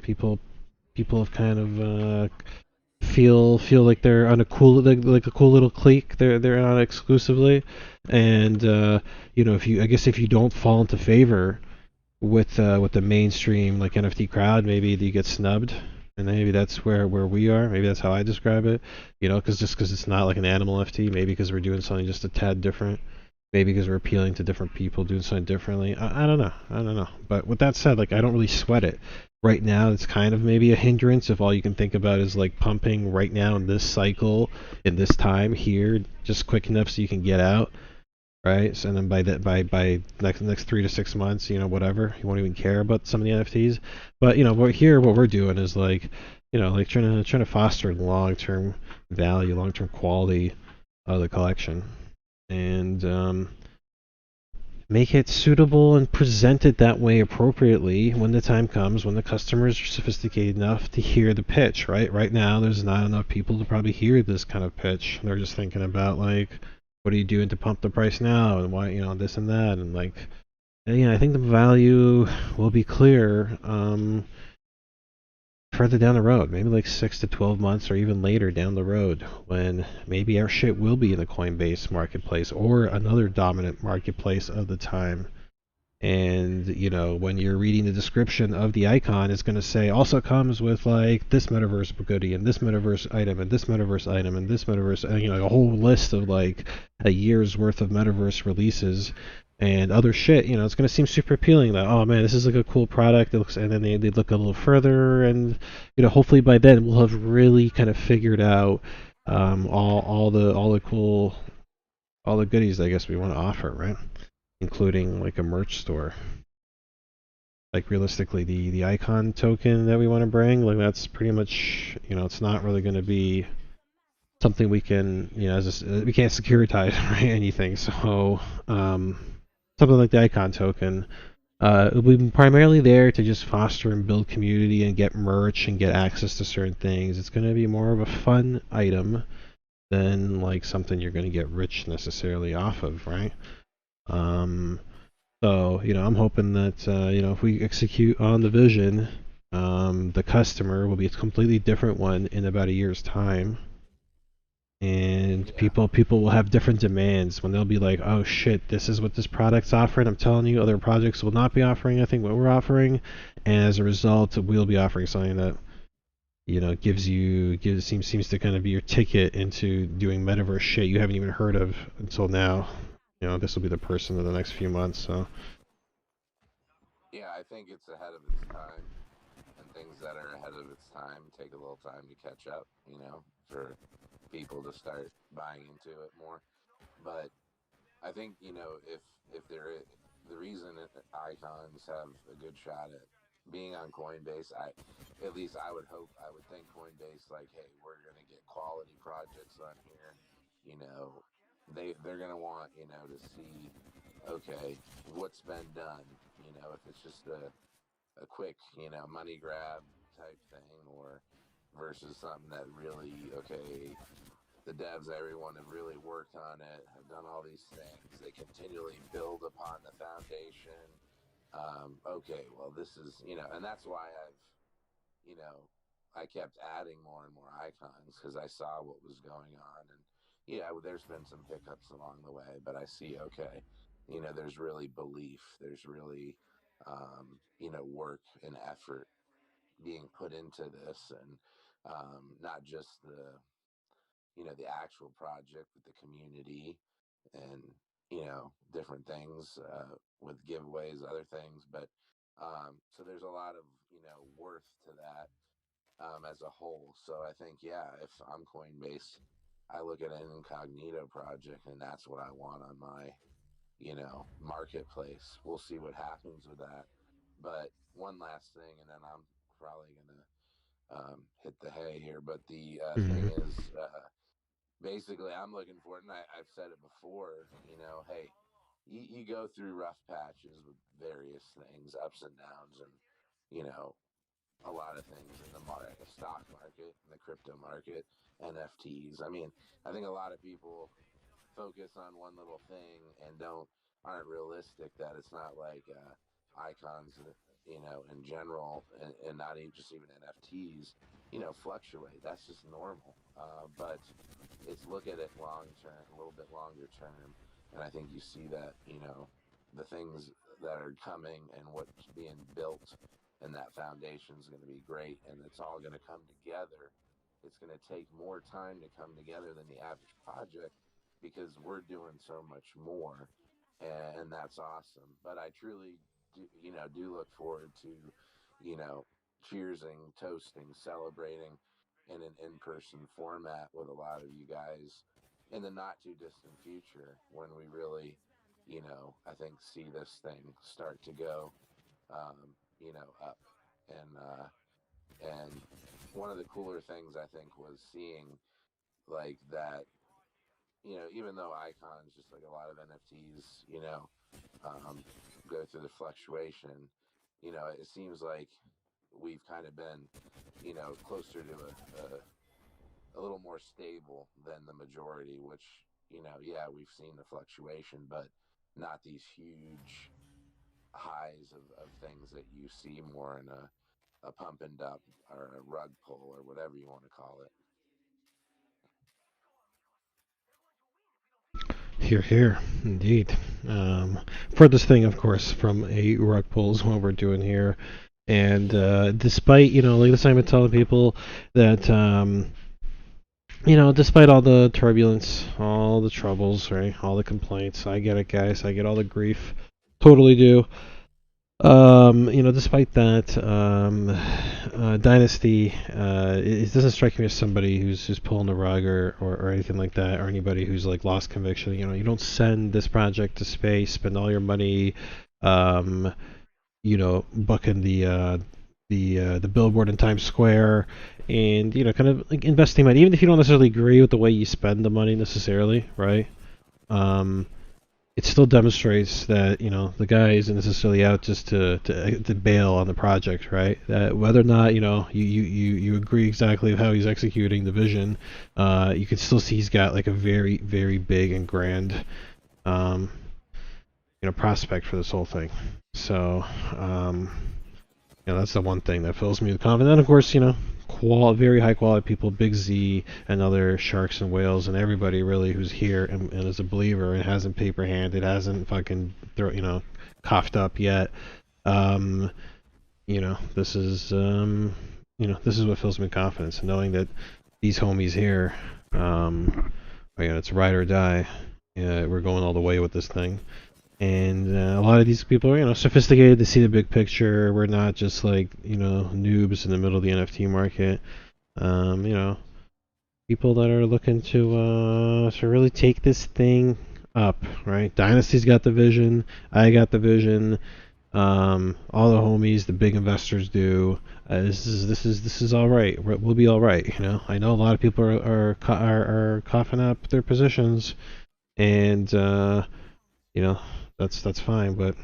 people have kind of feel like they're on a cool like a cool little clique. They're on exclusively, and if you don't fall into favor with the mainstream like NFT crowd, maybe you get snubbed. And maybe that's where we are. Maybe that's how I describe it. Because it's not like an animal NFT. Maybe because we're doing something just a tad different. Maybe because we're appealing to different people, doing something differently. I don't know. But with that said, like I don't really sweat it. Right now, it's kind of maybe a hindrance if all you can think about is like pumping right now in this cycle, in this time here, just quick enough so you can get out. Right, so, and then by next 3 to 6 months, whatever, you won't even care about some of the NFTs. But what we're doing is like, like trying to foster long-term value, long-term quality of the collection, and make it suitable and present it that way appropriately when the time comes, when the customers are sophisticated enough to hear the pitch. Right now, there's not enough people to probably hear this kind of pitch. They're just thinking about like, what are you doing to pump the price now, and why, this and that, and like, I think the value will be clear further down the road, maybe like 6 to 12 months or even later down the road, when maybe our shit will be in the Coinbase marketplace or another dominant marketplace of the time. And when you're reading the description of the icon, it's going to say also comes with like this metaverse goodie and this metaverse item and this metaverse item and this metaverse, a whole list of like a year's worth of metaverse releases and other shit. It's going to seem super appealing that, oh man, this is like a cool product. It looks, and then they look a little further, and hopefully by then we'll have really kind of figured out all the cool, all the goodies I guess we want to offer, right? Including like a merch store. Like realistically, the icon token that we want to bring, like that's pretty much, it's not really going to be something we can, we can't securitize or anything. So something like the icon token, it'll be primarily there to just foster and build community and get merch and get access to certain things. It's going to be more of a fun item than like something you're going to get rich necessarily off of, right? So, I'm hoping that, if we execute on the vision, the customer will be a completely different one in about a year's time. And people will have different demands when they'll be like, oh shit, this is what this product's offering. I'm telling you, other projects will not be offering, I think, what we're offering. And as a result, we'll be offering something that, seems to kind of be your ticket into doing metaverse shit you haven't even heard of until now. This will be the person in the next few months. So
Yeah, I think it's ahead of its time, and things that are ahead of its time take a little time to catch up, you know, for people to start buying into it more. But I think, you know, if there is, the reason icons have a good shot at being on Coinbase, at least I would think Coinbase, like, hey, we're gonna get quality projects on here, you know, they're gonna want, you know, to see, okay, what's been done, you know, if it's just a quick, you know, money grab type thing, or versus something that really, okay, the devs, everyone have really worked on it, have done all these things. They continually build upon the foundation. Okay, well, this is, you know, and that's why you know, I kept adding more and more icons because I saw what was going on. And yeah, there's been some hiccups along the way, but I see, okay, you know, there's really belief. There's really, you know, work and effort being put into this, and not just you know, the actual project, with the community and, you know, different things with giveaways, other things. But so there's a lot of, you know, worth to that as a whole. So I think, yeah, if I'm Coinbase, I look at an Incognito project and that's what I want on my, you know, marketplace. We'll see what happens with that. But one last thing, and then I'm probably going to hit the hay here. But the thing is, basically, I'm looking for it, and I've said it before, you know, hey, you go through rough patches with various things, ups and downs, and, you know, a lot of things in the stock market, in the crypto market, NFTs. I mean, I think a lot of people focus on one little thing and aren't realistic that it's not like icons, you know, in general, and not even just even NFTs, you know, fluctuate. That's just normal. But it's look at it long term, a little bit longer term, and I think you see that, you know, the things that are coming and what's being built, and that foundation is going to be great, and it's all going to come together. It's going to take more time to come together than the average project because we're doing so much more, and that's awesome. But I truly do, you know, do look forward to, you know, cheersing, toasting, celebrating in an in-person format with a lot of you guys in the not too distant future, when we really, you know, I think see this thing start to go, you know, up. And one of the cooler things I think was seeing, like, that, you know, even though icons, just like a lot of NFTs, you know, go through the fluctuation, you know, it seems like we've kind of been, you know, closer to a little more stable than the majority, which, you know, yeah, we've seen the fluctuation, but not these huge highs of things that you see more in a pump and dump or a rug pull or whatever you want to call it.
Here, here, indeed. Furthest thing, of course, from a rug pull is what we're doing here. And despite, you know, like this, I've been telling people that, you know, despite all the turbulence, all the troubles, right, all the complaints, I get it, guys. I get all the grief. Totally do. You know, despite that, Dynasty, it doesn't strike me as somebody who's pulling the rug or anything like that, or anybody who's like lost conviction. You know, you don't send this project to space, spend all your money, you know, bucking the billboard in Times Square, and, you know, kind of like investing money, even if you don't necessarily agree with the way you spend the money necessarily, right? It still demonstrates that, you know, the guy isn't necessarily out just to bail on the project, right? That whether or not, you know, you agree exactly with how he's executing the vision, you can still see he's got like a very, very big and grand, you know, prospect for this whole thing. So, you know, that's the one thing that fills me with confidence. And of course, you know, very high quality people, Big Z and other sharks and whales and everybody really who's here and is a believer and hasn't paper handed, hasn't fucking coughed up yet. You know, this is you know, this is what fills me with confidence, knowing that these homies here, you know, it's ride or die. We're going all the way with this thing. And a lot of these people are, sophisticated. They see the big picture. We're not just like, noobs in the middle of the NFT market. People that are looking to really take this thing up, right? Dynasty's got the vision. I got the vision. All the homies, the big investors do. This is all right. We'll be all right. I know a lot of people are coughing up their positions, and that's fine. But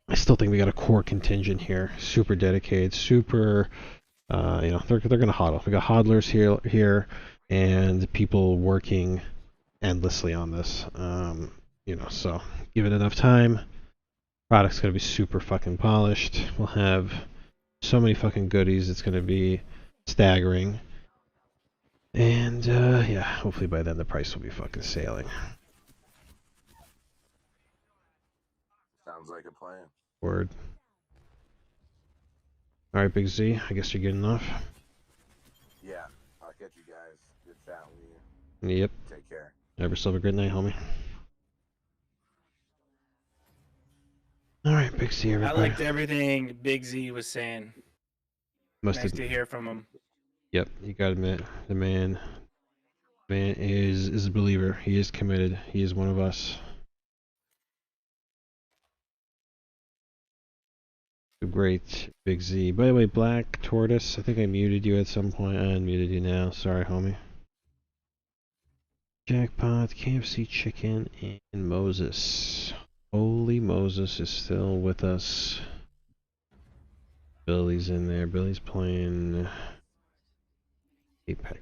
I still think we got a core contingent here, super dedicated, super. They're gonna hodl. We got hodlers here, and people working endlessly on this. So give it enough time. Product's gonna be super fucking polished. We'll have so many fucking goodies. It's gonna be staggering. And yeah, hopefully by then the price will be fucking sailing.
Sounds like a plan.
Word. All right, Big Z. I guess you're good enough.
Yeah, I'll catch you guys. Good chat with you.
Yep.
Take care.
Have yourself a good night, homie. All right, Big Z, everybody.
I liked everything Big Z was saying. Nice to hear from him.
Yep, you gotta admit, the man is a believer. He is committed. He is one of us. Great, Big Z. By the way, Black Tortoise, I think I muted you at some point. I unmuted you now. Sorry, homie. Jackpot, KFC Chicken, and Moses. Holy Moses is still with us. Billy's in there. Billy's playing Apex.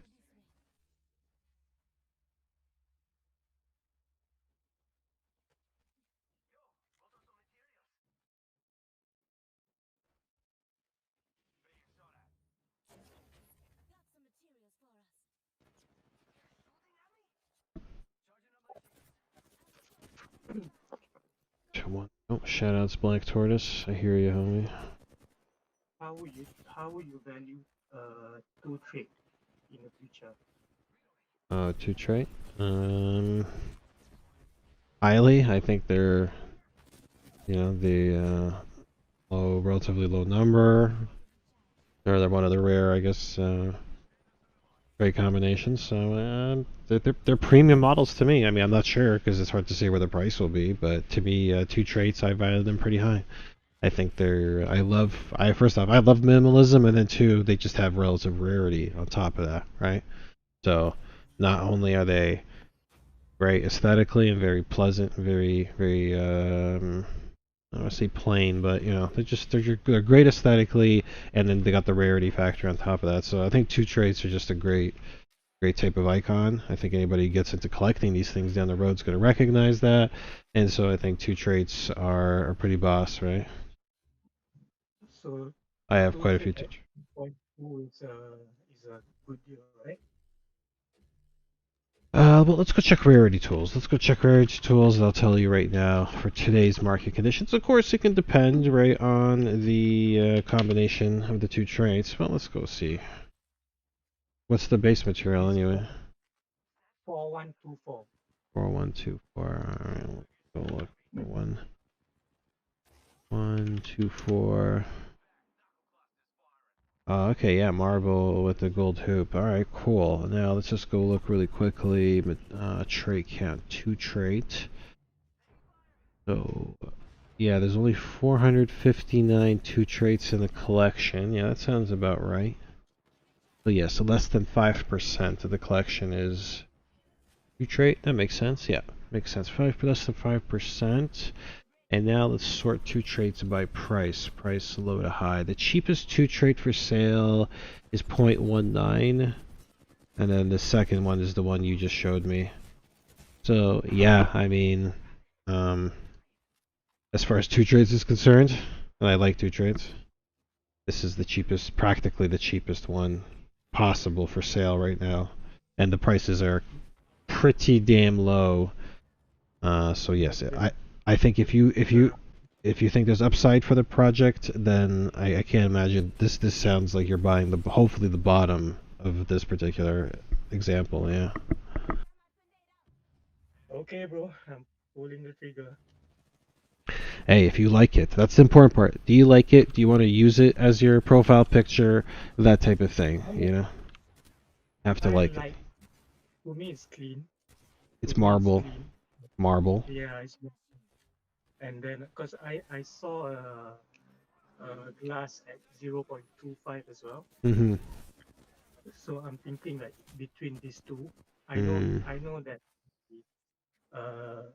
Oh, shoutouts Black Tortoise. I hear you, homie.
How will you value two trade in the future?
Two trade. Highly, I think they're, relatively low number. They're one of the rare, I guess, trade combinations. So they're premium models to me. I mean, I'm not sure because it's hard to say where the price will be, but to me, two traits, I value them pretty high. I think first off, I love minimalism, and then two, they just have relative rarity on top of that, right? So not only are they great aesthetically and very pleasant, very I don't want to say plain, but they're great aesthetically, and then they got the rarity factor on top of that. So I think two traits are just a great type of icon. I think anybody who gets into collecting these things down the road is going to recognize that, and so I think two traits are pretty boss, right?
So
I have quite a few two.
Is a good deal, right?
Well, let's go check rarity tools. And I'll tell you right now for today's market conditions. Of course, it can depend, right, on the combination of the two traits. Well, let's go see. What's the base material anyway?
4124.
4124. All right, let's go look for 124. Okay, yeah, marble with the gold hoop. Alright, cool. Now let's just go look really quickly. Trait count, two trait. So, yeah, there's only 459 two traits in the collection. Yeah, that sounds about right. So yeah, so less than 5% of the collection is two trait. That makes sense. Yeah, makes sense. Less than 5%. And now let's sort two traits by price low to high. The cheapest two trait for sale is 0.19, and then the second one is the one you just showed me. So yeah, I mean, as far as two traits is concerned, and I like two traits, this is the cheapest, practically the cheapest one possible for sale right now, and the prices are pretty damn low. So yes, I think if you think there's upside for the project, then I can't imagine this sounds like you're buying hopefully the bottom of this particular example. Yeah.
Okay, bro. I'm pulling the trigger.
Hey, if you like it, that's the important part. Do you like it? Do you want to use it as your profile picture? That type of thing, you know? Have to like it.
For me, it's clean.
It's marble. Marble.
Yeah, and then because I saw a glass at 0.25 as well.
Mm-hmm.
So I'm thinking like between these two, I
Mm.
know that.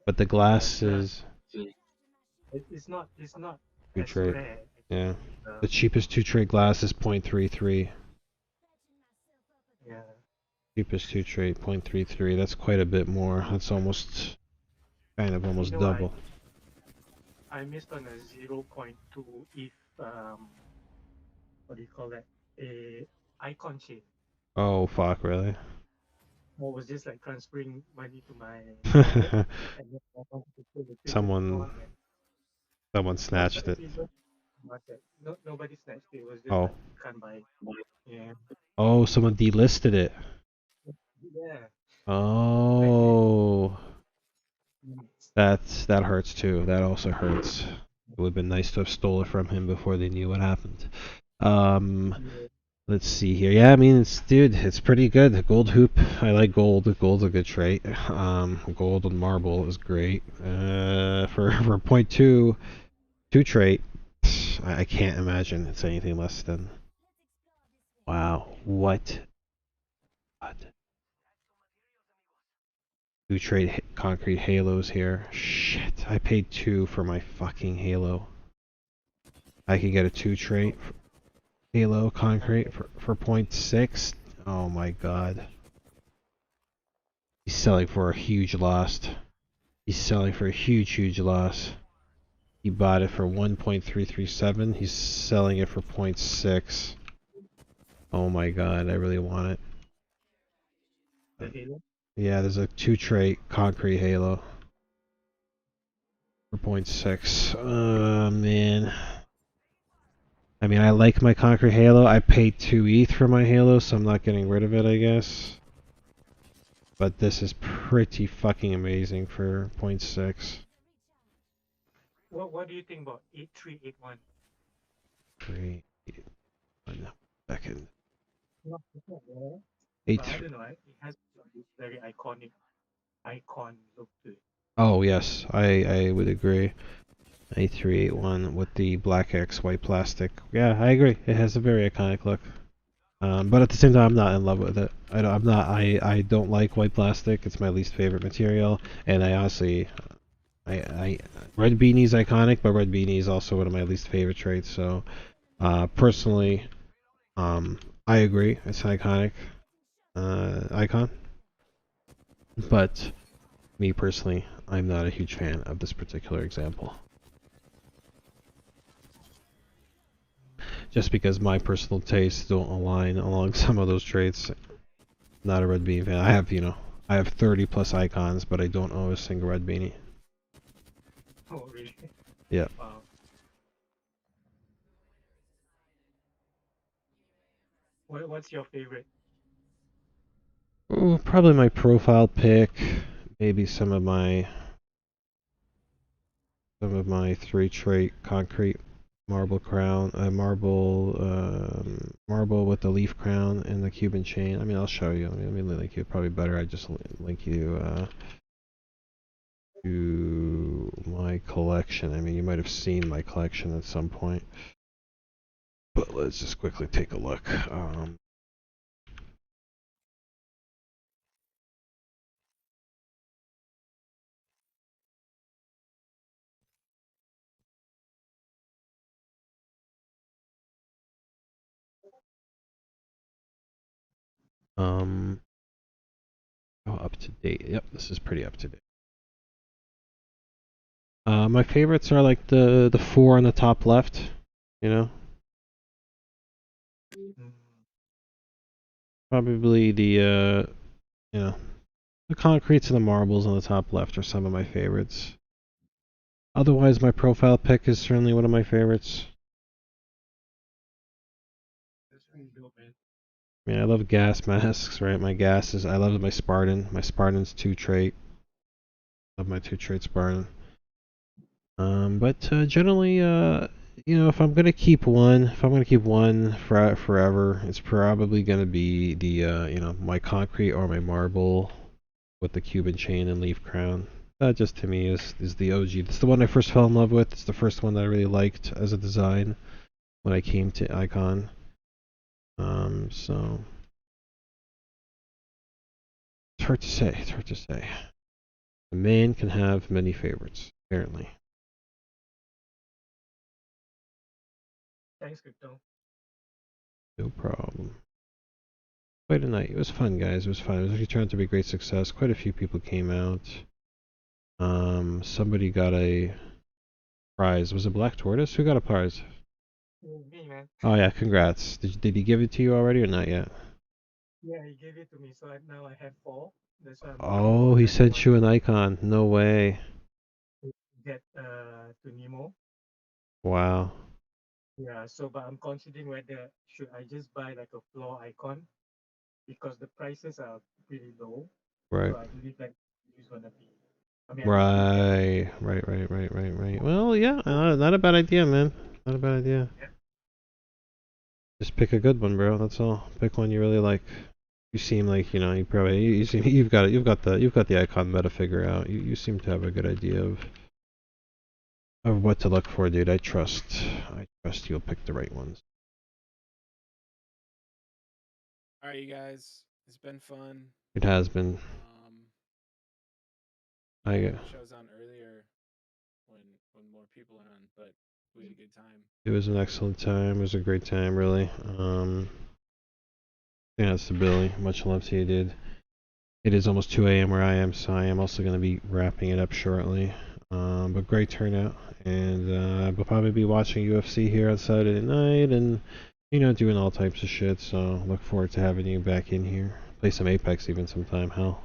But the glass is
It's not
two
as
trait.
rare.
Yeah. The cheapest 2-trait glass is 0.33.
Yeah.
Cheapest 2-trait 0.33. That's quite a bit more. That's almost almost double.
I missed on a 0.2 if what do you call that? A icon chain.
Oh fuck, really?
I was just like transferring money to my wallet, and then I wanted to pull the trigger
Someone snatched it.
No, nobody snatched it. It was just
Oh.
like you can't buy it. Yeah.
Oh, someone delisted it.
Yeah.
Oh. That hurts too. That also hurts. It would have been nice to have stolen it from him before they knew what happened. Let's see here. Yeah, I mean, it's pretty good. The gold hoop, I like gold. Gold's a good trait. Gold and marble is great. For 0.2 trait, I can't imagine it's anything less than. Wow, what? 2-trait concrete halos here. Shit, I paid 2 for my fucking halo. I could get a 2-trait halo concrete for 0.6. Oh my god. He's selling for a huge loss. He's selling for a huge loss. He bought it for 1.337. He's selling it for 0.6. Oh my god, I really want it.
The halo?
Yeah, there's a 2-trait concrete halo for 0.6. Man. I mean, I like my concrete halo. I paid 2 ETH for my halo, so I'm not getting rid of it, I guess. But this is pretty fucking amazing for 0.6.
What do you think about 8381?
381 second.
Not bad.
Eight.
I don't know. It has this very icon look to it.
Oh yes, I would agree. 8381 with the black X white plastic. Yeah, I agree. It has a very iconic look. But at the same time, I'm not in love with it. I don't like white plastic. It's my least favorite material, and I honestly, Red Beanie's iconic, but Red Beanie is also one of my least favorite traits. So, personally, I agree. It's an iconic icon, but me personally, I'm not a huge fan of this particular example. Just because my personal tastes don't align along some of those traits. Not a Red Beanie fan. I have 30 plus icons, but I don't own a single Red Beanie.
Oh, really?
Yeah.
Wow. What's your favorite?
Ooh, probably my profile pick. Maybe some of my 3-trait concrete marble crown, marble with the leaf crown and the Cuban chain. I mean, I'll show you. Let me link you. Probably better. I just link you to my collection. I mean, you might have seen my collection at some point, but let's just quickly take a look. Up to date. Yep, this is pretty up to date. My favorites are like the 4 on the top left, you know. Probably the the concretes and the marbles on the top left are some of my favorites. Otherwise, my profile pick is certainly one of my favorites. I mean, I love gas masks, right? I love my Spartan. My Spartan's 2-trait. Love my 2-trait Spartan. But generally, you know, if I'm gonna keep one forever, it's probably gonna be the you know, my concrete or my marble with the Cuban chain and leaf crown. That just to me is the OG. It's the one I first fell in love with. It's the first one that I really liked as a design when I came to Icon. So it's hard to say. It's hard to say. A man can have many favorites, apparently.
Thanks, Crypto.
No problem. Quite a night. It was fun, guys. It was fun. It was actually turned out to be a great success. Quite a few people came out. Somebody got a prize. Was it Black Tortoise? Who got a prize?
Me, man.
Oh yeah, congrats. Did he give it to you already or not yet?
Yeah, he gave it to me, so now I have 4. That's why I'm
Oh, he sent you an icon. No way.
to get to Nemo.
Wow.
Yeah, so but I'm considering whether should I just buy like a floor icon because the prices are pretty low.
Right.
So I believe that it's gonna be. I mean, I
Right. Well, yeah, not a bad idea, man. Not a bad idea.
Yeah.
Just pick a good one, bro. That's all. Pick one you really like. You seem like, you know, you probably you seem you've got the icon meta figure out. You seem to have a good idea of what to look for, dude. I trust you'll pick the right ones.
All right, you guys. It's been fun.
It has been.
The show's on earlier when more people are on, but we had a good time.
It was an excellent time. It was a great time, really. Yeah, it's to Billy. Much love to you, dude. It is almost 2 a.m. where I am, so I am also going to be wrapping it up shortly. But great turnout, and we'll probably be watching UFC here on Saturday night, and you know, doing all types of shit. So look forward to having you back in here. Play some Apex even sometime. Hell.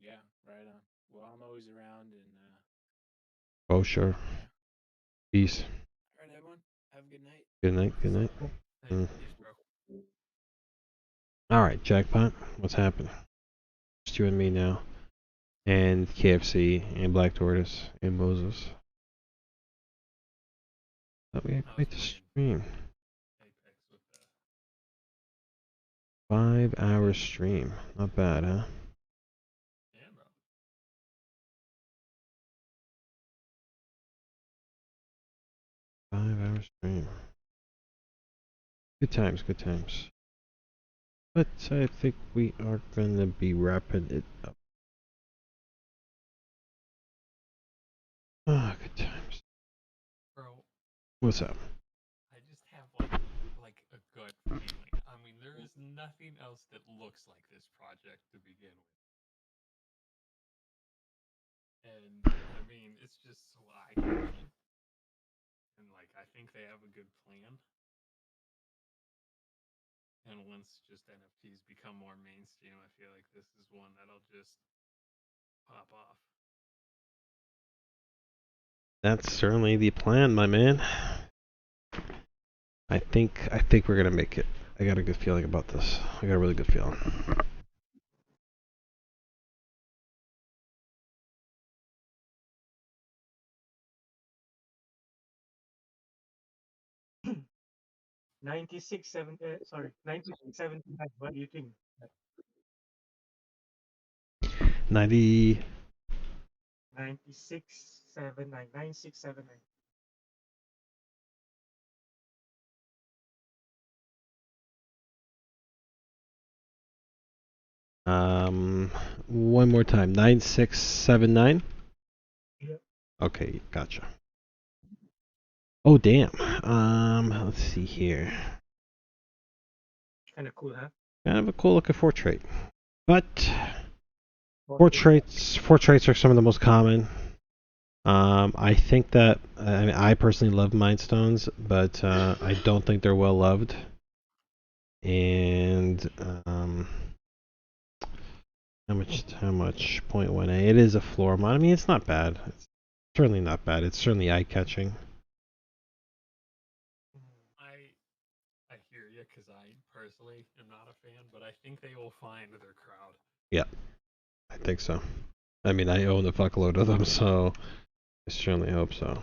Yeah, right on. Well, I'm always around, and
Oh sure. Peace.
all right, everyone. Have a good night.
Good night. Good night. All right, Jackpot. What's happening? Just you and me now, and KFC, and Black Tortoise, and Moses. Let me make the stream. 5-hour stream. Not bad, huh?
Yeah, bro.
5-hour stream. Good times, good times. But I think we are gonna be wrapping it up. Ah, good times.
Bro.
What's up?
I just have like a gut feeling. I mean, there is nothing else that looks like this project to begin with. And I mean, it's just so eye-catching. And like, I think they have a good plan. And once just NFTs become more mainstream, I feel like this is one that'll just pop off.
That's certainly the plan, my man. I think we're gonna make it. I got a good feeling about this. I got a really good feeling.
Sorry, 9679. What do you think?
90.
9679. 9679.
One more time. 9679.
Yep.
Okay, gotcha. Oh damn. Let's see here.
Kind of cool, huh?
Kind of a cool looking portrait, but portraits are some of the most common. I think that I mean, I personally love Mindstones, but I don't think they're well loved. And how much? 0.18. It is a floor mod. I mean, it's not bad. It's certainly not bad. It's certainly eye catching.
I hear you, because I personally am not a fan, but I think they will find their crowd.
Yeah, I think so. I mean, I own a fuckload of them, so I certainly hope so.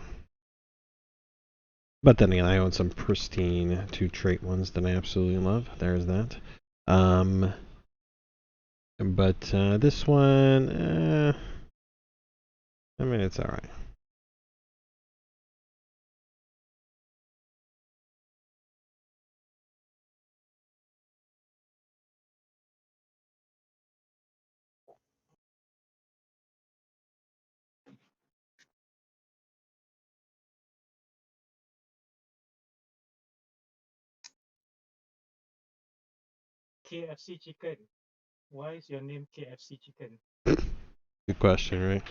But then again, I own some pristine 2 trait ones that I absolutely love. There's that. But this one, I mean, it's alright.
KFC chicken. Why is your name KFC chicken?
Good question, right?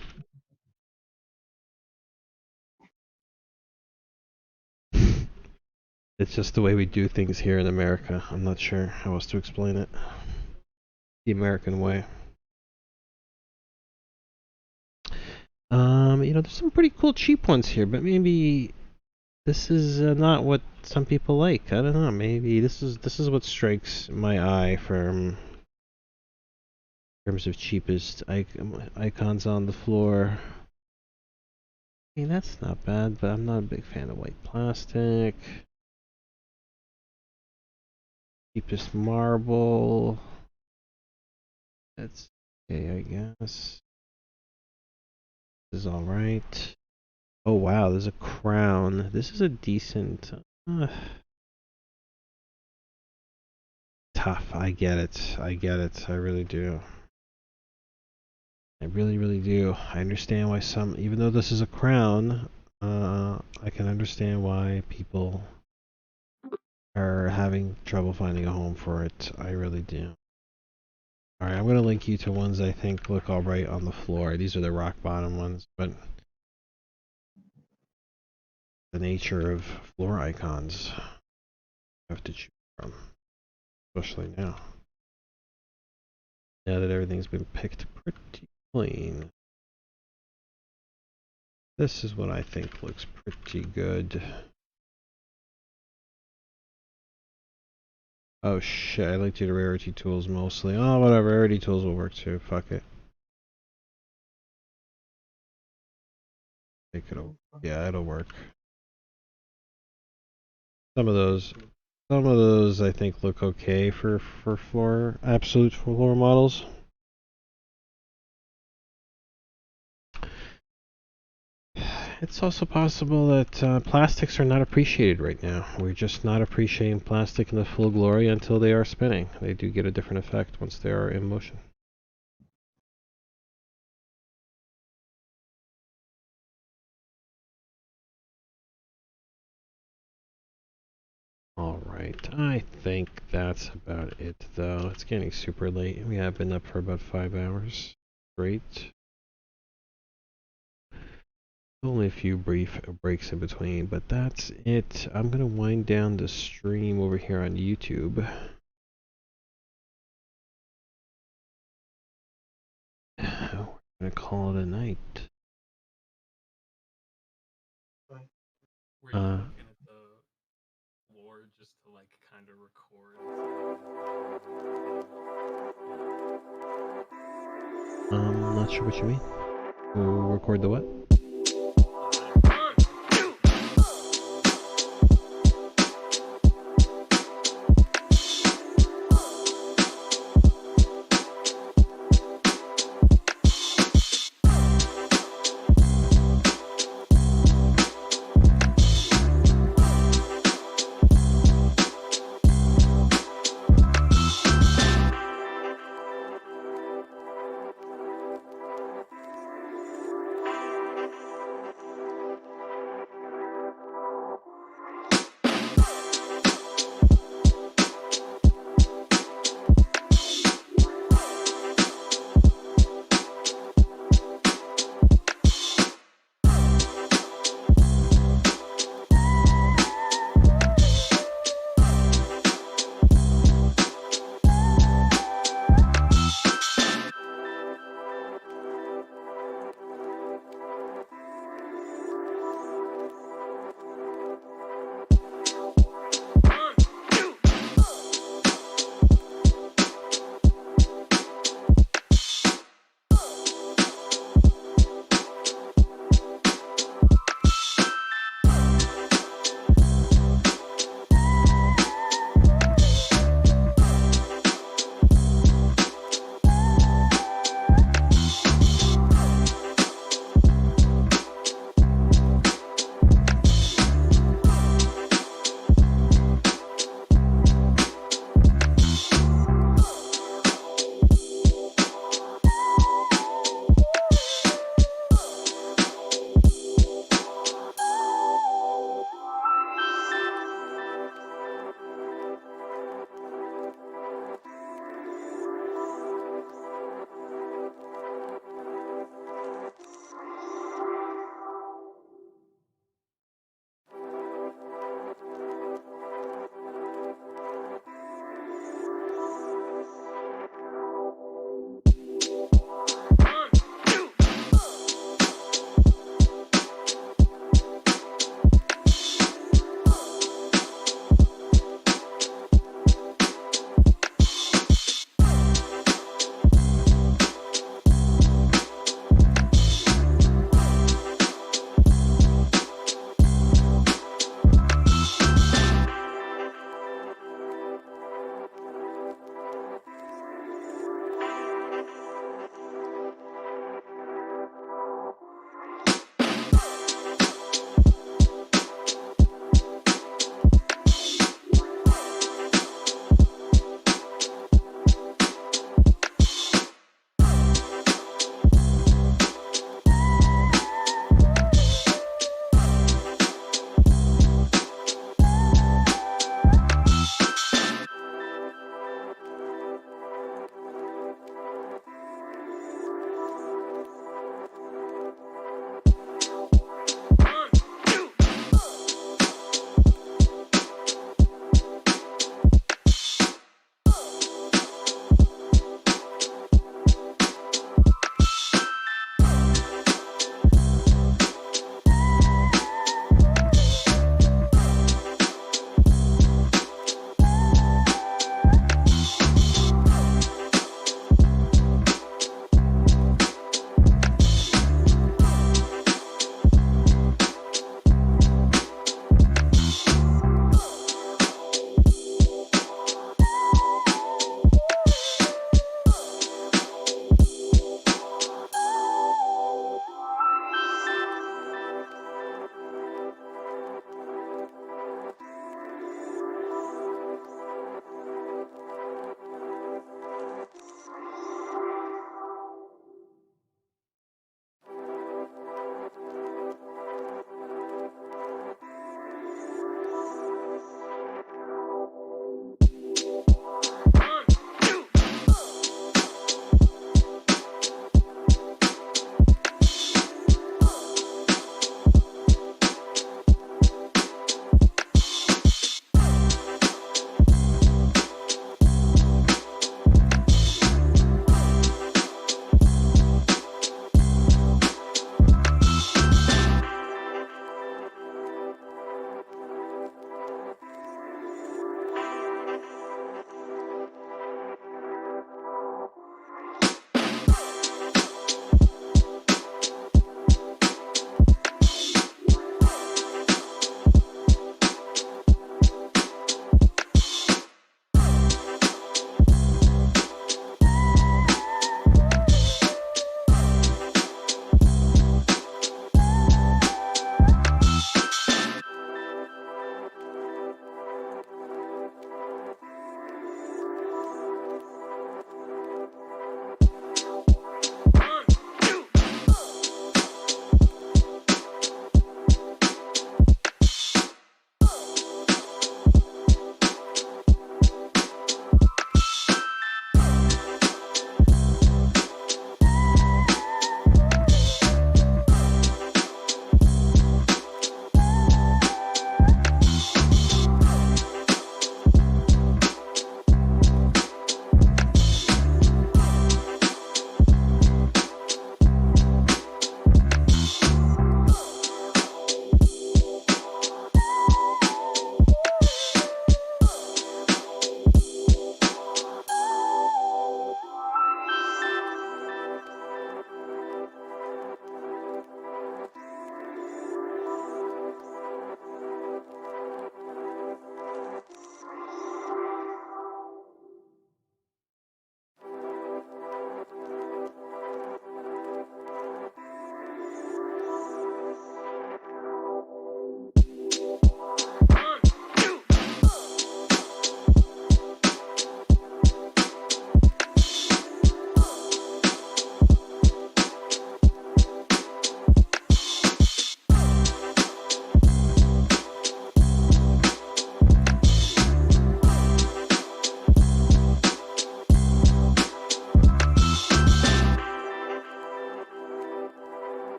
It's just the way we do things here in America. I'm not sure how else to explain it. The American way. You know, there's some pretty cool cheap ones here, but maybe this is not what some people like. I don't know. Maybe this is what strikes my eye from in terms of cheapest icons on the floor. I mean, that's not bad, but I'm not a big fan of white plastic. Cheapest marble. That's okay, I guess. This is alright. Oh wow, there's a crown. This is a decent... tough, I get it. I get it. I really do. I really, really do. I understand why some... Even though this is a crown, I can understand why people are having trouble finding a home for it. I really do. Alright, I'm going to link you to ones I think look alright on the floor. These are the rock bottom ones, but the nature of floor icons you have to choose from, especially now. Now that everything's been picked pretty clean. This is what I think looks pretty good. Oh shit, I like to do rarity tools mostly. Oh, whatever, rarity tools will work too. Fuck it. Take it over. Yeah, it'll work. Some of those I think look okay for floor, absolute floor models. It's also possible that plastics are not appreciated right now. We're just not appreciating plastic in the full glory until they are spinning. They do get a different effect once they are in motion. Alright, I think that's about it though. It's getting super late. We have been up for about 5 hours. Great. Only a few brief breaks in between, but that's it. I'm gonna wind down the stream over here on YouTube. We're gonna call it a night.
Were you looking at the floor just to like kind of record?
I'm not sure what you mean. We'll record the what?